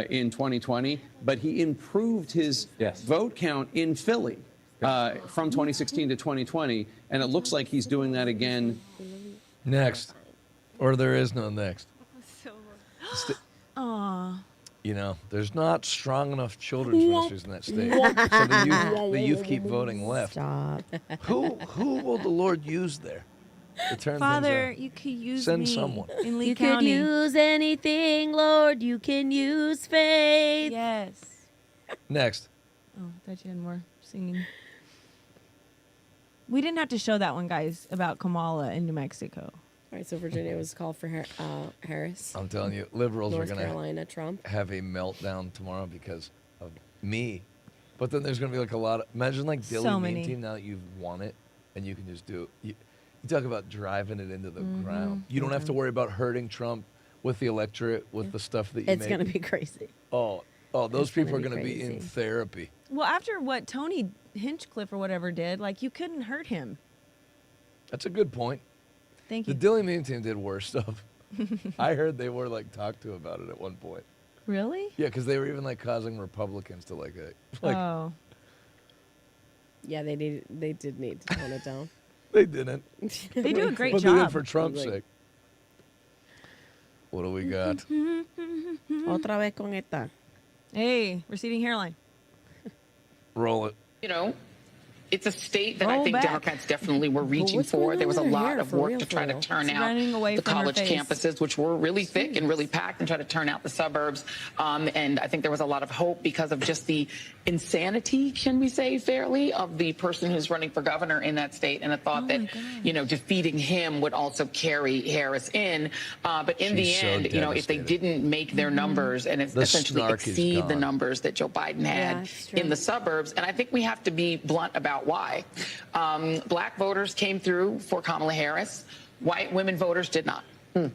in 2020, but he improved his vote count in Philly. from 2016 to 2020, and it looks like he's doing that again. Next. Or there is no next. Aww. You know, there's not strong enough children's ministries in that state. So the youth keep voting left. Stop. Who will the Lord use there to turn Father, things around? you could use Send me someone. in Lee You County. could use anything, Lord. You can use faith. Yes. Next. Oh, I thought you had more singing. We didn't have to show that one, guys, about Kamala in New Mexico. All right, so Virginia was called for Harris. I'm telling you, liberals North are going Carolina, Trump. to have a meltdown tomorrow because of me. But then there's going to be like a lot of, imagine like Dilly So Meme many. Team now that you've won it and you can just do it. You talk about driving it into the ground. You don't have to worry about hurting Trump with the electorate, with the stuff that you It's make. going to be crazy. Oh, those It's gonna people are be going to be in crazy. therapy. Well, after what Tony Hinchcliffe or whatever did, like, you couldn't hurt him. That's a good point. Thank The you. Dilly Meme Team did worse stuff. I heard they were like talked to about it at one point. Really? Yeah, because they were even like causing Republicans to like Oh. Yeah, they did need to tone it down. They didn't. They do a great But job. they did for Trump's Like- sake. What do we got? Otra vez con esta. Hey, receding hairline. Roll it. You know, it's a state that I Roll think back. Democrats definitely were reaching what's for. going There on was a with her lot hair, of for work real, to try for to real? turn It's out running away the from her college face. campuses, which were really thick and really packed, and try to turn out the suburbs. And I think there was a lot of hope because of just the insanity, can we say fairly, of the person who's running for governor in that state, and a thought that, you know, defeating him would also carry Harris in. But in the She's so end, you know, if they devastated. didn't make their numbers and The essentially snark is exceed the gone. numbers that Joe Biden had it's true. in the suburbs, and I think we have to be blunt about why. Black voters came through for Kamala Harris. White women voters did not.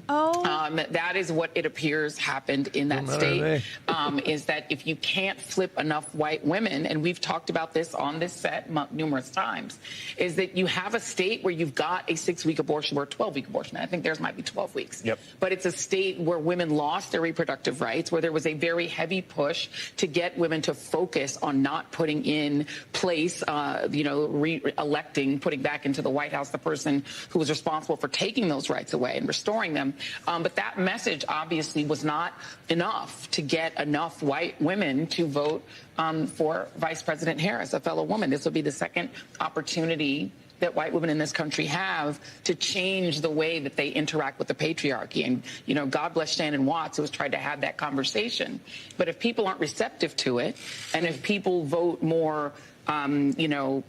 Oh. That is what it appears happened in that Well, neither state, is that if you can't flip enough white women, and we've talked about this on this set numerous times, is that you have a state where you've got a 6-week abortion or a 12-week abortion. I think theirs might be 12 weeks. Yep. But it's a state where women lost their reproductive rights, where there was a very heavy push to get women to focus on not putting in place, re-electing, putting back into the White House the person who was responsible for taking those rights away and restoring them. But that message obviously was not enough to get enough white women to vote for Vice President Harris, a fellow woman. This will be the second opportunity that white women in this country have to change the way that they interact with the patriarchy. And, you know, God bless Shannon Watts, who has tried to have that conversation. But if people aren't receptive to it, and if people vote more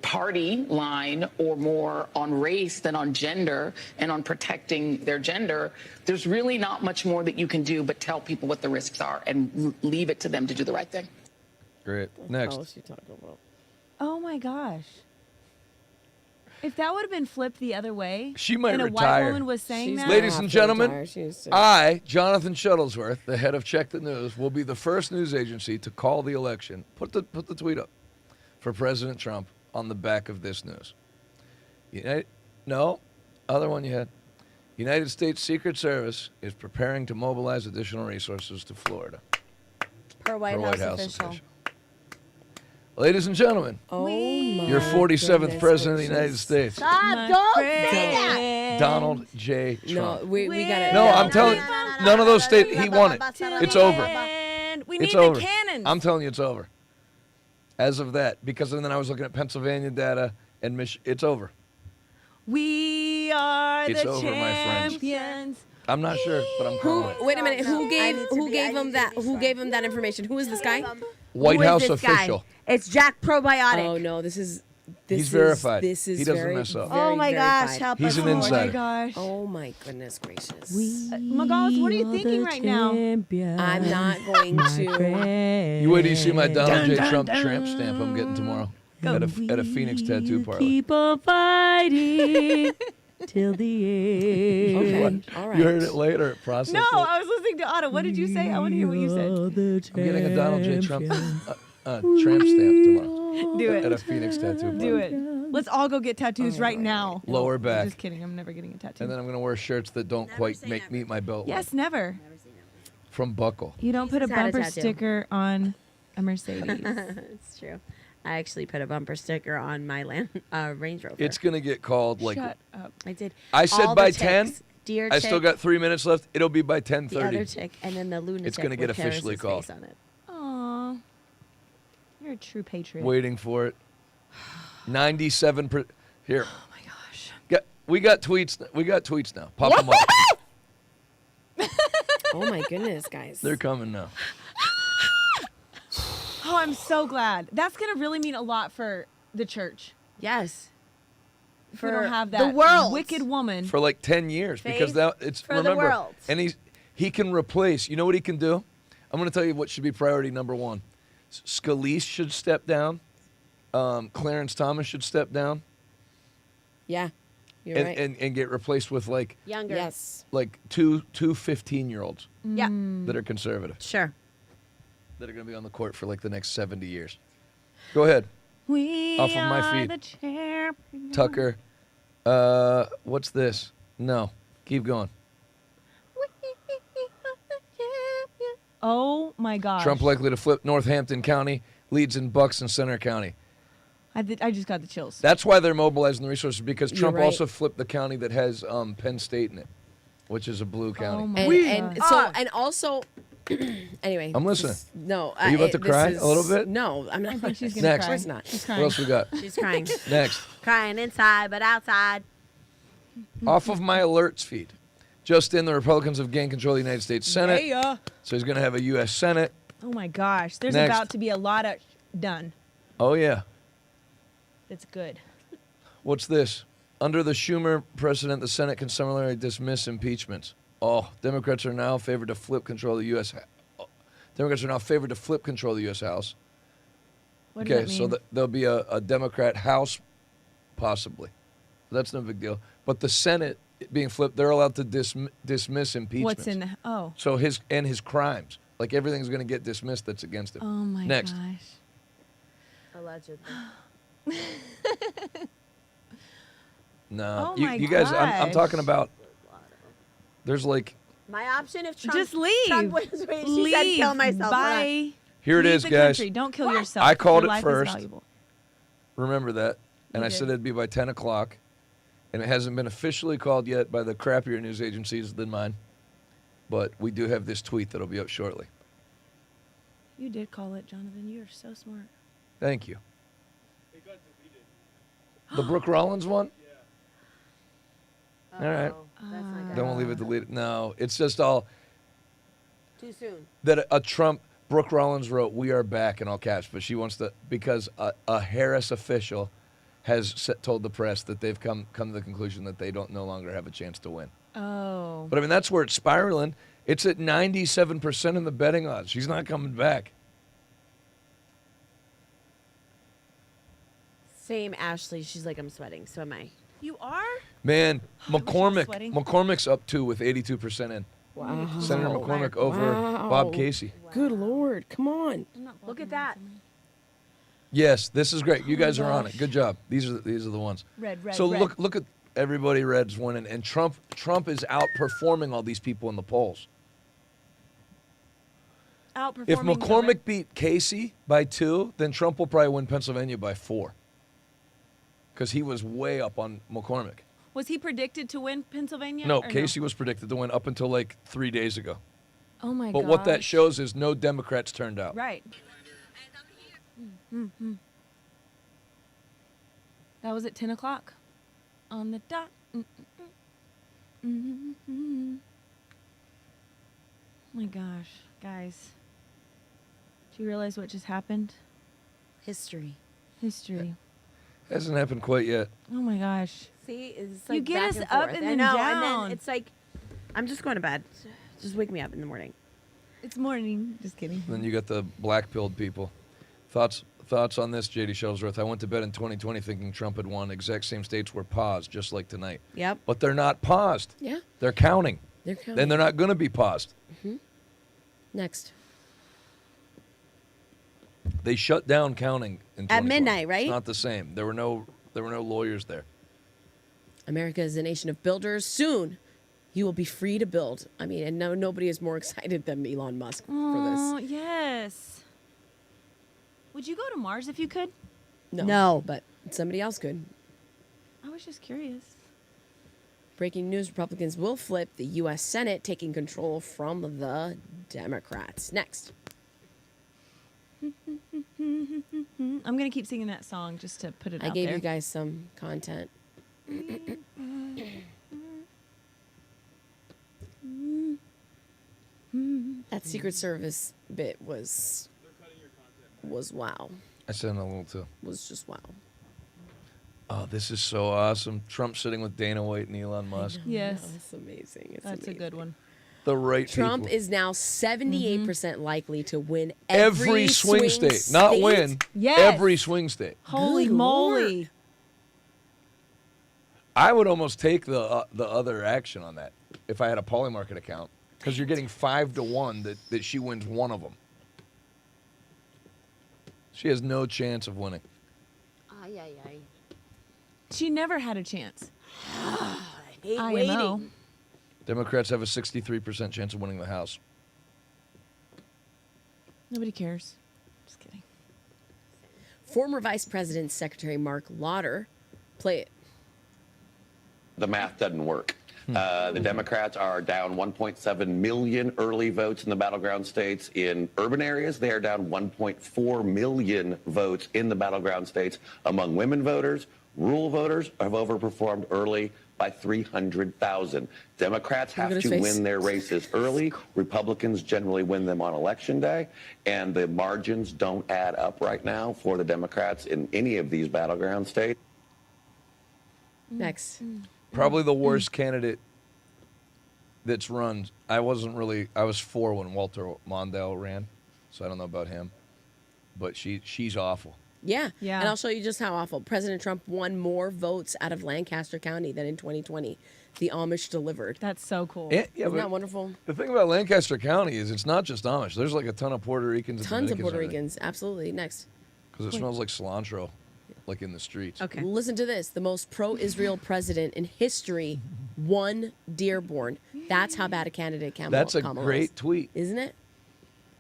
party line or more on race than on gender and on protecting their gender, there's really not much more that you can do but tell people what the risks are and leave it to them to do the right thing. Great. Next. What else you talking about? Oh, my gosh. If that would have been flipped the other way, She might and a retire. white woman was saying that, Ladies and gentlemen, retire. She needs to- I, Jonathan Shuttlesworth, the head of Check the News, will be the first news agency to call the election. Put the tweet up for President Trump on the back of this news. Other one you had. United States Secret Service is preparing to mobilize additional resources to Florida. Per White House official. Ladies and gentlemen, your 47th president of the United States, Stop! Don't say that. Donald J. Trump. No, we got it. No, I'm telling you, none of those states, he won it. It's over. And we It's need over. the cannons. I'm telling you, it's over. As of that, because then I was looking at Pennsylvania data and it's over. We are It's the over, my friends. champions. I'm not sure, but I'm calling it. Wait a minute. Who gave him that? Who gave him that information? Who is this guy? White Who is House this guy? official. It's Jack Probiotic. Oh no, this is. He's verified. This is He doesn't very, mess up. very Oh my gosh, verified. help He's us, an Lord. insider. Oh my gosh. Oh my goodness gracious. Magal's, what are you thinking right now? I'm not going to. You wait till you see my Donald J. Trump tramp stamp I'm getting tomorrow at a Phoenix tattoo parlor. Keep on fighting till the end. Okay. All right. You heard it later at Process. No, It. I was listening to Otto. What did you say? I want to hear what you said. I'm getting a Donald J. Trump tramp stamp tomorrow. Do it. At a Phoenix tattoo parlor. Do it. Let's all go get tattoos right now. Lower back. Just kidding. I'm never getting a tattoo. And then I'm going to wear shirts that don't quite meet my belt. Yes, never. From Buckle. You don't put a He's had a bumper tattoo. sticker on a Mercedes. It's true. I actually put a bumper sticker on my Range Rover. It's going to get called like... Shut up. I did. I said All by the 10. ticks, Deer I still tick, got 3 minutes left. It'll be by 10:30. the other tick, and then the lunatic. It's going to get with officially Harris's called. face on it. Aw. You're a true patriot. Waiting for it. 97%. Here. Oh my gosh. We got tweets. We got tweets now. Pop them up. Oh my goodness, guys. They're coming now. Oh, I'm so glad. That's going to really mean a lot for the church. Yes. If we don't have the that world. wicked woman. For like 10 years. Because Faith that it's for the remember. world. And he can replace. You know what he can do? I'm going to tell you what should be priority number one. Scalise should step down. Clarence Thomas should step down. Yeah. You're right. And get replaced with like Younger. Yes. like two 15-year-olds Yeah. that are conservative. Sure. That are going to be on the court for like the next 70 years. Go ahead. We Off of my are feed. the champions. Tucker. What's this? No. Keep going. Oh my gosh. Trump likely to flip Northampton County, leads in Bucks and Center County. I just got the chills. That's why they're mobilizing the resources, because You're Trump right. also flipped the county that has Penn State in it, which is a blue county. Oh my And God. so, and also, anyway. I'm listening. No. Are you about to cry a little bit? No, I'm not. I think she's going to Next. cry. Of course not. She's What crying. else we got? She's crying. Next. Crying inside, but outside. Off of my alerts feed. Just in, the Republicans have gained control of the United States Senate. Yeah. So he's going to have a U.S. Senate. Oh my gosh. There's Next. about to be a lot of done. Oh, yeah. That's good. What's this? Under the Schumer precedent, the Senate can summarily dismiss impeachments. Oh, Democrats are now favored to flip control of the U.S. Democrats are now favored to flip control of the U.S. House. What does Okay, that so mean? there'll be a Democrat House, possibly. That's no big deal. But the Senate being flipped, they're allowed to dismiss impeachments. What's in the... Oh. So his crimes. Like everything's going to get dismissed that's against him. Oh my Next. gosh. Allegedly. No. Oh my you guys, I'm gosh. talking about, there's like, My option if Trump Just leave. Trump wins, wait, she Leave. said kill myself. Hold on. Bye. here it Leave is, the guys. country. Don't kill yourself. I called Your it life is first. valuable. Remember that. And You I said did. it'd be by 10 o'clock. And it hasn't been officially called yet by the crappier news agencies than mine. But we do have this tweet that'll be up shortly. You did call it, Jonathan. You're so smart. Thank you. The Brooke Rollins one? All right. Oh, that's not good. Then we'll leave it deleted. No, it's just all Too soon. that a Trump, Brooke Rollins wrote, "We are back" in all caps, but she wants to, because a Harris official has told the press that they've come to the conclusion that they don't no longer have a chance to win. Oh. But I mean, that's where it's spiraling. It's at 97% in the betting odds. She's not coming back. Same Ashley. She's like, I'm sweating. So am I. You are? Man, sweating. McCormick's up too with 82% in. Wow. Senator McCormick over Wow. Bob Casey. Good Lord. Come on. Look at that. Yes, this is great. You guys are on it. gosh. Good job. These are the ones. Red. So look at everybody red's winning, and Trump is outperforming all these people in the polls. Outperforming. If the McCormick beat Casey by 2, then Trump will probably win Pennsylvania by 4. Because he was way up on McCormick. Was he predicted to win Pennsylvania? No, or Casey was predicted to win up until like 3 days ago. Oh my god. But what that shows is no Democrats turned out. Right. Mm-hmm. That was at 10 o'clock on the dot. Mm-hmm. Oh my gosh, guys. Do you realize what just happened? History. History. Hasn't happened quite yet. Oh my gosh. See, it's You like get back us and up forth. and I then know, down. and then it's like, I'm just going to bed. Just wake me up in the morning. It's morning. Just kidding. Then you got the black-pilled people. Thoughts on this, J.D. Shellsworth? I went to bed in 2020 thinking Trump had won. Exact same states were paused, just like tonight. Yep. But they're not paused. Yeah. They're counting. They're counting. Then they're not going to be paused. Next. They shut down counting in 2020. At midnight, right? It's not the same. There were no lawyers there. America is a nation of builders. Soon, you will be free to build. I mean, and nobody is more excited than Elon Musk for Oh, this. yes. Would you go to Mars if you could? No. But somebody else could. I was just curious. Breaking news, Republicans will flip the U.S. Senate, taking control from the Democrats. Next. I'm going to keep singing that song just to put it I out gave there. you guys some content. That Secret Service bit was wow. I sent a little too. Was just wow. Oh, this is so awesome. Trump sitting with Dana White and Elon Musk. Yes. It's amazing. It's That's amazing. a good one. The right Trump people. is now 78% likely to win Every swing state. Not win. Yes. Every swing state. Holy Good moly. Lord. I would almost take the other action on that if I had a Polymarket account, because you're getting 5 to 1 that she wins one of them. She has no chance of winning. Ay, ay, ay. She never had a chance. I hate IMO. waiting. Democrats have a 63% chance of winning the House. Nobody cares. Just kidding. Former Vice President Secretary Mark Lauder, play it. The math doesn't work. The Democrats are down 1.7 million early votes in the battleground states. In urban areas, they are down 1.4 million votes in the battleground states. Among women voters, rural voters have overperformed early by 300,000. Democrats have to win their races early. Republicans generally win them on Election Day. And the margins don't add up right now for the Democrats in any of these battleground states. Next. Probably the worst candidate that's run. I was 4 when Walter Mondale ran, so I don't know about him. But she's awful. Yeah. Yeah. And I'll show you just how awful. President Trump won more votes out of Lancaster County than in 2020. The Amish delivered. That's so cool. Yeah, Isn't but that wonderful? the thing about Lancaster County is it's not just Amish. There's like a ton of Puerto Ricans and Tons of Dominicans Puerto Ricans. Absolutely. Next. because it smells like cilantro, like in the streets. Okay. Listen to this. The most pro-Israel president in history won Dearborn. That's how bad a candidate Kamala That's a Kamala great is. tweet. Isn't it?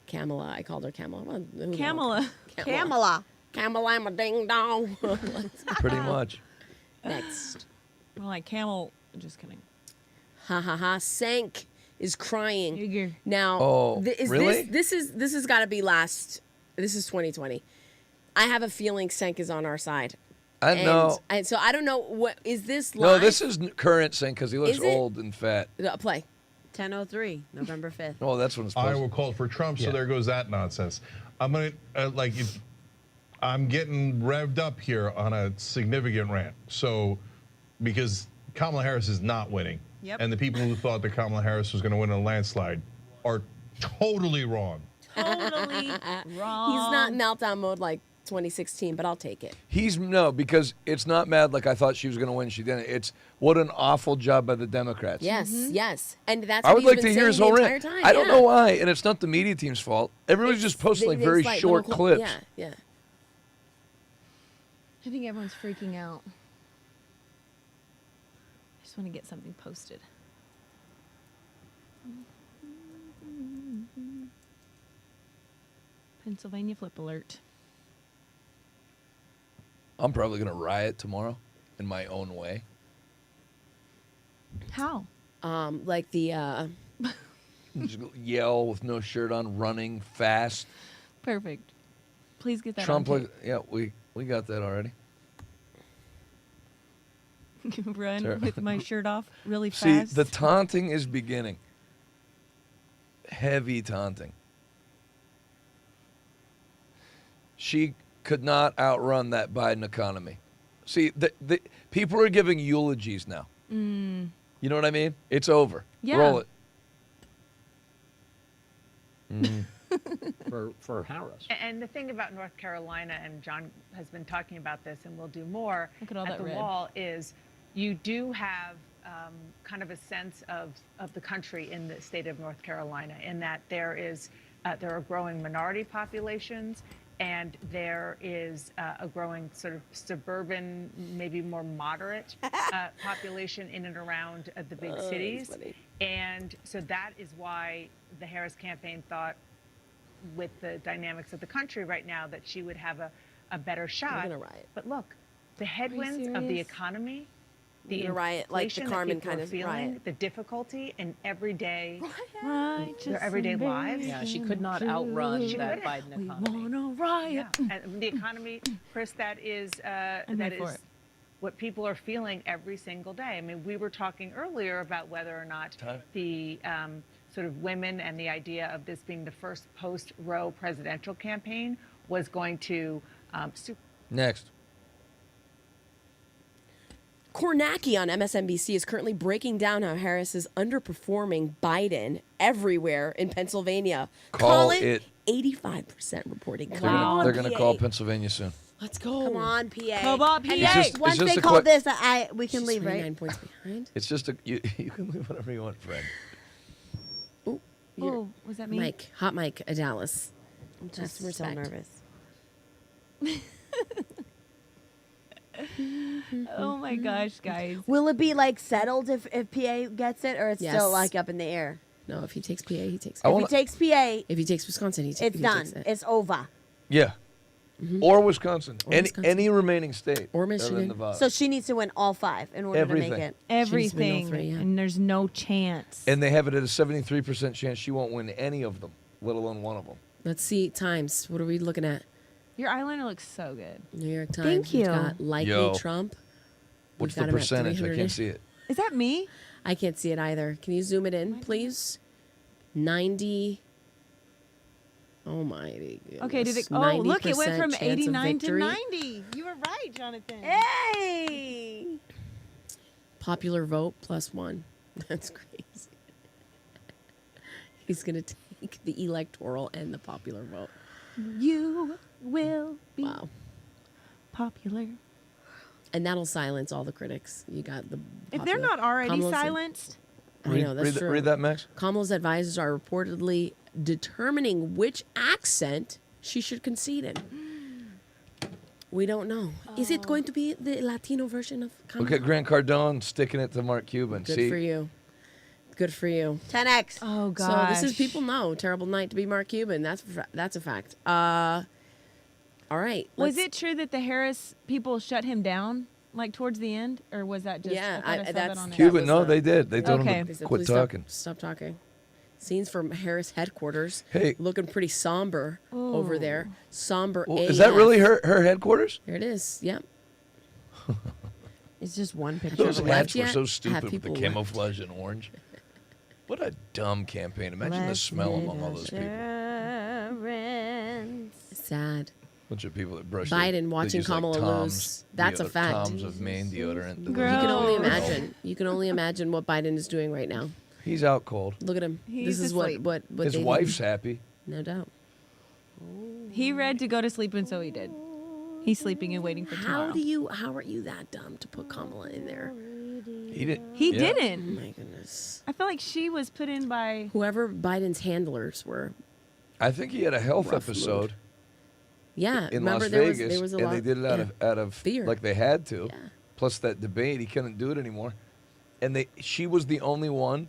Kamala. I called her Kamala. Well, who knows? Kamala. Kamala. Kamala, I'm a ding dong. Pretty much. Next. Well, like camel. Just kidding. Ha ha ha. Sank is crying. Figure. Now, Oh, really? this has got to be last. This is 2020. I have a feeling Sank is on our side. I know. And so I don't know what is this live? No, this is current Sink because he looks Is it? old and fat. Play. 10:03, November 5th. Oh, that's when it's supposed Iowa called for Trump, so there goes that nonsense. I'm gonna I'm getting revved up here on a significant rant. So, because Kamala Harris is not winning, and the people who thought that Kamala Harris was going to win in a landslide are totally wrong. Totally wrong. He's not in meltdown mode like 2016, but I'll take it. because it's not mad like I thought she was going to win. She didn't. It's what an awful job by the Democrats. Yes, yes, and that's. I what would he's like been to hear his saying whole the rant. entire time. I don't yeah. know why, and it's not the media team's fault. Everybody's just posting like very like short little clips. Yeah, yeah. I think everyone's freaking out. I just want to get something posted. Pennsylvania flip alert. I'm probably going to riot tomorrow in my own way. How? Like the. Just yell with no shirt on, running fast. Perfect. Please get that Trump, on tape. yeah, we got that already. Run Sure. with my shirt off really See, fast. the taunting is beginning. Heavy taunting. She could not outrun that Biden economy. See, the people are giving eulogies now. Mm. You know what I mean? It's over. Yeah. Roll it. for Harris. And the thing about North Carolina, and John has been talking about this, and we'll do more Look at all at that the red. wall, is you do have kind of a sense of the country in the state of North Carolina, in that there are growing minority populations, and there is a growing sort of suburban, maybe more moderate population in and around the big cities. And so that is why the Harris campaign thought, with the dynamics of the country right now, that she would have a better shot. gonna riot. But look, the headwinds of the serious? economy, the You're gonna riot, like the inflation that Carmen people kind are of feeling, riot. the difficulty in everyday, Righteous their everyday and lives. Yeah, she could not outrun She that couldn't. Biden economy. riot. Yeah. And the economy, Chris, that is here for it. what people are feeling every single day. I mean, we were talking earlier about whether or not the sort of women and the idea of this being the first post-Roe presidential campaign was going to Next. Kornacki on MSNBC is currently breaking down how Harris is underperforming Biden everywhere in Pennsylvania. Call it 85% reporting. They're Come on, going to PA. call Pennsylvania soon. Let's go. Come on, PA. Come on, PA. just- Once it's just they a call quick- this, we can She's leave, 29 right? points behind. It's just you can leave whatever you want, Fred. Oh, was that me? Mike, hot Mike, a Dallas. I'm Have just some so respect. nervous. Oh my gosh, guys. Will it be like settled if PA gets it, or it's Yes. still like up in the air? No, if he takes PA, he takes. If he takes PA, If he takes Wisconsin, it's he done. takes it. It's over. Yeah. Or Wisconsin. Or any, Wisconsin. any remaining state. Or other than Michigan. Nevada. So she needs to win all 5 in order to make Everything. it. Everything. three, yeah. And there's no chance. And they have it at a 73% chance she won't win any of them, let alone one of them. Let's see times. What are we looking at? Your eyeliner looks so good. New York Times. Thank We've you. got likely Yo. Trump. What's We've the got him at percentage? I 300. can't see it. Is that me? I can't see it either. Can you zoom it in, please? 90. Oh my goodness. Okay, did it? Oh, look, it went from 90% chance of 89 to victory. 90. You were right, Jonathan. Hey! Popular vote +1. That's crazy. He's going to take the electoral and the popular vote. You will be Wow. popular. And that'll silence all the critics. You got the. If they're popular- not already Kamala's- silenced, I know, that's true. Read that, Max. Kamala's advisors are reportedly determining which accent she should concede in. We don't know. Is it going to be the Latino version of Kamala? Look at Grant Cardone sticking it to Mark Cuban. Good See? for you. Good for you. 10x. Oh So gosh. this is people know. Terrible night to be Mark Cuban. That's a fact. All right. Was let's- it true that the Harris people shut him down, like towards the end, or was that just? Yeah, I thought I saw that that's on there. Cuban, no, they did. They told Okay. him They to said, quit "Please talking. Stop talking. Scenes from Harris headquarters. Hey. Looking pretty somber over there. Somber. Well, is that AF. really her headquarters? There it is. Yep. It's just one picture. Those of a hats guy. were so Have stupid with the people camouflage and orange. What a dumb campaign. Imagine the smell among all those people. Sad. Bunch of people that brush Biden they watching use, like, Kamala Tom's lose. That's a fact. Tom's of Maine deodorant. You can only imagine. You can only imagine what Biden is doing right now. He's out cold. Look at him. He's this is asleep. what His they wife's do. happy. No doubt. He read to go to sleep, and so he did. He's sleeping and waiting for tomorrow. How are you that dumb to put Kamala in there? He didn't. He yeah. didn't. Oh my goodness. I feel like she was put in by Whoever Biden's handlers were. I think he had a health Rough episode. Yeah. In remember Las there Vegas, was there was a and lot, they did it out of fear. like they had to. Yeah. Plus that debate, he couldn't do it anymore, and she was the only one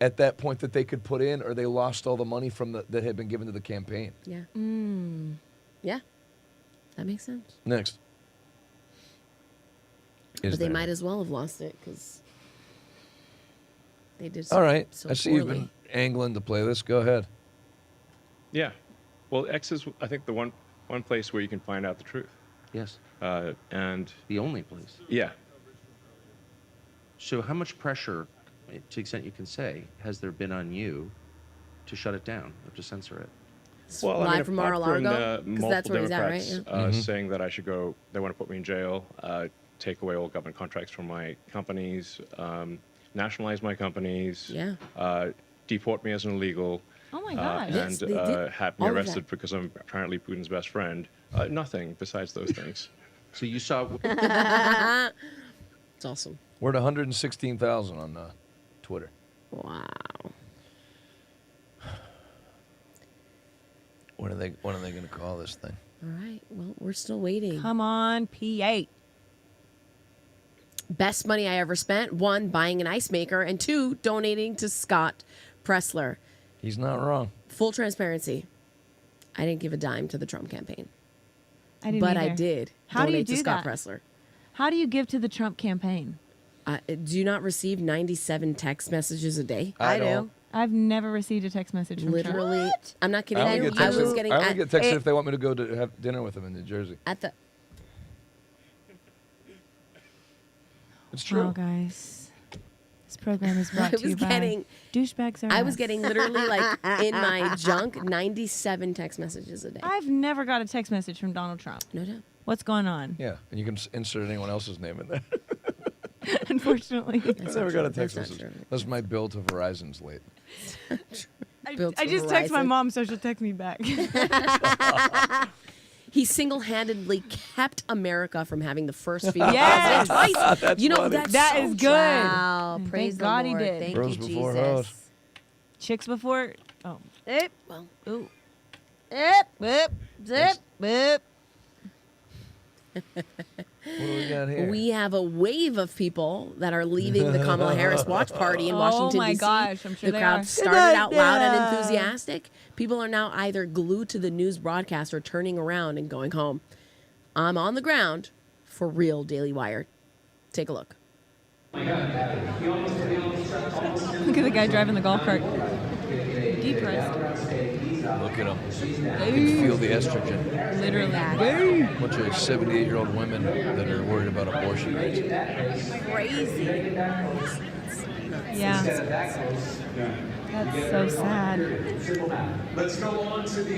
at that point that they could put in, or they lost all the money from that had been given to the campaign. Yeah. Yeah. That makes sense. Next. But they might as well have lost it because they did. All right. So I see you've poorly. been angling to play this. Go ahead. Yeah. Well, X is, I think, the one place where you can find out the truth. Yes. And The only place. yeah, So how much pressure, to the extent you can say, has there been on you to shut it down or to censor it? well, live from apart Mar-a-Lago? 'Cause multiple that's where he's at, right? Democrats Yeah. saying that I should go, they want to put me in jail, take away all government contracts from my companies, nationalize my companies, Yeah. deport me as an illegal. Oh my gosh. Yes, and they did have me all of that. arrested because I'm apparently Putin's best friend. Nothing besides those things. So you saw. It's awesome. We're at 116,000 on Twitter. Wow. When are they going to call this thing? All right. Well, we're still waiting. Come on, P8. Best money I ever spent: 1, buying an ice maker, and 2, donating to Scott Pressler. He's not wrong. Full transparency. I didn't give a dime to the Trump campaign. I didn't but I either. did. How do you donate to do Scott that? Pressler. How do you give to the Trump campaign? Do you not receive 97 text messages a day? I don't. I've never received a text message from Literally, Trump. I'm not kidding I you. only get I was getting. texted if they want me to go to have dinner with them in New Jersey. At the. It's true. Oh, guys. This program is brought to you by Douchebags Are I was Us. getting literally like in my junk 97 text messages a day. I've never got a text message from Donald Trump. No doubt. What's going on? Yeah, and you can insert anyone else's name in there. Unfortunately. I never got a text message. That's my bill to Verizon's late. I just text my mom so she'll text me back. He single-handedly kept America from having the first female Yes! president twice. That's you know, funny. that's That so is good. true. Wow, And praise thank the God Lord. he did. Thank Bros you, before Jesus. hoes. Chicks before. Oh. Well, Ooh. Zip, zip. What do we got here? we have a wave of people that are leaving the Kamala Harris watch party in Washington, my D.C. gosh, I'm sure the they crowd are. started out loud and enthusiastic. People are now either glued to the news broadcast or turning around and going home. I'm on the ground for real, Daily Wire. Take a look. Look at the guy driving the golf cart. Depressed. Look at them. You can feel the estrogen. Literally. Bunch of 78-year-old women that are worried about abortion rates. Crazy. Yeah. That's so sad. Let's go on to the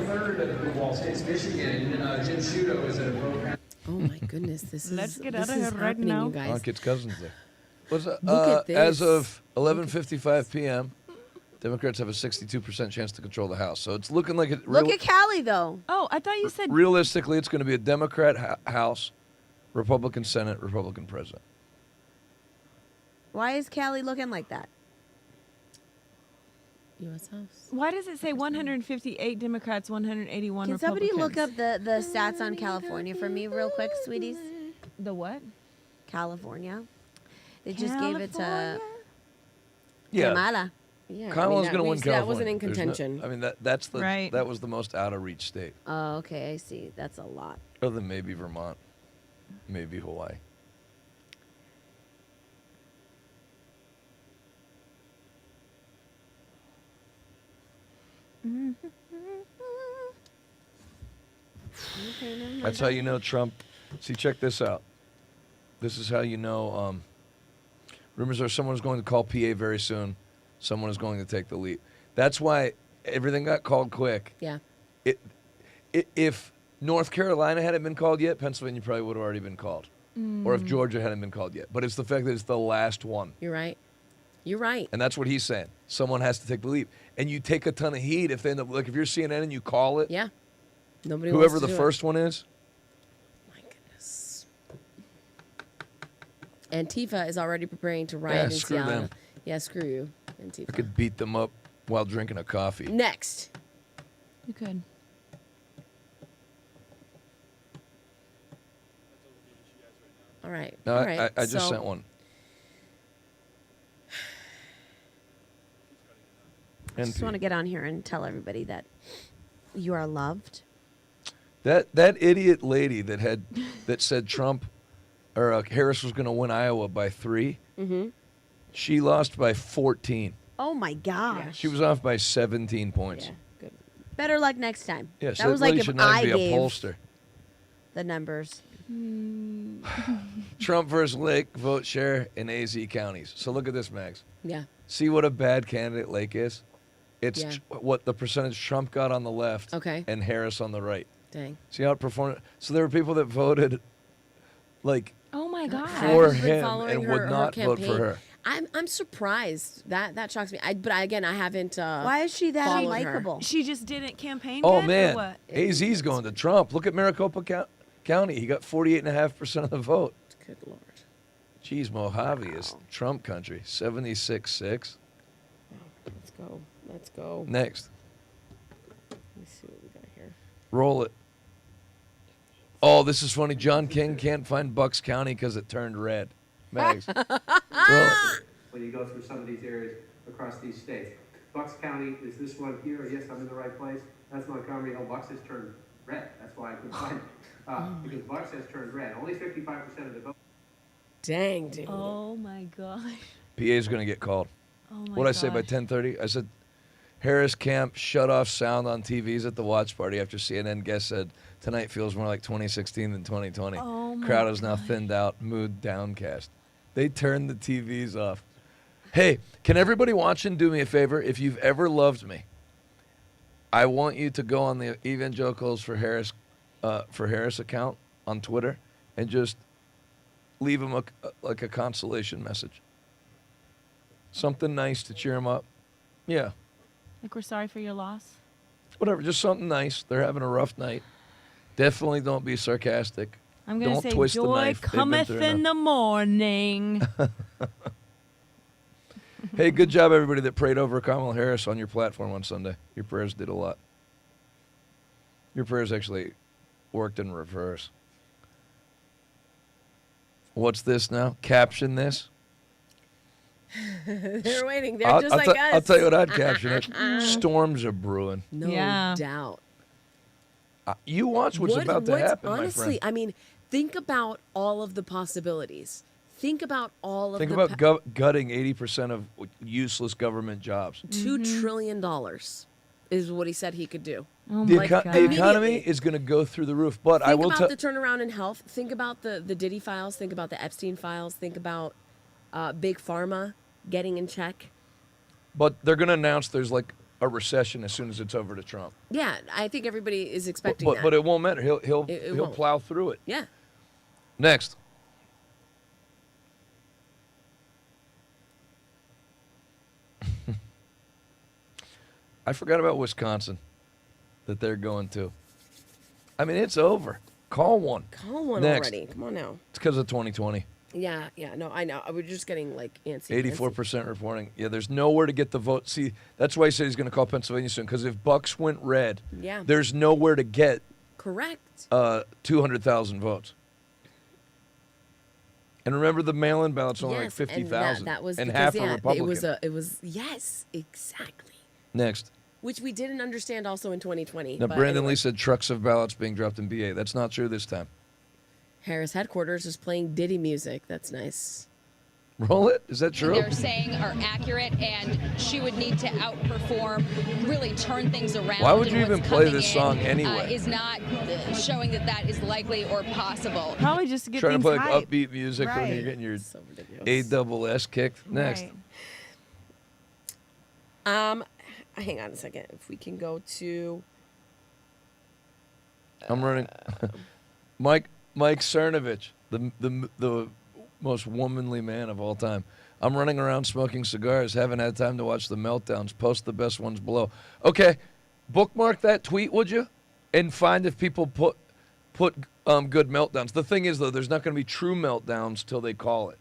third of the Wall States, Michigan. Jim Sciutto is at a program. Oh my goodness, this Let's is get this out of is here right happening, now. you guys. Aunt Cousins there. What's that? Look at this. As of 11:55 p.m., Democrats have a 62% chance to control the House. So it's looking like it. Look at Callie, though. Oh, I thought you said. Realistically, it's going to be a Democrat House, Republican Senate, Republican President. Why is Callie looking like that? U.S. House. Why does it say 158 Democrats, 181 Can somebody Republicans? look up the stats on California for me real quick, sweeties? The what? California. They just gave it to Yeah. Kamala. Yeah, Kamala's going to win California. That wasn't in There's no- contention. I mean, that's the Right. that was the most out of reach state, Oh, okay, I see. That's a lot. other than maybe Vermont, maybe Hawaii. That's how you know Trump. See, check this out. This is how you know. Rumors are someone is going to call PA very soon. Someone is going to take the lead. That's why everything got called quick. Yeah. If North Carolina hadn't been called yet, Pennsylvania probably would have already been called. Or if Mm. Georgia hadn't been called yet. But it's the fact that it's the last one. You're right. You're right. And that's what he's saying. Someone has to take the lead. And you take a ton of heat if they end up, like if you're CNN and you call it. Yeah. Nobody Whoever wants to the do first one is. Antifa is already preparing to riot Yeah, in screw Seattle. them. Yeah, screw you, Antifa. I could beat them up while drinking a coffee. Next. You could. All right. No, All right. I just so, sent one. I just want to get on here and tell everybody that you are loved. That idiot lady that said Trump or Harris was going to win Iowa by 3. Mm-hmm. She lost by 14. Oh my gosh. She was off by 17 points. Good. Better luck next time. Yeah, that so was that like lady if should not I be a gave pollster. the numbers. Trump versus Lake vote share in AZ counties. So look at this, Max. Yeah. See what a bad candidate Lake is? It's Yeah. what the percentage Trump got on the left Okay. and Harris on the right. Dang. See how it performed? So there were people that voted like Oh my God. for I've been him following and would not vote for campaign. her. I'm surprised. That shocks me. But again, I haven't. Why is she that followed her. unlikable? She just didn't campaign Oh yet, or man, what? AZ's going to Trump. Look at Maricopa County. He got 48.5% of the vote. Good Lord. Geez, Mojave is Trump country. 76.6. Let's go. Let's go. Next, Let's see what we got here. roll it. Oh, this is funny. John King can't find Bucks County because it turned red. Mags. Roll it. When you go through some of these areas across these states. Bucks County is this one here. Yes, I'm in the right place. That's Montgomery. Oh, Bucks has turned red. That's why I couldn't find it. Because Bucks has turned red. Only 55% of the vote. Dang, dude. Oh my gosh. PA's going to get called. Oh my What did I say by gosh. 10:30? I said Harris camp shut off sound on TVs at the watch party after CNN guest said tonight feels more like 2016 than 2020. Oh my Crowd is now thinned out, mood downcast. They turned the TVs off. Hey, can everybody watching do me a favor? If you've ever loved me, I want you to go on the Evangelicals for Harris account on Twitter and just leave him a consolation message. Something nice to cheer him up. Yeah. Like we're sorry for your loss. Whatever, just something nice. They're having a rough night. Definitely don't be sarcastic. I'm going to Don't say twist the joy knife. They've been cometh through in enough. the morning. Hey, good job, everybody that prayed over Kamala Harris on your platform on Sunday. Your prayers did a lot. Your prayers actually worked in reverse. What's this now? Caption this. They're waiting. They're just like us. I'll tell you what I'd caption it. Storms are brewing. No doubt. You watch what's about to happen, honestly, my friend. I mean, think about all of the possibilities. Think about all of Think the about gutting 80% of useless government jobs. $2 trillion is what he said he could do. Oh The, my God. the economy is going to go through the roof. But I Think will about tell the turnaround in health. Think about the Diddy files. Think about the Epstein files. Think about Big Pharma getting in check. But they're going to announce there's like a recession as soon as it's over to Trump. Yeah, I think everybody is expecting that. But it won't matter. He'll won't. plow through it. Yeah. Next. I forgot about Wisconsin that they're going to. I mean, it's over. Call one. Call one Next. already. Come on now. It's because of 2020. Yeah, no, I know. We're just getting like antsy. 84% reporting. Yeah, there's nowhere to get the vote. See, that's why he said he's going to call Pennsylvania soon, because if Bucks went red, Yeah. there's nowhere to get Correct. 200,000 votes. And remember, the mail-in ballots are only like Yes, 50,000. and that was and because, half are Republican. it was yes, exactly. Next. Which we didn't understand also in 2020. Now, but Brandon anyway. Lee said trucks of ballots being dropped in BA. That's not true this time. Harris headquarters is playing Diddy music. That's nice. Roll it. Is that true? They're saying are accurate, and she would need to outperform, really turn things around. Why would and you even what's play coming this in, song anyway? Is not showing that is likely or possible. Probably just to get Trying to things play like hype. upbeat music when you're getting your A-double-S kicked. Next. Right. Hang on a second. If we can go to I'm running. Mike Cernovich, the most womanly man of all time. I'm running around smoking cigars. Haven't had time to watch the meltdowns. Post the best ones below. Okay, bookmark that tweet, would you? And find if people put good meltdowns. The thing is, though, there's not going to be true meltdowns till they call it.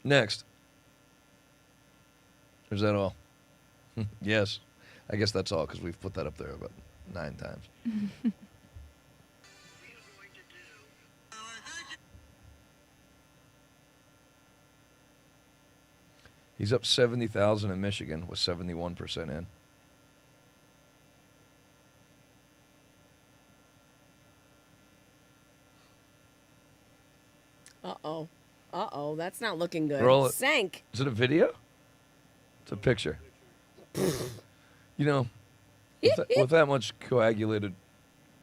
Next. Is that all? Yes. I guess that's all, because we've put that up there about 9 times. He's up 70,000 in Michigan with 71% in. Uh-oh. That's not looking good. Roll it. Sank. Is it a video? It's a picture. You know, with that much coagulated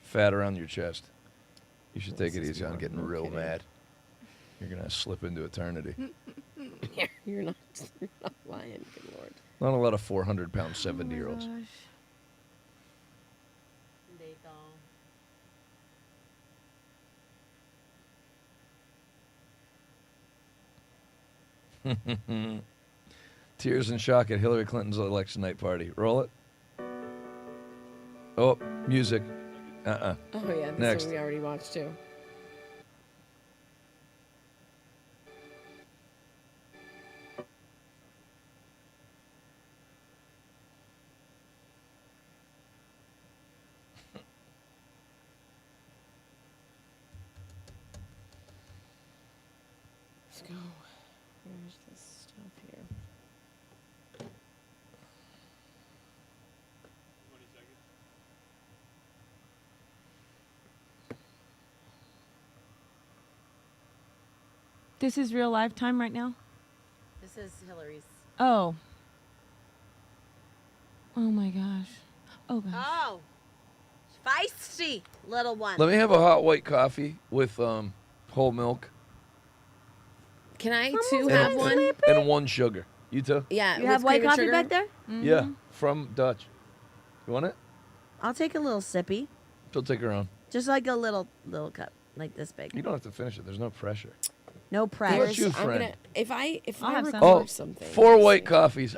fat around your chest, you should take it easy on getting real mad. You're going to slip into eternity. You're not lying, good Lord. Not a lot of 400-pound 70-year-olds. Tears and shock at Hillary Clinton's election night party. Roll it. Oh, music. Oh, yeah. This Next. one we already watched, too. Let's go. Where's this stuff here? This is real live time right now? This is Hillary's. Oh. Oh my gosh. Oh gosh. Oh. Feisty little one. Let me have a hot white coffee with whole milk. Can I too have one? And 1 sugar. You too? Yeah. You with have white cream and coffee sugar? back there? Yeah, from Dutch. You want it? I'll take a little sippy. She'll take her own. Just like a little cup, like this big. You don't have to finish it. There's no pressure. No How pressure. about you, friend? If I have some. record something. 4 white coffees.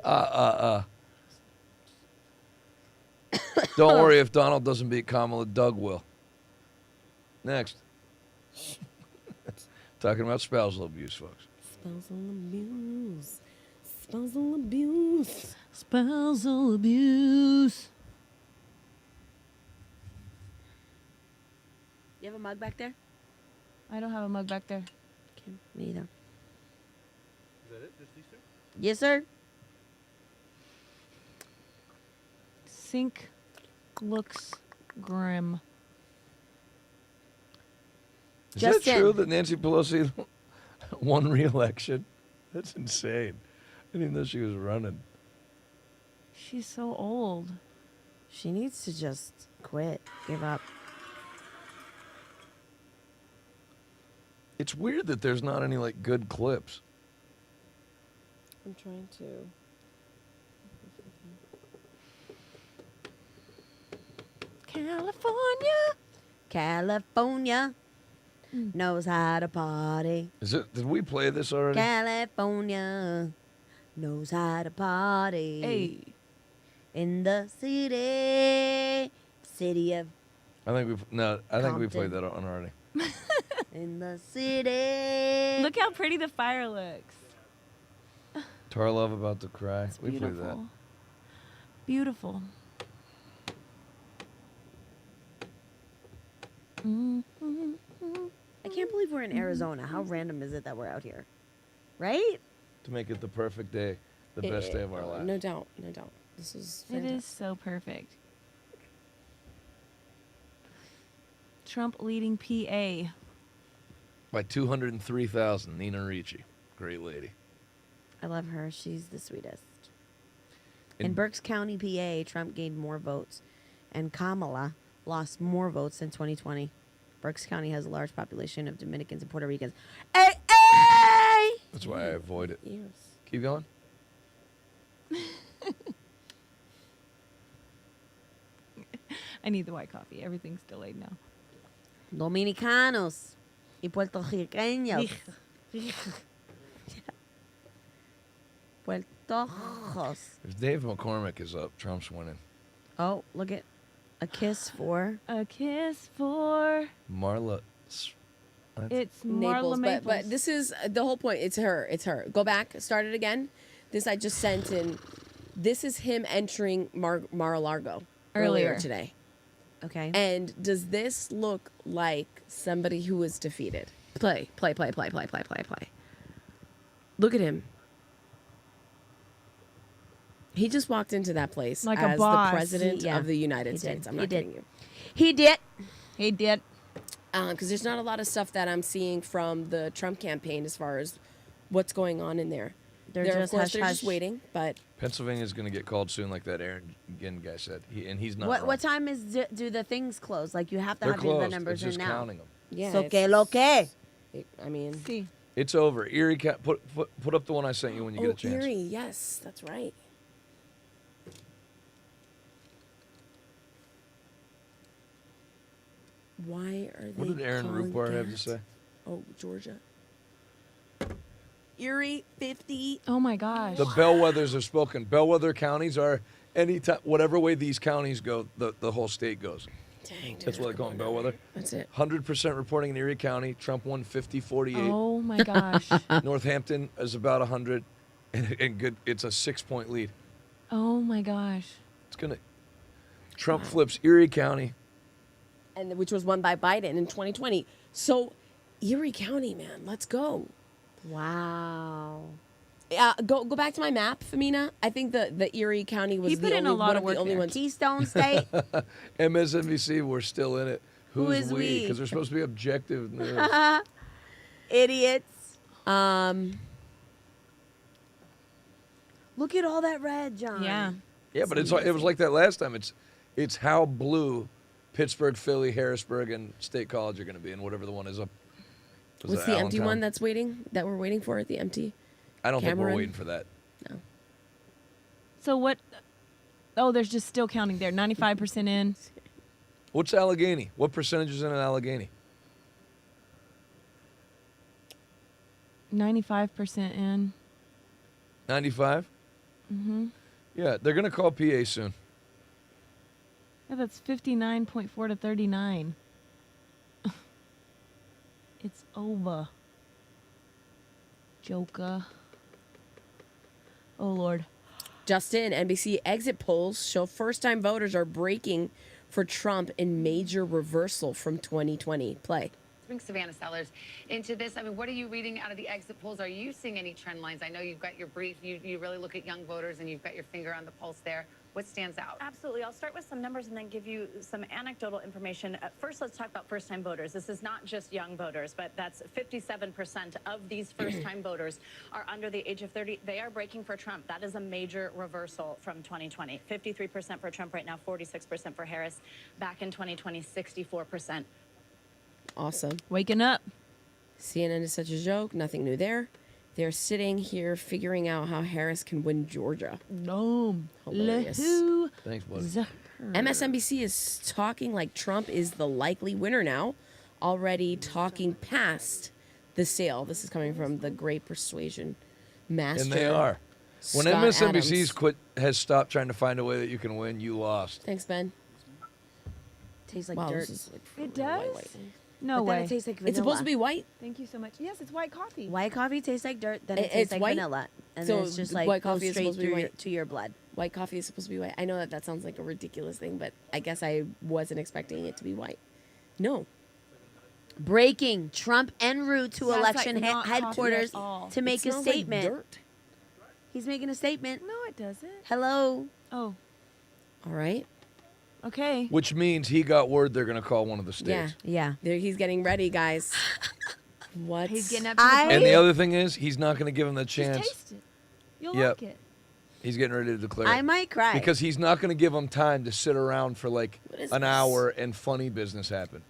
Don't worry if Donald doesn't beat Kamala, Doug will. Next. Talking about spousal abuse, folks. Spousal abuse. Spousal abuse. Spousal abuse. You have a mug back there? I don't have a mug back there. Okay, me either. Is that it? Just these two? Yes, sir. Sink looks grim. Is that true that Nancy Pelosi won re-election? That's insane. I didn't even know she was running. She's so old. She needs to just quit. Give up. It's weird that there's not any like good clips. I'm trying to. California knows how to party. Is it? Did we play this already? California knows how to party. Hey. In the city of I think we Compton. played that one already. in the city. Look how pretty the fire looks. Tarlov about to cry. It's We played that. Beautiful. I can't believe we're in Arizona. How random is it that we're out here? Right? To make it the perfect day, the best day of our lives. No doubt. No doubt. This is It is so perfect. Trump leading PA. By 203,000, Nina Ricci. Great lady. I love her. She's the sweetest. In Berks County, PA, Trump gained more votes, and Kamala lost more votes than 2020. Berks County has a large population of Dominicans and Puerto Ricans. Hey, hey! That's why I avoid it. Yes. Keep going. I need the white coffee. Everything's delayed now. Dominicanos y puertorriqueños. Puertojos. If Dave McCormick is up, Trump's winning. Oh, look at a kiss for. A kiss for. Marla. It's Naples, Marla Maples. but this is the whole point. It's her. It's her. Go back. Start it again. This I just sent in. This is him entering Mar-a-Lago earlier today. Okay. And does this look like somebody who was defeated? Play. Look at him. He just walked into that place Like a as boss. the president Yeah. of the United He States. did. I'm He not did. kidding you. He did. He did. Because there's not a lot of stuff that I'm seeing from the Trump campaign as far as what's going on in there. They're of just course, hush, they're just hush. waiting, but Pennsylvania's going to get called soon, like that Aaron Ginn guy said. He's not. What wrong. what time do the things close? Like you have to They're have closed. the numbers It's just in now. counting them. yeah. So que lo que? I mean, See. It's over. Erie, put up the one I sent you when you get a chance. Erie, yes, that's right. Why are they? What did Aaron calling Rupar have to gas? say? Oh, Georgia. Erie 50. Oh my gosh. The bellwethers are spoken. Bellwether counties are anytime, whatever way these counties go, the whole state goes. Dang, That's what they call them, bellwether. That's it. 100% reporting in Erie County. Trump won 50-48. Oh my gosh. Northampton is about 100, and good. It's a 6-point lead. Oh my gosh. It's gonna. Trump flips Erie County. And which was won by Biden in 2020. So, Erie County, man, let's go. Wow. Go back to my map, Femina. I think the Erie County was He put the in only a lot one of of the work only there. ones. Keystone State. MSNBC, we're still in it. Who Who's is we? we? Because they're supposed to be objective news. Idiots. Look at all that red, John. Yeah. Yeah, but it was like that last time. It's how blue Pittsburgh, Philly, Harrisburg, and State College are going to be, and whatever the one is up. What's the empty one that we're waiting for? The empty? I don't think we're Cameron? waiting for that. No. So what? Oh, there's just still counting there. 95% in. What's Allegheny? What percentage is in Allegheny? 95% in. 95? Mm-hmm. Yeah, they're going to call PA soon. Yeah, that's 59.4 to 39. It's over. Joker. Oh, Lord. Justin, NBC exit polls show first-time voters are breaking for Trump in major reversal from 2020. Play. Bring Savannah Sellers into this. I mean, what are you reading out of the exit polls? Are you seeing any trend lines? I know you've got your brief. You really look at young voters, and you've got your finger on the pulse there. What stands out? Absolutely. I'll start with some numbers and then give you some anecdotal information. First, let's talk about first-time voters. This is not just young voters, but that's 57% of these first-time voters are under the age of 30. They are breaking for Trump. That is a major reversal from 2020. 53% for Trump right now, 46% for Harris. Back in 2020, 64%. Awesome. Waking up. CNN is such a joke. Nothing new there. They're sitting here figuring out how Harris can win Georgia. No. Hilarious. Thanks, buddy. MSNBC is talking like Trump is the likely winner now, already talking past the sale. This is coming from the great persuasion master. And they are. When Scott MSNBC's Adams. has stopped trying to find a way that you can win, you lost. Thanks, Ben. Tastes like Wow, dirt. this is like It does? white. No But then way. it tastes like vanilla. It's supposed to be white. Thank you so much. Yes, it's white coffee. White coffee tastes like dirt, then it It's tastes like white? vanilla. And So then it's just like white goes coffee is straight supposed to be through white? to your blood. White coffee is supposed to be white. I know that sounds like a ridiculous thing, but I guess I wasn't expecting it to be white. No. Breaking. Trump en route to Sounds election like not coffee headquarters at all. to make It a smells like statement. dirt. He's making a statement. No, it doesn't. Hello. Oh, All right. okay. Which means he got word they're going to call one of the Yeah. states. Yeah. There, he's getting ready, guys. What? He's getting up to And the other thing is, he's not going to give him the chance. taste it. You'll Yep. like it. He's getting ready to declare I it. might cry. Because he's not going to give them time to sit around for like is an this? hour and funny business happen.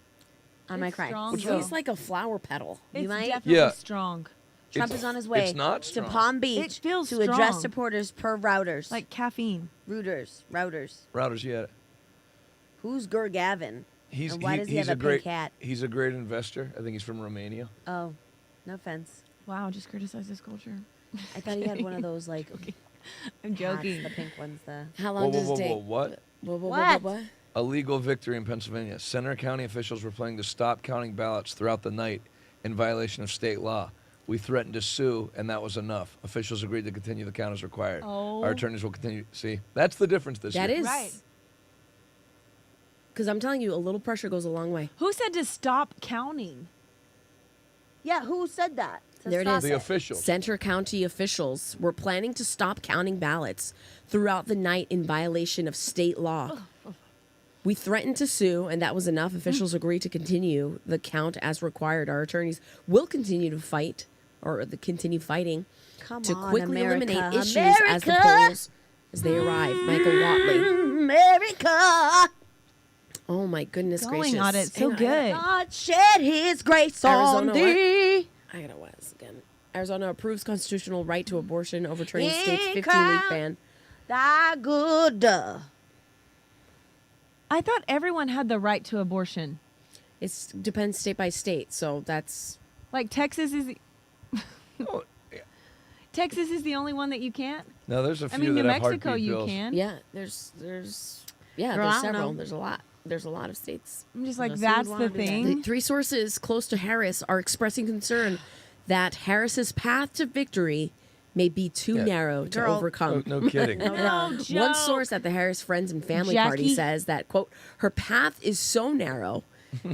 I might It's cry. strong, It though. tastes like a flower petal. It's might? definitely Yeah. strong. Trump It's- is on his way it's not to strong. Palm Beach It feels to address strong. supporters per routers. Like caffeine. Routers. Routers, yeah. Who's Gurgavin? He's And why does he have a great pink hat? He's a great investor. I think he's from Romania. Oh, no offense. Wow, just criticize this culture. I thought he had one of those like I'm joking. hats, the pink ones. The How long does it take? What? What? A legal victory in Pennsylvania. Center County officials were planning to stop counting ballots throughout the night in violation of state law. We threatened to sue, and that was enough. Officials agreed to continue the count as required. Oh. Our attorneys will continue. See, that's the difference this That year. is. Right. Because I'm telling you, a little pressure goes a long way. Who said to stop counting? Yeah, who said that? To There it stop is. The officials. Center County officials were planning to stop counting ballots throughout the night in violation of state law. We threatened to sue, and that was enough. Officials agreed to continue the count as required. Our attorneys will continue to fight, or continue fighting, Come to on, quickly America. eliminate issues as the America. polls as they arrive. Michael Watley. America. Oh my goodness Going gracious! on it so Hang on, good. God shed his grace on Arizona, thee. I gotta watch this again. Arizona approves constitutional right to abortion, overturning state's In 15-week crown. ban. Thy good. I thought everyone had the right to abortion. It depends state by state, so that's Like Texas is. Oh, yeah. Texas is the only one that you can't. No, there's a I few mean, that New have Mexico heartbeat you bills. can. yeah. There's Girl, I there's don't several. know. There's a lot of states. I'm just like, Let's that's see the who'd wanna do that. thing. The 3 sources close to Harris are expressing concern that Harris's path to victory may be too Yeah. narrow to Girl. overcome. No kidding. No joke. One source at the Harris Friends and Family Party Jackie. says that, quote, her path is so narrow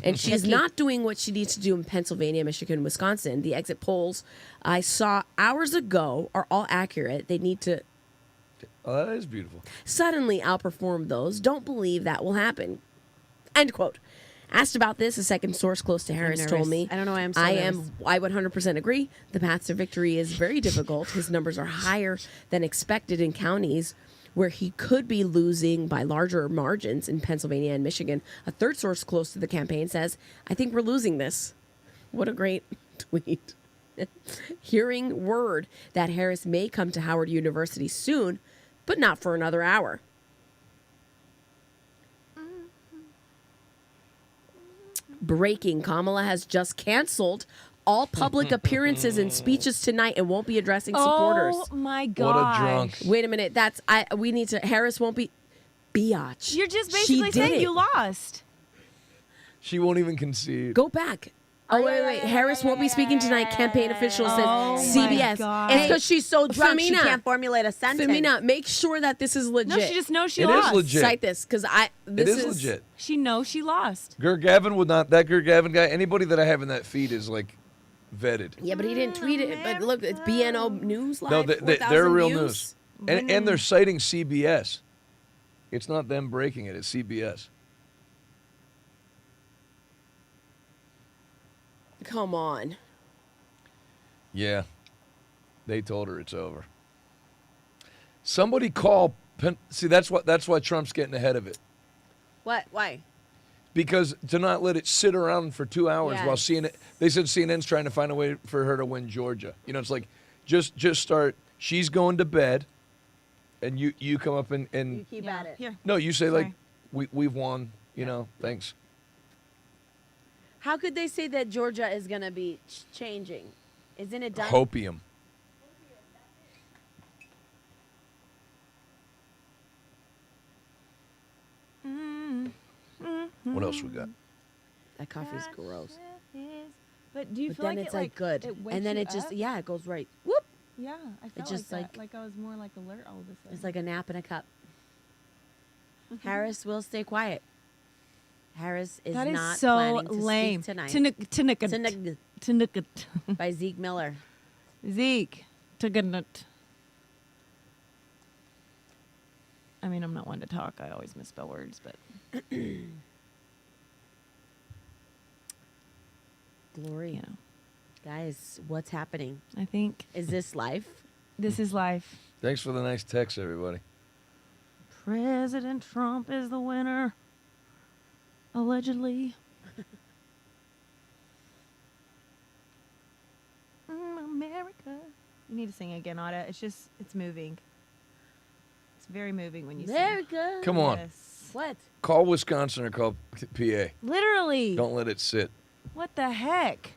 and she is not doing what she needs to do in Pennsylvania, Michigan, Wisconsin. The exit polls I saw hours ago are all accurate. They need to Oh, that is beautiful. suddenly outperform those. Don't believe that will happen. End quote. Asked about this, a second source close to Harris told nervous. me, I don't know why I'm so I nervous. I 100% agree. The path to victory is very difficult. His numbers are higher than expected in counties where he could be losing by larger margins in Pennsylvania and Michigan. A third source close to the campaign says, I think we're losing this. What a great tweet. Hearing word that Harris may come to Howard University soon, but not for another hour. Breaking, Kamala has just canceled all public appearances and speeches tonight and won't be addressing supporters. Oh my god! Wait a minute. We need to. Harris won't be. Biatch. You're just She basically did saying it. you lost. She won't even concede. Go back. Oh, wait. Harris won't be speaking tonight. Campaign official says CBS. It's because she's so drunk she Femina. can't formulate a sentence. Femina, make sure that this is legit. No, she just knows she It lost. is legit. Cite this, because It is legit. She knows she lost. Gurgavin would not. That Gurgavin guy, anybody that I have in that feed is like vetted. Yeah, but he didn't tweet it. But look, it's BNO News Live. No, 4,000 they're real views. news. And they're citing CBS. It's not them breaking it, it's CBS. Come on. Yeah. They told her it's over. Somebody call see that's why Trump's getting ahead of it. What? Why? Because to not let it sit around for 2 hours while Yes. CNN, they said CNN's trying to find a way for her to win Georgia. You know, it's like just start. She's going to bed, and you come up and You keep at it. Here. no, you say Sorry. like we've won. You know, thanks. How could they say that Georgia is going to be changing? Isn't it done? Hopium. What else we got? That coffee's gross. But do you But feel then like it's it, like good. It wakes And then you it just, up? yeah, it goes right. Whoop. Yeah, I felt just like that. Like I was more like alert all of a sudden. It's like a nap in a cup. Harris will stay quiet. Harris is That is not so planning to lame. speak tonight. Tunicut. By Zeke Miller. Zeke. Tunicut. I mean, I'm not one to talk. I always misspell words, but. Glory. You know. Guys, what's happening? I think. Is this life? This is life. Thanks for the nice text, everybody. President Trump is the winner. Allegedly. America. You need to sing again, Autumn. It's moving. It's very moving when you America. Come on. Yes. What? Call Wisconsin or call PA. Literally. Don't let it sit. What the heck?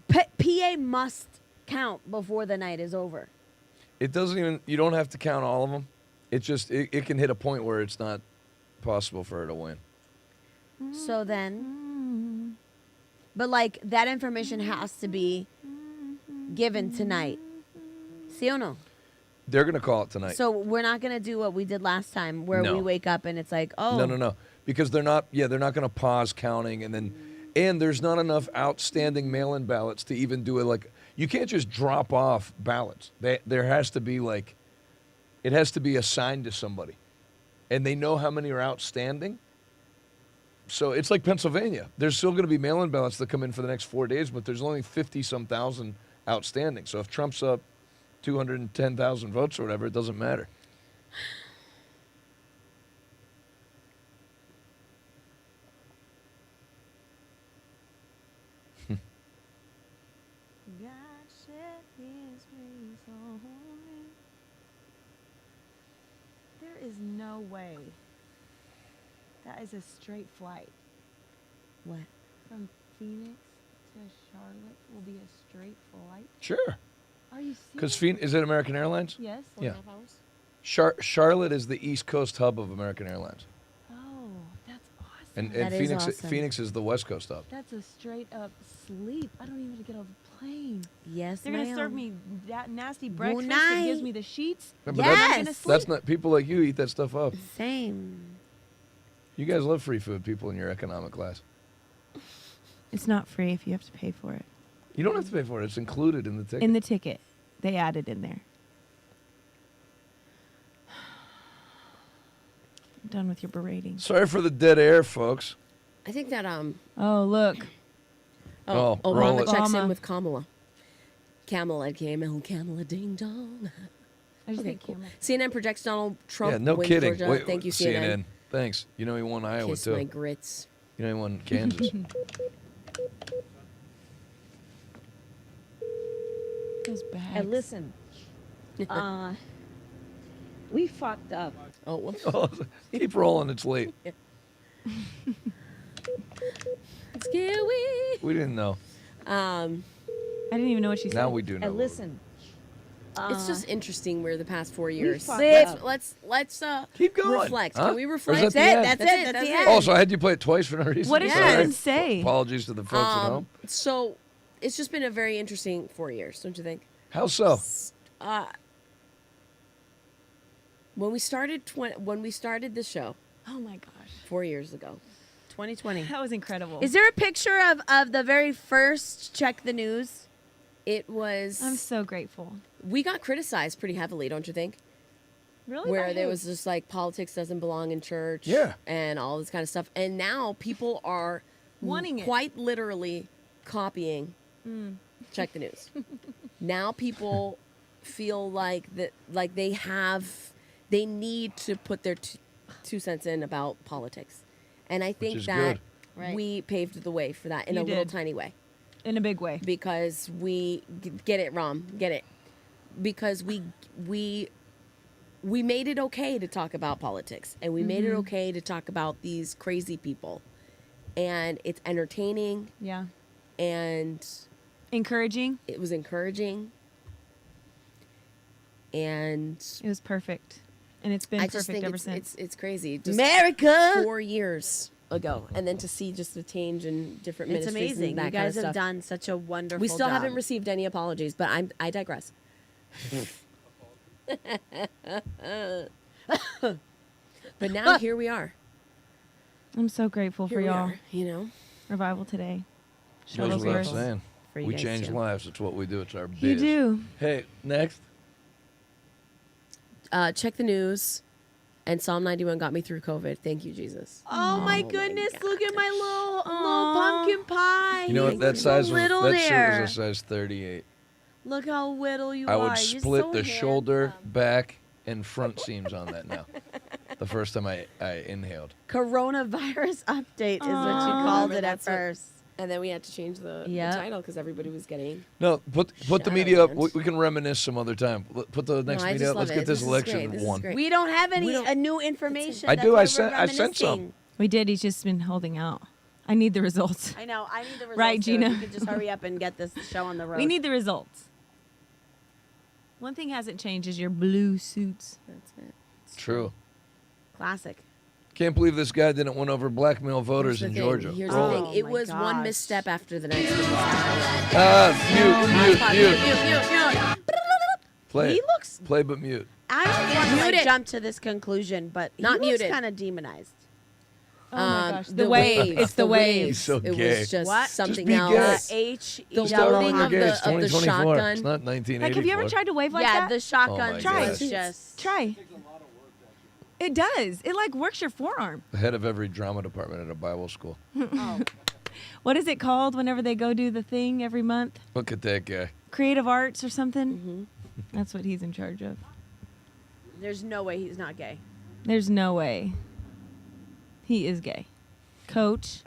PA must count before the night is over. It doesn't even. You don't have to count all of them. It just it can hit a point where it's not possible for her to win. So then, but like that information has to be given tonight. See or no? They're gonna call it tonight. So we're not gonna do what we did last time, where No. we wake up and it's like, oh, No, because they're not. Yeah, they're not gonna pause counting, and there's not enough outstanding mail-in ballots to even do it. Like you can't just drop off ballots. There has to be like, it has to be assigned to somebody, and they know how many are outstanding. So it's like Pennsylvania. There's still going to be mail-in ballots that come in for the next 4 days, but there's only 50-some thousand outstanding. So if Trump's up 210,000 votes or whatever, it doesn't matter. There is no way. That is a straight flight. What? From Phoenix to Charlotte will be a straight flight? Sure. Are you Because serious? is it American Airlines? Yes. Yeah. Charlotte is the East Coast hub of American Airlines. Oh, that's awesome. And That is Phoenix awesome. Phoenix is the West Coast hub. That's a straight up sleep. I don't even have to get off a plane. Yes, They're gonna serve ma'am. me that nasty Good breakfast that gives night. me the sheets. But Yes. that's not people like you eat that stuff up. Same. You guys love free food, people in your economic class. It's not free if you have to pay for it. You don't have to pay for it. It's included in the ticket. In the ticket, they added in there. done with your berating. Sorry for the dead air, folks. I think that Oh, look. Oh, roll Obama it. checks in Obama. with Kamala. Kamala ding dong. I just Okay, think cool. camel. CNN projects Donald Trump. Yeah, no wins kidding. Georgia. Wait, Thank you, CNN. Thanks. You know he won Iowa Kiss too. my grits. You know he won Kansas. Those bags. And listen, we fucked up. Oh, whoops. Oh, keep rolling. It's late. Scary. We didn't know. I didn't even know what she said. Now we do know. And listen, It's just interesting where the past 4 years. fucked Let's Keep going. reflect. Huh? Can we Or is reflect? that the end? That's it. That's the end. Oh, so I had you play it twice for no reason. What did Sorry. she say? Apologies to the folks at home. So it's just been a very interesting 4 years, don't you think? How so? When we started this show Oh my gosh. 4 years ago, 2020. That was incredible. Is there a picture of the very first Check the News? it was. I'm so grateful. We got criticized pretty heavily, don't you think? Really? Where By there who? was just like politics doesn't belong in church. Yeah. And all this kind of stuff. And now people are Wanting it. quite literally copying Check the News. Now people feel like they need to put their 2 cents in about politics. And I think is that good. Right. we paved the way for that in You a little did. tiny way. In a big way. Because we get it, Rom, get it. Because we made it okay to talk about politics, and we made it okay to talk about these crazy people, and it's entertaining. Yeah. And encouraging. It was encouraging, and it was perfect, and it's been I perfect just think ever since. It's crazy. Just America! 4 years ago, and then to see just the change in different It's ministries. amazing. And that You kind guys of have stuff. done such a wonderful We still job. haven't received any apologies, but I digress. But now here we are. I'm so grateful Here for we y'all. are, you know. Revival today. Goes Shuttles without worse. saying. For you We guys, change too. lives. It's what we do. It's our biz. You do. Hey, next. Check the news, and Psalm 91 got me through COVID. Thank you, Jesus. Oh my goodness! Look at my little pumpkin pie. You know what? That You're so size little that there. shirt was a size 38. Look how little you I are. would You're split so the handsome. shoulder, back, and front seams on that now. The first time I inhaled. Coronavirus update is what you Aw. called it at That's what- first. And then we had to change the Yep. title because everybody was getting. No, put the Shadow media up. banned. We can reminisce some other time. Put the next I media just up. Let's love get it. this This is election great. This is won. great. We don't have any We don't- new information. I That's do. why I we're sent some. reminiscing. We did. He's just been holding out. I need the results. I know. I need the results. Right, too. Gina? If you could just hurry up and get this show on the road. We need the results. One thing hasn't changed is your blue suits. That's it. True. classic. Can't believe this guy didn't win over black male voters in Georgia. Here's Roll the it. thing. It my was one gosh. misstep after the next. Mute. Play. He it. looks- Play but mute. I don't want to Mute like, it. jump to this conclusion, but Not he looks muted. kind of demonized. Oh my gosh. The The wave. wave. It's the wave. He's so It gay. was just What? something Just be else. gay. H-E. The Start loading rolling of gay. the It's 2024. shotgun. It's not 1984. Like, have you ever tried to wave like yeah, that? the shotgun Oh my Try. was gosh. just. Try. It does. It like works your forearm. The head of every drama department at a Bible school. Oh. What is it called whenever they go do the thing every month? Look at that guy. Creative arts or something? Mm-hmm. That's what he's in charge of. There's no way he's not gay. There's no way. He is gay. Coach.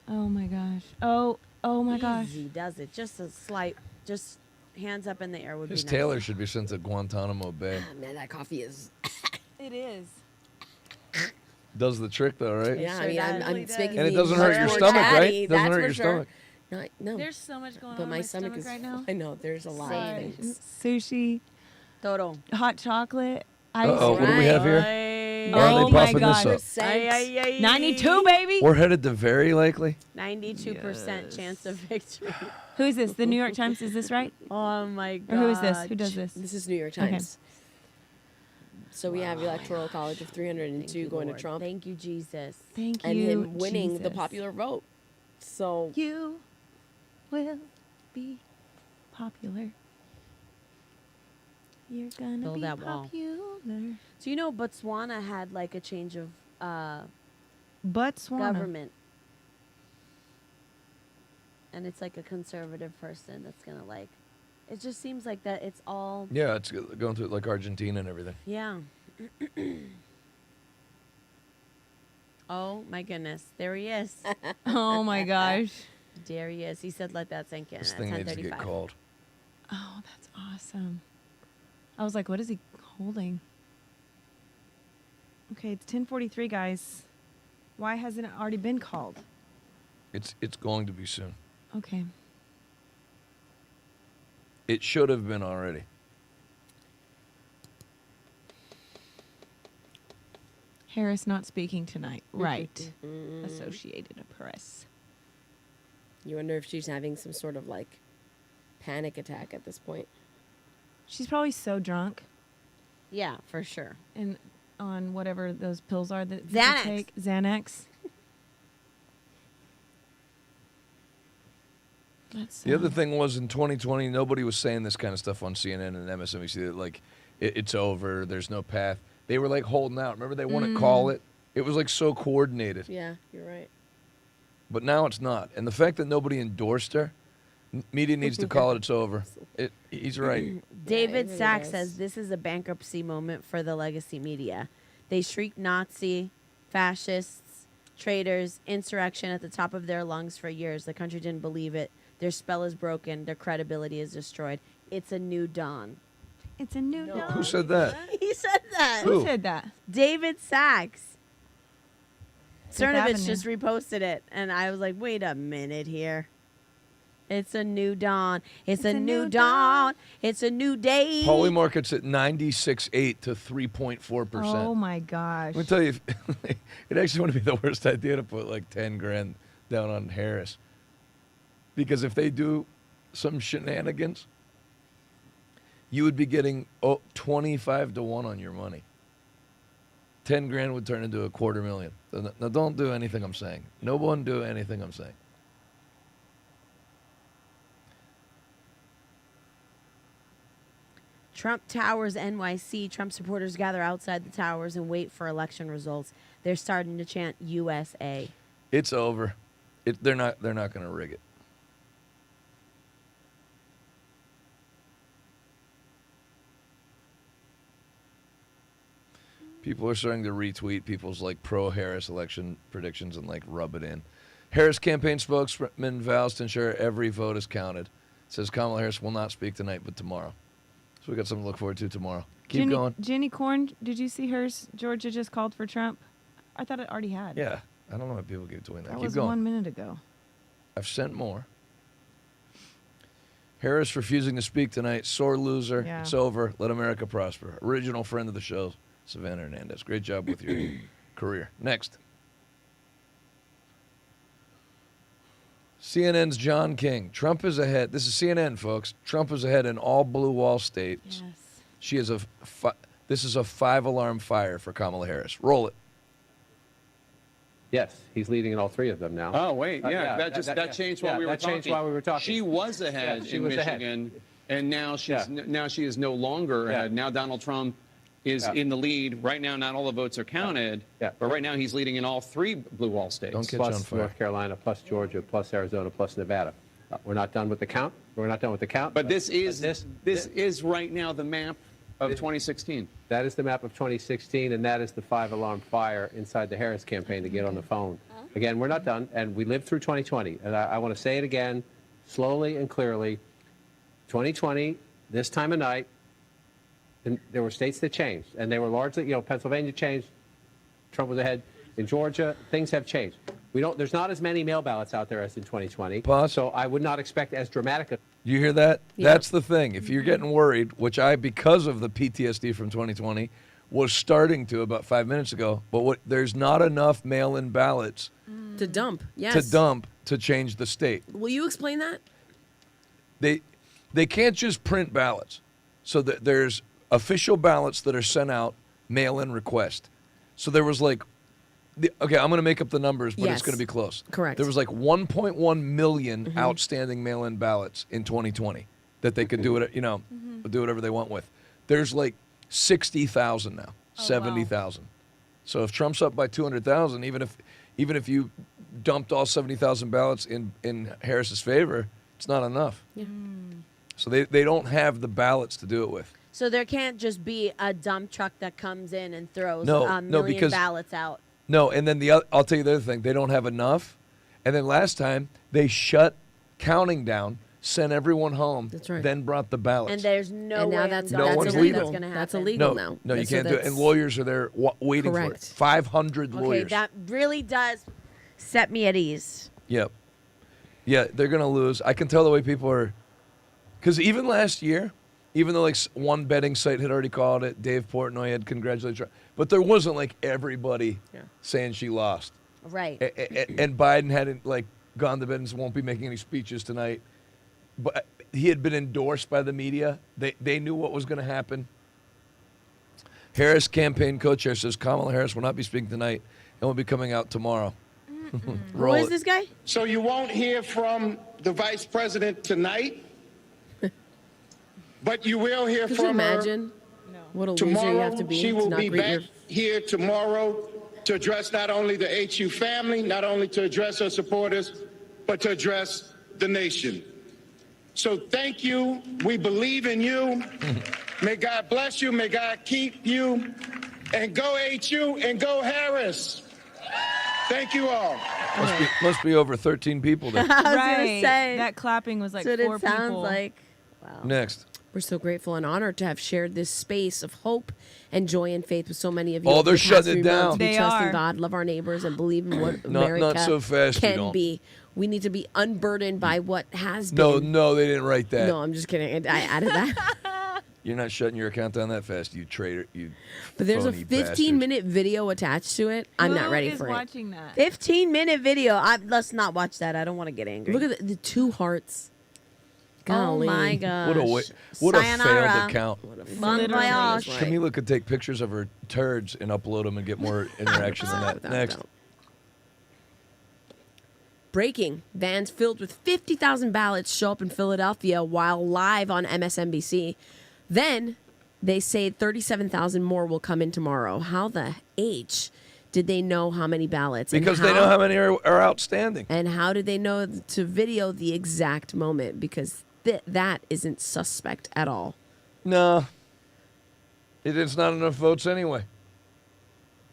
Oh my gosh. Oh my gosh. Easy does it. Just a slight, just hands up in the air would His be nice. tailor should be sent to Guantanamo Bay. Man, that coffee is. It is. Does the trick though, right? Yeah, sure I mean, does. I'm Really speaking. And it the doesn't hurt your more stomach, right? chatty, Doesn't that's hurt for your sure. stomach. No. There's so much going But on my in my stomach is. right now. I know. There's a lot Sorry. of things. Sushi, Todo. hot chocolate, ice Uh-oh, what do we have here? Ay, Why are Oh they my puffing God. this up? ay, ay, ay. 92, baby. We're headed to very likely. 92% chance of victory. Who is this? The New York Times? Is this right? Oh my god. Or who is this? Who does this? This is New York Okay. Times. So we have Electoral College of 302 Thank you, going Lord. to Trump Thank you, Jesus. Thank and you, him winning the Jesus. popular vote. So You will be popular. You're gonna Build be that wall. popular. Father. So you know, Botswana had like a change of Botswana. government, and it's like a conservative person that's gonna like. It just seems like that. It's all. Yeah, it's going through like Argentina and everything. Yeah. Oh my goodness! There he is. Oh my gosh. There he is. He said, "Let that sink in." This at thing needs to 10:35. get called. Oh, that's awesome. I was like, what is he holding? Okay, it's 10:43, guys. Why hasn't it already been called? It's going to be soon. Okay. It should have been already. Harris not speaking tonight. Right. Associated Press. You wonder if she's having some sort of like panic attack at this point. She's probably so drunk. Yeah, for sure. And on whatever those pills are that Xanax. people take. Xanax. That's The other thing was in 2020, nobody was saying this kind of stuff on CNN and MSNBC that like it's over, there's no path. They were like holding out. Remember, they wouldn't call it. It was like so coordinated. Yeah, you're right. But now it's not. And the fact that nobody endorsed her, media needs to call it. It's over. He's right. David really Sachs does. says this is a bankruptcy moment for the legacy media. They shriek Nazi, fascists, traitors, insurrection at the top of their lungs for years. The country didn't believe it. Their spell is broken. Their credibility is destroyed. It's a new dawn. It's a new dawn. Who said that? He said that. Who said that? David Sachs. Fifth Cernovich Avenue. just reposted it, and I was like, wait a minute here. It's a new dawn. It's a new dawn. It's a new day. Poly market's at 96.8 to 3.4%. Oh my gosh. Let me tell you, it actually wouldn't be the worst idea to put like 10 grand down on Harris. Because if they do some shenanigans, you would be getting 25 to 1 on your money. 10 grand would turn into $250,000. Now, don't do anything I'm saying. No one do anything I'm saying. Trump Towers NYC. Trump supporters gather outside the towers and wait for election results. They're starting to chant USA. It's over. They're not going to rig it. People are starting to retweet people's like pro-Harris election predictions and like rub it in. Harris campaign spokesman vows to ensure every vote is counted. Says Kamala Harris will not speak tonight, but tomorrow. So we got something to look forward to tomorrow. Keep going. Jenny Korn, did you see hers? Georgia just called for Trump. I thought it already had. Yeah, I don't know why people keep doing that. That Keep was going. 1 minute ago. I've sent more. Harris refusing to speak tonight. Sore loser. Yeah. It's over. Let America prosper. Original friend of the show, Savannah Hernandez. Great job with your career. Next. CNN's John King. Trump is ahead. This is CNN, folks. Trump is ahead in all blue wall states. Yes. She is this is a 5-alarm fire for Kamala Harris. Roll it. Yes, he's leading in all three of them now. Oh, wait, yeah, that changed while we were that talking. changed while we were talking. She was ahead she in was ahead. Michigan, and now she is no longer ahead. Now Donald Trump is in the lead. Right now, not all the votes are counted, but right now he's leading in all three blue wall states. Don't catch on Plus fire. North Carolina, plus Georgia, plus Arizona, plus Nevada. We're not done with the count. We're not done with the count. But this is right now the map of 2016. That is the map of 2016, and that is the 5-alarm fire inside the Harris campaign to get on the phone. Again, we're not done, and we lived through 2020. And I want to say it again, slowly and clearly. 2020, this time of night, and there were states that changed, and they were largely, Pennsylvania changed. Trump was ahead. In Georgia, things have changed. There's not as many mail ballots out there as in 2020. Pause. So I would not expect as dramatic a. You hear that? Yeah. That's the thing. If you're getting worried, which I, because of the PTSD from 2020, was starting to about 5 minutes ago, but there's not enough mail-in ballots To dump. Yes. to change the state. Will you explain that? They can't just print ballots. So there's official ballots that are sent out, mail-in request. So there was like, okay, I'm going to make up the numbers, but it's going to be close. Correct. There was like 1.1 million outstanding mail-in ballots in 2020 that they could do it, do whatever they want with. There's like 60,000 now, 70,000. So if Trump's up by 200,000, even if you dumped all 70,000 ballots in Harris's favor, it's not enough. Yeah. So they don't have the ballots to do it with. So there can't just be a dump truck that comes in and throws No, a no, million because- ballots out. No, and then I'll tell you the other thing. They don't have enough. And then last time, they shut counting down, sent everyone home, then brought the ballots. And there's no And now way that's- in No hell one's that's leaving. going to happen. That's illegal no, now. No, you So can't do it. that's- And lawyers are there waiting for it. Correct. 500 Okay, lawyers. that really does set me at ease. Yep. Yeah, they're going to lose. I can tell the way people are. Because even last year, even though like one betting site had already called it, Dave Portnoy had congratulated Trump, but there wasn't like everybody saying she lost. Right. And Biden hadn't like gone to bed and won't be making any speeches tonight. But he had been endorsed by the media. They knew what was going to happen. Harris campaign co-chair says Kamala Harris will not be speaking tonight and will be coming out tomorrow. Who is this guy? So you won't hear from the vice president tonight, but you will hear Could you from imagine what a loser tomorrow. you have to be She to will not be greet back your here tomorrow to address not only the HU family, not only to address her supporters, but to address the nation. So thank you. We believe in you. May God bless you. May God keep you. And go HU and go Harris. Thank you all. Must be over 13 people there. I was Right. gonna say That clapping was like that's what 4 it sounds people. like. Wow. Next. We're so grateful and honored to have shared this space of hope and joy and faith with so many of you. Oh, over they're the past shutting it 3 down. months. We They trust in are. God, love our neighbors, and believe in what Not America so fast, you can don't. be. We need to be unburdened by what has No, been. no, they didn't write that. No, I'm just kidding. I added that. You're not shutting your account down that fast, you traitor. You. But there's a phony 15-minute video attached to it. I'm not ready for it. watching that? 15-minute video. Let's not watch that. I don't want to get angry. Look at the 2 hearts. Oh Golly. my gosh. What a Sayonara. failed account. Bon voyage. Camila could take pictures of her turds and upload them and get more interaction than that. Without Next. doubt. Breaking. Vans filled with 50,000 ballots show up in Philadelphia while live on MSNBC. Then they say 37,000 more will come in tomorrow. How the H did they know how many ballots? And Because they know how many are outstanding. And how did they know to video the exact moment? Because that isn't suspect at all. No. It's not enough votes anyway.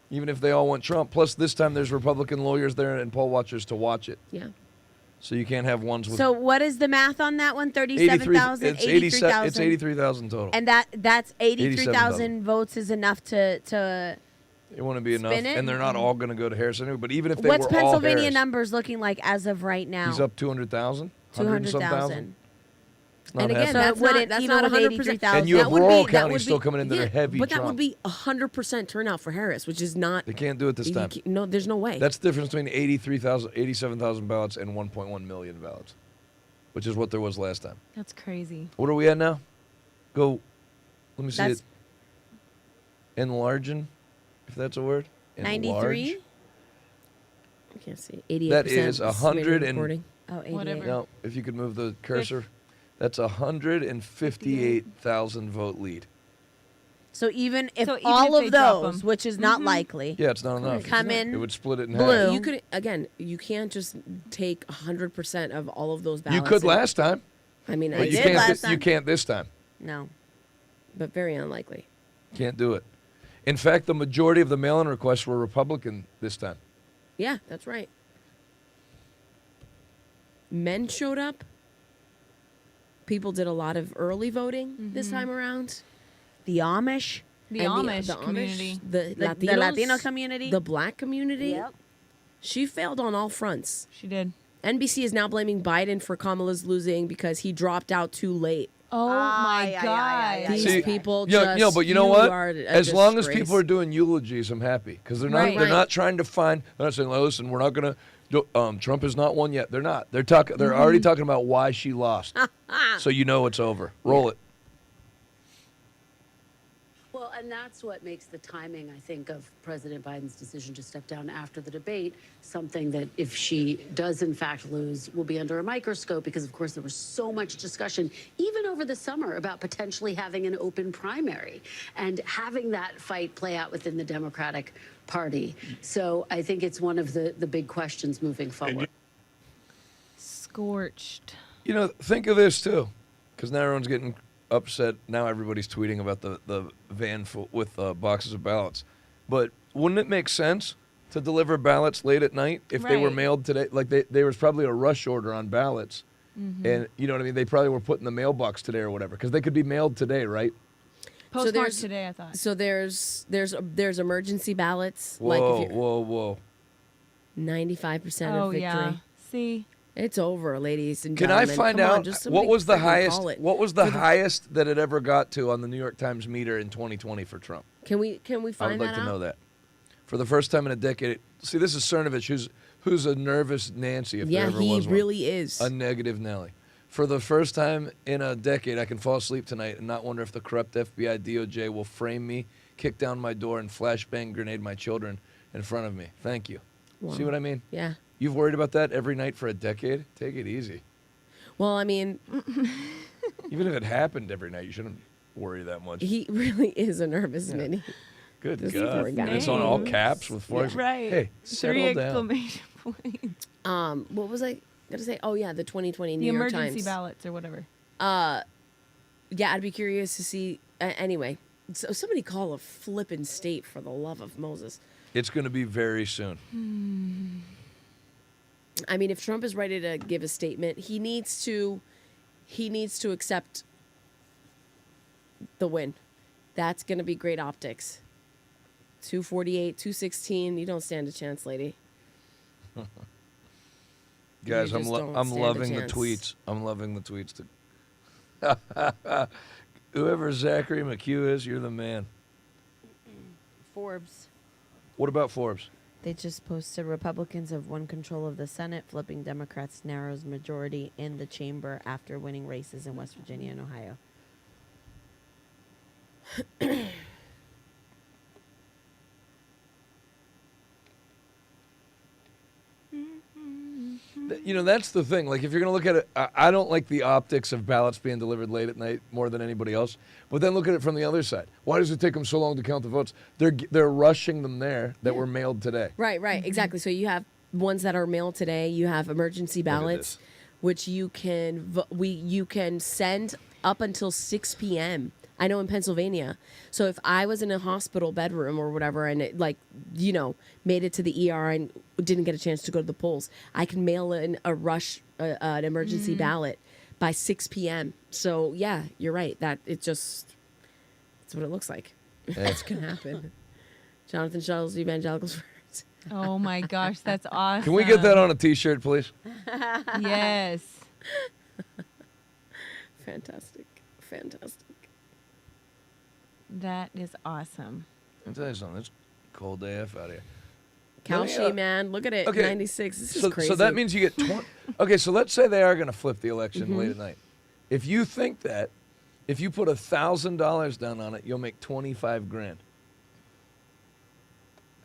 Even if they all want Trump. Plus, this time there's Republican lawyers there and poll watchers to watch it. Yeah. So you can't have ones with So what is the math on that one? 37,000, 83,000? It's 83,000 total. And that's 83,000 votes is enough to It wouldn't be enough. spin it? And they're not all going to go to Harris anyway. But even if they What's were all Pennsylvania Harris, numbers looking like as of right now? he's up 200,000. 200,000. And again, So that's would not, it that's even not with 100%. 83,000? And you have That would rural be- that counties would still be- coming in that are heavy But that Trump. would be 100% turnout for Harris, which is not. They can't do it this time. No, there's no way. That's the difference between 87,000 ballots and 1.1 million ballots, which is what there was last time. That's crazy. What are we at now? Go. Let me see That's- it. Enlarging, if that's a word. 93? Enlarge. I can't see. 88%. That is 100 and. recording. Oh, 88. Whatever. No, if you could move the cursor. That's 158,000 vote lead. So even if So even all if they of drop those, 'em. which is not likely, Yeah, it's not enough. come in It would split it in blue. half. You could again. You can't just take 100% of all of those ballots. You could and- last time, I mean, but I you did can't. last You time. can't this time. no. but very unlikely. Can't do it. In fact, the majority of the mail-in requests were Republican this time. Yeah, that's right. Men showed up. People did a lot of early voting this time around. The Amish, The And Amish community. the the Latinos, Latino community. the Black community. Yep. She failed on all fronts. She did. NBC is now blaming Biden for Kamala's losing because he dropped out too late. Oh my God. These people Yeah, just. but you know you what? are a As long as disgrace. people are doing eulogies, I'm happy because they're not. Right. They're not trying to find. They're not saying, "Listen, we're not going to." Trump has not won yet. They're not. They're talking. They're already talking about why she lost. So you know it's over. Roll it. Well, and that's what makes the timing, I think, of President Biden's decision to step down after the debate something that, if she does in fact lose, will be under a microscope because, of course, there was so much discussion, even over the summer, about potentially having an open primary and having that fight play out within the Democratic Party. So I think it's one of the big questions moving forward. Scorched. You know, think of this too, because now everyone's getting upset. Now everybody's tweeting about the van with boxes of ballots. But wouldn't it make sense to deliver ballots late at night if they were mailed today? Like there was probably a rush order on ballots, and you know what I mean. They probably were put in the mailbox today or whatever, because they could be mailed today, right? Postmarked today, I thought. So there's emergency ballots. Whoa. 95% Oh, of victory. yeah. See? It's over, ladies and Can gentlemen. I find Come on, out just what somebody was the freaking highest? call it. What was the For highest that it ever got to on the New York Times meter in 2020 for Trump? Can we I would find like that to out? know that. For the first time in a decade. See, this is Cernovich, who's a nervous Nancy, if there ever was one. really is. A negative Nelly. For the first time in a decade, I can fall asleep tonight and not wonder if the corrupt FBI DOJ will frame me, kick down my door, and flashbang grenade my children in front of me. Thank you. Wow. See what I mean? Yeah. You've worried about that every night for a decade? Take it easy. Well, I mean, Even if it happened every night, you shouldn't worry that much. he really is a nervous Minnie. Good This God. poor guy. And it's on all caps with four. Right. Hey, settle 3 down. exclamation points. What was I gonna say? Oh yeah, the 2020 New The York emergency Times. ballots or whatever. Yeah, I'd be curious to see. Anyway, so somebody call a flippin' state for the love of Moses. It's going to be very soon. I mean, if Trump is ready to give a statement, he needs to accept the win. That's going to be great optics. 248, 216. You don't stand a chance, lady. Guys, You I'm just don't I'm stand a loving the chance. tweets. I'm loving the tweets. Whoever Zachary McHugh is, you're the man. Forbes. What about Forbes? They just posted Republicans have won control of the Senate, flipping Democrats' narrows majority in the chamber after winning races in West Virginia and Ohio. You know, that's the thing. Like, if you're going to look at it, I don't like the optics of ballots being delivered late at night more than anybody else. But then look at it from the other side. Why does it take them so long to count the votes? They're rushing them there that were mailed today. Right, exactly. So you have ones that are mailed today. You have emergency ballots, which you can you can send up until 6 p.m. I know in Pennsylvania. So if I was in a hospital bedroom or whatever, and it, made it to the ER and didn't get a chance to go to the polls, I can mail in a rush an emergency ballot by 6 p.m. So yeah, you're right. That's what it looks like. That's gonna happen. Jonathan Shuttle's Evangelicals First. Oh my gosh, that's awesome. Can we get that on a T-shirt, please? Yes. Fantastic. That is awesome. I'll tell you something. It's a cold AF out here. Kalshi, man. Look at it. Okay. 96. This is crazy. So that means you get 20. Okay, so let's say they are going to flip the election late at night. If you think that, if you put $1,000 down on it, you'll make 25 grand.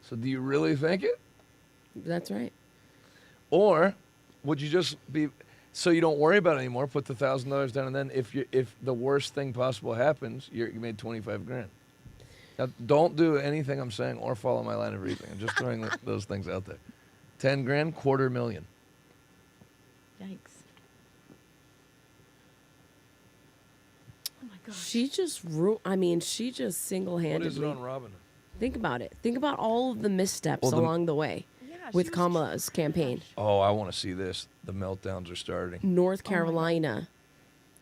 So do you really think it? That's right. Or would you just be, so you don't worry about it anymore, put the $1,000 down, and then if the worst thing possible happens, you made 25 grand. Now, don't do anything I'm saying or follow my line of reasoning. I'm just throwing those things out there. 10 grand, $250,000. Yikes. Oh my gosh. She just single-handedly. What is it on Robin? Think about it. Think about all of the missteps along the way with Kamala's campaign. Oh, I want to see this. The meltdowns are starting. North Carolina,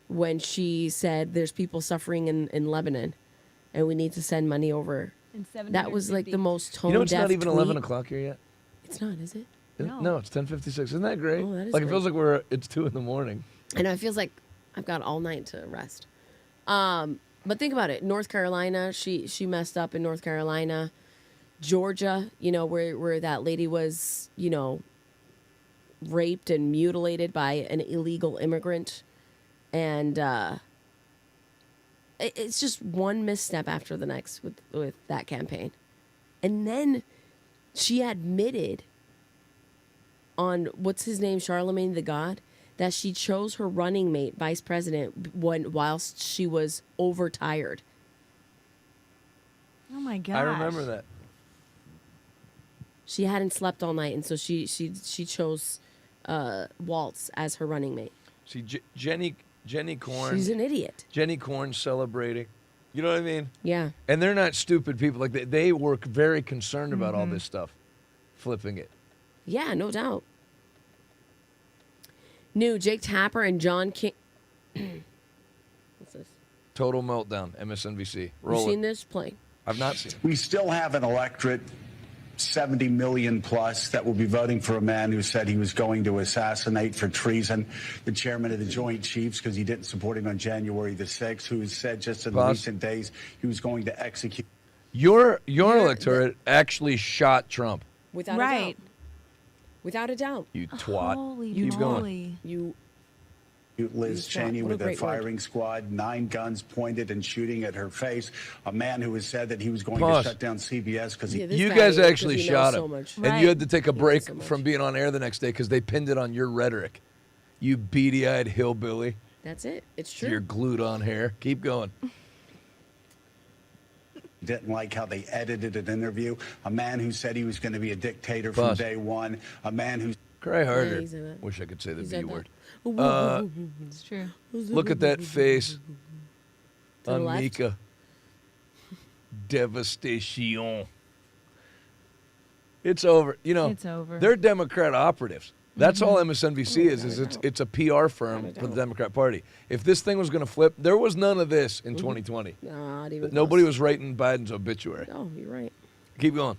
when she said there's people suffering in Lebanon and we need to send money over. That was like the most tone-deaf You know, it's not even tweet. 11 o'clock here yet. It's not, is it? No, it's 10:56. Isn't that great? Oh, that is like, great. it feels like it's 2 in the morning. I know, it feels like I've got all night to rest. But think about it. North Carolina, she messed up in North Carolina. Georgia, where that lady was, raped and mutilated by an illegal immigrant. And it's just one misstep after the next with that campaign. And then she admitted on, what's his name, Charlemagne the God, that she chose her running mate, vice president, whilst she was overtired. Oh my gosh. I remember that. She hadn't slept all night, and so she chose Waltz as her running mate. See, Jenny Korn. She's an idiot. Jenny Korn celebrating. You know what I mean? Yeah. And they're not stupid people. Like they were very concerned about all this stuff, flipping it. Yeah, no doubt. New Jake Tapper and John King. What's this? Total meltdown. MSNBC. Roll You seen it. this? Play. I've not seen it. We still have an electorate, 70 million plus, that will be voting for a man who said he was going to assassinate for treason the chairman of the Joint Chiefs because he didn't support him on January the 6th, who has said just in recent days he was going to execute. Your electorate actually shot Trump. Without a doubt. Without a doubt. You twat. Holy Keep moly. going. You. Liz Cheney What a with a great firing squad, 9 guns pointed and shooting at her face. A man who has said that he was going Pause. to shut down CBS because he. You guys actually shot him. And you had to take a break from being on air the next day because they pinned it on your rhetoric. You beady-eyed hillbilly. That's it. It's true. Your glued-on hair. Keep going. Didn't like how they edited an interview. A man who said he was going to be a dictator from Pause. day one. A man who. Cry harder. he said that. Wish I could say the He B said that. word. It's true. Look at that face the on left. Mika. Devastation. It's over. You know, It's over. They're Democrat operatives. That's all MSNBC Oh, is it's a PR firm for the Democrat Party. If this thing was going to flip, there was none of this in 2020. Not even Nobody close. was writing Biden's obituary. Oh, you're right. Keep going.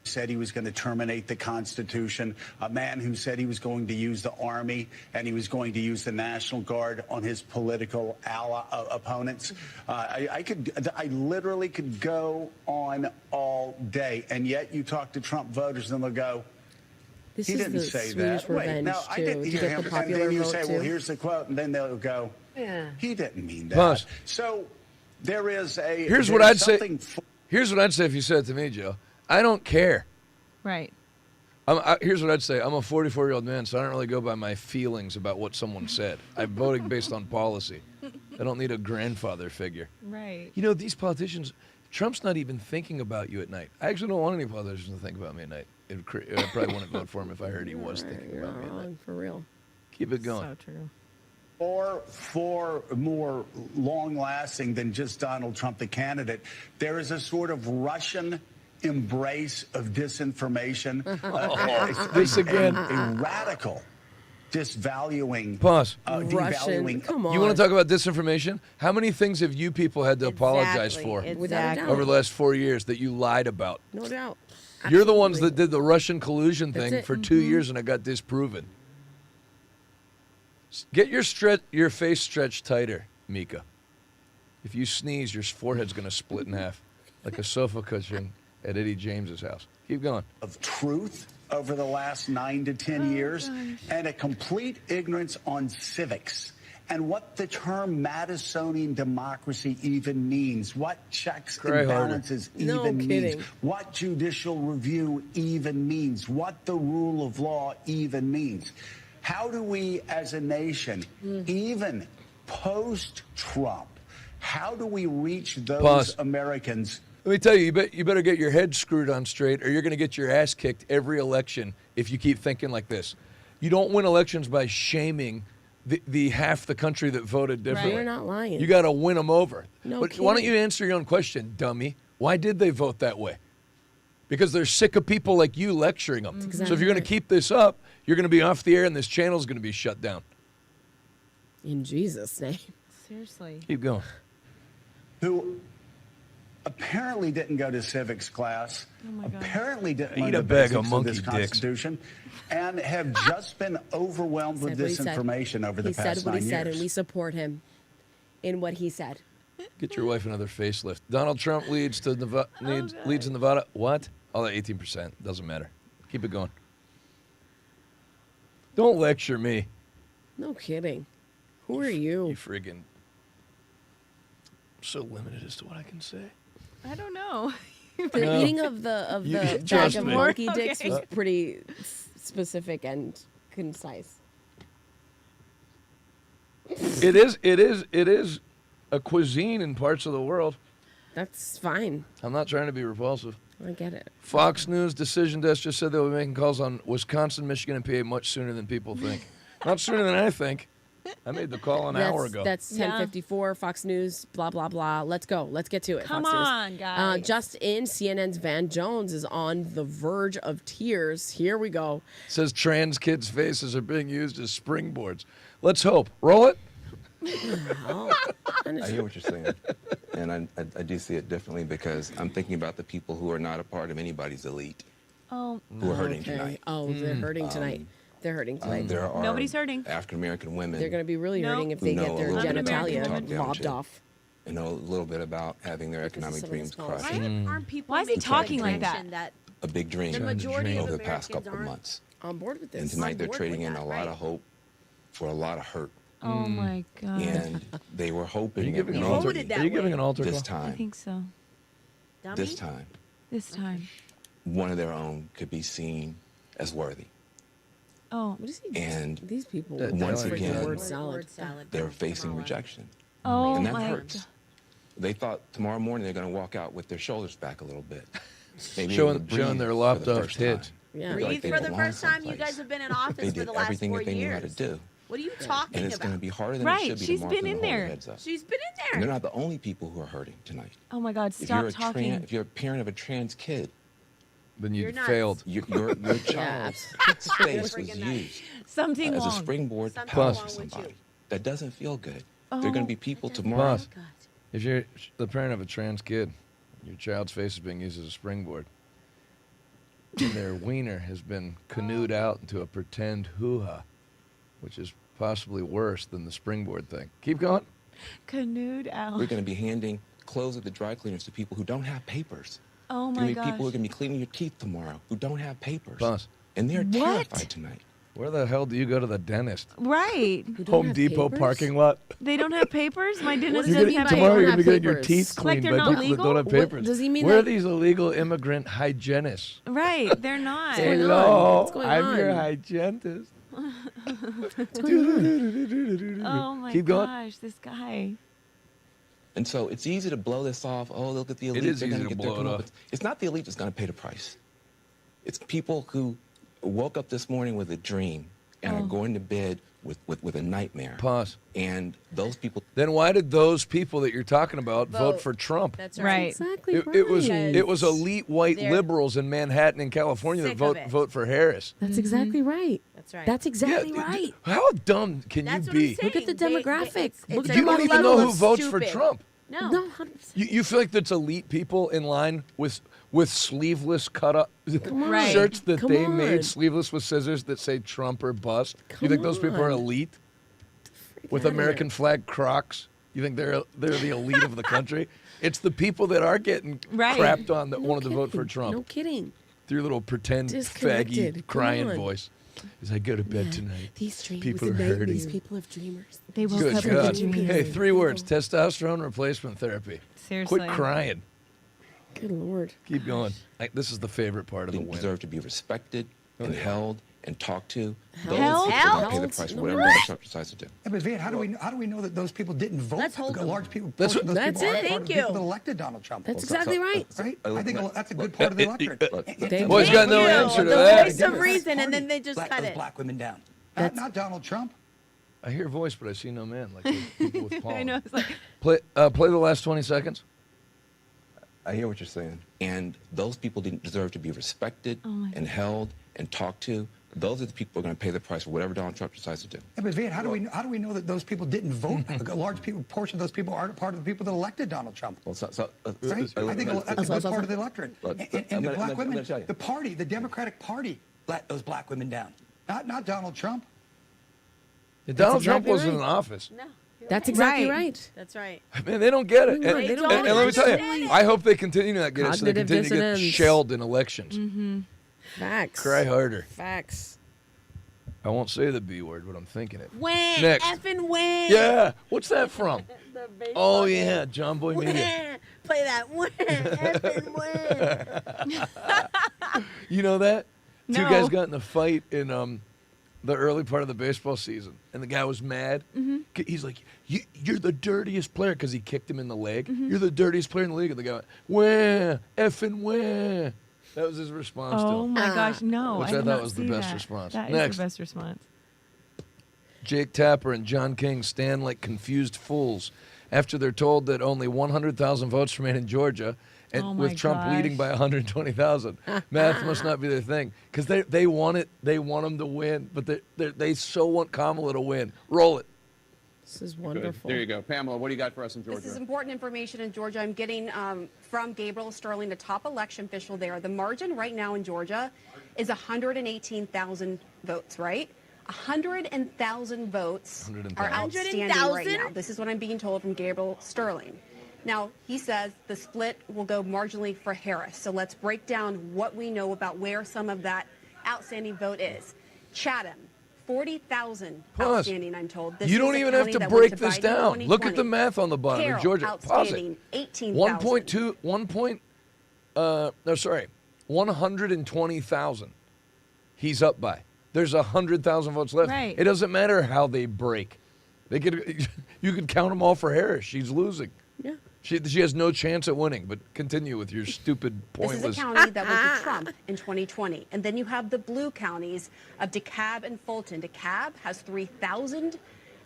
Said he was going to terminate the Constitution, a man who said he was going to use the Army and he was going to use the National Guard on his political opponents. I literally could go on all day, and yet you talk to Trump voters and they'll go, This he is didn't the say Swedish that. Wait, revenge, no, I too, didn't to hear get him. the And popular then you vote, say, too. well, here's the quote, and then they'll go, Yeah. he didn't mean that. Pause. So there is a. Here's what there's I'd say. something Here's what I'd say if you said it to me, Joe. I don't care. Right. Here's what I'd say. I'm a 44-year-old man, so I don't really go by my feelings about what someone said. I'm voting based on policy. I don't need a grandfather figure. Right. You know, these politicians, Trump's not even thinking about you at night. I actually don't want any politicians to think about me at night. I probably wouldn't vote for him if I heard he was thinking about me at night. For real. Keep it going. So true. Far more long-lasting than just Donald Trump, the candidate. There is a sort of Russian embrace of disinformation. This again. A radical disvaluing. Pause. Devaluing. You want to talk about disinformation? How many things have you people had to apologize Exactly, for exactly. over the last 4 years that you lied about? No doubt. You're the ones that did the Russian collusion That's thing it. for 2 years and it got disproven. Get your face stretched tighter, Mika. If you sneeze, your forehead's going to split in half like a sofa cushion at Eddie James's house. Keep going. Of truth over the last 9 to 10 years, and a complete ignorance on civics and what the term Madisonian democracy even means, what checks Cry and harder. balances No even means, kidding. what judicial review even means, what the rule of law even means. How do we as a nation, even post-Trump, how do we reach those Pause. Americans? Let me tell you, you better get your head screwed on straight or you're going to get your ass kicked every election if you keep thinking like this. You don't win elections by shaming the half the country that voted differently. You're not lying. You got to win them over. No But why don't kidding. you answer your own question, dummy? Why did they vote that way? Because they're sick of people like you lecturing them. So if exactly you're going to right. keep this up, you're going to be off the air and this channel's going to be shut down. In Jesus' name. Seriously. Keep going. Who apparently didn't go to civics class, apparently didn't Eat learn a the bag of basics monkey this dicks. Constitution, and have just been overwhelmed with Said what he said. disinformation over the He past said what 9 he years. said, and we support him in what he said. Get your wife another facelift. Donald Trump leads in Nevada. What? All that 18%. Doesn't matter. Keep it going. Don't lecture me. No kidding. Who are you? You friggin'. so limited as to what I can say. I don't know. The No. eating of the You- bag trust of me. monkey dicks Okay. was pretty specific and concise. It is a cuisine in parts of the world. That's fine. I'm not trying to be repulsive. I get it. Fox News decision desk just said they'll be making calls on Wisconsin, Michigan, and PA much sooner than people think. Not sooner than I think. I made the call an hour ago. That's 10:54. Fox News. Blah blah blah. Let's go. Let's get to it. Come Fox News. on, guys. Just in, CNN's Van Jones is on the verge of tears. Here we go. Says trans kids' faces are being used as springboards. Let's hope. Roll it. I hear what you're saying, and I do see it differently because I'm thinking about the people who are not a part of anybody's elite, Oh. who are hurting Okay. tonight. Oh, they're hurting tonight. They're hurting tonight. There are Nobody's hurting. African American women. They're going to be really No. hurting if who they know get a their little bit about being genitalia talked down lobbed to, off. and know a little bit about having their economic some of this dreams policy. crushed. Why aren't people Why is he making talking the like that? connection A big dream The majority of over the past Americans couple of aren't months. On board with this. And tonight On they're board trading with in that, a lot right. of hope for a lot of hurt. Oh my God. And they were hoping Are you that giving an maybe altar? voted that Are you giving way. an altar this call? I time, think so. Dummy? this time, This time. one of their own could be seen as worthy. Oh. What is he? And These people. once freaking again, word salad. they're facing rejection. Oh And that my hurts. God. They thought tomorrow morning they're going to walk out with their shoulders back a little bit. Maybe Showing- able to breathe showing their for lopped the off first tits. time. Yeah. Feel like Breathe they for the belong first time. You someplace. guys have been in They office for did the last everything 4 that they knew how to years. do. What are you talking And it's about? going to be harder than Right, it should be she's to been mark them in and hold there. their heads up. She's been in And there. they're not the only people who are hurting tonight. Oh my God. If Stop you're talking. if you're a parent of a trans kid, Then you You're nuts. failed. your child's face was used Something as a wrong. springboard to Something power wrong for with somebody. you. That doesn't feel good. Oh. There are going to be people tomorrow. Boss, if you're the parent of a trans kid, your child's face is being used as a springboard, and their wiener has been canoed out into a pretend hoo-ha, which is possibly worse than the springboard thing. Keep going. Canoed out. We're going to be handing clothes at the dry cleaners to people who don't have papers. Oh There are my going to be people who are gosh. going to be cleaning your teeth tomorrow who don't have papers. Boss, And they're What? terrified tonight. where the hell do you go to the dentist? Right. Home Depot parking lot? They don't have papers? My dentist does doesn't he mean have by Tomorrow don't you're have going to be getting your papers? teeth Like cleaned they're by not people that legal? don't have What papers. does he mean Where are like- these illegal immigrant hygienists? Right. They're not. going on? Hello, What's going I'm your on? hygienist. Oh my Keep going. gosh, this guy. And so it's easy to blow this off. Oh, look at the elite. is They're easy gonna to get their blow it off. comeuppance. It's not the elite that's going to pay the price. It's people who woke up this morning with a dream and are going to bed with a nightmare. Pause. And those people. Then why did those people that you're talking about vote Vote. for Trump? That's Right. right. Exactly It was elite white They're liberals in Manhattan and California that sick of it. vote for Harris. That's exactly right. That's right. That's exactly Yeah, right. How dumb can That's you what I'm be? saying. Look at the demographic. Look it's at a You don't new even level know who of votes for stupid. Trump. No. No, 100%. You feel like that's elite people in line with sleeveless cut up Right. shirts that Come they on. made sleeveless with scissors that say Trump or bust. You Come think those people are on. elite? With outta here. American flag Crocs? You think they're the elite of the country? It's the people that are getting Right. crapped on that No wanted to vote for kidding. Trump. No kidding. Through your little pretend Disconnected. faggy Come crying on. voice. As I go to bed Yeah. tonight, These dreams people are at night, hurting. these people have dreamers. They woke Good up with God. a dream. Hey, 3 words. Testosterone replacement therapy. Seriously. Quit crying. Good Lord. Keep going. This is the favorite part of the They win. deserve to be respected and held and talked to. Held? Those people are going to pay the Held? price for No. whatever Donald Trump decides to do. Yeah, but Van, how do we know that those people didn't vote? Let's hold a them. large people. That's portion of those That's people it. aren't part Thank of the people you. that elected Donald Trump. That's exactly right. Right? I think that's a good part of the electorate. Well, he's got no Thank you. answer to The that. voice of reason, and then they just cut those it. black women down. That's- Not Donald Trump. I hear a voice, but I see no man. Like those people with Paul. I know. It's like, Play the last 20 seconds. I hear what you're saying. And those people didn't deserve to be respected Oh my and held and talked to. Those are the people who are going to pay the price for whatever Donald Trump decides to do. Yeah, but Van, how do we know that those people didn't vote? A large portion of those people aren't part of the people that elected Donald Trump. Well, Right? I think that's a good part of the electorate. Look, And I'm the gonna- black I'm women, gonna tell you. the party, the Democratic Party, let those black women down. Not Donald Trump. Donald Trump exactly wasn't right. in office. No. That's exactly Right. right. That's right. Man, they don't get it. No, and, they don't and let me tell you, understand it. I hope they continue to not get it so they Cognitive continue to get dissonance. shelled in elections. Facts. Cry harder. Facts. I won't say the B word, but I'm thinking it. Win, Next. effing win. Yeah. What's that from? The baseball Oh, game. yeah. John Boy Media. Win. Play that win, effing win. You know that? Two No. guys got in a fight in the early part of the baseball season, and the guy was mad. He's like, you're the dirtiest player, because he kicked him in the leg. You're the dirtiest player in the league. And the guy went, wah, effing wah. That was his response to him. Oh my gosh, no! Which I did thought not was the see best that. response. That is Next. the best response. Jake Tapper and John King stand like confused fools after they're told that only 100,000 votes remain in Georgia, and Oh my with Trump gosh. leading by 120,000. Math must not be their thing, because they want it. They want him to win, but they so want Kamala to win. Roll it. This is Good. wonderful. There you go. Pamela, what do you got for us in Georgia? This is important information in Georgia. I'm getting from Gabriel Sterling, the top election official there. The margin right now in Georgia is 118,000 votes, right? 100,000 votes are outstanding right now. This is what I'm being told from Gabriel Sterling. Now, he says the split will go marginally for Harris. So let's break down what we know about where some of that outstanding vote is. Chatham, 40,000 Pause. outstanding, I'm told. This You is don't a even have county to that went break to this Biden in down. Look at the 2020. math on the bottom Carroll, in Georgia. Pause outstanding, it. 18,000. 120,000. He's up by. There's 100,000 votes left. Right. It doesn't matter how they break. They could, you could count them all for Harris. She's losing. Yeah. She has no chance at winning. But continue with your stupid, This pointless. is a county that went to Trump in 2020. And then you have the blue counties of DeKalb and Fulton. DeKalb has 3,000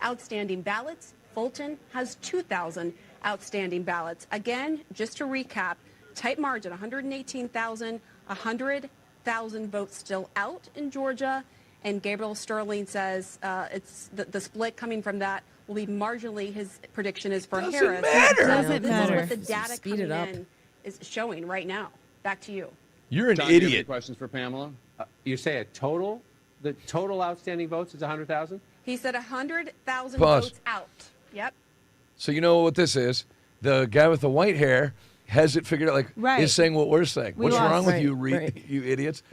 outstanding ballots. Fulton has 2,000 outstanding ballots. Again, just to recap, tight margin, 118,000, 100,000 votes still out in Georgia. And Gabriel Sterling says it's the split coming from that will be marginally, his prediction is for Doesn't Harris. matter. Doesn't Doesn't matter. matter. This is what the data Speed it coming up. in is showing right now. Back to you. You're an John, do you have any idiot. questions for Pamela? You say the total outstanding votes is 100,000? He said 100,000 Pause. votes out. Yep. So you know what this is? The guy with the white hair has it figured out. Like Right. is saying what we're saying. We What's lost. wrong with Right, you, right. you idiots?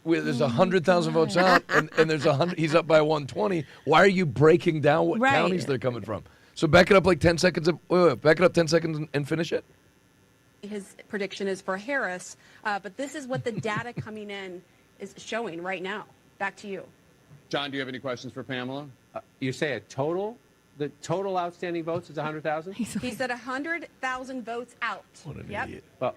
There's 100,000 votes out, and there's 100. He's up by 120. Why are you breaking down what Right. counties they're coming from? So back it up like 10 seconds. Back it up 10 seconds and finish it. His prediction is for Harris, but this is what the data coming in is showing right now. Back to you. John, do you have any questions for Pamela? You say the total outstanding votes is 100,000? He said 100,000 votes out. What an Yep. idiot. Well,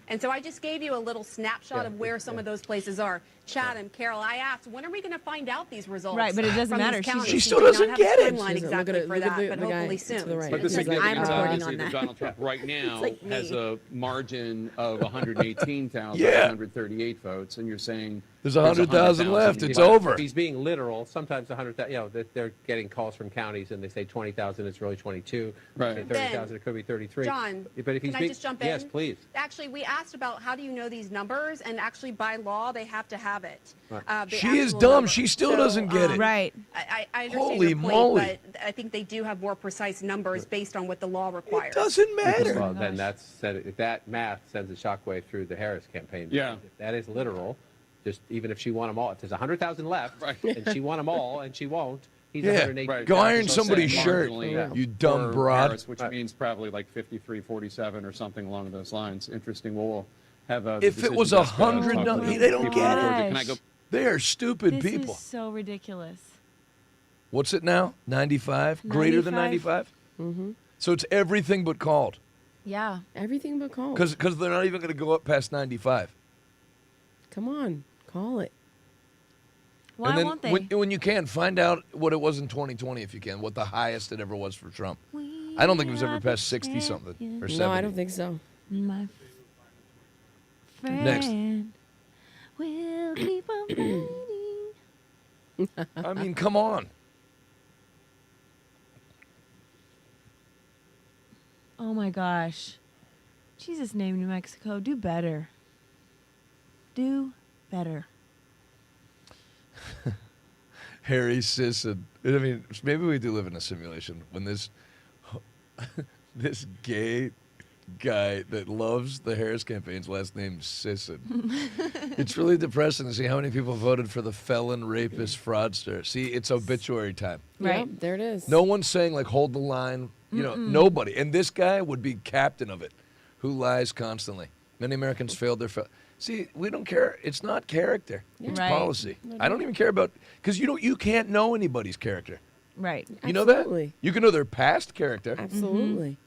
And so I just gave you a little snapshot of where some of those places are. Chatham, Carroll, I asked, when are we going to find out these results? Right, but it doesn't from matter. these She- counties? She We still do not doesn't have get a it. timeline She doesn't. exactly Look at for it- look that, at the but guy hopefully to soon. the right. But the It's like, significance I'm is reporting obviously on that that. Donald Trump right now like me. has a margin of 118,000, Yeah. 138 votes, and you're saying There's 100,000 left. It's But over. If he's being literal, sometimes 100,000, they're getting calls from counties and they say 20,000, it's really 22. Right. They say 30,000, it could be 33. John, But if he's can I being, just jump in? Yes, please. Actually, we asked about how do you know these numbers, and actually by law they have to have it. Right. The She is actual dumb. number. She still doesn't get it. Right. I understand Holy your point, moly. but I think they do have more precise numbers based on what the law requires. Doesn't matter. Well, then that math sends a shockwave through the Harris campaign. Yeah. If that is literal. Just even if she won them all, if there's 100,000 left, and she won them all, and she won't, he's Yeah. 108. Right. Go iron So somebody's say shirt, marginally you dumb for broad. Harris, which means probably like 53-47 or something along those lines. Interesting. We'll have the If it decision was desk, 100, talk no, to they don't people in get Georgia. it. Can I go? They are stupid This people. is so ridiculous. What's it now? 95? Greater than 95? Mm-hmm. So it's everything but called. Yeah. Everything but call. Because they're not even going to go up past 95. Come on, call it. Why and then won't they? when you can, find out what it was in 2020 if you can, what the highest it ever was for Trump. I don't think it was ever past 60-something or 70. No, I don't think so. My friend Next. will keep on fighting. I mean, come on. Oh my gosh. Jesus name New Mexico. Do better. Do better. Harry Sisson. I mean, maybe we do live in a simulation when this this gay guy that loves the Harris campaign's last name Sisson. It's really depressing to see how many people voted for the felon, rapist, fraudster. See, it's obituary time. Right. Yep, there it is. No one's saying, like, hold the line. You know, nobody. And this guy would be captain of it, who lies constantly. Many Americans failed their See, we don't care. It's not character. It's Right. policy. I don't even care about, because you can't know anybody's character. Right. You know that? You can know their past character. Absolutely.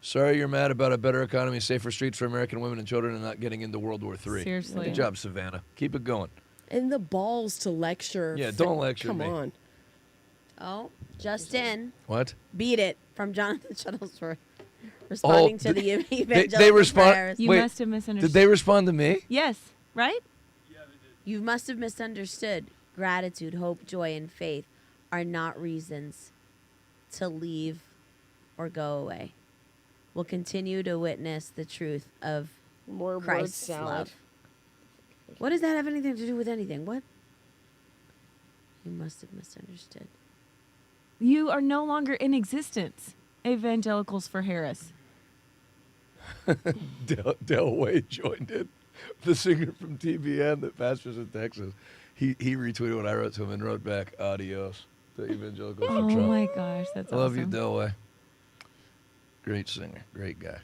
Sorry you're mad about a better economy, safer streets for American women and children, and not getting into World War III. Seriously. Good job, Savannah. Keep it going. And the balls to lecture. Yeah, don't lecture Come me. on. Oh, Justin. What? Beat it from Jonathan Shuttlesworth. Responding to the evangelical they respond. prayers. You Wait, must have misunderstood. Did they respond to me? Yes, right? You must have misunderstood. Gratitude, hope, joy, and faith are not reasons to leave or go away. We'll continue to witness the truth of More Christ's word salad. love. What does that have anything to do with anything? What? You must have misunderstood. You are no longer in existence. Evangelicals for Harris. Del Wade joined in. The singer from TBN that pastors in Texas. He retweeted what I wrote to him and wrote back, adios, to evangelicals Oh for Trump. my gosh, that's I love awesome. you, Del Wade. Great singer. Great guy.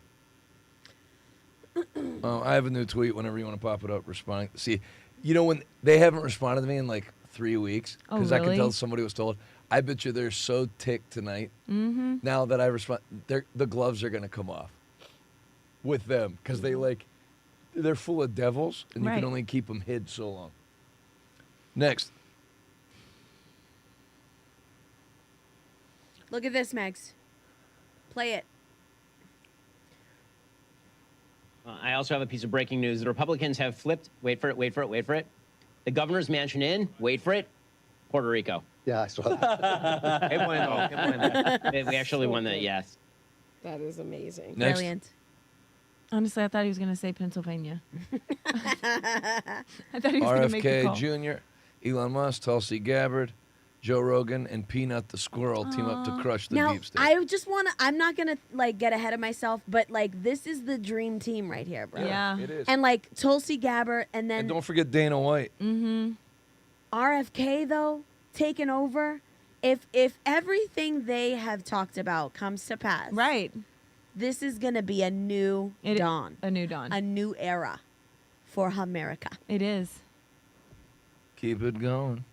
I have a new tweet whenever you want to pop it up, responding. See, you know, when they haven't responded to me in like 3 weeks, Oh, because I can really? tell somebody was told, I bet you they're so ticked tonight. Mm-hmm. Now that I respond, the gloves are going to come off with them because they're full of devils, and you Right. can only keep them hid so long. Next. Look at this, Megs. Play it. I also have a piece of breaking news. The Republicans have flipped, wait for it, the governor's mansion in, wait for it, Puerto Rico. Yeah, I saw that. Qué bueno, qué bueno. We actually won that, yes. That is amazing. Next. Brilliant. Honestly, I thought he was going to say Pennsylvania. I thought he was going to make the RFK call. Jr., Elon Musk, Tulsi Gabbard, Joe Rogan, and Peanut the Squirrel team up to crush the Now, deep state. I just want to, I'm not going to like get ahead of myself, but like this is the dream team right here, bro. Yeah. It is. And like Tulsi Gabbard and then And don't forget Dana White. Mm-hmm. RFK though, taking over. If everything they have talked about comes to pass. Right. This is going to be a new dawn. A new dawn. A new era for America. It is. Keep it going.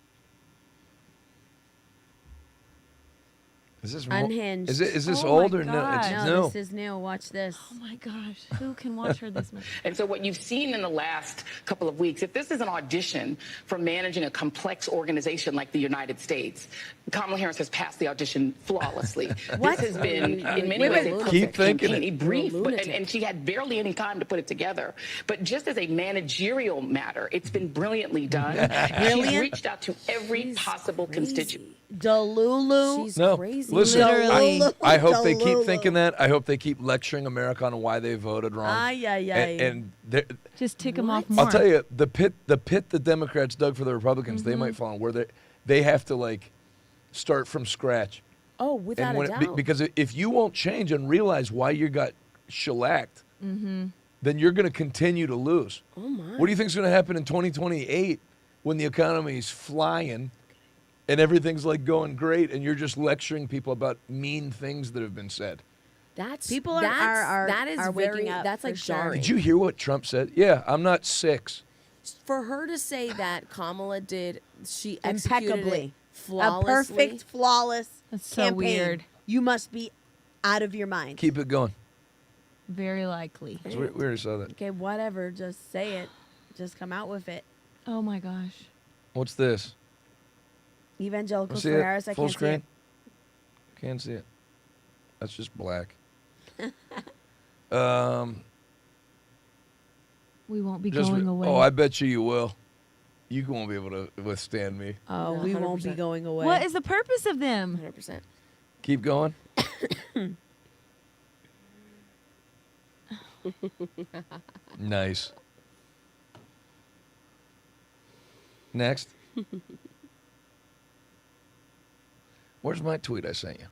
Is this Unhinged. Is this Oh old my or no? God. It's No, new. this is new. Watch this. Oh my gosh. Who can watch her this much? And so what you've seen in the last couple of weeks, if this is an audition for managing a complex organization like the United States, Kamala Harris has passed the audition flawlessly. What? This has been, in many Wait, ways, wait. a perfect Keep thinking campaign, it. a brief, You're a lunatic. and she had barely any time to put it together. But just as a managerial matter, it's been brilliantly done. She's Brilliant? reached out to every possible constituent. Delulu. She's No, crazy. listen. Literally. I hope they keep Delulu. thinking that. I hope they keep lecturing America on why they voted wrong. Ay, ay, ay. And they're- Just tick them off more. I'll tell you, the pit the Democrats dug for the Republicans, they might fall in where they have to like start from scratch. Oh, without And a be- doubt. because if you won't change and realize why you got shellacked, then you're going to continue to lose. Oh my. What do you think is going to happen in 2028 when the economy's flying and everything's like going great and you're just lecturing people about mean things that have been said? That's People are- that's, are- that is are very, waking up that's for like sure. jarring. Did you hear what Trump said? Yeah, I'm not 6. For her to say that Kamala did, she executed Impeccably. it flawlessly. A perfect, flawless That's so campaign. weird. You must be out of your mind. Keep it going. Very likely. We already saw that. Okay, whatever. Just say it. Just come out with it. Oh my gosh. What's this? Evangelicals See for it? Harris. I Full can't screen? see Can't see it. That's just black. We won't be Just going away. Oh, I bet you will. You won't be able to withstand me. it. Oh, we won't be 100%. going away. What is the purpose of them? 100%. Keep going. Nice. Next. Where's my tweet I sent you?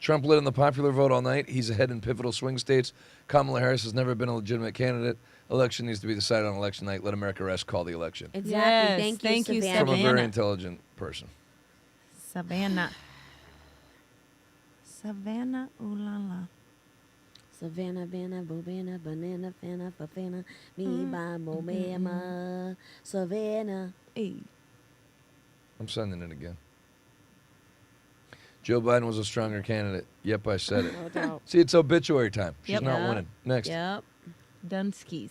Trump led in the popular vote all night. He's ahead in pivotal swing states. Kamala Harris has never been a legitimate candidate. Election needs to be decided on election night. Let America rest. Call the election. Exactly. Yes, Thank you, Savannah. From a very intelligent person. Savannah. Savannah, ooh la la. Savannah, Vanna, Bobana, Banana, Fana, Fafana, me by Momama, Savannah. Hey. I'm sending it again. Joe Biden was a stronger candidate. Yep, I said it. No doubt. See, it's obituary time. She's Yep. not Yep. winning. Next. Yep. Dunskies.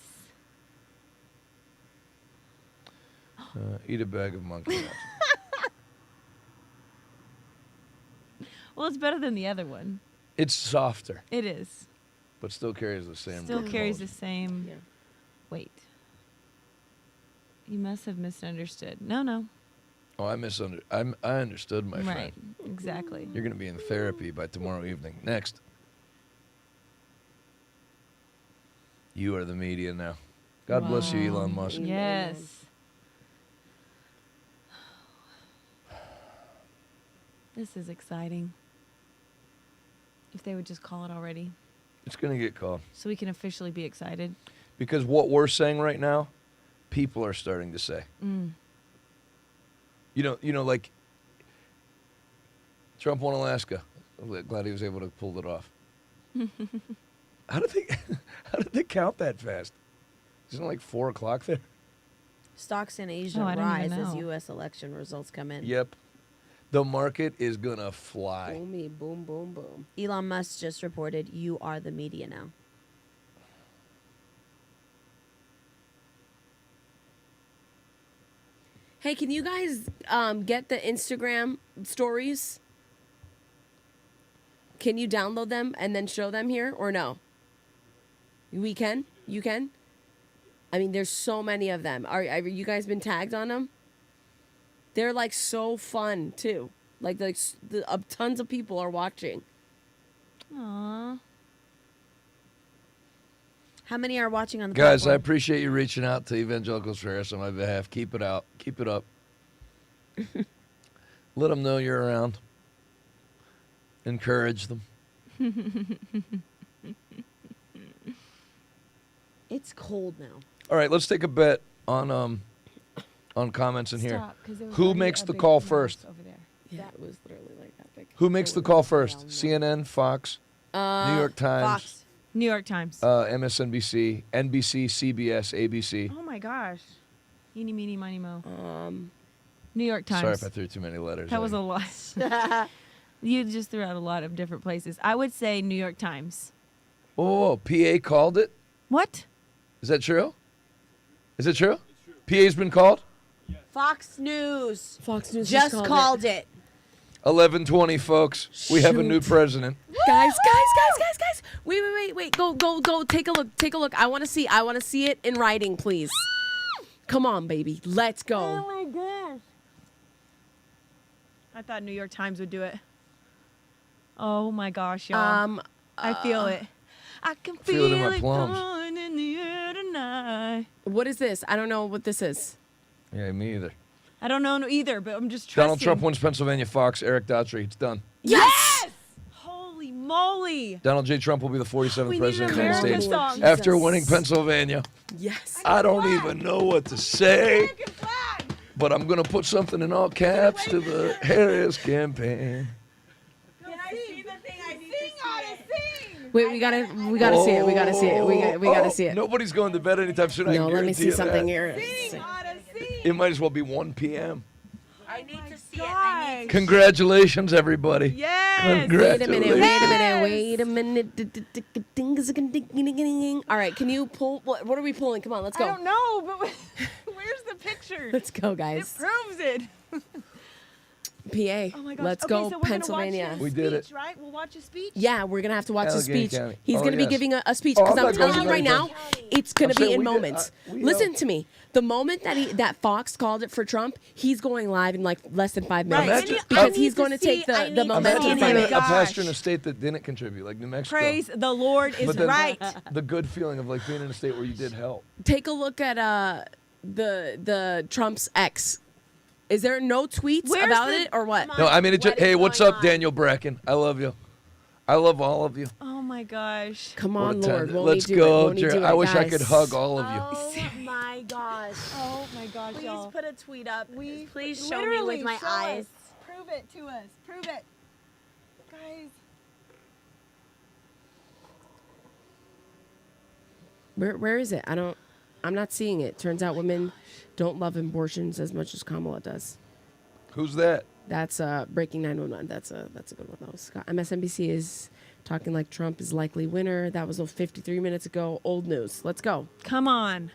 Eat a bag of monkey nuts. Well, it's better than the other one. It's softer, It is. but still carries the same. Still carries the propulsion. same weight. You must have misunderstood. No. Oh, I understood, my Right. friend. Exactly. You're going to be in therapy by tomorrow evening. Next. You are the media now. God bless you, Elon Musk. Yes. This is exciting. If they would just call it already, It's going to get called. so we can officially be excited. Because what we're saying right now, people are starting to say. Mm. You know, like Trump won Alaska. I'm glad he was able to pull it off. How did they count that fast? Isn't it like 4 o'clock there? Stocks in Asia Oh, I don't even rise as know. U.S. election results come in. Yep. The market is gonna fly. Boomy, boom, boom, boom. Elon Musk just reported, "You are the media now." Hey, can you guys get the Instagram stories? Can you download them and then show them here or no? We can? You can? I mean, there's so many of them. Are you guys been tagged on them? They're like so fun too. Tons of people are watching. Aww. How many are watching on the Guys, I platform? appreciate you reaching out to Evangelicals for Harris on my behalf. Keep it out. Keep it up. Let them know you're around. Encourage them. It's cold now. All right, let's take a bet on comments in here. Stop, 'cause there was Who already makes a the big call mouse first? over there. Yeah, it was literally like that big. Who makes the call first? CNN, Fox, New York Times, Fox. New York Times. MSNBC, NBC, CBS, ABC. Oh my gosh. Eeny, meeny, miny, mo. New York Times. Sorry if I threw too many letters. That at was a you. lot. You just threw out a lot of different places. I would say New York Times. Oh, PA called it? What? Is that true? Is it true? PA's been called? Fox News. Fox News just called it. 11:20, folks. We have a new president. Guys. Wait. Go. Take a look. I want to see it in writing, please. Come on, baby. Let's go. Oh my gosh. I thought New York Times would do it. Oh my gosh, y'all. I feel it. I can Feel it feel in my it plums. coming in the air tonight. What is this? I don't know what this is. Yeah, me either. I don't know either, but I'm just trusting. Donald Trump wins Pennsylvania. Fox, Eric Daughtry. It's done. Yes! Holy moly! Donald J. Trump will be the 47th We need president of the an United American States song. after Jesus. winning Pennsylvania. Yes. I don't even know what to say, but I'm going to put something in all caps to the Harris campaign. Can I see the thing I need to sing? Wait, we gotta see it. We gotta see it. We gotta see it. Nobody's going to bed anytime soon. I No, let me guarantee see you something that. here. It might as well be 1 p.m. I need to see it. I need Congratulations, everybody. Yes. Wait a Congratulations. minute. All right, can you pull? What are we pulling? Come on, let's go. I don't know, but where's the picture? Let's go, It guys. proves it. PA. Oh my gosh. Let's Okay, go, so we're Pennsylvania. Gonna watch We his did it. speech, right? We'll watch his speech. Yeah, we're gonna have to watch his Allegheny speech. County. He's Oh, gonna be yes. giving a speech Oh, because I'm I'm not going telling you to right now, County. it's gonna I'm be saying in we did- moments. we Listen helped. to me. The moment that Fox called it for Trump, he's going live in like less than 5 minutes Right. Imagine- because I need he's to going to take see- I the need to momentum see Imagine from being it. a it. Gosh. pastor in a state that didn't contribute, like New Mexico. Praise the Lord is But then right. the good feeling of like being in a state where you did help. Take a look at the Trump's ex. Is there no tweets Where's about the- it or what? No, I mean, What is hey, what's going up, on? Daniel Bracken? I love you. I love all of you. Oh my gosh. Come What a on, time. Lord. Won't Let's he do go, it? Won't he Jer- do it, I wish I guys? could hug all of you. Oh my gosh. Oh my gosh, Please y'all. put a tweet up. Please show me Literally, with my show eyes. us. Prove it to us. Prove it. Guys. Where is it? I'm not seeing it. Turns out women don't love abortions as much as Kamala does. Who's that? That's breaking 911. That's a good one though. MSNBC is talking like Trump is likely winner. That was 53 minutes ago. Old news. Let's go. Come on.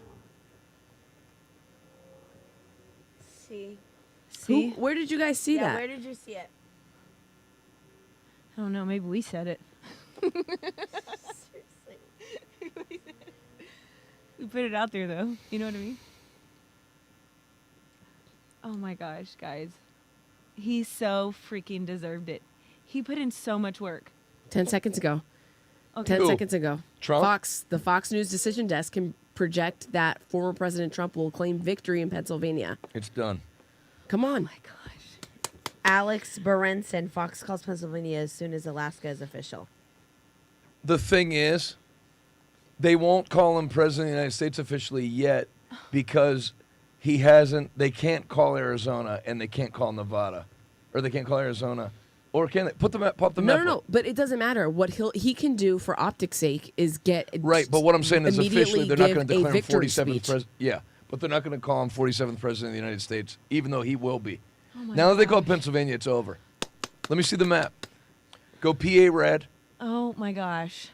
See. See? Where did you guys see Yeah, that? where did you see it? I don't know. Maybe we said it. We put it out there, though. You know what I mean? Oh, my gosh, guys. He so freaking deserved it. He put in so much work. 10 seconds ago. Okay. 10 seconds ago. Trump? The Fox News decision desk can project that former President Trump will claim victory in Pennsylvania. It's done. Come on. Oh, my gosh. Alex Berenson, Fox calls Pennsylvania as soon as Alaska is official. The thing is, they won't call him president of the United States officially yet because he hasn't. They can't call Arizona and they can't call Nevada, or they can't call Arizona, or can they put the map? Pop the map. No. But it doesn't matter. What he can do for optics' sake is get Right, but what I'm saying is officially they're not going to declare him victory 47th speech. president. Yeah, but they're not going to call him 47th president of the United States, even though he will be. Oh my Now that they call gosh. Pennsylvania, it's over. Let me see the map. Go PA red. Oh, my gosh.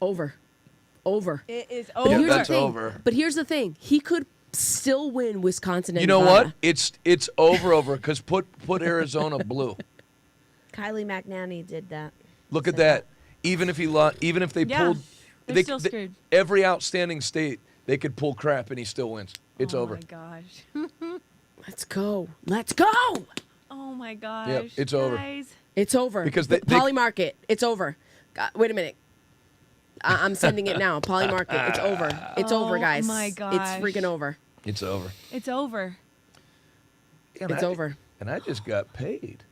Over. It is But over. here's that's the thing. over. But here's the thing. He could still win Wisconsin and You know Nevada. what? It's over because put Arizona blue. Kylie McNanny did that. Look at that. Even if he lost, even if they Yeah, pulled, they're still screwed. every outstanding state they could pull crap and he still wins. It's over. Oh, my gosh. Let's go. Let's go. Oh, my gosh. Yep, it's over. Guys. It's over. Because they- Polly Market. It's over. Wait a minute. I'm sending it now. Polly Market. It's over. It's over, guys. Oh, my gosh. It's freaking over. It's over. It's over. And It's over. And I just got paid.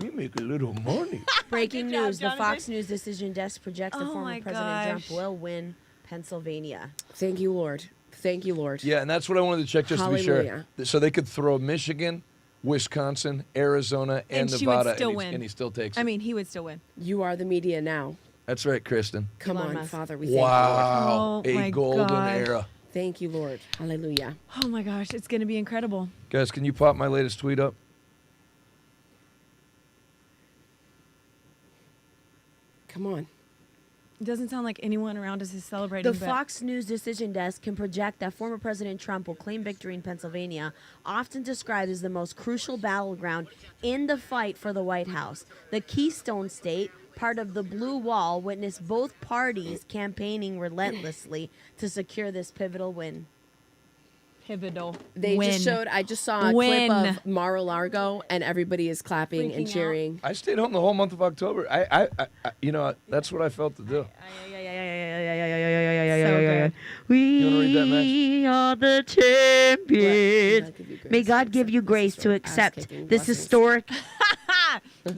We make a little money. Breaking Good job, news. The Jonathan. Fox News decision desk projects that Oh former my President Trump gosh. will win Pennsylvania. Thank you, Lord. Thank you, Lord. Yeah, and that's what I wanted to check just to be Hallelujah. sure. So they could throw Michigan, Wisconsin, Arizona, and she would Nevada, still win. and he still takes I it. mean, he would still win. You are the media now. That's right, Kristen. Come Elon on, Musk. Father. We thank you, Lord. Wow, Oh, a my golden God. era. Thank you, Lord. Hallelujah. Oh, my gosh. It's going to be incredible. Guys, can you pop my latest tweet up? Come on. It doesn't sound like anyone around us is celebrating. The but Fox News decision desk can project that former President Trump will claim victory in Pennsylvania, often described as the most crucial battleground in the fight for the White House. The Keystone State, part of the Blue Wall, witnessed both parties campaigning relentlessly to secure this pivotal win. Pivotal. They win. just showed, I just saw a Win. clip of Mar-a-Lago, and everybody is clapping and Freaking out. cheering. I stayed home the whole month of October. I you know, that's what I felt to do. So good. You wanna read that, Max? We are the champions. May God give you grace to accept ass-kicking this blessings. historic.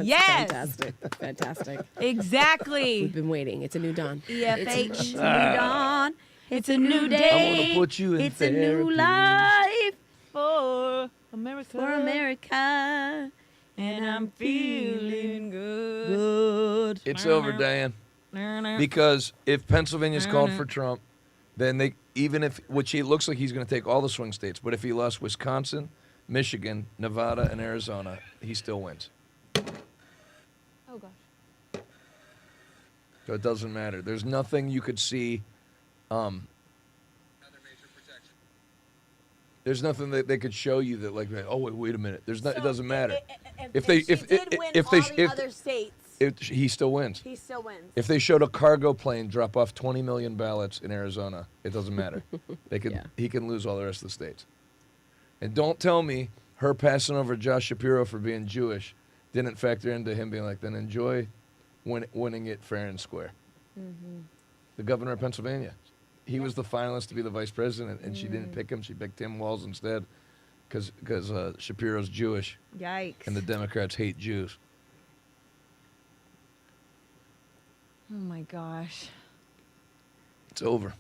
Yes. Fantastic. Fantastic. Exactly. We've been waiting. It's a new dawn. EFH, new dawn. It's a new I'm day. gonna put you in It's a new therapy. life For America. for America. And I'm feeling good. Good. It's over, Diane. Because if Pennsylvania's called for Trump, then they, even if, which he looks like he's going to take all the swing states, but if he lost Wisconsin, Michigan, Nevada, and Arizona, he still wins. Oh, gosh. So it doesn't matter. There's nothing you could see. There's nothing that they could show you that, like, oh wait a minute. There's not. It doesn't matter. If he still wins. He still wins. If they showed a cargo plane drop off 20 million ballots in Arizona, it doesn't matter. They could. Yeah. He can lose all the rest of the states. And don't tell me her passing over Josh Shapiro for being Jewish didn't factor into him being like, then enjoy winning it fair and square. Mm-hmm. The governor of Pennsylvania. He was the finalist to be the vice president, and she didn't pick him. She picked Tim Walz instead because Shapiro's Jewish, Yikes. and the Democrats hate Jews. Oh my gosh. It's over.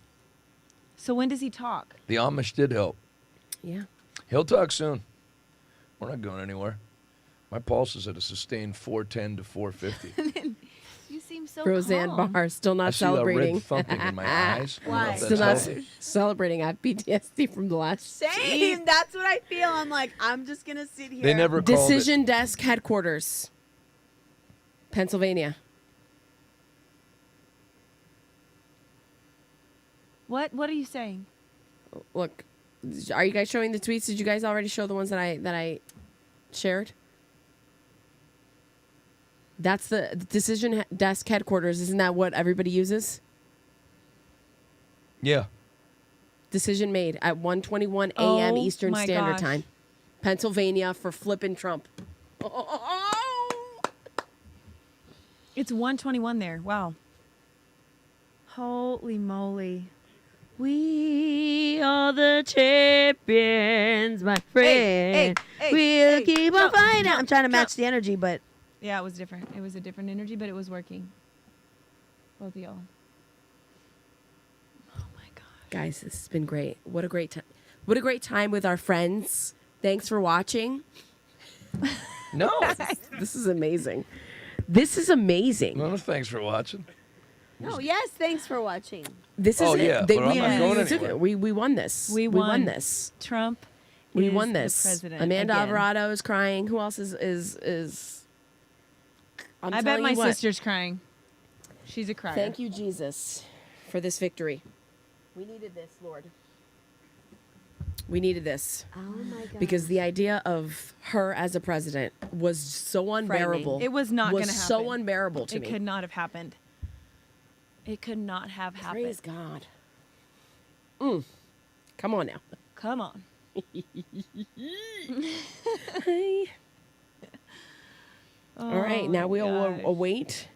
So when does he talk? The Amish did help. Yeah. He'll talk soon. We're not going anywhere. My pulse is at a sustained 410 to 450. You seem so Roseanne calm. Barr still not I see that celebrating. red thumping in my eyes. I don't know if Still that's not healthy. celebrating. I have PTSD from the last. Same. That's what I feel. I'm like, I'm just gonna sit here. They never called Decision Desk Headquarters, Pennsylvania. What are you saying? Look, are you guys showing the tweets? Did you guys already show the ones that I shared? That's the Decision Desk Headquarters. Isn't that what everybody uses? Yeah. Decision made at 1:21 a.m. Oh Eastern my Standard gosh. Time. Pennsylvania for flipping Trump. It's 1:21 there. Wow. Holy moly. We are the champions, my friend. We'll keep on Jump, fighting. jump, I'm trying to match jump. the energy, but Yeah, it was different. It was a different energy, but it was working. Both of y'all. Guys, this has been great. What a great time. What a great time with our friends. Thanks for watching. No. This is amazing. This is amazing. No, thanks for watching. no. Yes, thanks for watching. This is Oh, it. yeah, but I'm not going anywhere. We won this. We won won. this. Trump. We is won the this. president Amanda again. Alvarado is crying. Who else is I'm I bet telling my you what. sister's crying. She's a crier. Thank you, Jesus, for this victory. We needed this, Lord. We needed this. Oh my God. Because the idea of her as a president was so unbearable. It was not going to happen. so unbearable to it me. It could not have happened. It could not have happened. Praise God. Come on now. Come on. Hey. All right, now we'll await.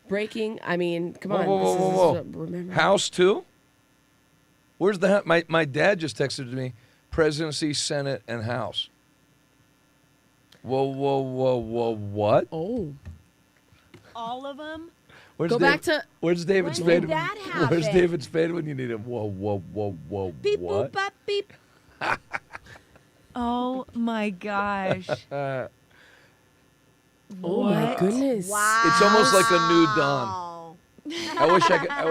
Breaking. I mean, come on. Whoa. Remember. House 2? Where's the my dad just texted me, Presidency, Senate, and House. Whoa, what? Oh. All of them? Where's Go back to. Where's David When Spade? did that happen? Where's David Spade when you need him? Whoa, Beep what? boop bop beep. Oh my gosh. Oh my goodness. Wow. It's almost like a new dawn. I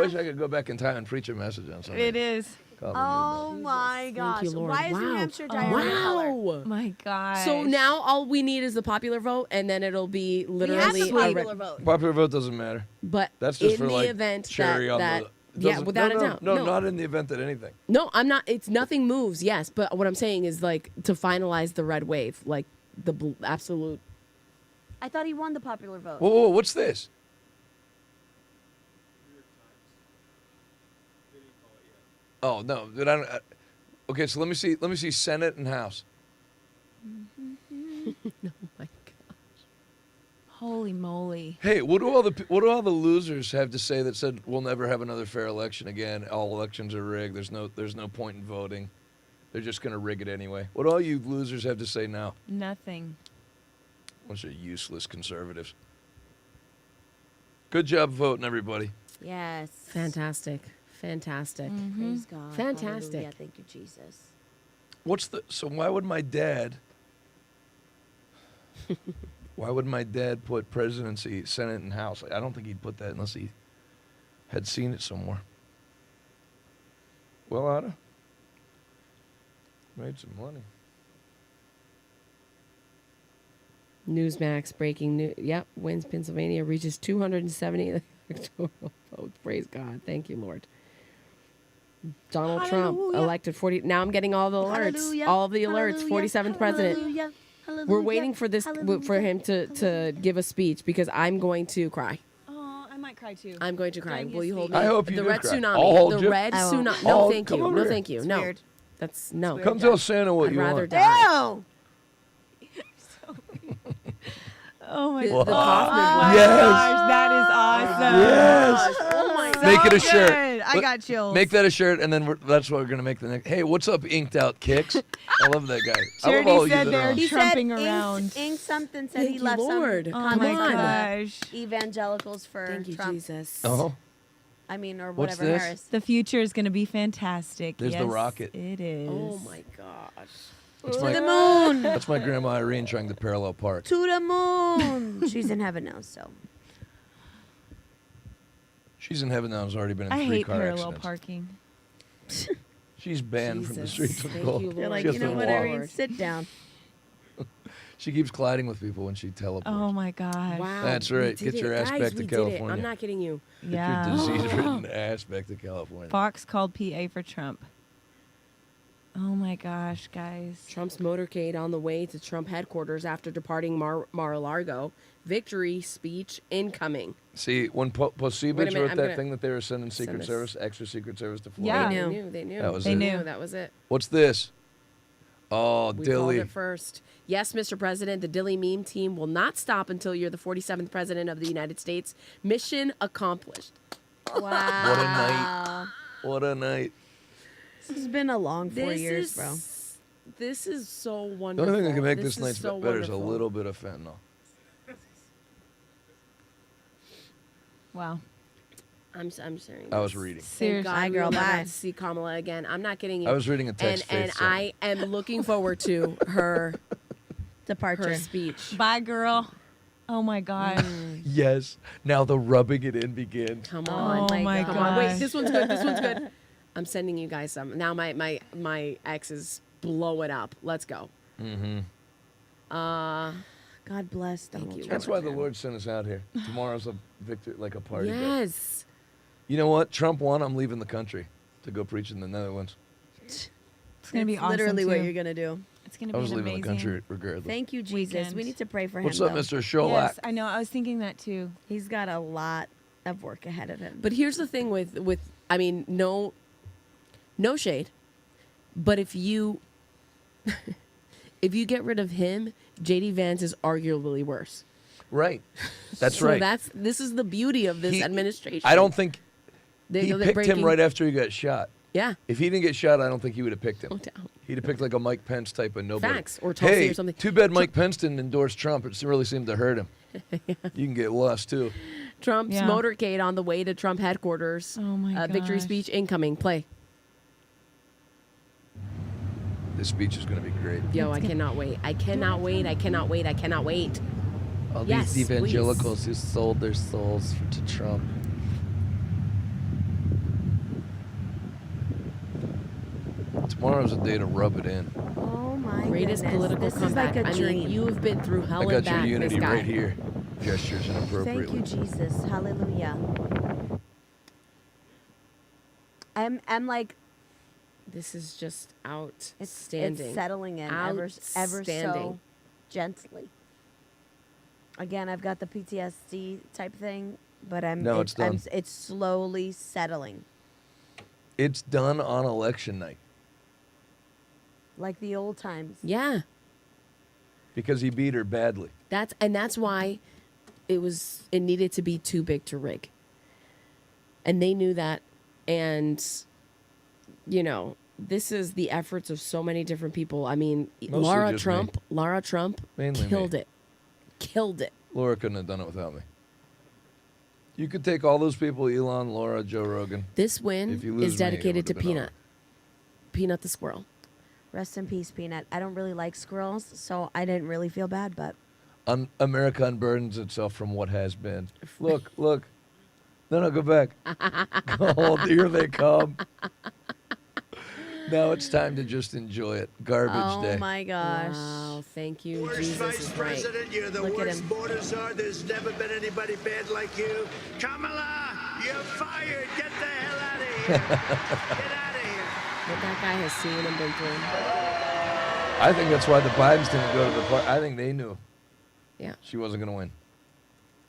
wish I could go back in time and preach a message on something. It is. Oh my gosh. you, Lord. Why is New Wow. Hampshire diarrhea color? Wow. My gosh. So now all we need is the popular vote, and then it'll be We have literally. the popular vote. Popular vote doesn't matter. But That's just in for the like event cherry on that the. yeah, doesn't- without no, a doubt. No, not in the event that anything. No, I'm not. It's nothing moves. Yes, but what I'm saying is like to finalize the red wave, like the absolute. I thought he won the popular vote. Whoa, what's this? Oh no, but I don't. Okay, so let me see Senate and House. Oh my God. Holy moly. Hey, what do all the losers have to say that said we'll never have another fair election again? All elections are rigged. There's no point in voting. They're just gonna rig it anyway. What do all you losers have to say now? Nothing. Bunch of useless conservatives. Good job voting, everybody. Yes. Fantastic. Fantastic. Praise God. Fantastic. Hallelujah. Thank you, Jesus. So why would my dad put presidency, Senate, and House? I don't think he'd put that unless he had seen it somewhere. Well, Ada, made some money. Newsmax breaking news. Yep, wins Pennsylvania, reaches 270 electoral votes. Praise God. Thank you, Lord. Donald Trump elected 40. Now I'm getting all the alerts. Hallelujah. All of the alerts. Hallelujah. 47th president. Hallelujah. Hallelujah. We're waiting for this for him to give a speech because I'm going to cry. Oh, I might cry too. I'm going to cry. During Will his you hold speech. me? I hope you the do red cry. tsunami. I'll hold the you. red I won't. tsunami. I'll- No, thank come you. over No, here. thank you. It's no. weird. That's no. Come tell Santa what I'd you rather want. die. Ew. Oh my The God. Kaufman Oh one. my Yes. gosh, that is awesome. Yes. Oh my So Make it a So shirt. good. I got chills. Make that a shirt, and then that's what we're gonna make the next. Hey, what's up, Inked Out Kicks? I love that guy. I love all you that are on. He trumping said around. Ink something said Thank he you, left Lord. some Oh comments my for the gosh. evangelicals for Thank you, Trump. Jesus. Oh. I mean, or What's whatever this? Harris. The future is going to be fantastic. There's the Yes, rocket. It is. Oh my gosh. That's To my, the moon. That's my grandma Irene trying to parallel park. To the moon. She's in heaven now, so. She's in heaven now. Has already been in I 3 hate car parallel accidents. parking. She's banned from the Jesus. streets of Thank gold. you, They're Lord. like, She you has know to what, walk. Irene? Sit down. She keeps colliding with people when she teleports. Oh my gosh. Wow. That's we right. did Get your it. ass Guys, back to we did it. California. I'm not kidding you. Yeah. Get your disease-ridden ass back to California. Fox called PA for Trump. Oh my gosh, guys. Trump's motorcade on the way to Trump headquarters after departing Mar-a-Lago. Victory speech incoming. See, when Wait a Posibich minute, wrote I'm that gonna thing that they were sending send Secret this. Service, extra Secret Service to Yeah. Florida. They knew. They knew. That was They it. knew. That was it. What's this? Oh, We called Dilly. it first. Yes, Mr. President, the Dilly meme team will not stop until you're the 47th president of the United States. Mission accomplished. Wow. What a night. What a night. This has been a long 4 years, bro. This is so The wonderful. only thing that can make this is night so better is a wonderful. little bit of fentanyl. Wow. I'm sharing. I was this. reading. Thank Seriously. God Bye, we girl, will never bye. have to see Kamala again. I'm not kidding you. I was reading a text and Faith sent I am looking forward to her Departure. speech. Bye, girl. Oh my gosh. Yes. Now the rubbing it in begins. Come on. Oh my Come on. Wait, gosh. this one's good. This one's good. I'm sending you guys some. Now my ex is blowing up. Let's go. Mm-hmm. God bless Donald you. Trump. That's why the Lord sent us out here. Tomorrow's a victory, like a party day. Yes. You know what? Trump won. I'm leaving the country to go preach in the Netherlands. It's going to be awesome. literally what too. you're going to do. It's going to I be was an leaving amazing the country regardless. Thank you, Jesus. weekend. We need to pray for What's him. up, though. Mr. Sholak? Yes, I know. I was thinking that too. He's got a lot of work ahead of him. But here's the thing with I mean, no shade. But if you if you get rid of him, JD Vance is arguably worse. Right. That's So right. this is the beauty of this He- administration. I don't think They're he picked breaking- him right after he got shot. Yeah. If he didn't get shot, I don't think he would have picked him. No doubt. He'd have picked like a Mike Pence type of nobody. Facts, or Tulsi hey, or something. Too bad Mike Pence didn't endorse Trump. It really seemed to hurt him. You can get lost too. Trump's Yeah. motorcade on the way to Trump headquarters. Oh my Victory gosh. speech incoming. Play. This speech is going to be great. Yo, I cannot wait. I cannot wait. I cannot wait. I cannot wait. All Yes, these evangelicals please. who sold their souls to Trump. Tomorrow's a day to rub it in. Oh my Greatest goodness. political This comeback. is like a I dream. mean, you have been through hell I and got back. your unity this guy. right here. Gestures inappropriately. Thank you, Jesus. Hallelujah. I'm like, This is just it's outstanding. settling in ever so Outstanding. gently. Again, I've got the PTSD type thing, but No, it's done. it's slowly settling, It's done on election night like the old times. Yeah. because he beat her badly. That's why it needed to be too big to rig. And they knew that. And you know, this is the efforts of so many different people. I mean, Mostly Lara just Trump Mainly killed me. it. Killed it. Laura couldn't have done it without me. You could take all those people, Elon, Laura, Joe Rogan. This win If you lose is me, it dedicated to would've been Peanut. Peanut the squirrel. Rest in peace, Peanut. I don't really like squirrels, so I didn't really feel bad, but America unburdens itself from what has been. Look. No, go back. Oh, here they come. Now it's time to just enjoy it. Garbage day. oh my gosh. Wow, thank you. Worst Jesus vice is right. president, you're the Look at worst him. borders are. There's never been anybody bad like you. Kamala, you're fired. Get the hell out of here. Get out of here. What that guy has seen and been through. I think that's why the Bidens didn't go to the party. I think they knew Yeah. she wasn't going to win.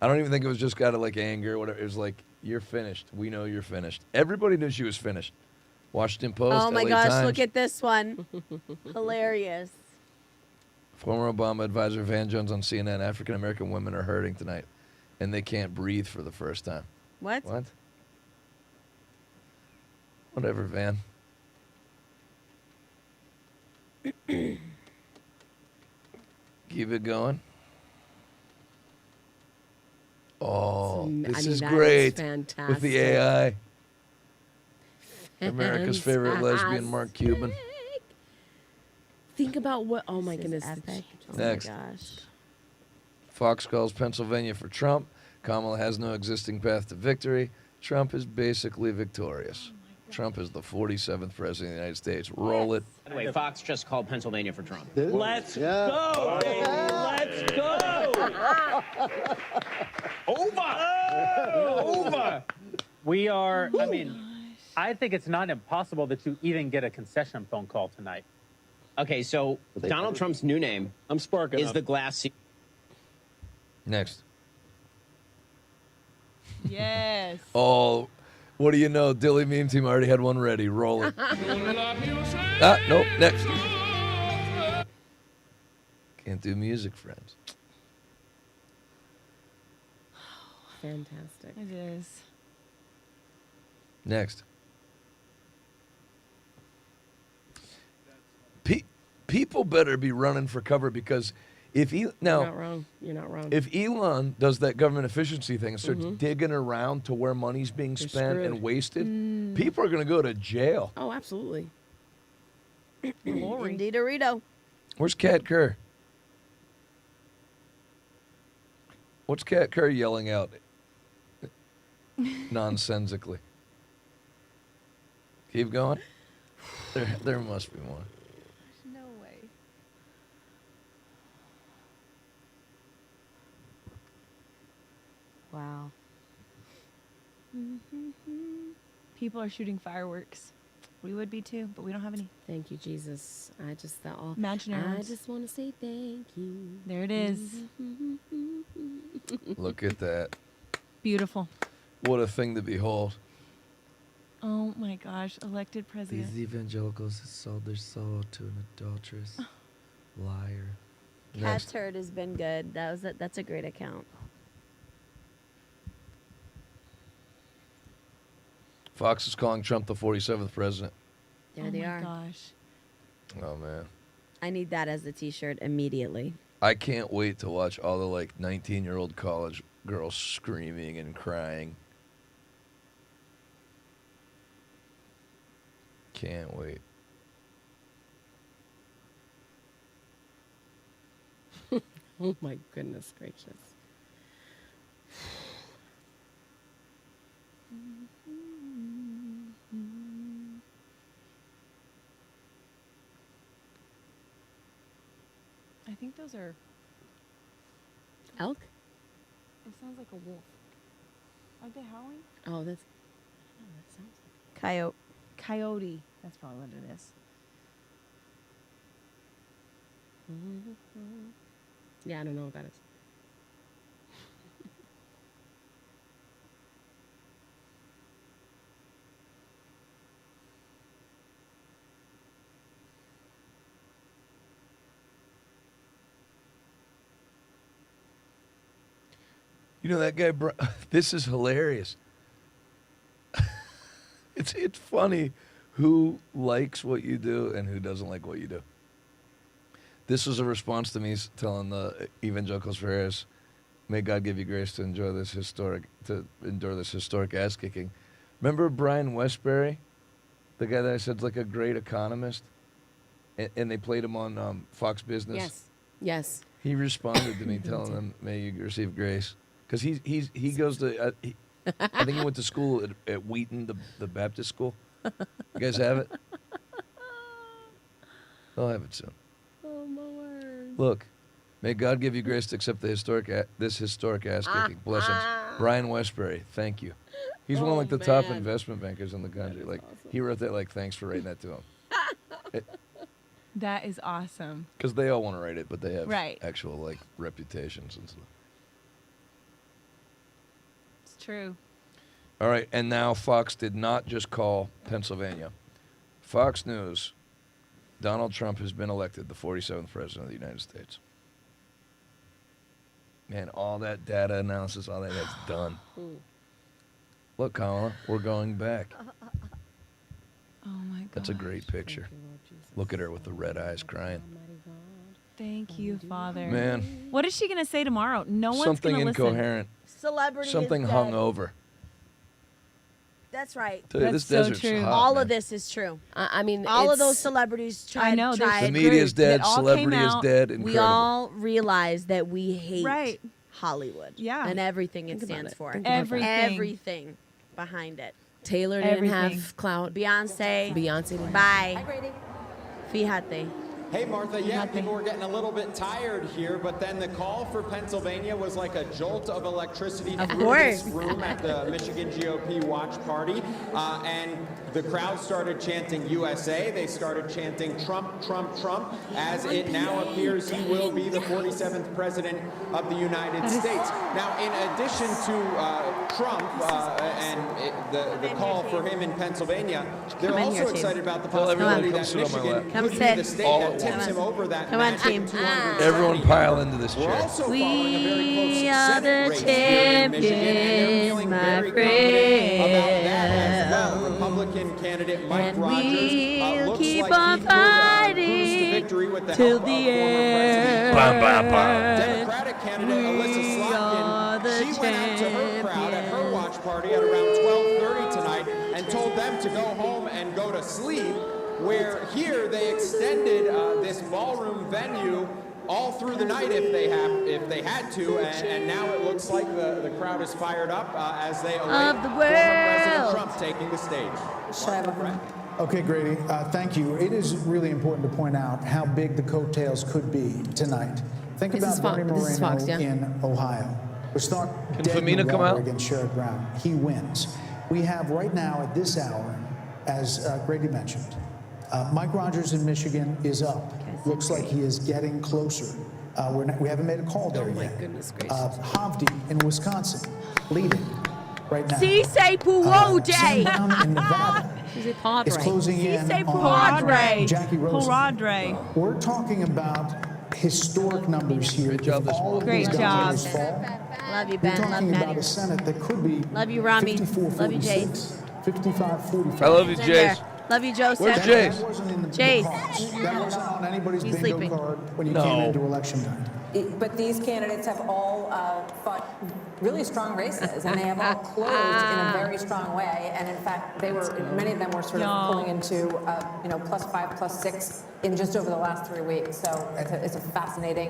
I don't even think it was just out of like anger or whatever. It was like, you're finished. We know you're finished. Everybody knew she was finished. Washington Post, Oh my LA gosh, Times. look at this one. Hilarious. Former Obama advisor Van Jones on CNN. African American women are hurting tonight, and they can't breathe for the first time. What? What? Whatever, Van. Keep it going. Oh, this is that great. fantastic. With the AI. America's favorite lesbian, Mark Cuban. Think about what. Oh my goodness. Epic. Oh Next. my gosh. Fox calls Pennsylvania for Trump. Kamala has no existing path to victory. Trump is basically victorious. Trump is the 47th president of the United States. Roll it. By the way, Fox just called Pennsylvania for Trump. Let's go, baby. Let's go. Over. We are, I mean, I think it's not impossible that you even get a concession phone call tonight. Okay, so Donald Trump's new name I'm sparking is up. the Glass. Next. Yes. Oh, what do you know? Dilly Meme Team already had one ready. Roll it. Nope. Next. Can't do music, friends. Fantastic. It is. Next. People better be running for cover because if You're not wrong. You're not wrong. If Elon does that government efficiency thing and starts digging around to where money's being They're spent screwed. and wasted, people are going to go to jail. Oh, absolutely. Indeed, Dorito. Where's Kat Kerr? What's Kat Kerr yelling out nonsensically? Keep going. There must be more. No way. Wow. People are shooting fireworks. We would be too, but we don't have any. Thank you, Jesus. I just thought, oh, Imaginary I ones. just want to say thank you. There it is. Look at that. Beautiful. What a thing to behold. Oh my gosh, elected president. These evangelicals have sold their soul to an adulterous liar. Cat Turd has been good. That's a great account. Fox is calling Trump the 47th president. There they are. Oh my gosh. Oh, man. I need that as the T-shirt immediately. I can't wait to watch all the 19-year-old college girls screaming and crying. Can't wait. Oh my goodness gracious. I think those are Elk? It sounds like a wolf. Are they howling? Oh, that's. Oh, that sounds like Coyote. coyote. That's probably what it is. Yeah, I don't know what that is. You know that guy, this is hilarious. It's funny who likes what you do and who doesn't like what you do. This was a response to me telling the evangelicals for Harris, may God give you grace to endure this historic ass kicking. Remember Brian Westbury, the guy that I said's like a great economist, and they played him on Fox Business. Yes. Yes. He responded to me telling them, may you receive grace. Because he goes to, I think he went to school at Wheaton, the Baptist school. You guys have it? I'll have it soon. Oh, my word. Look, may God give you grace to accept this historic ass kicking. Blessings. Brian Westbury, thank you. He's one of the top investment bankers in the country. Awesome. He wrote that thanks for writing that to him. That is awesome. Because they all want to write it, but they have Right. actual reputations and stuff. It's true. All right, and now Fox did not just call Pennsylvania. Fox News, Donald Trump has been elected the 47th president of the United States. Man, all that data analysis, all that's done. Look, Kamala, we're going back. Oh my God. That's a great picture. Look at her with the red eyes crying. Thank you, Father. Man. What is she going to say tomorrow? No one's Something going to listen. incoherent. Celebrity Something is hung dead. over. That's right. Tell you, this That's so desert's true. hot, All man. of this is true. I mean, All of it's- those celebrities tried. I know, they're tried. The media's dead. It all Celebrity came is out. dead. We Incredible. all realize that we hate Right. Hollywood. Yeah. And everything it Think about stands it. for. Think about Everything. Everything behind it. Taylor didn't Everything. have clout. Beyonce. Beyonce didn't. Bye. Fíjate. Hey, Martha, yeah, people were getting a little bit tired here, but then the call for Pennsylvania was like a jolt of electricity Of through course. this room at the Michigan GOP watch party. And the crowd started chanting USA. They started chanting Trump, Trump, Trump. As it now appears he will be the 47th president of the United States. Now, in addition to Trump the call for him in Pennsylvania, they're Come in also here, team. excited about the Tell everyone possibility to come that sit on my Michigan lap. Come could be sit. the state All that at tips once. him over that Come on, magic team. 270. Everyone pile into this We're chair. also following a very close We are Senate the race here in Michigan, and they're champions, feeling my very confident about that as well. friend. Republican candidate Mike And Rogers we'll looks keep like on he could cruise to fighting victory with the till help the of former President Bam, bam, Trump. bam. Democratic candidate Alyssa We are Slotkin, the she went out to her crowd at her watch party at around 12:30 tonight and told them to go home and go to sleep, where here they extended this ballroom venue all through the night if they had to, and now it looks like the crowd is fired up as they await Of the former President world. Trump taking the stage. Okay, Grady, thank you. It is really important to point out how big the coattails could be tonight. Think This about is Fox- Bernie this is Moreno Fox, yeah. in Ohio. Was thought Can dead in the Femina come water out? against Sherrod Brown. He wins. We have right now at this hour, as Grady mentioned, Mike Rogers in Michigan is up. Looks like he is getting closer. We haven't made a call there yet. Goodness gracious. Hovde in Wisconsin, leading right now. Si se puede. Sam Brown in Nevada She's a padre. is closing Si in se on padre. Jackie Rosen. Padre. We're talking about historic numbers here. Great job If this all morning. of these Great job. governors fall, Love you, we're Ben. Love talking about Maddie. a Senate that could be Love you, Rami. 54-46, Love you, Jace. 55-45. I love you, He's in there. Jace. Love you, Joseph. Where's Jace? That wasn't in the Jace. cards. That wasn't on anybody's He's bingo sleeping. card when you No. came into election night. But these candidates have all fought really strong races, and they have all closed in a very strong way. And in fact, many of them were sort of pulling into +5, +6 in just over the last 3 weeks. So it's a fascinating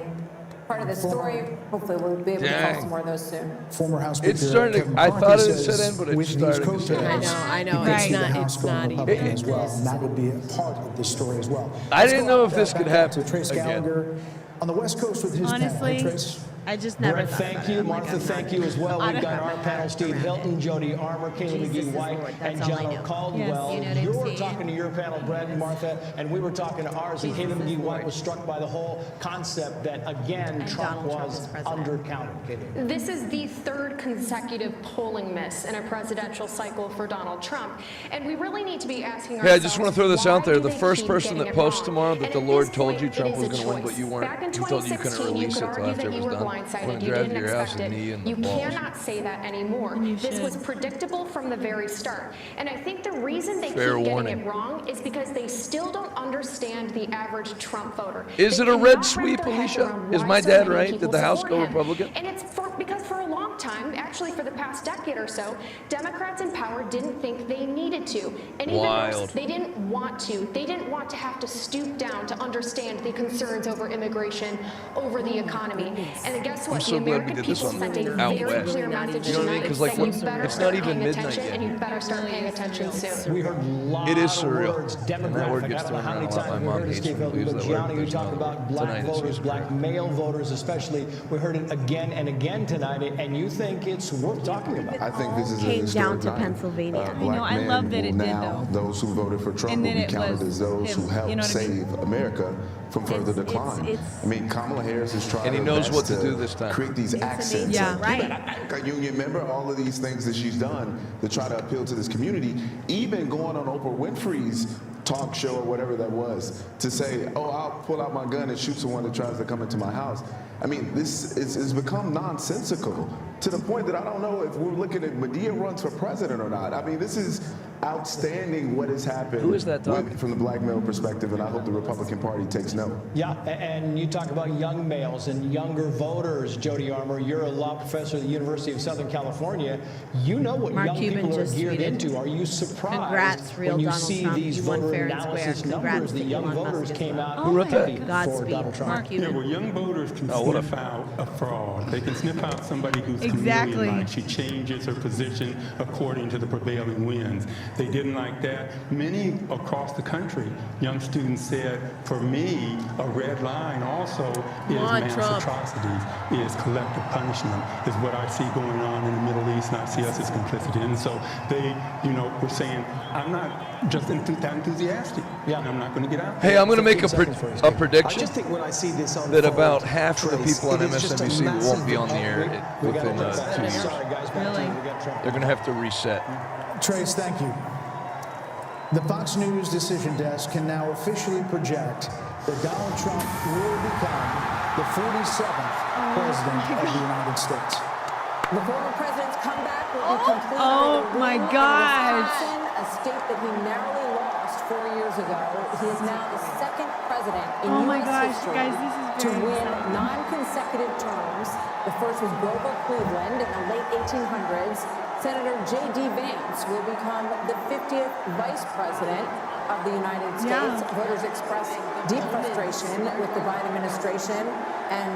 part of the story. Hopefully, we'll be able to tell some more of those soon. Former House Speaker It's starting to. Kevin I McCarthy thought it says said in, but it with these started to coattails, say. I know. he could It's see the not- House it's going not Republican even as well, close. and that would be a part of this story as well. I Let's didn't go know if this back could out happen to Trace again. Gallagher on the West Coast with his panel. Honestly, Hey, Trace. I just never Brett, thought thank about you. it. I'm like, Martha, I'm thank not- you as well. I We've don't got have our my panel, back Steve around Hilton, it. Jody Armour, Kayla Jesus McGee is White, Lord. and That's all I John know. Caldwell. Yes. You know what I'm You're saying? talking to your panel, Brett and Martha, and we were talking to ours, and Kayla McGee White was struck by the whole concept that, again, Trump Donald Trump was is president. undercounted. Kayla. This is the third consecutive polling miss in a presidential cycle for Donald Trump. And we really need to be asking Hey, I ourselves, just want to throw this why out there. do The they first keep person getting that it posts wrong? tomorrow And that the at Lord this told point, you it Trump is was a going to win, but choice. you weren't. Back in He told you you couldn't 2016, you release could it till argue after that it you was were done. blindsided, When you grabbed didn't your ass expect and knee it. in the You balls. cannot say that anymore. This was predictable from the very start. And I think the reason they Fair keep warning. getting it wrong is because they still don't understand the average Trump voter. Is They it a cannot red wrap sweep, their heads Alicia? around Is why my so dad many right? people Did the House support go him. Republican? And it's because for a long time, actually for the past decade or so, Democrats in power didn't think they needed to. And even worse, Wild. they didn't want to. They didn't want to have to stoop down to understand the concerns over immigration, over the economy. And guess what? I'm so the glad we American did this people on sent a out very west. clear message You know what I mean? tonight 'Cause, like, saying what- you better it's not start even paying midnight attention yet. and you better start paying attention soon. We heard a lot It is of surreal. words, And that demographic. word I gets don't know thrown how many around a lot. times My we mom heard it, hates Steve when we use Hilton, that but word. Gianni, you There's talk another about one. black Tonight it's voters, just black male voters especially. We heard it again and again tonight, and you think it's worth talking about. I think this is Came a historic down to night. Pennsylvania. Black I know, I men love that will it did, now, those who voted for Trump And will then be it counted was as those him, who helped you know what I mean? save America from further decline. I mean, Kamala Harris is trying And he her knows best what to do this time. create these accents. Yeah, of, right. "Give it back, Union member, all of these things that she's done to try to appeal to this community, even going on Oprah Winfrey's talk show or whatever that was to say, oh, I'll pull out my gun and shoot someone that tries to come into my house. I mean, this is become nonsensical. to the point that I don't know if we're looking at Medea runs for president or not. I mean, this is outstanding what has happened. Who is that talking? From the black male perspective, and I hope the Republican Party takes note. Yeah, and you talk about young males and younger voters, Jody Armour. You're a law professor at the University of Southern California. You know what Mark young Cuban people are just geared tweeted, into. Are you surprised "Congrats, real when you Donald see Trump. these You won voter fair and square. analysis Congrats numbers? to The young Elon Musk voters as came well." out Who wrote that? for Godspeed. Donald Trump. Mark Cuban. Yeah, well, young voters can sniff out a fraud. They can sniff out somebody who's Exactly. chameleon-like. She changes her position according to the prevailing winds. They didn't like that. Many across the country, young students said, for me, a red line also is mass atrocities, is collective punishment, is what I see going on in the Middle East, and I see us as complicity. And so they, were saying, I'm not just that enthusiastic. Yeah. I'm not going to get out there. Hey, I'm going to make a prediction I just think when I see this on that the about phone, half of the Trace, people on it is just a MSNBC massive won't be on the air we gotta within jump back. 2 years. Sorry, guys, back to you. We got Trump. They're going to have to reset. Trace, thank you. The Fox News decision desk can now officially project that Donald Trump will become the 47th president of the United States. The former president's comeback will be completed Oh with a my ruling in gosh. Wisconsin, a state that he narrowly lost 4 years ago. He is now the second president in Oh my U.S. gosh, history guys, this is to very win exciting. non-consecutive terms. The first was Grover Cleveland in the late 1800s. Senator J.D. Vance will become the 50th vice president of the United States. Yeah. Voters expressed deep frustration with the Biden administration, and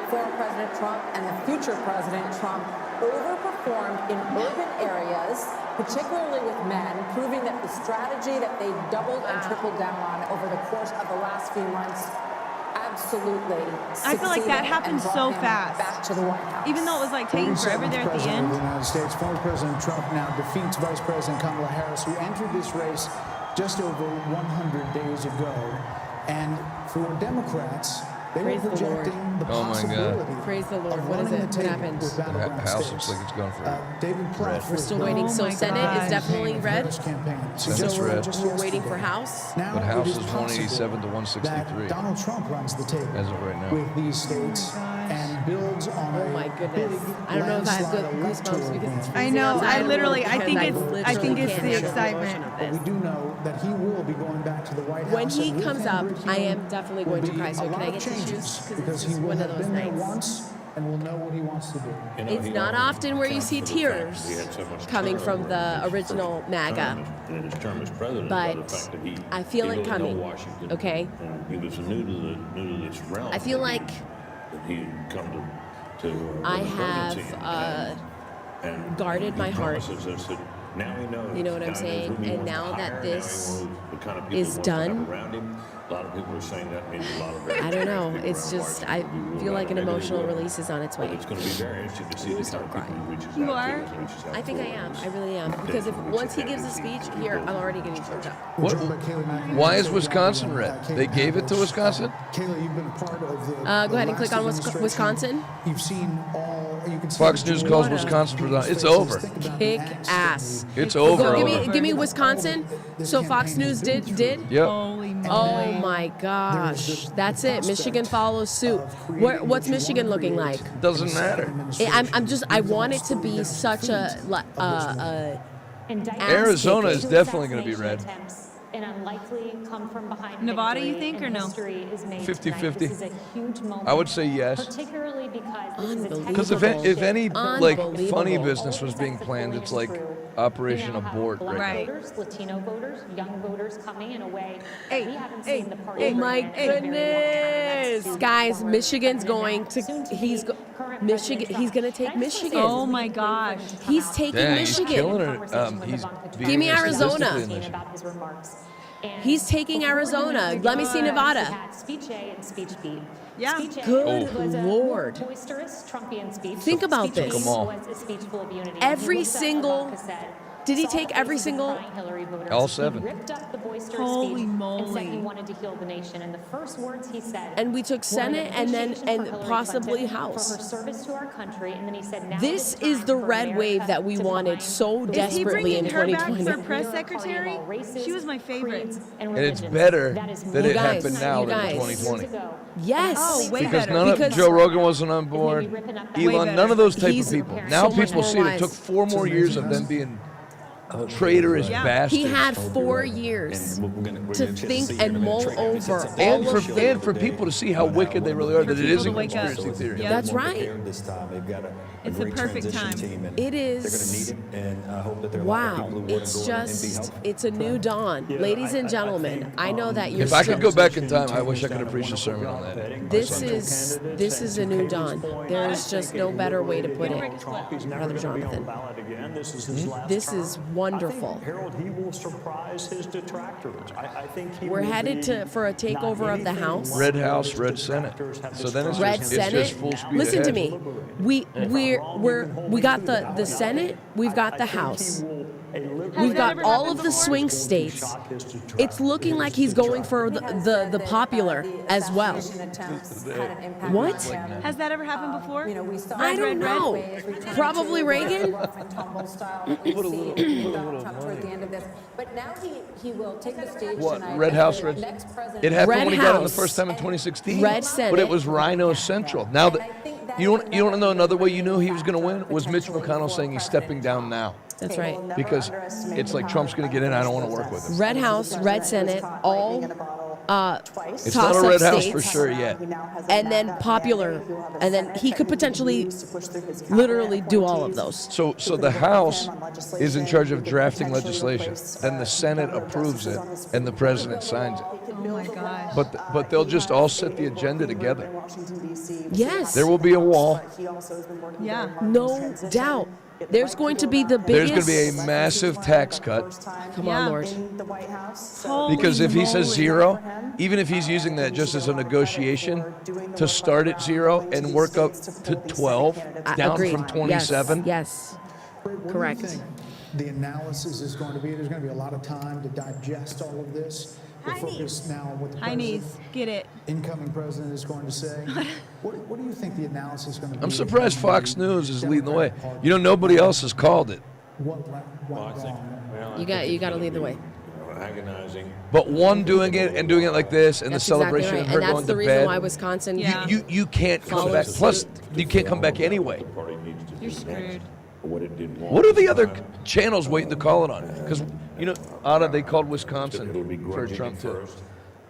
former President Trump and the future President Trump overperformed in urban areas, particularly with men, proving that the strategy that they doubled and tripled down on over the course of the last few months absolutely I feel like that succeeded happened and brought so him fast. back to the White House. Even though it was like taking forever 47th there at the president end. of the United States, former President Trump now defeats Vice President Kamala Harris, who entered this race just over 100 days ago. And for Democrats, they Praise were the Lord. projecting the Oh my God. possibility Praise the Lord. of What is running it? the What table happened? with The battleground house states. looks like it's going for David Plouffe We're still waiting. Oh So my Senate gosh. is definitely red. Campaign. Senate's Suggested red. just We're waiting for yesterday. House. Now But House it is possible 187 to 163 that Donald Trump runs the table as of right now. with these states and builds on Oh a my goodness. big I don't know if I have good landslide goosebumps because it's electoral I freezing know. outside. I literally. I Because think literally it's can't the handle the excitement. emotion of But we this. do know that he will be going back to the White House. When he and with comes him, up, Rick I Hume am definitely will going to be cry. So a can lot I of get changes tissues? because Because he this is will one of have those been there nights. once and will know what he wants to do. It's not often where you see tears coming from the original MAGA, in his term as president, but about the fact that he I feel he it really coming, know Washington, okay? and he was new to this realm. I feel like that he had come to I the presidency, have and guarded my he heart. promises us that now he knows. You know what I'm Now he knows saying? who he And wants to now that hire, this now he knows the kind of people is he wants to have done, around him. A lot of people are saying that means a lot of very I don't know. people It's around just, Washington I who feel like an maybe they emotional will. release is on its But way. it's going to be very interesting to see the kind of people he reaches out You to are? and reaches out I think I to. am. I really am. Because if once he gives a speech, here, I'm already getting choked up. What? Why is Wisconsin red? They gave it to Wisconsin? Kayla, you've been a part of the. Go ahead and last click on administration. Wisconsin. You've seen all. You can see Fox the News joy calls on Wisconsin for people's it's faces. over. Think about the Kick angst ass. It's over. Go, over. give me Wisconsin. So Fox News did? Yep. Holy moly. Oh my gosh. That's it. Michigan follows suit. What's Michigan looking like? Doesn't matter. I want it to be such a Arizona is definitely going to be red. An unlikely come from behind Nevada, you victory think, or in no? history is made 50-50. tonight. This is a huge moment. I would say yes. Particularly because this is a Because if technical any shift. like funny business was being planned, it's like Operation Abort Black right now. voters, Latino voters, young voters coming in a way that we haven't seen the party. Oh my bring in a very long time. And goodness, that's guys! former Michigan's President going now, to soon be current Michigan. President He's going to Trump. take And I just wanna Michigan. say Oh my gosh. He's taking Dang, he's Michigan. killing her. He's Give being me Arizona. statistically in Michigan. about his remarks. And He's taking before Arizona. he Let me see Nevada. He had speech A and speech B. Yeah. Speech A Good was a Lord. more boisterous Trumpian speech. Think about Speech this. B was a speech full of unity. Every He looked up, single Ivanka said, Did he take every single? All 7. He ripped up the boisterous Holy speech and moly. said he wanted to heal the nation. And the first words he said. And we took Senate and then possibly for her House. service to our country. And then he said, now This it is time the for red America wave that we to wanted find so Is he desperately in bringing her back 2020. for press secretary? She was my favorite. And it's better that it happened now than in 2020. Yes. Oh, way Because better. none of Joe Rogan wasn't on board. Elon, none of those type He's of people. Now so much people more see it. It wise. took 4 more years of them being traitorous bastards. He had 4 years to think and mull over and all for of and for people to see how wicked they really are. That it is a people to wake up. conspiracy theory. Yeah. That's right. This time. They've got a It's the great perfect transition time. team, and It they're is- going to need it, and I hope that there are a lot of Wow, people who want to it's go in and be just, helpful. it's a new dawn. Ladies and gentlemen, I know that you're If I still, could go back in time, I wish I could have preached a sermon on that. this is a new dawn. There is just no better way to put it, Brother Jonathan. This is wonderful. Harold, he will surprise his detractors. I think he We're will headed be for a takeover of the House. Red House, Red Senate. So then it's Red just, Senate. it's just full speed Listen to ahead. me. We got the Senate. We've got the House. We've got all of the swing states. It's looking like he's going for the popular as well. What? Has that ever happened before? I don't know. Probably Reagan. But now he will take the stage What? tonight Red as House, the Red. next president. It happened Red when he got it the House. first time in 2016. Red Senate. But it was Rhino Central. Now that you want to know another way you knew he was going to win was Mitch McConnell saying he's stepping down now. That's right. Because it's like Trump's going to get in. I don't want to work with him. Red House, Red Senate, all It's not a red house for sure yet. And then popular, and then he could potentially literally do all of those. So the House is in charge of drafting legislation. Then the Senate approves it, and the president signs it. Oh my gosh. But they'll just all set the agenda together. Yes. There will be a wall. Yeah. No doubt. There's going to be the There's biggest. going to be a massive tax cut. Come on, Lord. Because if he says 0, even if he's using that just as a negotiation to start at 0 and work up to 12, down Agreed. from 27. Yes. What do Correct. you think the analysis is going to be? There's going to be a lot of time to digest all of this. We're focused now on what the High knees. Get it. incoming president is going to say. What do you think the analysis is going to be? I'm surprised Fox News is leading the way. You know, nobody else has called it. What went wrong? You got to lead the way. Agonizing. But one doing it and doing it like this, and That's the celebration exactly right. of her And that's going the to reason bed. why Wisconsin. You can't come follows back. suit. Plus, you can't come back anyway. You're screwed. What it did want. What are the other channels waiting to call it on? Because, you know, Ada, they called Wisconsin for Trump too.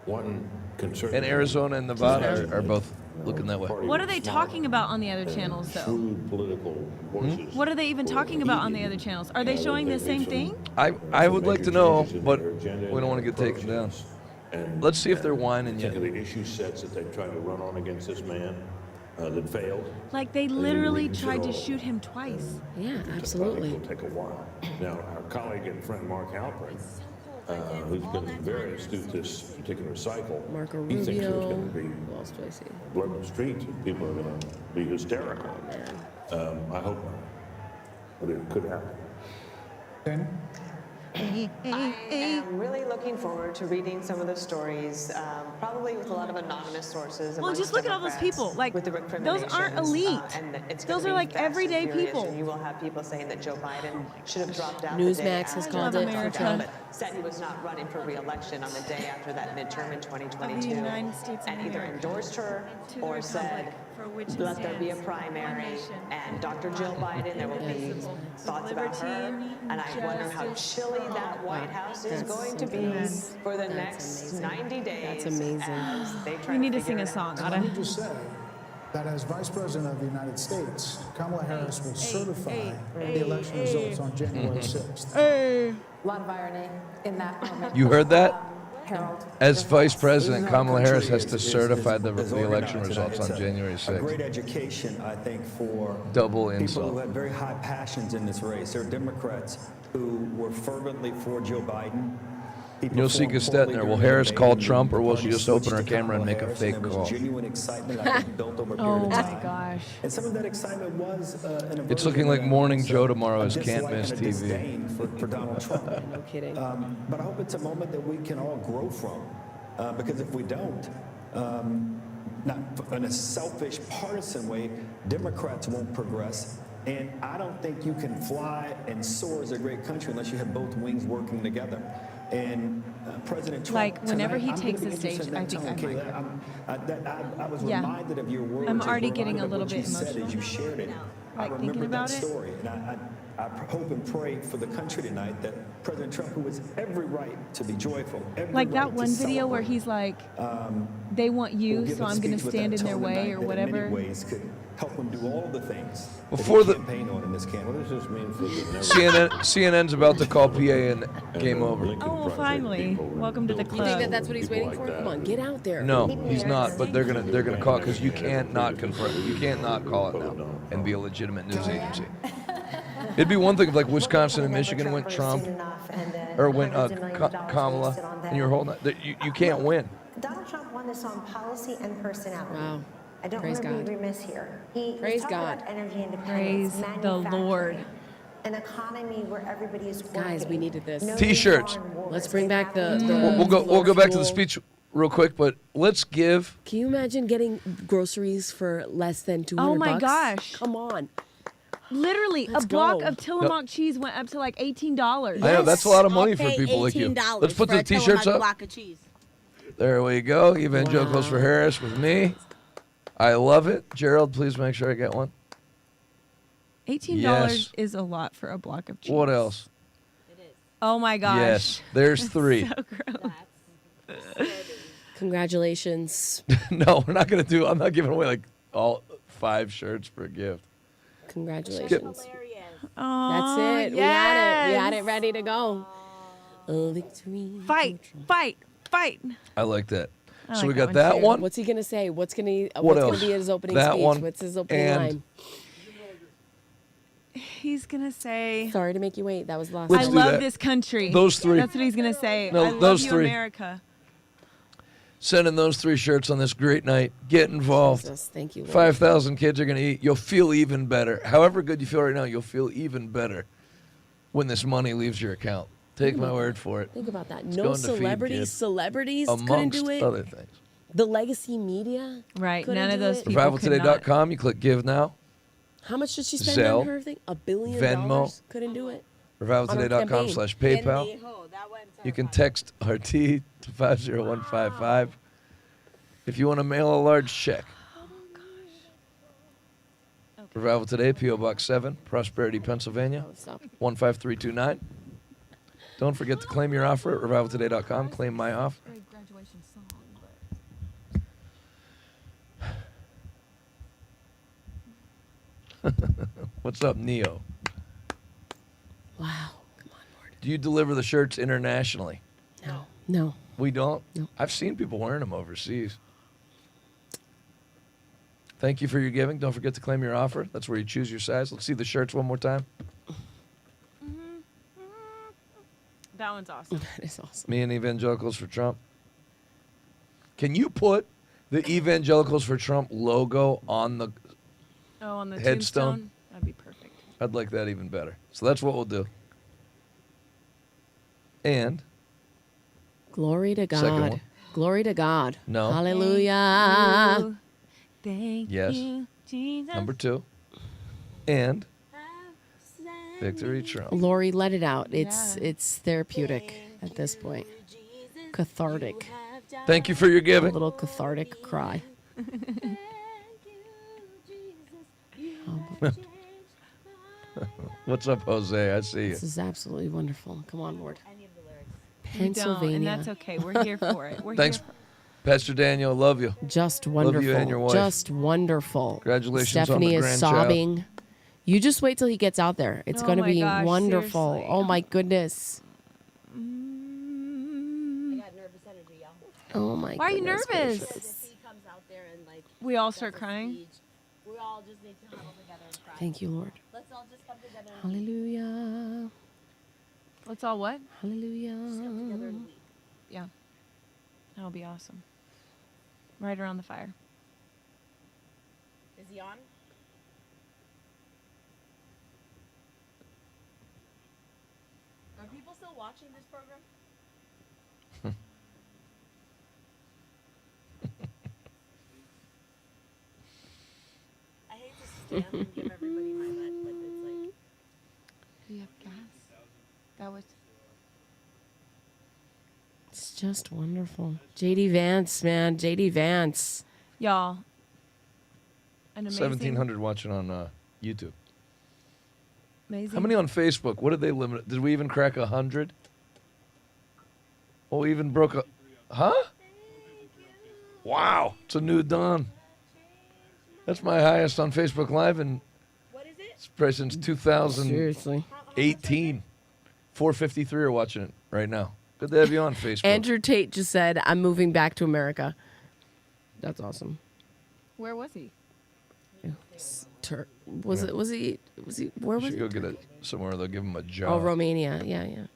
One concern. And Arizona and Nevada are both looking that way. What are they talking about on the other channels, though? Shrewd political forces. What are they even talking about on the other channels? Are they showing the same thing? I would like to know, but we don't want to get taken down. Let's see if they're whining yet. Think of the issue sets that they tried to run on against this man that failed. Like they literally tried to shoot him twice. Yeah, absolutely. It'll take a while. Now, our colleague and friend Mark Halperin, who's been very astute this particular cycle, Marco he thinks there's Rubio. going to be Who else do I see? blood in the streets and people are going to be hysterical. I hope not, but it could happen. I am really looking forward to reading some of the stories, probably with a lot of anonymous sources. Well, just look at all those people. Like, with the those aren't elite. Those are like everyday people. And you will have people saying that Joe Biden should have dropped out. Newsmax has called it for Trump. Said he was not running for re-election on the day after that midterm in 2022, United States of and either America. endorsed her To the or said, republic for which it let there be a stands, primary, one nation, and Dr. Jill Biden, there will be indivisible, thoughts about her, liberty and I wonder how justice chilly for that all. White House is That's going to be amazing. for the That's next amazing. 90 days. That's amazing. as they try We need to figure sing a it song, out. Let me just say that as Vice President of the United States, Kamala Harris will certify the election results on January 6th. Hey. A lot of irony in that moment. You heard that? Harold. As Vice President, Kamala Harris has to certify the election results on January A great 6th. education, I think, for Double people who insult. had very high passions in this race. There are Democrats who were fervently for Joe Biden, You'll see Gustet in there. Will Harris call Trump, or will she just open her camera and make a fake call? Genuine excitement I think built over a period Oh of my time. gosh. And some of that excitement was It's looking like Morning Joe tomorrow is Can't Miss TV. disdain for Donald Trump. No kidding. But I hope it's a moment that we can all grow from. Because if we don't, not in a selfish, partisan way, Democrats won't progress. And I don't think you can fly and soar as a great country unless you have both wings working together. And President Trump, Like, whenever tonight, he I'm takes gonna the be interested stage, in I that think tone, I might. Kayla. I was Yeah. reminded of your words. I'm and already reminded getting a of little what you bit said emotional. as you shared it. I Like, thinking remembered that about it. story, and I hope and pray for the country tonight that President Trump, who has every right to be joyful, every Like right that to one video where celebrate, he's like, they want will you, give so a I'm going to speech with stand that in their tone way tonight or that in whatever. many ways could help him do all the things Before that the- he campaigned on in this campaign. What does this mean for the CNN's about to call PA and game over. Oh, well, finally. Welcome to the You club. think that that's what he's waiting for? Come on, get out there. No, he's not. But they're gonna call it because you can't not confirm. You can't not call it now and be a legitimate news agency. It'd be one thing if like Wisconsin and Michigan went Trump, or went Kamala, and you're holding that. You can't win. Donald Trump won this on policy and personality. Wow. I don't Praise want to God. be remiss here. He Praise talked God. about energy independence, Praise the manufacturing, Lord. an economy where everybody is working. Guys, we needed this. No T-shirts. foreign wars. Let's bring back the We'll go back to the fuel. speech real quick, but let's give. Can you imagine getting groceries for less than 200 Oh my bucks? gosh. Come on. Literally, Let's a block go. of Tillamook cheese went up to like $18. I know that's a lot of money I'll for pay people like you. $18 Let's put for the a T-shirts Tillamook up. block of cheese. There we go. Evangelicals for Harris with me. I love it. Gerald, please make sure I get one. $18 Yes. is a lot for a block of cheese. What else? Oh my gosh. Yes, there's 3. So gross. Congratulations. No, we're not gonna do. I'm not giving away like all 5 shirts for a gift. Congratulations. Aw, That's it. We had it. We had yes. it ready to go. A victory. Fight, fight, fight. I like that. I So like we got that one that too. one. What's he gonna say? What's gonna else? be his opening That speech? one, What's his opening and- line? He's gonna say, Sorry to make you wait. That was last. Let's I do love that. this country. Those 3. That's what he's gonna say. No, I love those you, 3. America. Sending those 3 shirts on this great night. Get involved. Jesus, thank you, Lord. 5,000 kids are gonna eat. You'll feel even better. However good you feel right now, you'll feel even better when this money leaves your account. Take my word for it. Think about that. It's No going to feed celebrities. kids. Celebrities couldn't Amongst do it. other things. The legacy media. Right. couldn't None of do those it. people could not. RevivalToday.com. You click Give Now. How much did she spend Zelle, on her thing? $1 billion. Venmo. Couldn't do it. RevivalToday.com/PayPal. You can text RT to 50155 if you want to mail a large check. Revival Today, P.O. Box 7, Prosperity, Pennsylvania, 15329. Don't forget to claim your offer at RevivalToday.com. Claim my offer. Graduation song, What's up, Neo? Wow. Do you deliver the shirts internationally? No. We don't? No. I've seen people wearing them overseas. Thank you for your giving. Don't forget to claim your offer. That's where you choose your size. Let's see the shirts one more time. That one's awesome. That is awesome. Me and Evangelicals for Trump. Can you put the Evangelicals for Trump logo on the Oh, on the headstone? tombstone? That'd be perfect. I'd like that even better. So that's what we'll do. And Glory to Second God. one. Glory to God. No. Hallelujah. Thank Yes. you, Jesus. number 2. And Victory Trump. Lori, let it out. It's therapeutic at this point. Cathartic. Thank you for your A giving. little cathartic cry. What's up, Jose? I see you. This is absolutely wonderful. Come on, Lord. You don't, Pennsylvania. and that's okay. We're here for it. We're Thanks, here for Pastor Daniel. Love you. Just wonderful. Love you and your wife. Just wonderful. Congratulations on Stephanie the is grandchild. sobbing. You just wait till he gets out there. It's Oh going to my be gosh, wonderful. seriously. Oh my goodness. I got nervous energy, y'all. Oh my Why are you goodness nervous? gracious. If he comes out there and like We all does start a crying? speech, we all just need to huddle together and cry. Thank you, Lord. Let's all just come together and Hallelujah. Let's all what? Hallelujah. come together and weep. Yeah. That would be awesome. Right around the fire. Is he on? Are people still watching this program? I hate to stand and give everybody my butt, but it's like... Do you have gas? That was... It's just wonderful. JD Vance, man. JD Vance. Y'all. An amazing... 1,700 watching on YouTube. Amazing. How many on Facebook? What did they limit? Did we even crack 100? Oh, we even broke a... Huh? Wow. It's a new dawn. That's my highest on Facebook Live, and it's probably since 2018. Seriously. 453 are watching it right now. Good to have you on Facebook. Andrew Tate just said, I'm moving back to America. That's awesome. Where was he? Was he, where was Should he? go get it somewhere. They'll give him a jaw. Oh, Romania. Yeah, yeah.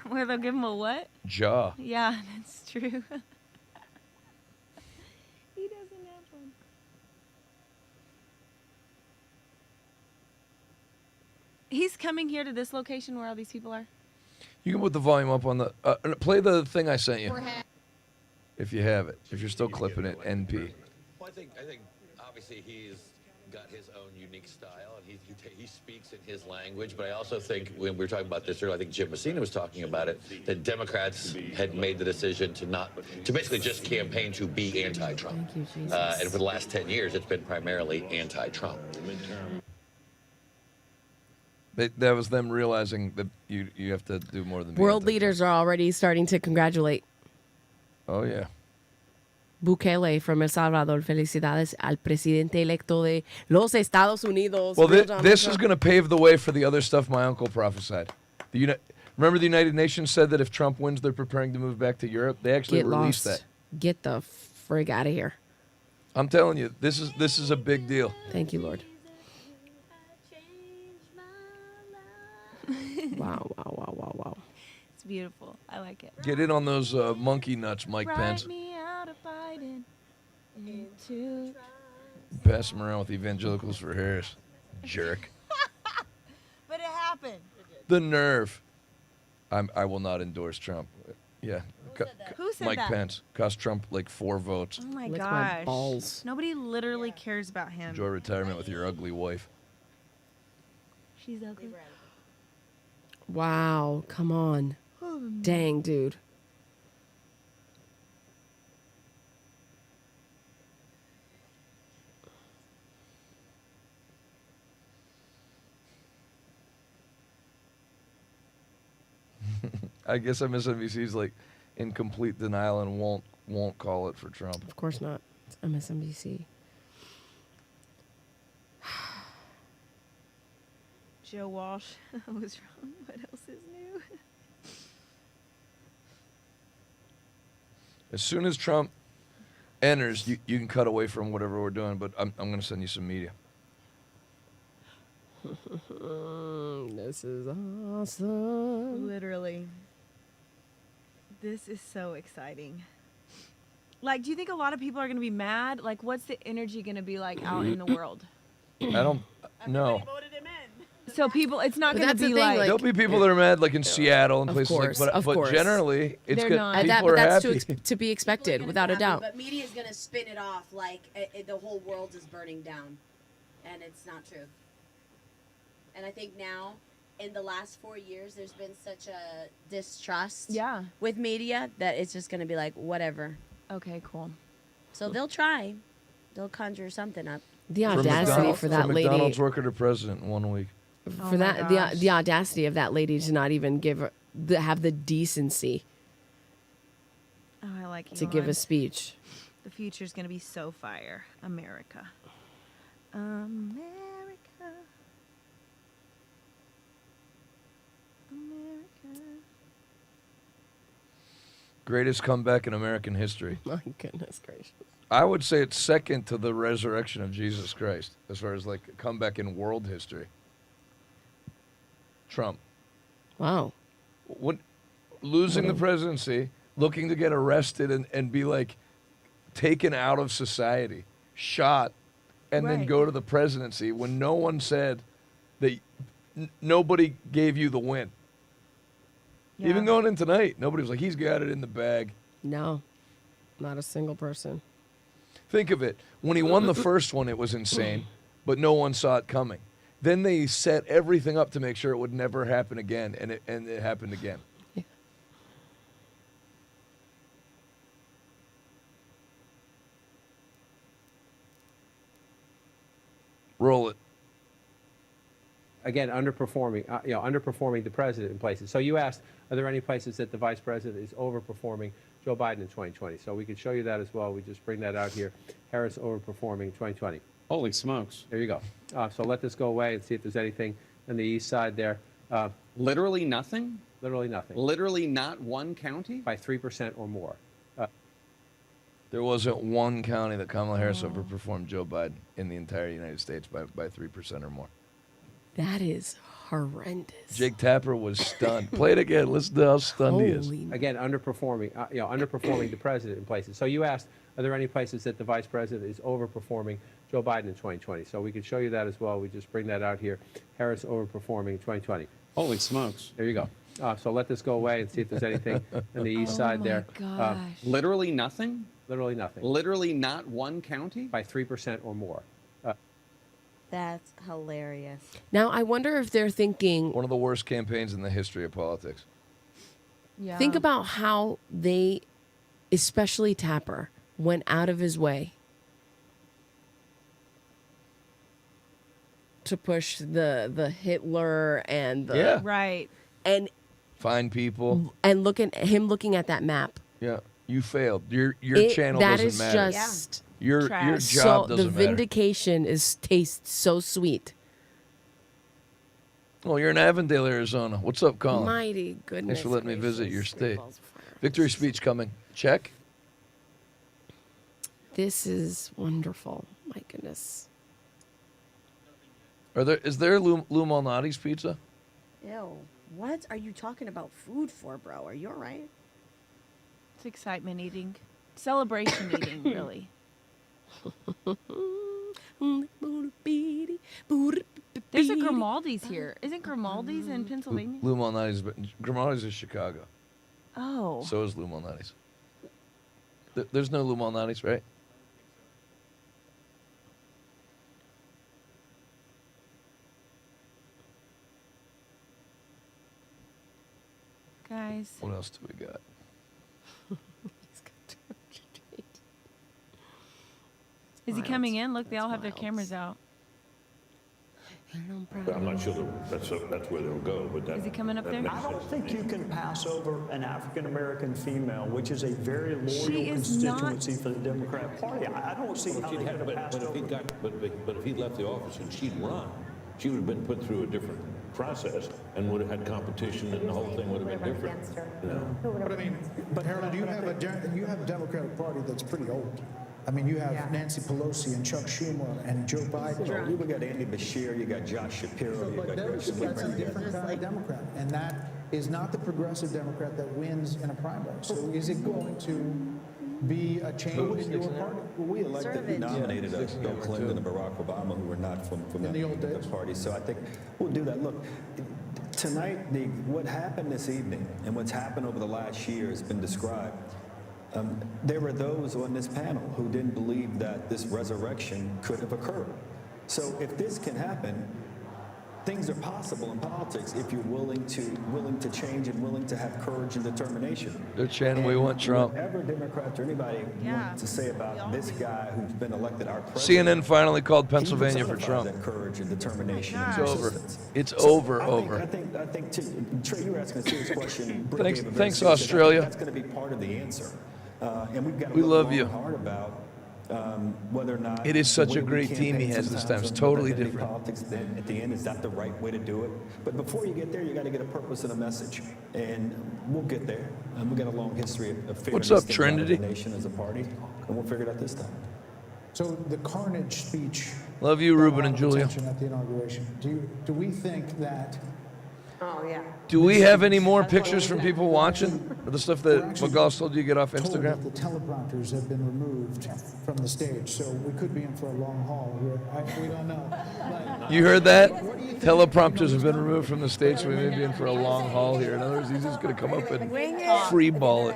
Where they'll give him a what? Jaw. Yeah, that's true. He doesn't have one. He's coming here to this location where all these people are? You can put the volume up on the... play the thing I sent you. If you have it. If you're still clipping it, NP. Well, I think obviously he's got his own unique style, and he speaks in his language. But I also think when we were talking about this earlier, I think Jim Messina was talking about it, that Democrats had made the decision to basically just campaign to be anti-Trump. Thank you, Jesus. And for the last 10 years, it's been primarily anti-Trump. That was them realizing that you have to do more than... World leaders are already starting to congratulate. Oh, yeah. Bukele from El Salvador. Felicidades al presidente electo de los Estados Unidos. Well, this is going to pave the way for the other stuff my uncle prophesied. Remember the United Nations said that if Trump wins, they're preparing to move back to Europe? They actually released that. Get the frig out of here. I'm telling you, this is a big deal. Thank you, Lord. Wow. It's beautiful. I like it. Get in on those monkey nuts, Mike Pence. Me out of Biden into... Pass them around with evangelicals for Harris. Jerk. But it happened. The nerve. I will not endorse Trump. Yeah. Who said Mike that? Pence. Cost Trump like 4 votes. Oh my Lick gosh. my balls. Nobody literally cares about him. Enjoy retirement with your ugly wife. She's ugly. Wow. Come on. Dang, dude. I guess MSNBC's like in complete denial and won't call it for Trump. Of course not. It's MSNBC. Joe Walsh was wrong. What else is new? As soon as Trump enters, you can cut away from whatever we're doing, but I'm going to send you some media. This is awesome. Literally. This is so exciting. Like, do you think a lot of people are going to be mad? Like, what's the energy going to be like out in the world? I don't know. So people, it's not going to be like... There'll be people that are mad, like in Seattle and places like that. But generally, it's They're good. not. People are That's happy. to be expected, without a doubt. But media is going to spin it off like the whole world is burning down. And it's not true. And I think now, in the last 4 years, there's been such a distrust with media that it's just going to be like, whatever. Okay, cool. So they'll try. They'll conjure something up. The audacity for that lady. McDonald's worker to president in 1 week. For the audacity of that lady to not even have the decency Oh, I like to give a speech. The future's going to be so fire. America. Greatest comeback in American history. My goodness gracious. I would say it's second to the resurrection of Jesus Christ, as far as like a comeback in world history. Trump. Wow. Losing the presidency, looking to get arrested and be like taken out of society, shot, and then Right. go to the presidency when no one said that nobody gave you the win. Yeah. Even going in tonight, nobody was like, he's got it in the bag. No, not a single person. Think of it. When he won the first one, it was insane, but no one saw it coming. Then they set everything up to make sure it would never happen again, and it happened again. Yeah. Roll it. Again, underperforming the president in places. So you asked, are there any places that the vice president is overperforming Joe Biden in 2020? So we could show you that as well. We just bring that out here. Harris overperforming 2020. Holy smokes. There you go. So let this go away and see if there's anything on the east side there. Literally nothing? Literally nothing. Literally not one county? By 3% or more. There wasn't one county that Kamala Harris overperformed Joe Biden in the entire United States by 3% or more. That is horrendous. Jake Tapper was stunned. Play it again. Listen to how stunned he is. Again, underperforming the president in places. So you asked, are there any places that the vice president is overperforming Joe Biden in 2020? So we could show you that as well. We just bring that out here. Harris overperforming 2020. Holy smokes. There you go. So let this go away and see if there's anything on the east side there. Gosh. Literally nothing? Literally nothing. Literally not one county? By 3% or more. That's hilarious. Now, I wonder if they're thinking, One of the worst campaigns in the history of politics. Yeah. think about how they, especially Tapper, went out of his way to push the Hitler and the Yeah. Right. and Fine people. looking at that map. Yeah. You failed. Your It- channel that doesn't is matter. just Your trash. job so doesn't the matter. vindication tastes so sweet. Well, you're in Avondale, Arizona. What's up, Colin? Mighty goodness. Thanks for letting me visit your gracious. state. Balls of fire. Victory speech coming. Check. This is wonderful. My goodness. Is there Lou Malnati's pizza? Ew. What are you talking about food for, bro? Are you all right? It's excitement eating. Celebration eating, really. There's a Grimaldi's here. Isn't Grimaldi's in Pennsylvania? Lou Malnati's, but Grimaldi's is Chicago. Oh. So is Lou Malnati's. There's no Lou Malnati's, right? Guys. What else do we got? Is he coming in? Look, they all have their cameras out. I'm not sure that's where they'll go, but that. Is he coming up that there? makes I don't sense. think you can pass over an African-American female, which is a very loyal She is not- constituency for the Democrat Party. I don't see how they could have passed over. But if he left the office and she'd run, she would have been put through a different process and would have had competition, and the whole thing would have been different. You know? But I mean, but Harold, you have a Democratic Party that's pretty old. I mean, you have Nancy Pelosi and Chuck Schumer and Joe Biden. You got Andy Bashir, you got Josh Shapiro, you got That's a different kind of Democrat, and that is not the progressive Democrat that wins in a primary. So is it going to be a change in your party? Well, we elected, nominated Bill Clinton and Barack Obama, who were not from the party. So I think we'll do that. Look, tonight, what happened this evening and what's happened over the last year has been described. There were those on this panel who didn't believe that this resurrection could have occurred. So if this can happen, things are possible in politics if you're willing to change and willing to have courage and determination. They're chanting, we want Trump. Whatever Democrats or anybody want to say about this guy who's been elected our president. CNN finally called Pennsylvania for Trump. That courage and determination. It's and over. persistence. It's So over. I think Trey, you were asking a serious question. Brooke Thanks- gave a very thanks, serious- Australia. That's going to be part of the answer. And we've got to We look love long you. and hard about whether or not It is such the way a we great team he campaign has this time. It's sometimes totally identity different. Politics, then at the end, is that the right way to do it? But before you get there, you got to get a purpose and a message, and we'll get there. We've got a long history of figuring What's this up, thing out Trinity? as a nation, as a party, and we'll figure it out this time. So the carnage speech. Love you, got a Ruben lot and of Julia. attention at the inauguration. Do we think that Oh, yeah. Do we have any more pictures from people watching? Or the stuff that McGoss told you to get off Told Instagram? that the teleprompters have been removed from the stage, so we could be in for a long haul here. We don't know. But You heard that? Teleprompters have been removed from the stage, so we may be in for a long haul here. In other words, he's just going to come up and free ball it.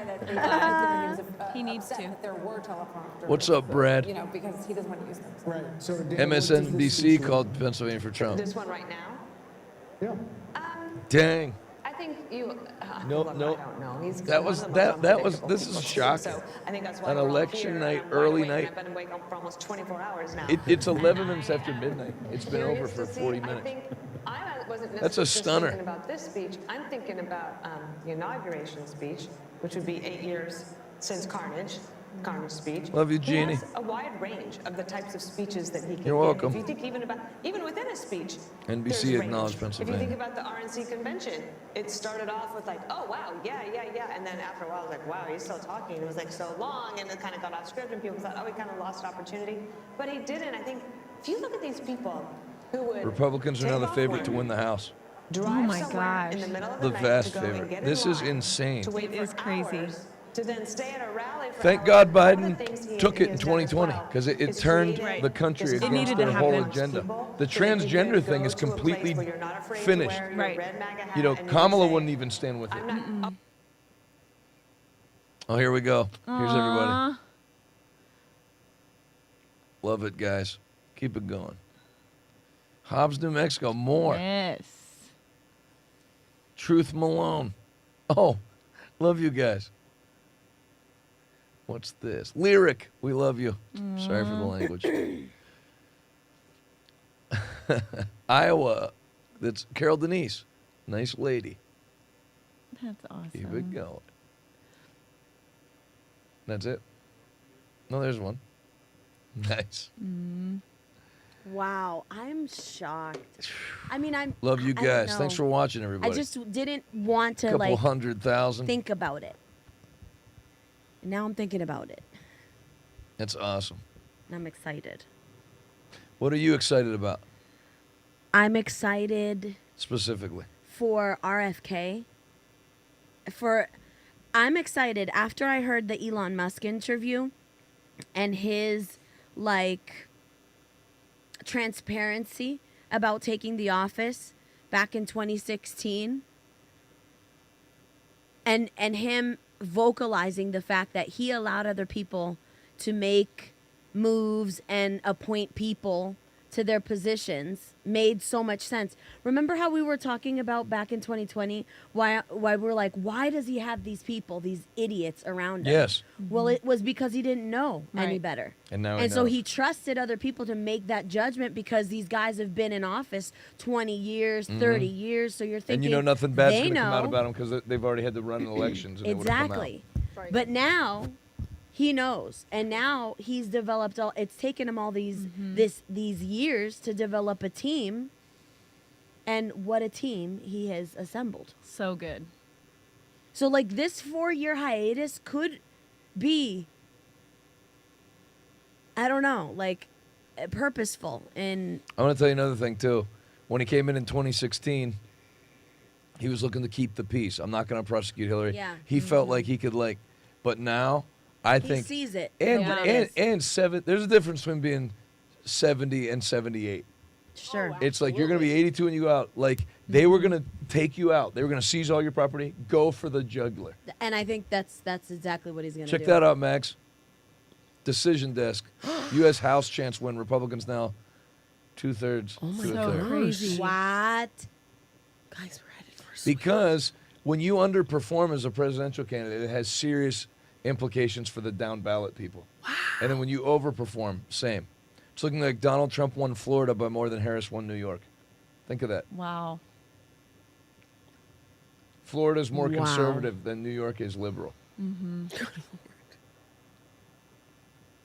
He needs to. There were teleprompters. What's up, Brad? You know, because he doesn't want to use them. So. Right. So MSNBC called Pennsylvania for Trump. This one right now? Yeah. Dang. I think you. No. I don't know. He's That was one of the most that was. unpredictable This is people, too. shocking. So I think that's why An we're all election here, night, and I'm early wide awake, night. and I've been awake for almost 24 hours now. It's 11 minutes after midnight. It's been over Curious for to see. 40 I minutes. think I wasn't That's a necessarily just stunner. thinking about this speech. I'm thinking about the inauguration speech, which would be 8 years since Carnage speech. Love you, He Jeannie. has a wide range of the types of speeches that he can You're give. welcome. If you think even within a speech, NBC there's range. acknowledged If you Pennsylvania. think about the RNC convention, it started off with like, oh wow, yeah, and then after a while it was like, wow, he's still talking. It was like so long, and it kind of got off script, and people thought, oh, he kind of lost opportunity, but he didn't. I think if you look at these people who would Republicans are now take the off favorite work, to win the House. drive my somewhere in gosh. the middle of The the night vast to go and favorite. get This in is line, insane. to wait It for is crazy. hours, to then stay at a rally for Thank hours. God One of the Biden things he took it in has done as 2020 well because it is turned created the country this against needed their to whole happen. agenda. people The so that you transgender can thing go is to a place completely where you're not afraid to finished. wear your Right. red MAGA hat You know, and you can Kamala say, wouldn't even stand with it. I'm not. Oh, here we go. Here's everybody. Aw. Love it, guys. Keep it going. Hobbs, New Mexico. More. Yes. Truth Malone. Oh, love you guys. What's this? Lyric. We love you. Sorry for the language. Iowa. That's Carol Denise. Nice lady. That's awesome. Keep it going. That's it. No, there's one. Nice. Wow, I'm shocked. I mean, Love you I don't guys. Thanks know. for watching, everybody. I just didn't want to Couple like 100,000. think about it. And now I'm thinking about it. That's awesome. And I'm excited. What are you excited about I'm excited specifically? for RFK. I'm excited after I heard the Elon Musk interview and his like transparency about taking the office back in 2016 and him vocalizing the fact that he allowed other people to make moves and appoint people to their positions made so much sense. Remember how we were talking about back in 2020 why we're like, why does he have these people, these idiots around him? Yes. Well, it was because he didn't know any Right. better. And now he And so knows. he trusted other people to make that judgment because these guys have been in office 20 years, 30 years. So you're thinking And you know nothing bad's they going to come out know. about them because they've already had to run in elections. And it would've come out. Exactly. But now he knows, and now he's developed all. It's taken him all these years to develop a team, and what a team he has assembled. So good. So like this 4-year hiatus could be, I don't know, like purposeful and I want to tell you another thing, too. When he came in 2016, he was looking to keep the peace. I'm not going to prosecute Hillary. Yeah. He felt like he could, like, but now I he think. sees it. And, for what it and, is. there's a difference between being 70 and 78. Sure. It's like you're going to be 82 and you go out. Like, they were going to take you out. They were going to seize all your property. Go for the jugular. And I think that's exactly what he's going to do. Check that out, Max. Decision desk. U.S. House chance win. Republicans now 2/3 Oh my to a God. third. Crazy. What? Guys, we're headed for Because when you underperform as a presidential candidate, it has serious implications for the down ballot people. Wow. And then when you overperform, same. It's looking like Donald Trump won Florida by more than Harris won New York. Think of that. Wow. Florida's more Wow. conservative than New York is liberal.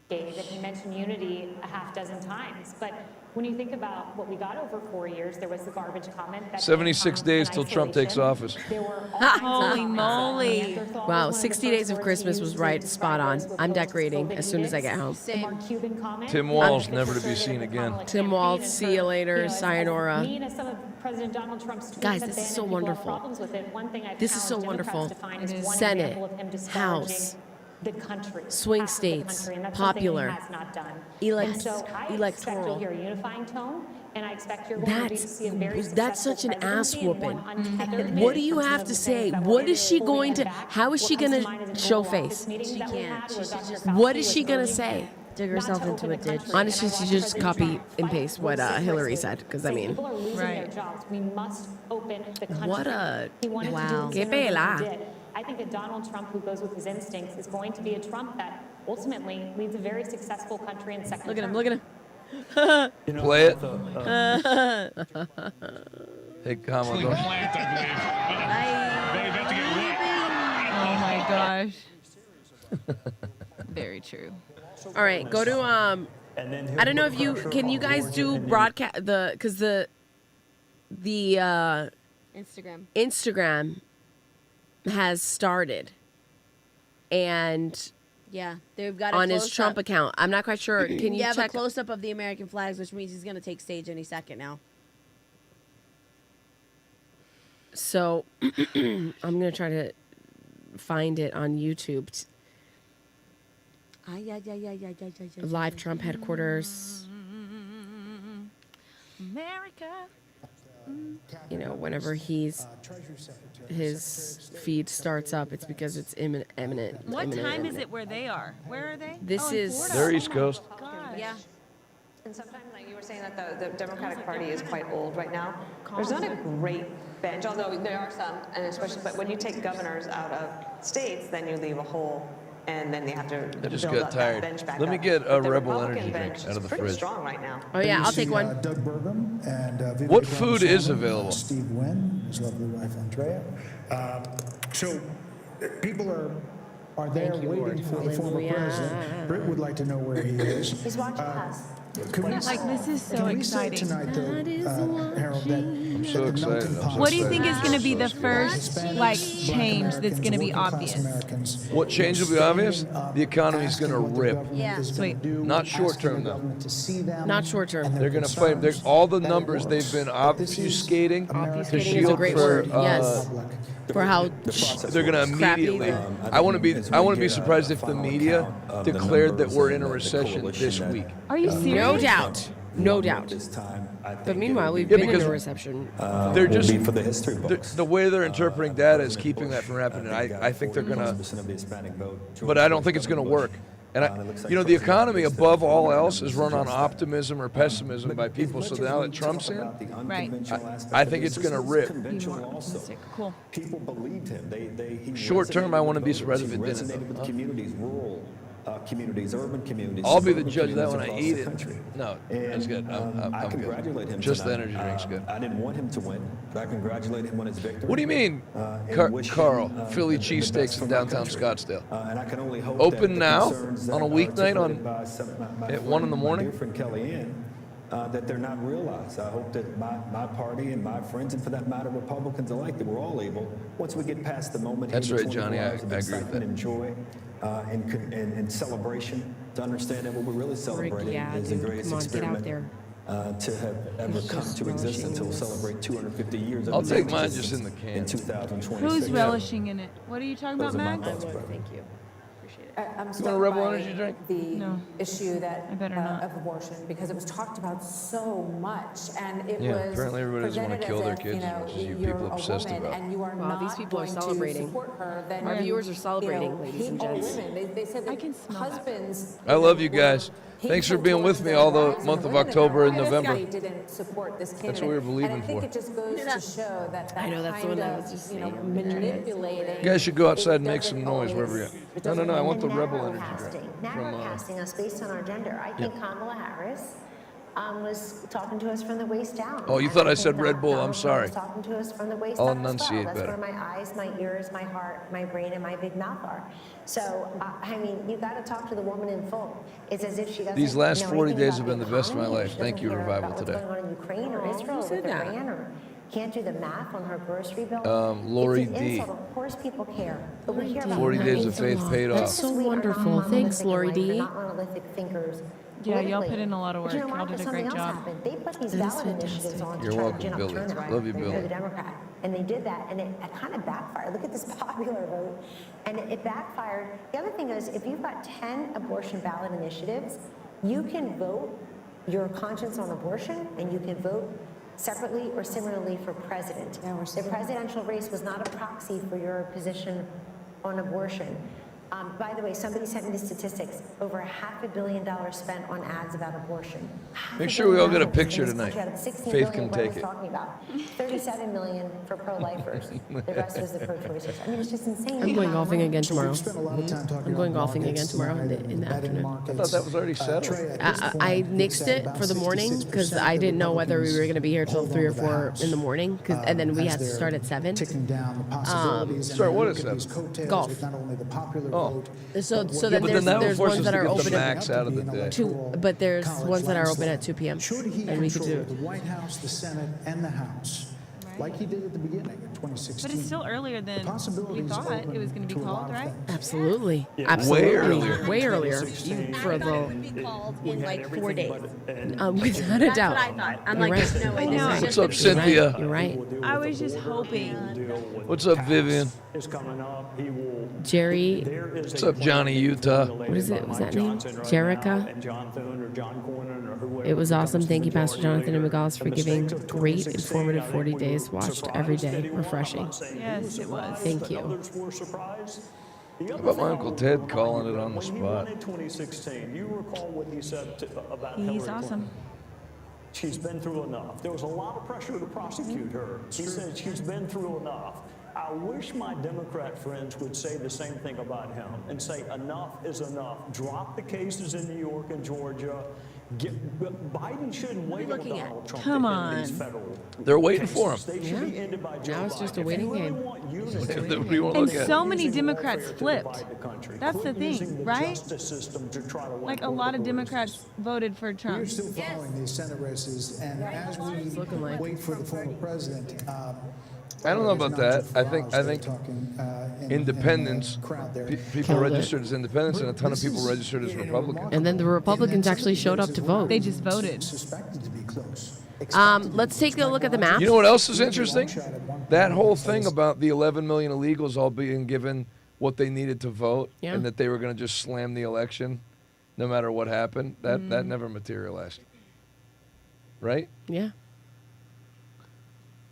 That he mentioned unity a half dozen times, but When you think about what we got over 4 years, there was the garbage comment. That 76 days till Trump takes office. There were all kinds of Holy comments. moly. Neanderthal Wow, was one of the 60 first days of words Christmas used was to right, describe spot on. those with I'm the decorating COVID as soon as I get home. The Mark Cuban comment. Tim Walz, The never to be conservative seen again. Kamala Tim campaign Walz, and see her, you later, as sayonara. mean as some of President Donald Trump's tweets Guys, have this been is so and people have wonderful. problems with it, one thing I've This is so challenged Democrats wonderful. to find is one Senate, example of him disparaging House, the country, swing half of the states, country, and that's popular, something he has not done. elect- And so I expect electoral. you'll hear a unifying tone, and I expect you're going to see a very That's such an ass successful whooping. presidency and one untethered What do you from some have of to the say? things that What were is she holding going him to, back. how is she What comes going to mind is an to show Oval face? Office meeting that we had where Dr. What Fauci is she was going to urging say? him Dig not herself to into open a the ditch. country, Honestly, and I she watched just President copy Trump and fight paste what vociferously, Hillary said, because I saying mean, people are losing Right. their jobs. We must open the country. What a- He wanted to wow. do it Que sooner than pela. he did. I think a Donald Trump who goes with his instincts is going to be a Trump that ultimately leads a very successful country in second look at him, term. look at him. Play it. Hey, Kamala, don't- Oh my gosh. Very true. All right, go to And then he'll I don't know put if you pressure can you on guys Georgia do and then- broadcast because the Instagram. Instagram has started, and Yeah, they've got a on his close-up. Trump account, I'm not quite sure. Can you have check? a close up of the American flags, which means he's going to take stage any second now. So I'm gonna try to find it on YouTube. Live Trump headquarters. America. You know, whenever his feed starts up, it's because it's imminent. What time is it where they are? Where are they? This in is- Florida? They're Oh East my Coast. gosh. Yeah. And sometimes, like you were saying, that the Democratic Party is quite old right now. There's not a great bench, although there are some, and especially, but when you take governors out of states, then you leave a hole, and then they have to I just build got up tired. that bench back Let me up. get a But the Rebel Republican energy drink bench out is of the pretty fridge. strong right now. Oh yeah, I'll See, take one. Doug Burgum and Vivian What food is Ramaswamy, available? Steve Wynn, his lovely wife Andrea. So people are there Thank you, waiting Lord. for the former Hallelujah. president. Britt would like to know where he is. He's watching us. Can we, Like, this is so can we say exciting. tonight, though, Harold, that I'm so that the melting excited. I'm pot- so What do you think is going to be So the scared. first Hispanics, like Black change that's going to be Americans, obvious? working-class Americans, What change will be obvious? standing up, The economy's asking gonna what the rip. government Yeah. is gonna Sweet. do, Not short asking term, the though. government to see them Not short term. and their They're going to fight. concerns, All the that it numbers they've works. been But this is obfuscating to Obfuscating is a shield great for. word. Yes. For how They're going to crappy immediately. the- I want to be surprised if the media declared that we're in a recession this week. Are you serious? No doubt. No doubt. This time, I think But meanwhile, we've Yeah, been in because a reception. They're will just be for the history the, books. the way they're interpreting data is keeping that from happening. I think they're gonna, but I don't think it's gonna work. And the economy above all else is run on optimism or pessimism by people. So now that Trump's in, Right. I think it's gonna rip. Cool. People believed him. He Short term, I wouldn't be surprised if it resonated didn't. with though. communities, rural communities, urban communities. I'll be the suburban judge of that when I communities eat it. across the country. No, And, that's good. I'm I good. congratulate him Just the tonight. energy drink's good. I didn't want him to win, but I congratulate him on his victory. What do you mean, and wish him, Carl? Philly the cheesesteaks best in for my downtown country. Scottsdale. And I can only hope Open that the now concerns on a that are weeknight on articulated by my at 1 in the friend, morning? My dear friend Kellyanne, that they're not realized. I hope that my party and my friends, and for that matter, Republicans alike, that we're all able, once we get past the moment, That's here, right, 24 Johnny. I hours of agree with excitement that. and joy and celebration, to understand that what we're really celebrating yeah, is the dude, greatest come on, get out experiment there. to have ever He's come just to existence. relishing We'll this. celebrate 250 years of I'll take its mine existence just in the can. in 2026. Who's relishing in it? What are you talking Those about, are my Max? thoughts, bro. Thank you. I'm You want a Rebel Energy drink? The No. issue that I better not. of abortion, because it was talked about so much, and it Yeah, was apparently everybody doesn't wanna presented kill as their if, kids, you know, which is you you're people a obsessed woman about. and you are Wow, not these people are going celebrating. to support her, then Our viewers are celebrating, you know, ladies and or gents. women. They said that I can smell that. husbands. I love you were guys. Thanks for hateful being with towards me their all the wives and month of women in October their and lives. November. They didn't support this candidate. That's what we were believing and I think for. it just goes to show that I know, that's the kind one I of, was just you know, saying. I'm gonna try to- manipulating. You guys should go outside and it make some doesn't noise wherever you're always- at. No, I want the And Rebel Energy narrowcasting, drink from narrowcasting us based on our gender. I think Kamala Harris was talking to us from the waist down. Oh, you And thought I think said Red Bull. I'm Donald Trump sorry. was talking to us from the waist I'll down as well. enunciate That's better. where my eyes, my ears, my heart, my brain, and my big mouth are. So, I mean, you got to talk to the woman in full. It's as if she doesn't These last know 40 anything days about have been the best of my economy, or life. she Thank doesn't you, care Revival, about today. what's going on in Ukraine or Israel who with said that? Iran, or can't do the math on her grocery bill. Lori It's an D. insult. Of course people care, but we care about 40 the days main of faith things. paid That's off. so We are not wonderful. Thanks, monolithic in Lori life. We're D. not monolithic thinkers. Yeah, y'all politically. put in a lot of But you work. know Y'all what? did a Something great else job. happened. They put these That is ballot initiatives fantastic. on to You're try welcome, to gin up Billy. turnout Love you, for Billy. the Democrat. And they did that, and it kind of backfired. Look at this popular vote. And it backfired. The other thing is, if you've got 10 abortion ballot initiatives, you can vote your conscience on abortion, and you can vote separately or similarly for president. The presidential race was not a proxy for your position on abortion. By the way, somebody sent me the statistics. Over $500 million spent on ads about abortion. Make sure we all get a $500 million picture in this country tonight. out of 16 Faith billion can we're take it. talking about. 37 million for pro-lifers. The rest was the pro-choicers. I mean, it's just insane. I'm going golfing again So tomorrow. we've spent a lot of time talking I'm going about golfing again markets tomorrow in tonight the and betting afternoon. markets. I thought that was already settled. Trey, at this point, I it's nixed at it about for the morning because 66% I of didn't know whether we were going to be here till Republicans 3 or hold on to the 4 House, in the morning, and then we as had to they're start at 7. ticking down the possibilities. Sorry, and what look is at these that? coattails Golf. with not only the popular Oh. vote, So but so what then but there's then that there's forces ones us that to are get the open at max out of the day. 2, but there's college ones that are open landslide. at 2 p.m. Should he and we could control do the White House, the Senate, and the House, like he did at the beginning in 2016? But it's still earlier than we possibilities thought open it was going to be to a lot called, of right? things. Absolutely, Yeah. absolutely, Way earlier. way earlier. For the in like 4 days. without a That's doubt. what I thought. I'm You're like, right. no way, I this know. is What's just up, Cynthia? You're right. I was just hoping. What's up, Vivian? Is coming up. He will. Jerry, There is What's a up, Johnny, plan Utah? formulated What is it? by Was Mike that name? Johnson right Jerica? now, and John Thune or John Cornyn or whoever it was becomes awesome. the Thank you, Pastor majority Jonathan and leader. McGoss, for The giving mistakes of great, 2016, informative I think 40 we days were watched every surprised day. that he won. I'm Refreshing. not saying he Yes, was it was. surprised, Thank but you. others were surprised. The How other about thing my I Uncle will Ted remind calling you it on the when he spot? won in 2016, you recall what he said about He's Hillary awesome. Clinton. She's been through enough. There was a lot of pressure to prosecute her. He said she's been through enough. I wish my Democrat friends would say the same thing about him and say enough is enough. Drop the cases in New York and Georgia. Biden shouldn't wait on Donald Trump Come to on. end these federal They're waiting for him. cases. They should be ended by Joe Now it's just a Biden. waiting If you really game. want Look unity, at them. You won't And look at so it. many using Democrats warfare to flipped. divide the country. That's the Quit thing, using the right? justice system to try to win Like a lot of political Democrats races. voted for Trump. We're still following these Senate races, and as we wait for the former president, I don't know about that. I think in independents, the crowd there. people Killed it. registered as independents, and a ton of people registered as Republicans. And then the Republicans actually showed up to vote. They just voted. Suspected to be close. Let's take a look at the map. You know what else is interesting? That whole thing about the 11 million illegals all being given what they needed to vote, Yeah. and that they were going to just slam the election no matter what happened. That never materialized. Right? Yeah.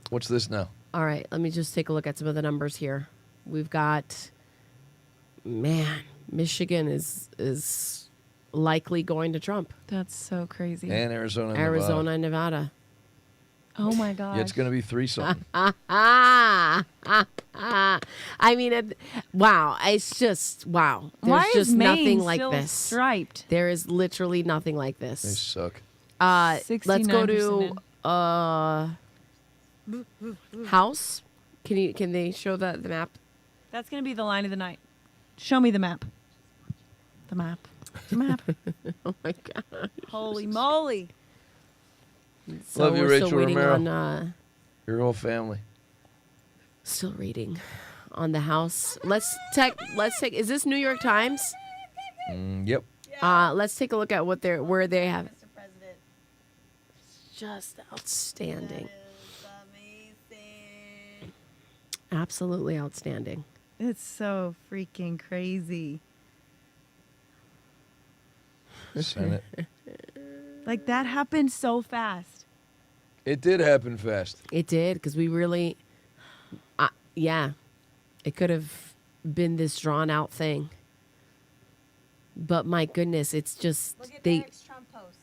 What's this now? All right, let me just take a look at some of the numbers here. We've got, man, Michigan is likely going to Trump. That's so crazy. And Arizona, and Arizona and Nevada. Oh my gosh. Yeah, it's going to be 3-something. I mean, wow. It's just, wow. There's Why is just nothing Maine like still this. striped? There is literally nothing like They this. suck. Let's go to 69% House. Can they show the map? That's going to be the line of the night. Show me the map. The map. The map. Oh my god. Holy moly. So Love you, we're Rachel still waiting Romero. on Your whole family. still reading on the House. Let's take is this New York Times? Yep. Let's take a look at where they have just outstanding. Absolutely outstanding. It's so freaking crazy. Senate. Like that happened so fast. It did happen fast. It did, because we really, yeah, it could have been this drawn out thing. But my goodness, it's just Look at they. Eric's Trump post.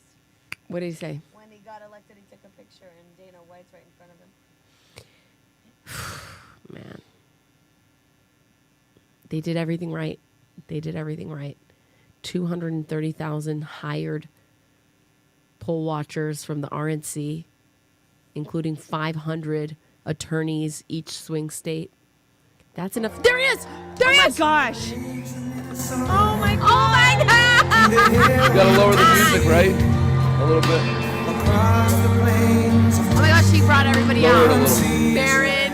What did he say? When he got elected, he took a picture, and Dana White's right in front of him. Man, they did everything right. They did everything right. 230,000 hired poll watchers from the RNC, including 500 attorneys each swing state. That's enough. There he is! There he is! Oh my gosh! Oh my god! Oh my god! You gotta lower the music, right? A little bit. Oh my gosh, she brought everybody Lower it a out. little. Barron,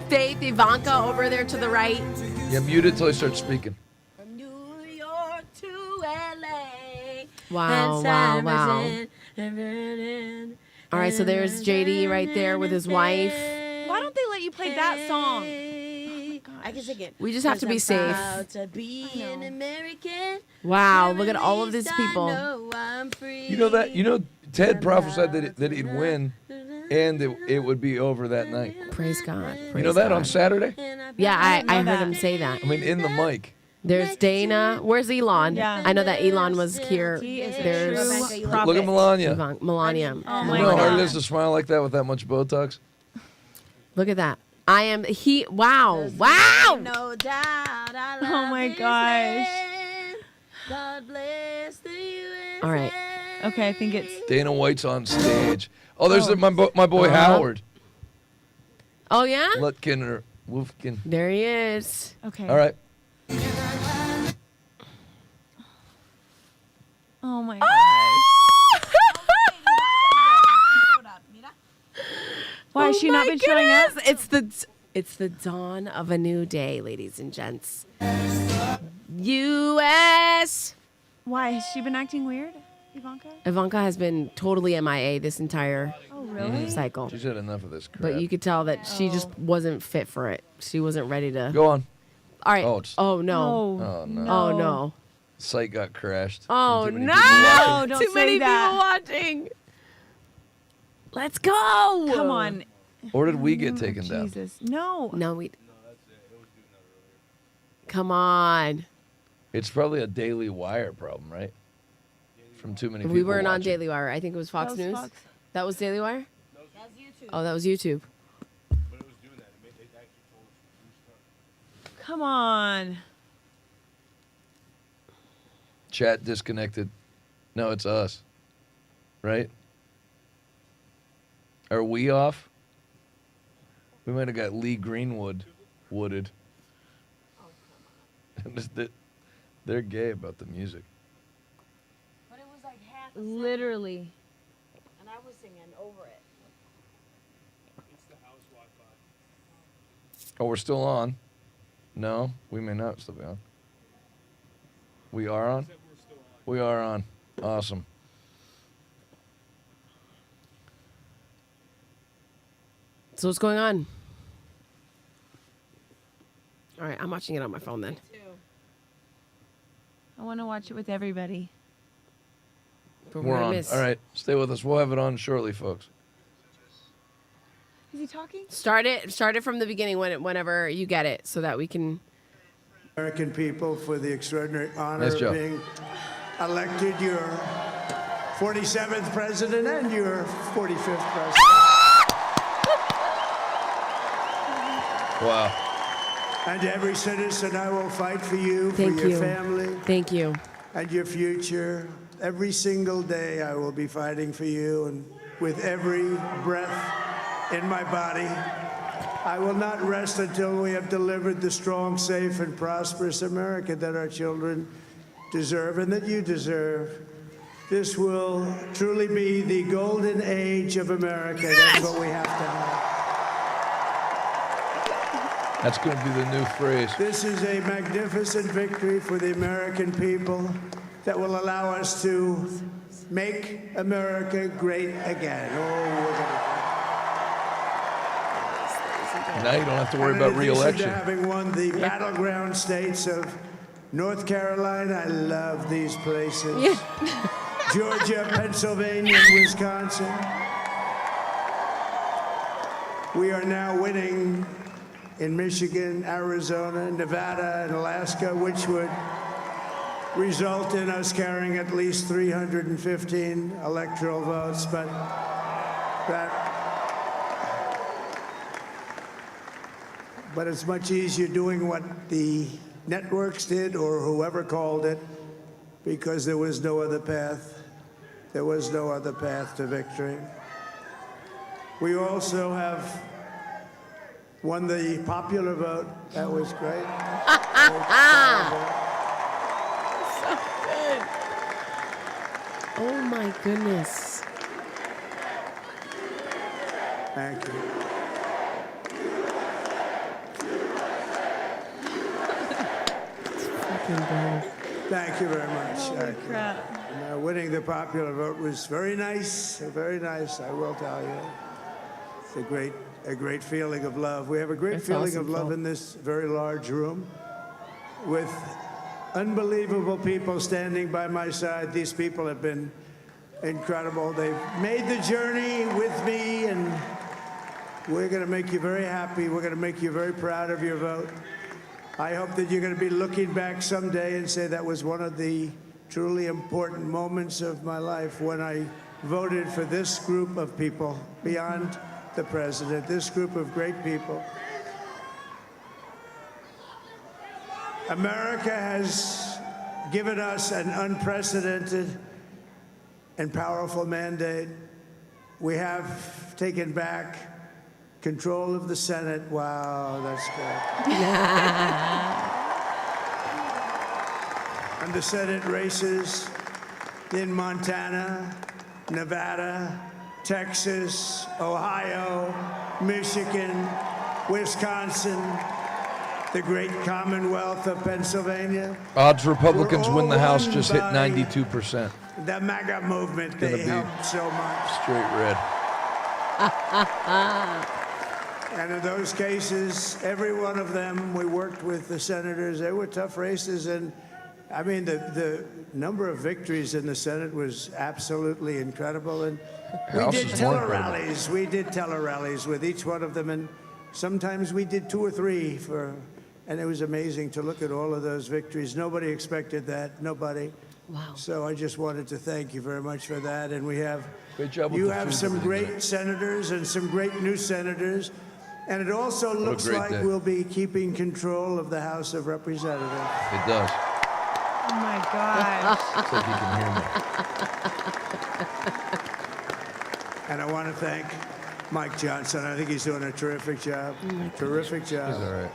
Faith, Ivanka over there to the right. Yeah, mute it till I start speaking. Wow, wow, wow. All right, so there's JD right there with his wife. Why don't they let you play that song? I can sing it. We just have to be safe. Proud to be an American. Wow, look at all of these people. You know that? You know, Ted prophesied that he'd win, and it would be over that night. Praise God. You know that on Saturday? Yeah, I heard him say that. I mean, in the mic. There's Dana. Where's Elon? Yeah. I know that Elon was here. He is a There's true Look prophet. at Melania. Melania. Oh You my know how hard it God. is to smile like that with that much Botox? Look at that. Wow. Wow. No doubt. I love Oh my this gosh. land. God bless the USA. All right. Okay, I think it's. Dana White's on stage. Oh, there's Oh. my boy Howard. Oh, yeah? Lutkin or Wolfkin. There he is. Okay. All right. Oh my gosh. Why has she not been showing up? It's the dawn of a new day, ladies and gents. U.S. Why has she been acting weird, Ivanka? Ivanka has been totally MIA this entire Oh really? cycle. She's had enough of this crap. But you could tell that she just wasn't fit for it. She wasn't ready to. Go on. All right. Oh, it's- Oh, no. Oh, no. Oh, no. Site got crashed. Oh, Too many no. people watching. No, don't Too say many that. people watching. Let's go. Come on. Or did we get taken down? Jesus. No. No, we. Come on. It's probably a Daily Wire problem, right? From too many people. We weren't on watching. Daily Wire. I think it was Fox was News. Fox. That was Daily Wire? Oh, that was YouTube. Come on. Chat disconnected. No, it's us. Right? Are we off? We might have got Lee Greenwood wooded. They're gay about the music. But it was like half a Literally. second, and I was singing over it. Oh, we're still on. No, we may not still be on. We are on? We are on. Awesome. So what's going on? All right, I'm watching it on my phone then. I want to watch it with everybody. But We're gonna on. miss. All right, stay with us. We'll have it on shortly, folks. Is he talking? Start it from the beginning whenever you get it so that we can. American people for the extraordinary honor Nice of job. being elected your 47th president and your 45th president. Wow. And every citizen, I will fight for you, Thank for your you. family, Thank you. and your future. Every single day, I will be fighting for you, and with every breath in my body, I will not rest until we have delivered the strong, safe, and prosperous America that our children deserve and that you deserve. This will truly be the golden age of America. That's what we have to have. That's going to be the new phrase. This is a magnificent victory for the American people that will allow us to make America great again. Now you don't have to worry And about in addition re-election. to having won the battleground states of North Carolina, I love these places. Georgia, Pennsylvania, and Wisconsin. We are now winning in Michigan, Arizona, Nevada, and Alaska, which would result in us carrying at least 315 electoral votes, but it's much easier doing what the networks did or whoever called it, because there was no other path. There was no other path to victory. We also have won the popular vote. That was great. So good. Oh my goodness. Thank you. Thank you very much. Holy crap. And, winning the popular vote was very nice, very nice, I will tell you. It's a great feeling of love. We have a great That's feeling awesome, of love Phil. in this very large room with unbelievable people standing by my side. These people have been incredible. They've made the journey with me, and we're going to make you very happy. We're going to make you very proud of your vote. I hope that you're going to be looking back someday and say that was one of the truly important moments of my life when I voted for this group of people beyond the president, this group of great people. America has given us an unprecedented and powerful mandate. We have taken back control of the Senate. Wow, that's good. And the Senate races in Montana, Nevada, Texas, Ohio, Michigan, Wisconsin, the great Commonwealth of Pennsylvania. Odds Republicans win the House won just hit by 92%. The MAGA movement, they helped so much. Straight red. And in those cases, every one of them, we worked with the senators. They were tough races. And I mean, the number of victories in the Senate was absolutely incredible. And we House did is more incredible. tele-rallies. We did tele-rallies with each one of them. And sometimes we did 2 or 3 and it was amazing to look at all of those victories. Nobody expected that. Nobody. Wow. So I just wanted to thank you very much for that. And we have, Great job with you the have food some that we great did. senators and some great new senators. And it also What a looks great like day. we'll be keeping control of the House of Representatives. It does. Oh my gosh. It's like you can hear me. And I want to thank Mike Johnson. I think he's doing a terrific job. Terrific job. He's all right.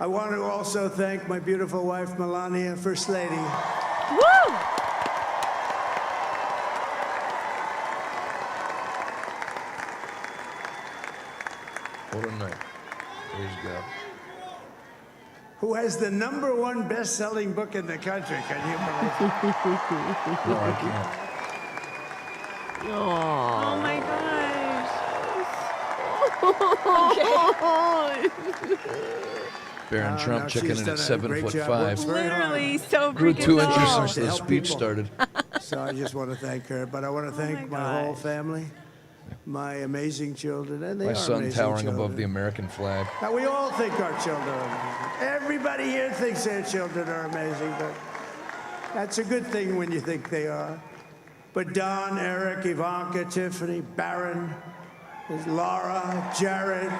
I want to also thank my beautiful wife, Melania, First Lady. Woo! What a night. Praise God. Who has the #1 best-selling book in the country. Can you believe it? No, I can't. Oh my gosh. Baron Trump no, checking she's in done at a 7'5". great job. Works very hard. Literally so Grew freaking 2 inches tall. since the help speech people. started. So I just want to thank her. But I want to thank my whole family, my amazing children, and they My are son amazing towering children. above the American flag. Now, we all think our children are amazing. Everybody here thinks their children are amazing, but that's a good thing when you think they are. But Don, Eric, Ivanka, Tiffany, Barron, Laura, Jared,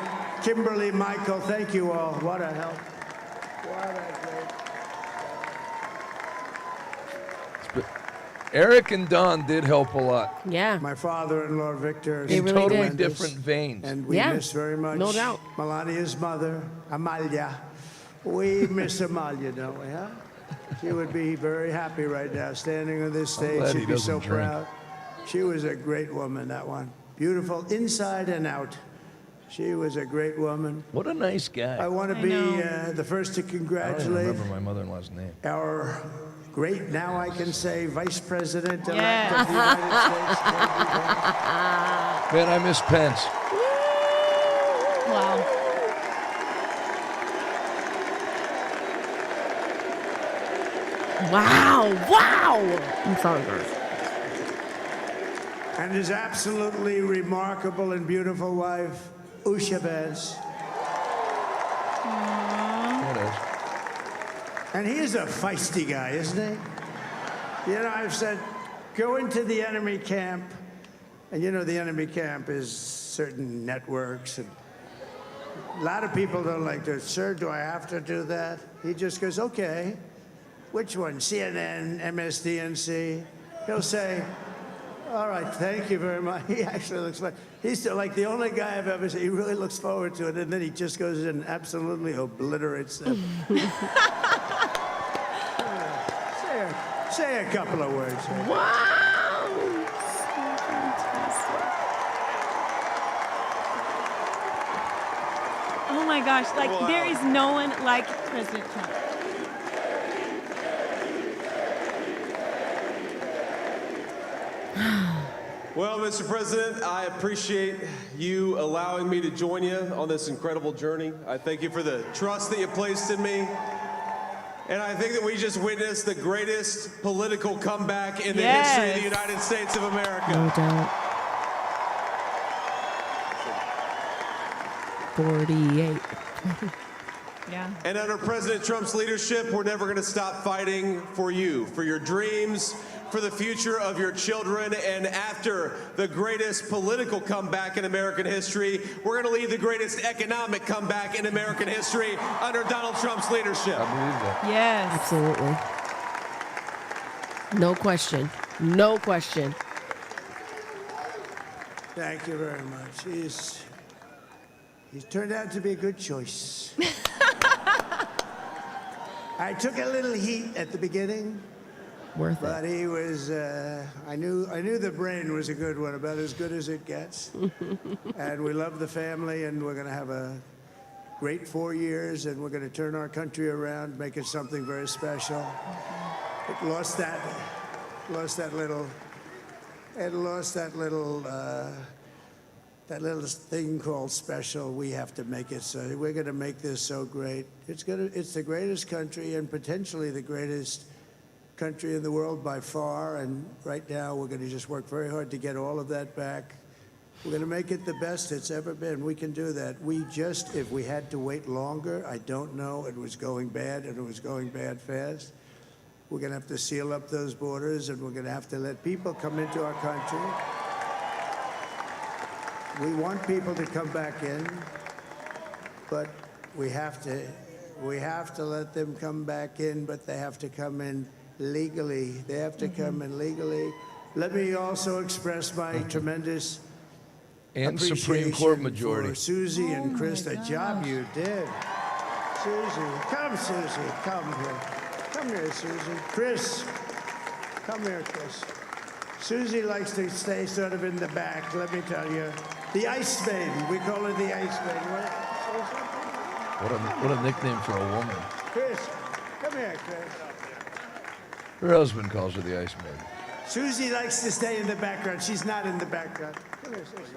Kimberly, Michael, thank you all. What a help. What a great. Eric and Don did help a lot. Yeah. My father-in-law, Victor, is In totally tremendous. different veins. And we Yeah, miss very much no doubt. Melania's mother, Amalia. We miss Amalia, don't we, huh? She would be very happy right now, standing on this stage. glad he She'd be so doesn't drink. proud. She was a great woman, that one. Beautiful inside and out. She was a great woman. What a nice guy. I want to I be know. the first to I don't even congratulate remember my mother-in-law's name. our great, now I can say, Vice President-elect Yes. of the United States. Man, I miss Pence. Wow. Wow. Wow. I'm sorry, guys. And his absolutely remarkable and beautiful wife, Usha Bez. What is? And he is a feisty guy, isn't he? You know, I've said, go into the enemy camp. And you know, the enemy camp is certain networks. And a lot of people don't like to, sir, do I have to do that? He just goes, okay. Which one? CNN, MSDNC? He'll say, All right, thank you very much. He actually looks fun. He's still, like the only guy I've ever seen. He really looks forward to it, and then he just goes in and absolutely obliterates them. Say a couple of words. Wow. Oh my gosh, like there is no one like President Trump. Well, Mr. President, I appreciate you allowing me to join you on this incredible journey. I thank you for the trust that you placed in me. And I think that we just witnessed the greatest political comeback in the history of the United States of America. No doubt. 48. Yeah. And under President Trump's leadership, we're never going to stop fighting for you, for your dreams, for the future of your children. And after the greatest political comeback in American history, we're going to lead the greatest economic comeback in American history under Donald Trump's leadership. I believe that. Yes. Absolutely. No question. No question. Thank you very much. He's turned out to be a good choice. I took a little heat at the beginning. Worth but he was, I knew the brain was a good one, about as good as it gets. And we love the family, and we're going to have a great 4 years, and we're going to turn our country around, make it something very special. It lost that little thing called special. We have to make it so. We're going to make this so great. It's the greatest country, and potentially the greatest country in the world by far, and right now we're going to just work very hard to get all of that back. We're going to make it the best it's ever been. We can do that. If we had to wait longer, I don't know. It was going bad, and it was going bad fast. We're going to have to seal up those borders, and we're going to have to let people come into our country. We want people to come back in, but we have to let them come back in, but they have to come in legally. They have to come in legally. Let me also express my tremendous and Supreme Court majority. For Susie and Chris, the job you did. Susie, come here. Come here, Susie. Chris, come here, Chris. Susie likes to stay sort of in the back, let me tell you. The Ice Maiden, we call her the Ice Maiden. What a nickname for a woman. Chris, come here, Chris. Her husband calls her the Ice Maiden. Susie likes to stay in the background. She's not in the background. Come here, Susie.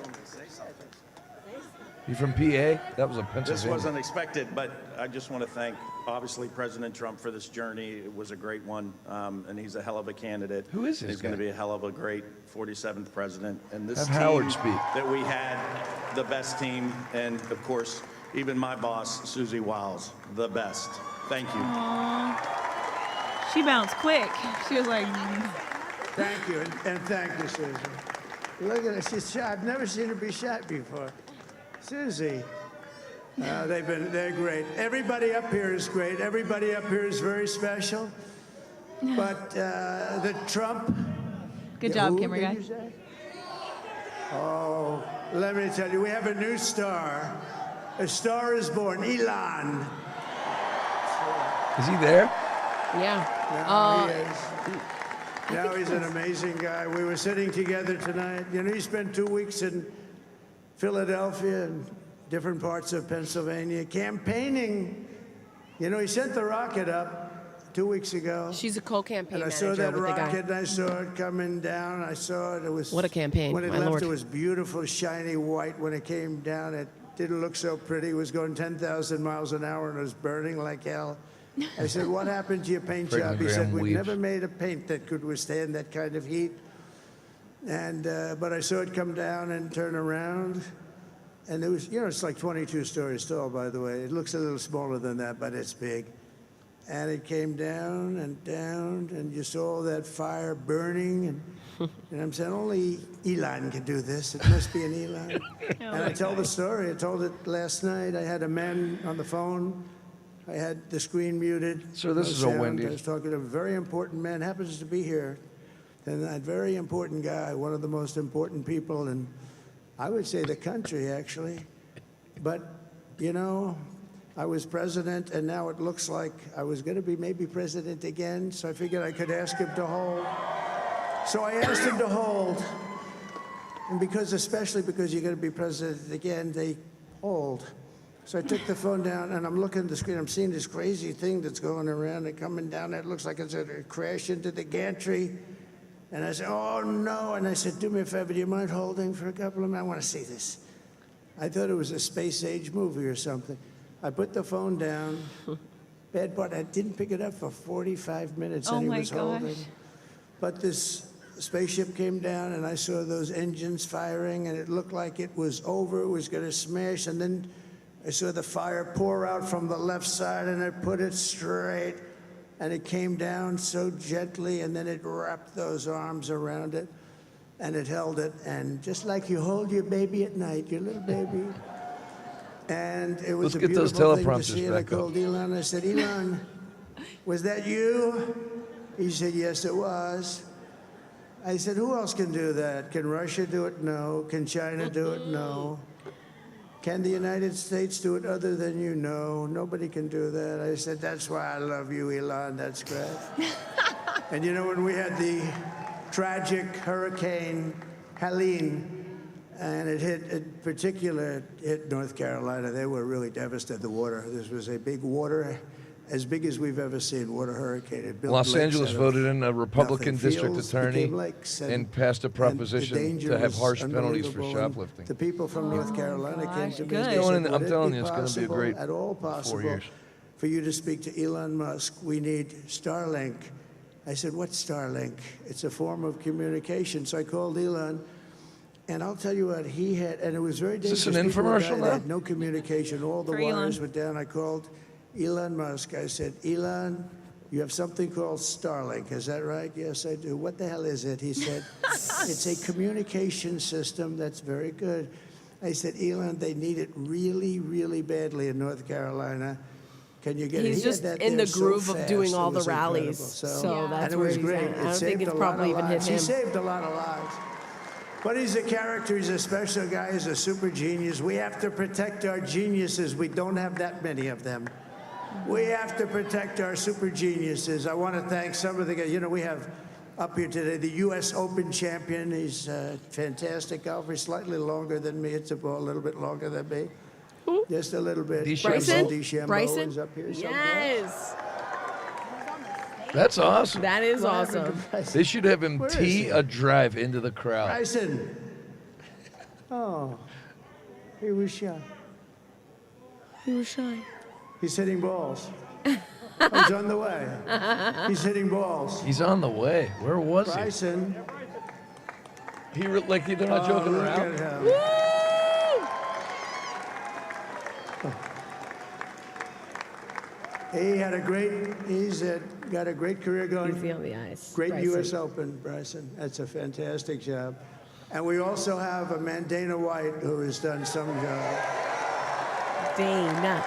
You from PA? That was a Pennsylvania. This wasn't expected, but I just want to thank, obviously, President Trump for this journey. It was a great one, and he's a hell of a candidate. Who is this He's going to be a hell of a great 47th president. And this Have team Howard speak. that we had, the best team, and of course, even my boss, Susie Wiles, the best. Thank you. Aww. She bounced quick. She was like, Thank you, and thank you, Susie. Look at her, she's shy. I've never seen her be shy before. Susie, they're great. Everybody up here is great. Everybody up here is very special. But the Trump. Good job, camera guy. You say? Oh, let me tell you, we have a new star. A star is born, Elon. Is he there? Yeah. Now he is. Now he's an amazing guy. We were sitting together tonight. You know, he spent 2 weeks in Philadelphia and different parts of Pennsylvania campaigning. You know, he sent the rocket up 2 weeks ago. She's a co-campaign And I manager saw that with the guy. rocket, and I saw it coming down. I saw it. It was What a campaign, When it my left, lord. it was beautiful, shiny white. When it came down, it didn't look so pretty. It was going 10,000 miles an hour, and it was burning like hell. I said, "What happened to your paint job?" He said, "We've never made a paint that could withstand that kind of heat." And but I saw it come down and turn around. And it was, you know, it's like 22 stories tall, by the way. It looks a little smaller than that, but it's big. And it came down, and you saw all that fire burning. And I'm saying, only Elon can do this. It must be an Elon. And I told the story. I told it last night. I had a man on the phone. I had the screen muted. So this no is a sound. Wendy's. I was talking to a very important man, happens to be here than that very important guy, one of the most important people in, I would say, the country, actually. But, you know, I was president, and now it looks like I was going to be maybe president again, so I figured I could ask him to hold. So I asked him to hold, and especially because you're going to be president again, they hold. So I took the phone down, and I'm looking at the screen. I'm seeing this crazy thing that's going around and coming down. It looks like it's going to crash into the gantry. And I said, oh, no. And I said, do me a favor, do you mind holding for a couple of minutes? I want to see this. I thought it was a space-age movie or something. I put the phone down. Bad part, I didn't pick it up for 45 minutes, and he was holding. But this spaceship came down, and I saw those engines firing, and it looked like it was over. It was going to smash, and then I saw the fire pour out from the left side, and I put it straight, and it came down so gently, and then it wrapped those arms around it, and it held it, and just like you hold your baby at night, your little baby. And it was Let's a get those beautiful thing to teleprompters see, and I back up. called Elon. I said, Elon, was that you? He said, yes, it was. I said, who else can do that? Can Russia do it? No. Can China do it? No. Can the United States do it other than you? No. Nobody can do that. I said, that's why I love you, Elon. That's great. And you know, when we had the tragic Hurricane Helene, and it hit North Carolina, they were really devastated, the water. This was a big water, as big as we've ever seen, water hurricane. It built Los lakes Angeles out of voted in a Republican nothing. district Fields attorney became lakes, and passed a the proposition danger to have was harsh penalties for unbelievable. And shoplifting. the people from North Carolina came to me. Good. They said, I'm "Would it telling be you, it's gonna be a possible, great at all 4 possible years." for you to speak to Elon Musk? We need Starlink." I said, "What's Starlink?" It's a form of communication. So I called Elon, and I'll tell you what, he had, and it was very dangerous. Is this an People infomercial died. They now? had no communication. All the For wires Elon. were down. I called Elon Musk. I said, Elon, you have something called Starlink. Is that right? Yes, I do. What the hell is it? He said, it's a communication system that's very good. I said, Elon, they need it really, really badly in North Carolina. Can you get it? He's He had just that in there the so groove of fast. doing It all the was rallies. incredible. So that's and it where was he's great. at. I don't It think saved it's a lot probably of even hit lives. He him. saved a lot of lives. But he's a character. He's a special guy. He's a super genius. We have to protect our geniuses. We don't have that many of them. We have to protect our super geniuses. I want to thank some of the guys. You know, we have up here today the U.S. Open champion. He's a fantastic golfer. He's slightly longer than me. It's a little bit longer than me. Just a little bit. Bryson? DeChambeau Bryson? is up here somewhere. Yes. That's awesome. That is What happened to awesome. Bryson? They should have him Where is tee he? a drive into the crowd. Bryson. Oh, he was shy. He was shy. He's hitting balls. Oh, he's on the way. He's hitting balls. He's on the way. Where was he? Bryson. Like they're not joking look around. at him. Woo! He had a great. Got a great career going. Easy on the eyes. Great Bryson. U.S. Open, Bryson. That's a fantastic job. And we also have a man, Dana White, who has done some job. Dana.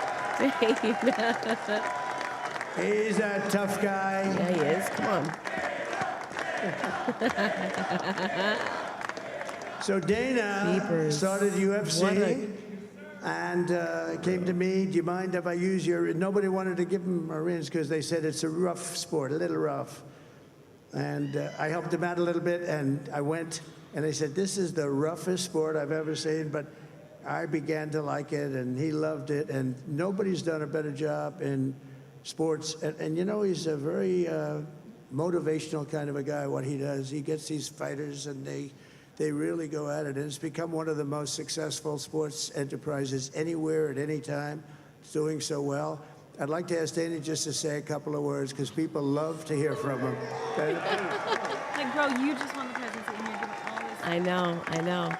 He's a tough guy. Yeah, he is. Come on. So Dana Jeepers. started What UFC and came to me, do you mind if I use your, nobody wanted to give him a rinse because they said it's a rough sport, a little rough. And I helped him out a little bit, and I went, and they said, this is the roughest sport I've ever seen, but I began to like it, and he loved it, and nobody's done a better job in sports. And you know, he's a very motivational kind of a guy, what he does. He gets these fighters, and they really go at it, and it's become one of the most successful sports enterprises anywhere at any time. It's doing so well. I'd like to ask Dana just to say a couple of words, because people love to hear from him. Okay? Like, bro, you just won the presidency and you're giving all this. I know.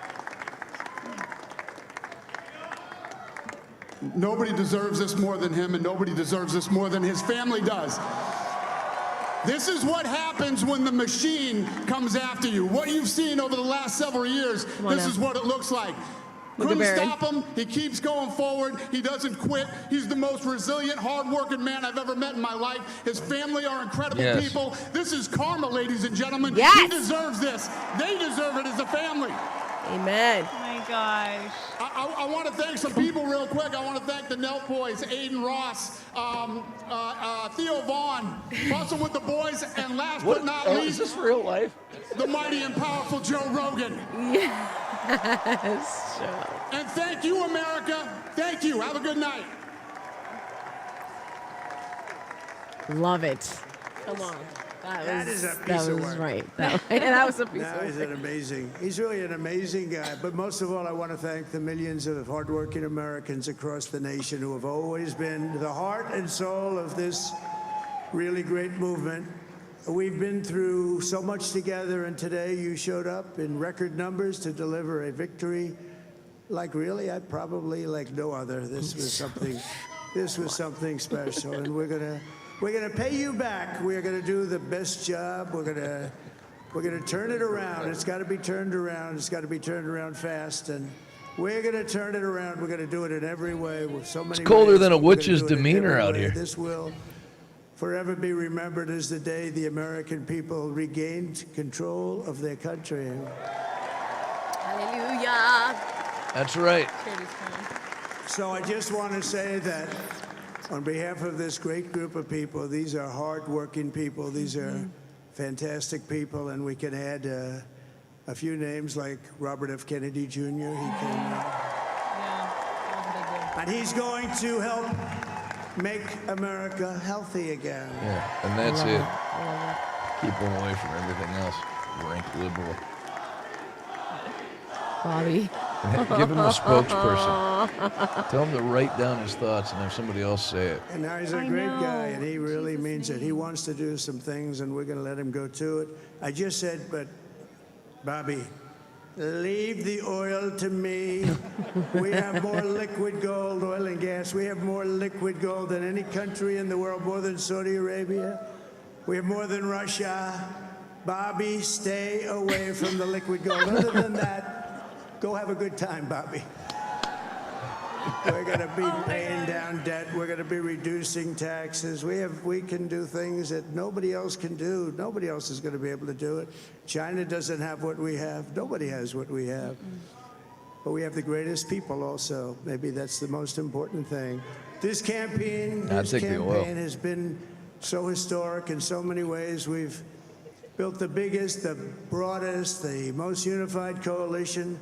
Nobody deserves this more than him, and nobody deserves this more than his family does. This is what happens when the machine comes after you. What you've seen over the last several years, this is what it looks like. Couldn't Baron. stop him. He keeps going forward. He doesn't quit. He's the most resilient, hard-working man I've ever met in my life. His family are incredible Yes. people. This is karma, ladies and gentlemen. Yes. He deserves this. They deserve it as a family. Amen. Oh my gosh. I want to thank some people real quick. I want to thank the Nelk Boys, Aiden Ross, Theo Vaughn, Hustle with the Boys, and last but not Is least, this real life? the mighty and powerful Joe Rogan. Yes. And thank you, America. Thank you. Have a good night. Love it. Come on. That is a piece of work. Right. That was a piece Now of he's work. an amazing. He's really an amazing guy. But most of all, I want to thank the millions of hardworking Americans across the nation who have always been the heart and soul of this really great movement. We've been through so much together, and today you showed up in record numbers to deliver a victory like really, I probably like no other. This was something. This was something special, and we're gonna pay you back. We're gonna do the best job. We're gonna turn it around. It's got to be turned around. It's got to be turned around fast, and we're gonna turn it around. We're gonna do it in every way. With so many. It's colder ways, than a but we're gonna witch's do it in demeanor every out way. here. This will forever be remembered as the day the American people regained control of their country. Hallelujah. That's right. So I just want to say that on behalf of this great group of people, these are hard-working people. These are fantastic people, and we can add a few names like Robert F. Kennedy Jr. He can, and he's going to help make America healthy again. Yeah, and that's it. Keep them away from everything else. Rank liberal. Bobby. And give him a spokesperson. Tell him to write down his thoughts and have somebody else say it. And now he's a great guy, and he really means it. He wants to do some things, and we're going to let him go to it. I just said, but Bobby, leave the oil to me. We have more liquid gold, oil and gas. We have more liquid gold than any country in the world, more than Saudi Arabia. We have more than Russia. Bobby, stay away from the liquid gold. Other than that, go have a good time, Bobby. We're going to be paying down debt. We're going to be reducing taxes. We can do things that nobody else can do. Nobody else is going to be able to do it. China doesn't have what we have. Nobody has what we have. But we have the greatest people also. Maybe that's the most important thing. This campaign has been so historic in so many ways. We've built the biggest, the broadest, the most unified coalition.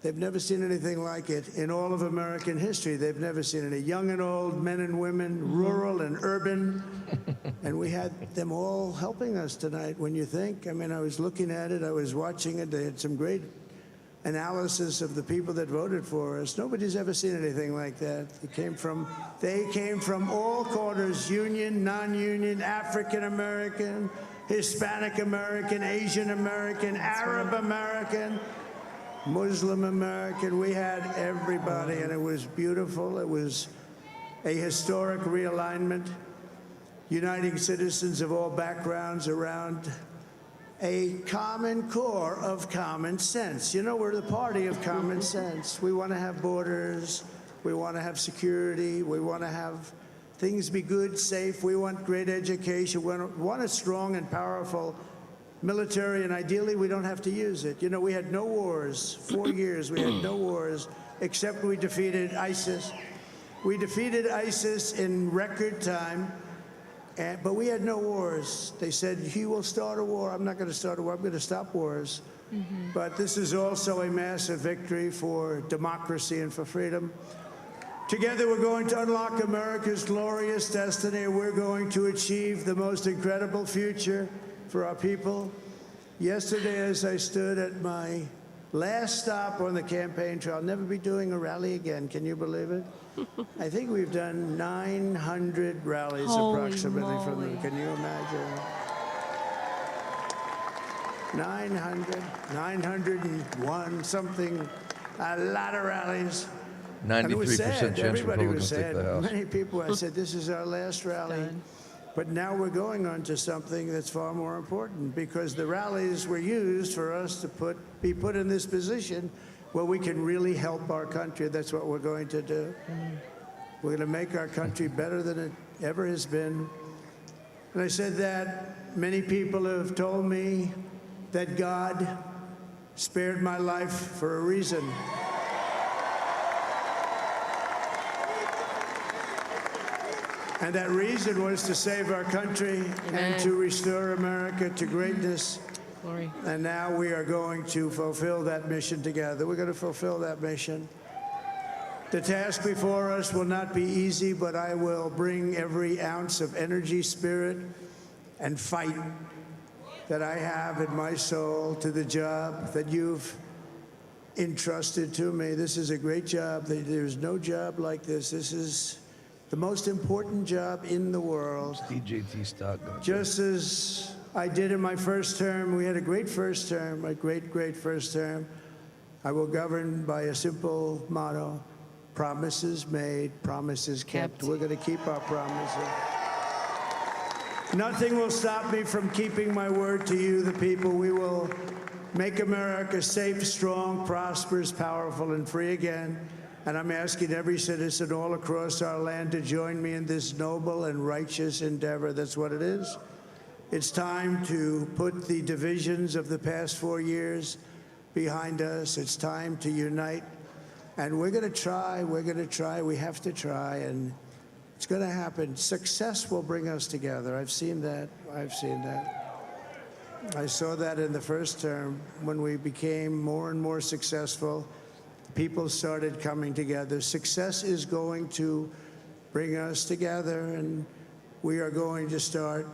They've never seen anything like it in all of American history. They've never seen it. Young and old, men and women, rural and urban. And we had them all helping us tonight. When you think, I mean, I was looking at it, I was watching it. They had some great analysis of the people that voted for us. Nobody's ever seen anything like that. They came from all corners, union, non-union, African American, Hispanic American, Asian American, Arab American, Muslim American. We had everybody, and it was beautiful. It was a historic realignment, uniting citizens of all backgrounds around a common core of common sense. You know, we're the party of common sense. We want to have borders. We want to have security. We want to have things be good, safe. We want great education. We want a strong and powerful military, and ideally we don't have to use it. You know, we had no wars. 4 years we had no wars, except we defeated ISIS. We defeated ISIS in record time, but we had no wars. They said, he will start a war. I'm not going to start a war. I'm going to stop wars. But this is also a massive victory for democracy and for freedom. Together, we're going to unlock America's glorious destiny. We're going to achieve the most incredible future for our people. Yesterday, as I stood at my last stop on the campaign trail, I'll never be doing a rally again. Can you believe it? I think we've done 900 rallies approximately from them. Can you imagine? 901, something, a lot of rallies. 93% chance Everybody Republicans was take sad. the House. Many people, I said, this is our last rally. But now we're going on to something that's far more important, because the rallies were used for us to be put in this position where we can really help our country. That's what we're going to do. We're going to make our country better than it ever has been. And I said that many people have told me that God spared my life for a reason. And that reason was to save our country and to restore America to greatness. Glory. And now we are going to fulfill that mission together. We're going to fulfill that mission. The task before us will not be easy, but I will bring every ounce of energy, spirit, and fight that I have in my soul to the job that you've entrusted to me. This is a great job. There's no job like this. This is the most important job in the world. DJT stock. Just as I did in my first term, we had a great first term, a great, great first term. I will govern by a simple motto: promises made, promises kept. We're going to keep our promises. Nothing will stop me from keeping my word to you, the people. We will make America safe, strong, prosperous, powerful, and free again. And I'm asking every citizen all across our land to join me in this noble and righteous endeavor. That's what it is. It's time to put the divisions of the past 4 years behind us. It's time to unite. And we're going to try. We're going to try. We have to try. And it's going to happen. Success will bring us together. I've seen that. I've seen that. I saw that in the first term when we became more and more successful. People started coming together. Success is going to bring us together, and we are going to start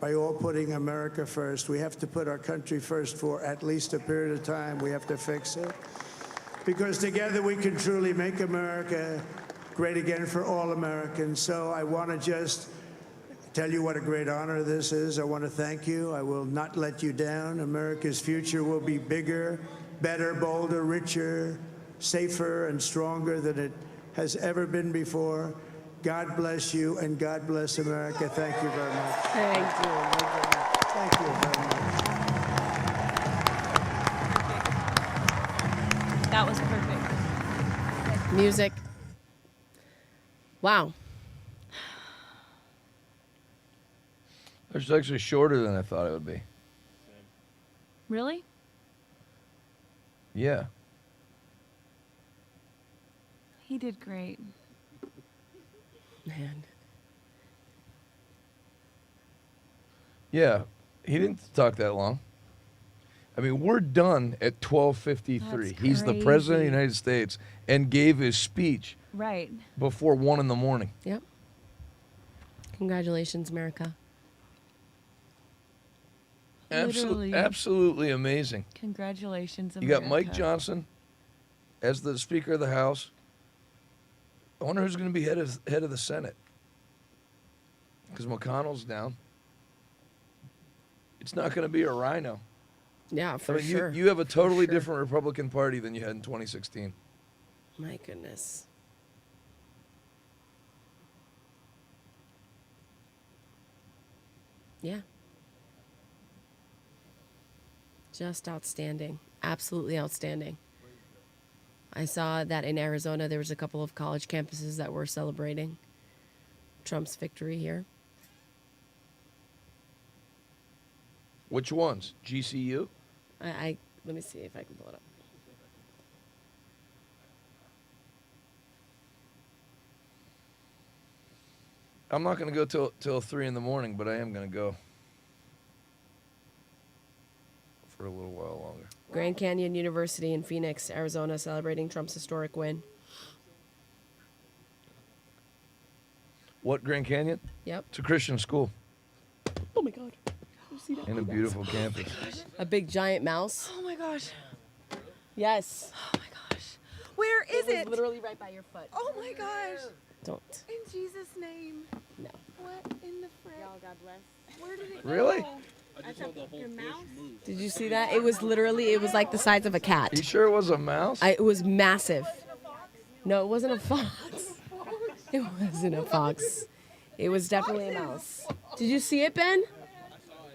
by all putting America first. We have to put our country first for at least a period of time. We have to fix it. Because together we can truly make America great again for all Americans. So I want to just tell you what a great honor this is. I want to thank you. I will not let you down. America's future will be bigger, better, bolder, richer, safer, and stronger than it has ever been before. God bless you, and God bless America. Thank you very much. Thank you. Thank you very much. That was perfect. Music. Wow. It's actually shorter than I thought it would be. Really? Yeah. He did great. Man. Yeah. He didn't talk that long. I mean, we're done at 12:53. That's He's the crazy. president of the United States and gave his speech Right. before 1 in the morning. Yep. Congratulations, America. Literally. Absolutely amazing. Congratulations, You America. got Mike Johnson as the Speaker of the House. I wonder who's going to be head of the Senate. Because McConnell's down. It's not going to be a rhino. Yeah, for I mean, sure. You have a totally For sure. different Republican Party than you had in 2016. My goodness. Yeah. Just outstanding. Absolutely outstanding. I saw that in Arizona there was a couple of college campuses that were celebrating Trump's victory here. Which ones? GCU? I let me see if I can pull it up. I'm not going to go till 3 in the morning, but I am going to go for a little while longer. Grand Canyon University in Phoenix, Arizona, celebrating Trump's historic win. What, Grand Canyon? Yep. It's a Christian school Oh my God. You see that? and a beautiful campus. A big giant mouse. Oh my gosh. Yes. Oh my gosh. Where is was it? literally right by your foot. Oh my gosh. Don't. In Jesus' name. No. What in the frick? Y'all, God bless. Where did it Really? go? I just saw the whole mouse. Did you see that? It was literally, it was like the size of a cat. You sure it was a mouse? It was massive. No, it wasn't a fox. It wasn't a fox. It was definitely a mouse. Did you see it, Ben?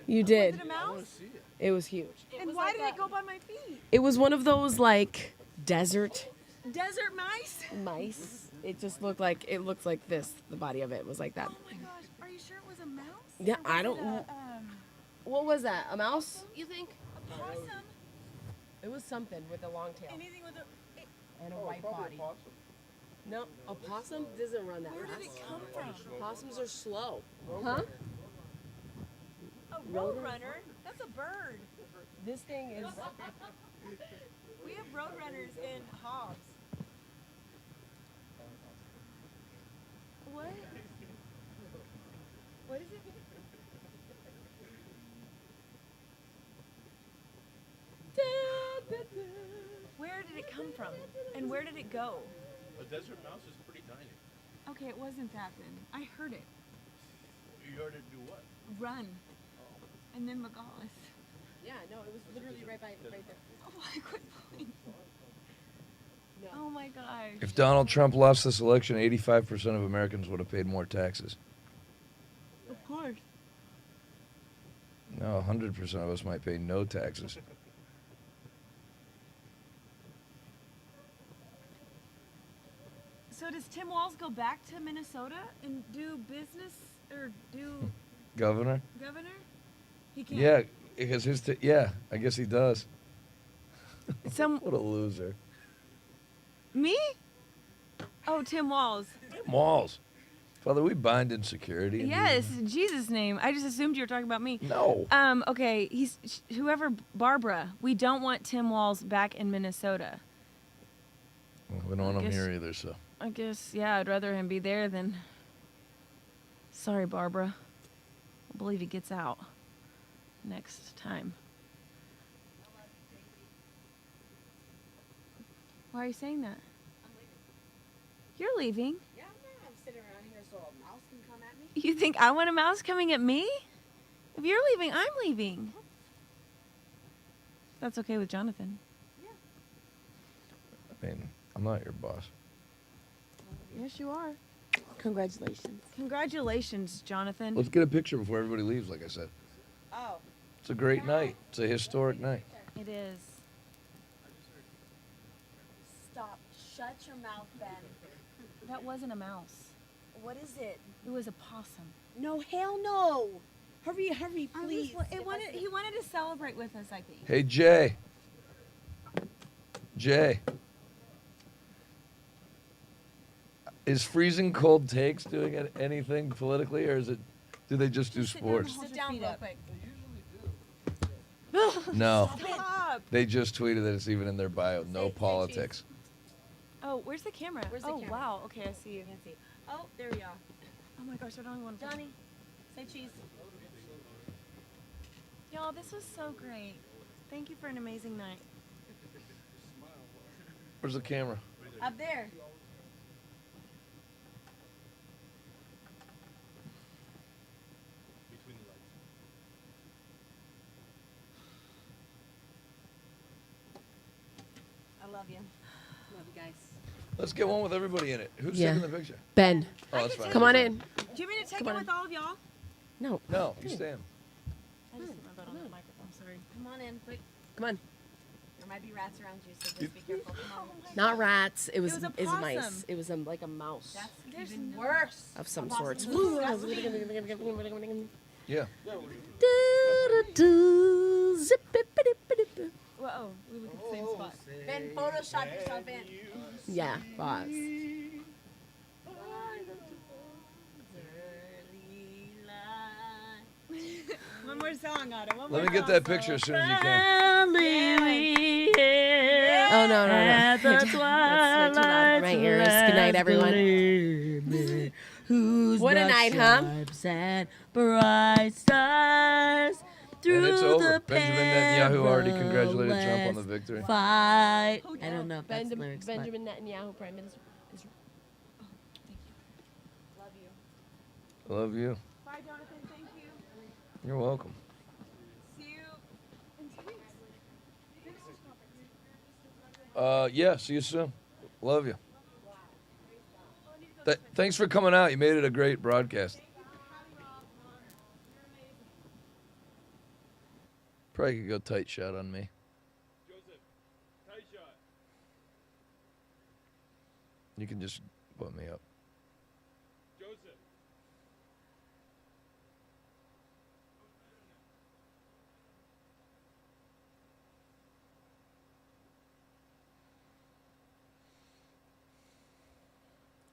You did. Was it a mouse? It was huge. And why did it go by my feet? It was one of those like desert Desert mice? mice. It just looked like this. The body of it was like that. Oh my gosh, are you sure it was a mouse? Yeah, Or was I don't. it a, What was that? A mouse? You think? a possum? It was something with a long tail Anything with a... and a white body. No, a possum doesn't run that Where fast. did it come from? Possums are slow. Huh? A roadrunner? That's a bird. This thing is. We have roadrunners in hogs. What? What is it? Where did it come from? And where did it go? A desert mouse is pretty tiny. Okay, it wasn't that then. I heard it. You heard it do what? Run. And then McGallis. Yeah, no, it was literally right there. Oh, I quit playing. Oh my gosh. If Donald Trump lost this election, 85% of Americans would have paid more taxes. Of course. No, 100% of us might pay no taxes. So does Tim Walz go back to Minnesota and do business or do Governor? governor? He can't. Yeah, because yeah, I guess he does. What a loser. Me? Oh, Tim Walz. Walls. Father, we bind insecurity. Yes, in Jesus' name. I just assumed you were talking about me. No. Okay, whoever, Barbara, we don't want Tim Walz back in Minnesota. Well, we don't want him here either, so. I guess, yeah, I'd rather him be there than... Sorry, Barbara. I believe he gets out next time. Why are you saying that? You're leaving. Yeah, I'm sitting around here so a mouse can come at me. You think I want a mouse coming at me? If you're leaving, I'm leaving. That's okay with Jonathan. I mean, I'm not your boss. Yes, you are. Congratulations. Congratulations, Jonathan. Let's get a picture before everybody leaves, like I said. Oh. It's a great night. It's a historic night. It is. Stop. Shut your mouth, Ben. That wasn't a mouse. What is it? It was a possum. No, hell no. Hurry, please. He wanted to celebrate with us, I think. Hey, Jay. Jay. Is freezing cold takes doing anything politically, or do they just do sports? Sit down real quick. No. Stop. They just tweeted that it's even in their bio. No politics. Oh, where's the camera? Where's the camera? Wow. Okay, I see you. Oh, there we are. Oh my gosh, I don't even want to. Johnny, say cheese. Y'all, this was so great. Thank you for an amazing night. Where's the camera? Up there. I love you. Love you guys. Let's get one with everybody in it. Who's Yeah. taking the picture? Ben. Oh, that's fine. Come on in. Do you want me to take Come it on with all of y'all? No. No, you stand. I just put my butt on the microphone. Sorry. Come on in, quick. Come on. There might be rats around you, so just be careful. Come on. Not rats. It was a is possum. mice. It was like a mouse That's even worse. of some A sort. possum is Yeah. Whoa, we look at the same spot. Ben, Photoshop yourself in. Yeah, boss. One more song, Otto. One Let more me get song. that picture as soon as you can. Oh no. At the That's too loud for my ears. Good night, everyone. What a night, huh? And bright stars And it's over. Benjamin Netanyahu already congratulated Trump on the victory. fight. I don't know if that's lyrics, but Benjamin Netanyahu, Prime Minister. Love you. I love you. Bye, Jonathan. Thank you. You're welcome. See you in 2 weeks. Yeah, see you soon. Love you. Thanks for coming out. You made it a great broadcast. Probably could go tight shot on me. Joseph, tight shot. You can just put me up. Joseph.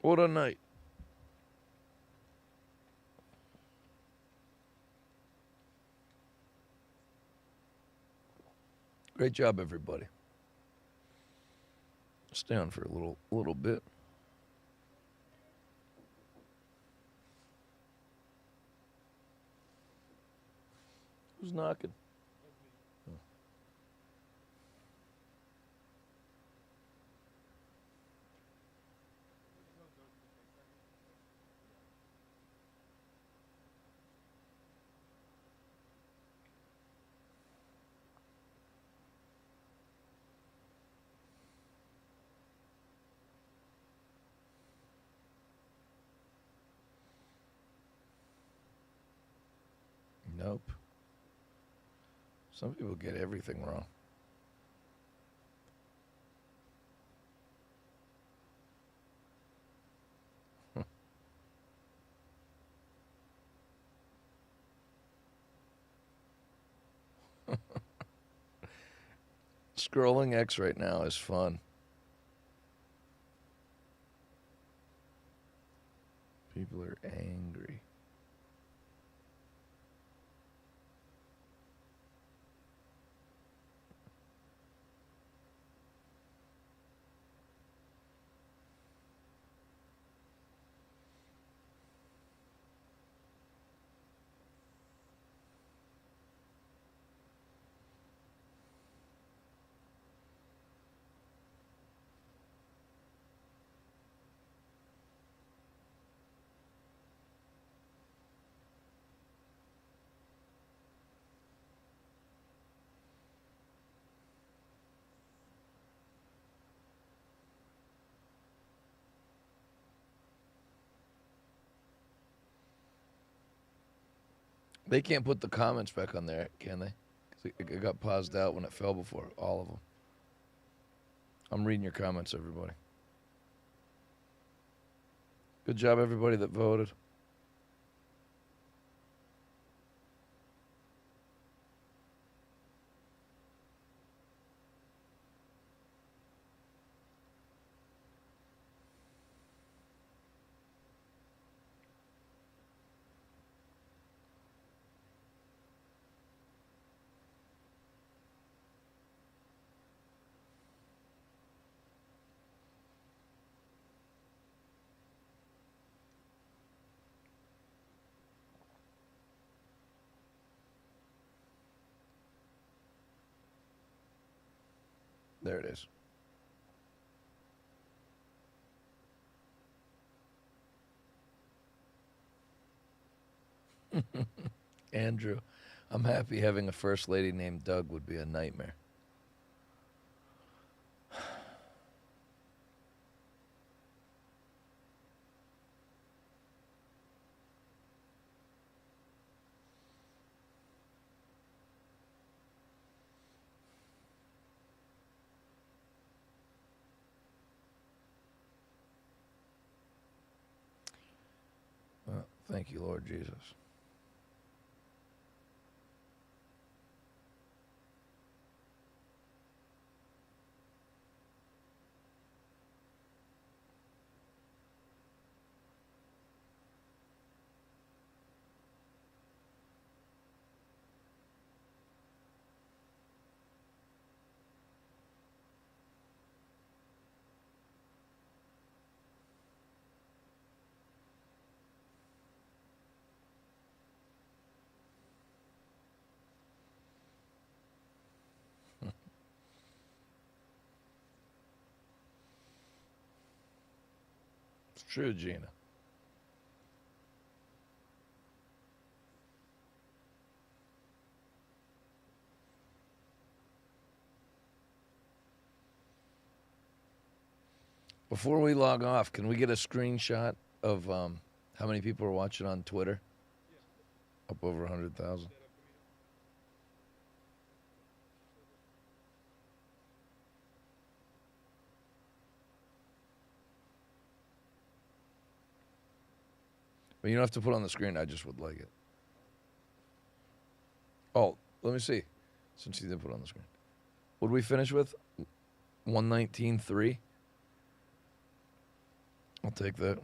What a night. Great job, everybody. Stay on for a little bit. Who's knocking? Nope. Some people get everything wrong. Scrolling X right now is fun. People are angry. They can't put the comments back on there, can they? 'Cause it got paused out when it fell before, all of them. I'm reading your comments, everybody. Good job, everybody that voted. There it is. Andrew, I'm happy having a first lady named Doug would be a nightmare. Well, thank you, Lord Jesus. It's true, Gina. Before we log off, can we get a screenshot of how many people are watching on Twitter? Up over 100,000. But you don't have to put it on the screen. I just would like it. Oh, let me see. Since you didn't put it on the screen. What did we finish with? 119.3. I'll take that.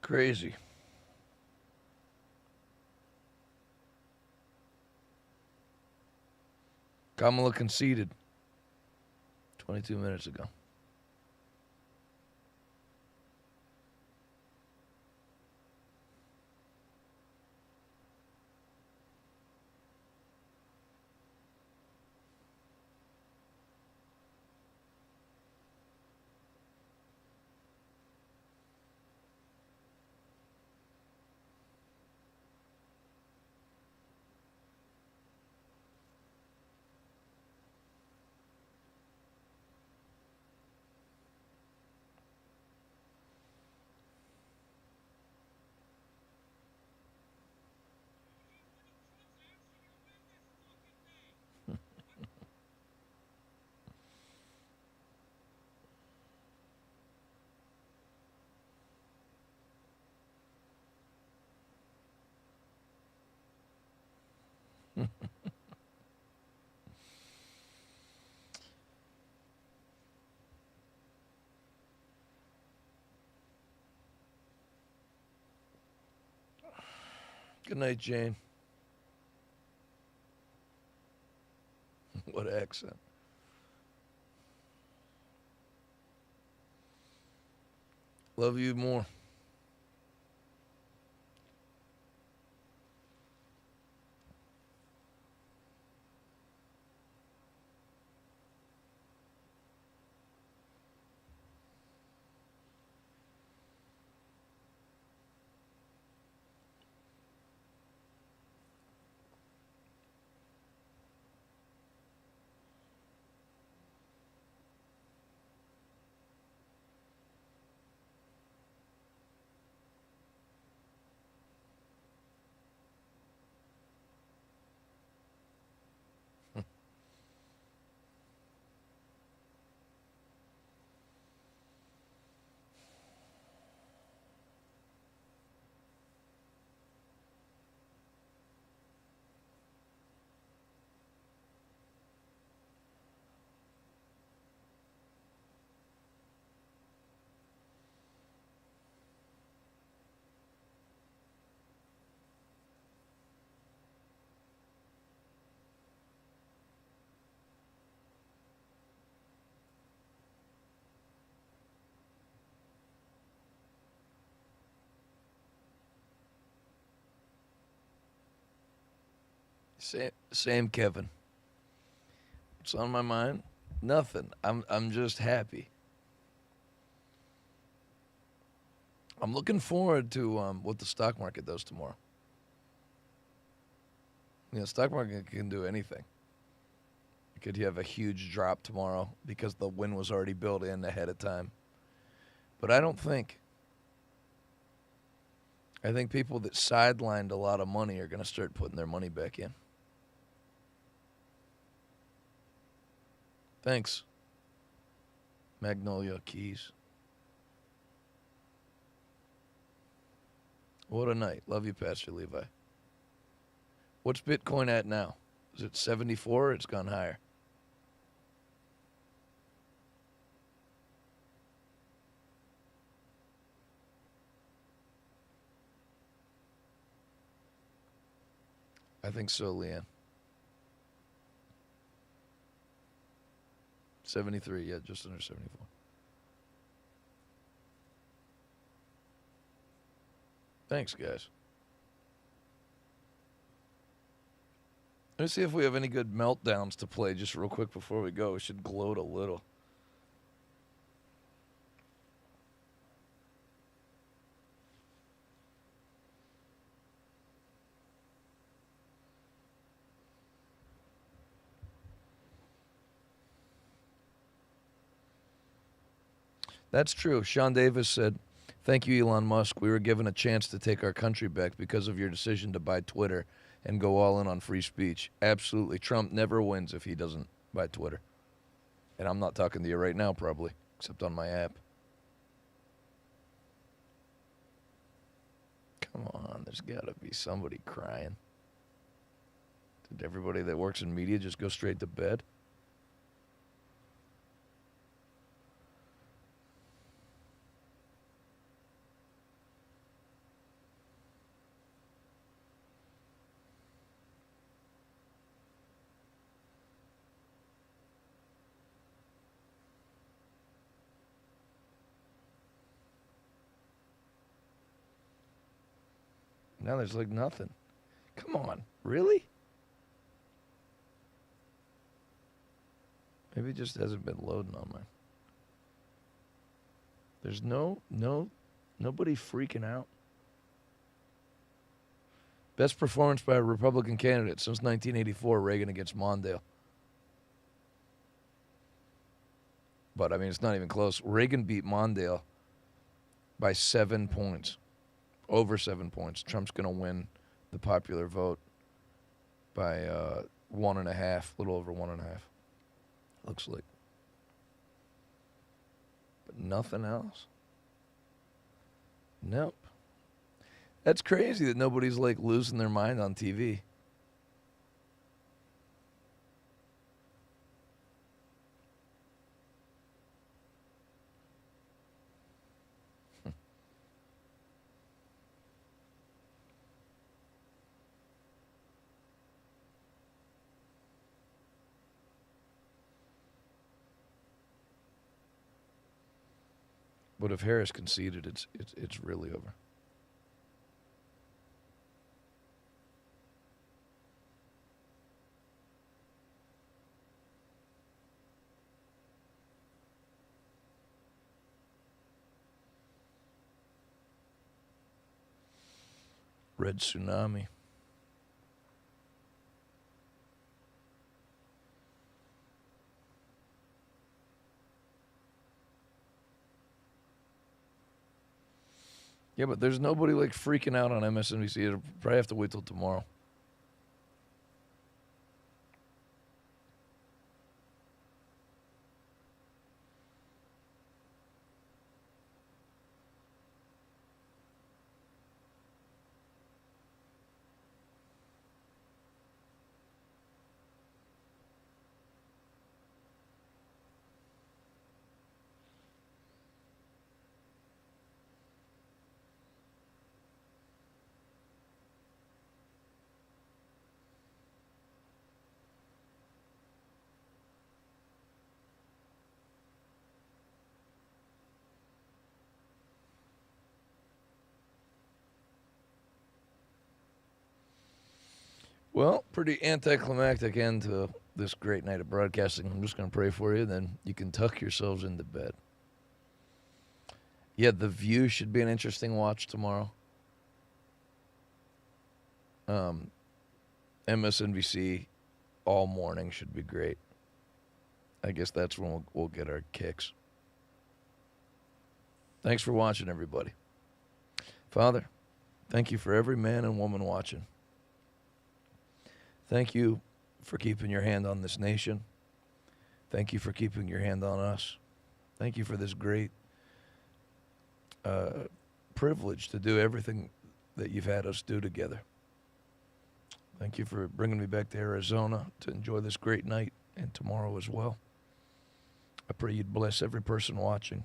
Crazy. Kamala conceded 22 minutes ago. Good night, Jane. What accent. Love you more. Same, Kevin. What's on my mind? Nothing. I'm just happy. I'm looking forward to what the stock market does tomorrow. You know, stock market can do anything. You could have a huge drop tomorrow because the win was already built in ahead of time. But I think people that sidelined a lot of money are going to start putting their money back in. Thanks, Magnolia Keys. What a night. Love you, Pastor Levi. What's Bitcoin at now? Is it 74 or it's gone higher? I think so, Leanne. 73, yeah, just under 74. Thanks, guys. Let's see if we have any good meltdowns to play just real quick before we go. We should gloat a little. That's true. Sean Davis said, "Thank you, Elon Musk. We were given a chance to take our country back because of your decision to buy Twitter and go all in on free speech." Absolutely. Trump never wins if he doesn't buy Twitter. And I'm not talking to you right now, probably, except on my app. Come on, there's got to be somebody crying. Did everybody that works in media just go straight to bed? Now there's like nothing. Come on, really? Maybe it just hasn't been loading on mine. There's nobody freaking out. Best performance by a Republican candidate since 1984, Reagan against Mondale. But, I mean, it's not even close. Reagan beat Mondale by 7 points. Over 7 points. Trump's going to win the popular vote by 1.5, a little over 1.5. Looks like. But nothing else. Nope. That's crazy that nobody's like losing their mind on TV. But if Harris conceded, it's really over. Red tsunami. Yeah, but there's nobody like freaking out on MSNBC. It'll probably have to wait till tomorrow. Well, pretty anticlimactic end to this great night of broadcasting. I'm just going to pray for you, then you can tuck yourselves into bed. Yeah, The View should be an interesting watch tomorrow. MSNBC all morning should be great. I guess that's when we'll get our kicks. Thanks for watching, everybody. Father, thank you for every man and woman watching. Thank you for keeping your hand on this nation. Thank you for keeping your hand on us. Thank you for this great privilege to do everything that you've had us do together. Thank you for bringing me back to Arizona to enjoy this great night and tomorrow as well. I pray you'd bless every person watching.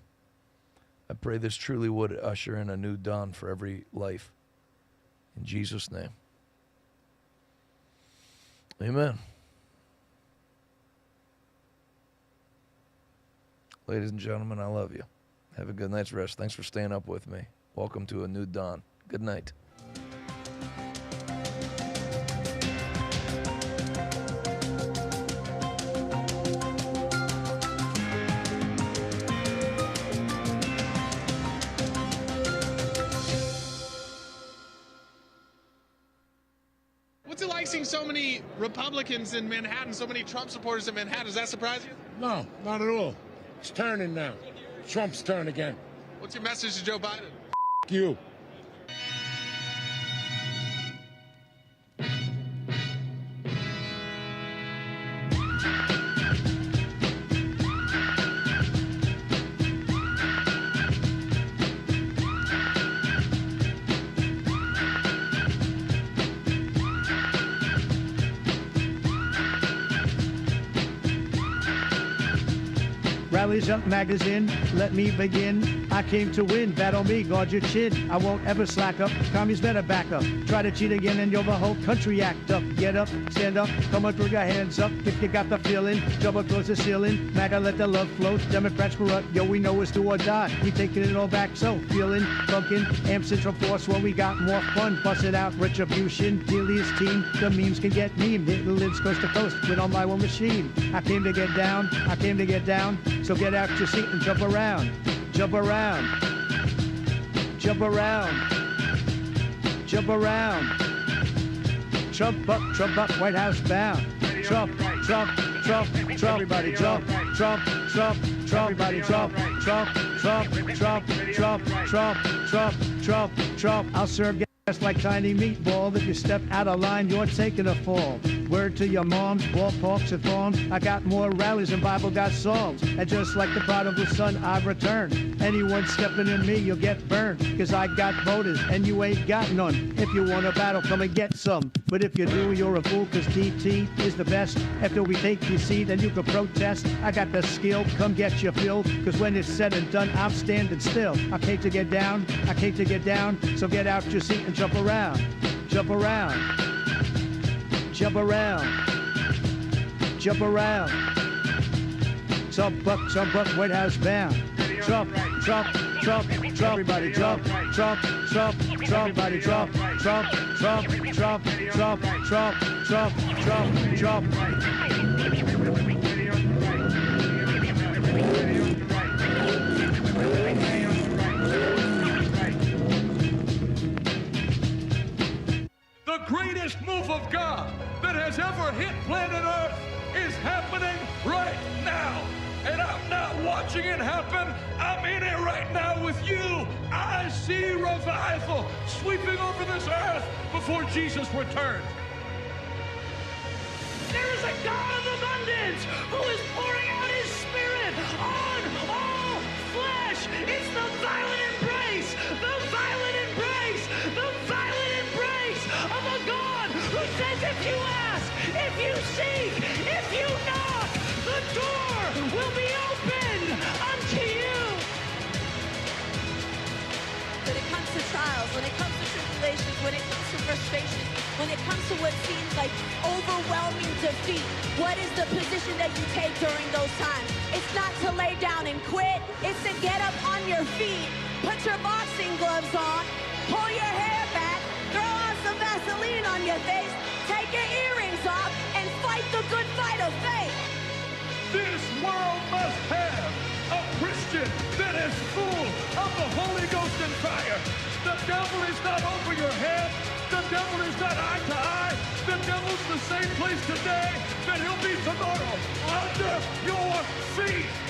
I pray this truly would usher in a new dawn for every life. In Jesus' name. Amen. Ladies and gentlemen, I love you. Have a good night's rest. Thanks for staying up with me. Welcome to a new dawn. Good night. What's it like seeing so many Republicans in Manhattan, so many Trump supporters in Manhattan? Does that surprise you? No, not at all. It's turning now. Trump's turn again. What's your message to Joe Biden? F*** you. Rallies Up magazine, let me begin. I came to win, battle me, guard your chin. I won't ever slack up, commies better back up. Try to cheat again and you'll the whole country act up. Get up, stand up, come on, throw your hands up. If you got the feeling, jump up towards the ceiling. MAGA, let the love flow, Democrats corrupt, yo, we know it's do or die. We taking it all back, so feeling, funkin', amp central force, well, we got more fun. Bust it out, retribution, Dealey's team. The memes can get memed, hitting lids coast to coast with on my one machine. I came to get down, I came to get down. So get out your seat and jump around, jump around, jump around, jump around. Trump up, White House bound. Trump, Trump, Trump, Trump, everybody jump, Trump, Trump, Trump, everybody jump, Trump, Trump, Trump, Trump, Trump, Trump, Trump, Trump. I'll serve gas like tiny meatball. If you step out of line, you're taking a fall. Word to your moms, ballparks and farms. I got more rallies than Bible got psalms. And just like the prodigal son, I've returned. Anyone stepping in me, you'll get burned. Cause I got voters and you ain't got none. If you want a battle, come and get some. But if you do, you're a fool, cause DT is the best. After we take your seat, then you can protest. I got the skill, come get your fill. Cause when it's said and done, I'm standing still. I came to get down, I came to get down. So get out your seat and jump around, jump around. Jump around, jump around. Trump up, White House bound. Trump, Trump, Trump, Trump, everybody jump. Trump, Trump, Trump, everybody jump. Trump, Trump, Trump, Trump, Trump, Trump, Trump, Trump. The greatest move of God that has ever hit planet Earth is happening right now. And I'm not watching it happen. I'm in it right now with you. I see revival sweeping over this earth before Jesus returns. There is a God of abundance who is pouring out his spirit on all flesh. It's the violent embrace, the violent embrace, the violent embrace of a God who says if you ask, if you seek, if you knock, the door will be open unto you. When it comes to trials, when it comes to tribulations, when it comes to frustration, when it comes to what seems like overwhelming defeat, what is the position that you take during those times? It's not to lay down and quit. It's to get up on your feet, put your boxing gloves on, pull your hair back, throw on some Vaseline on your face, take your ear world must have a Christian that is full of the Holy Ghost and fire. The devil is not over your head. The devil is not eye to eye. The devil's the same place today that he'll be tomorrow. Under your feet.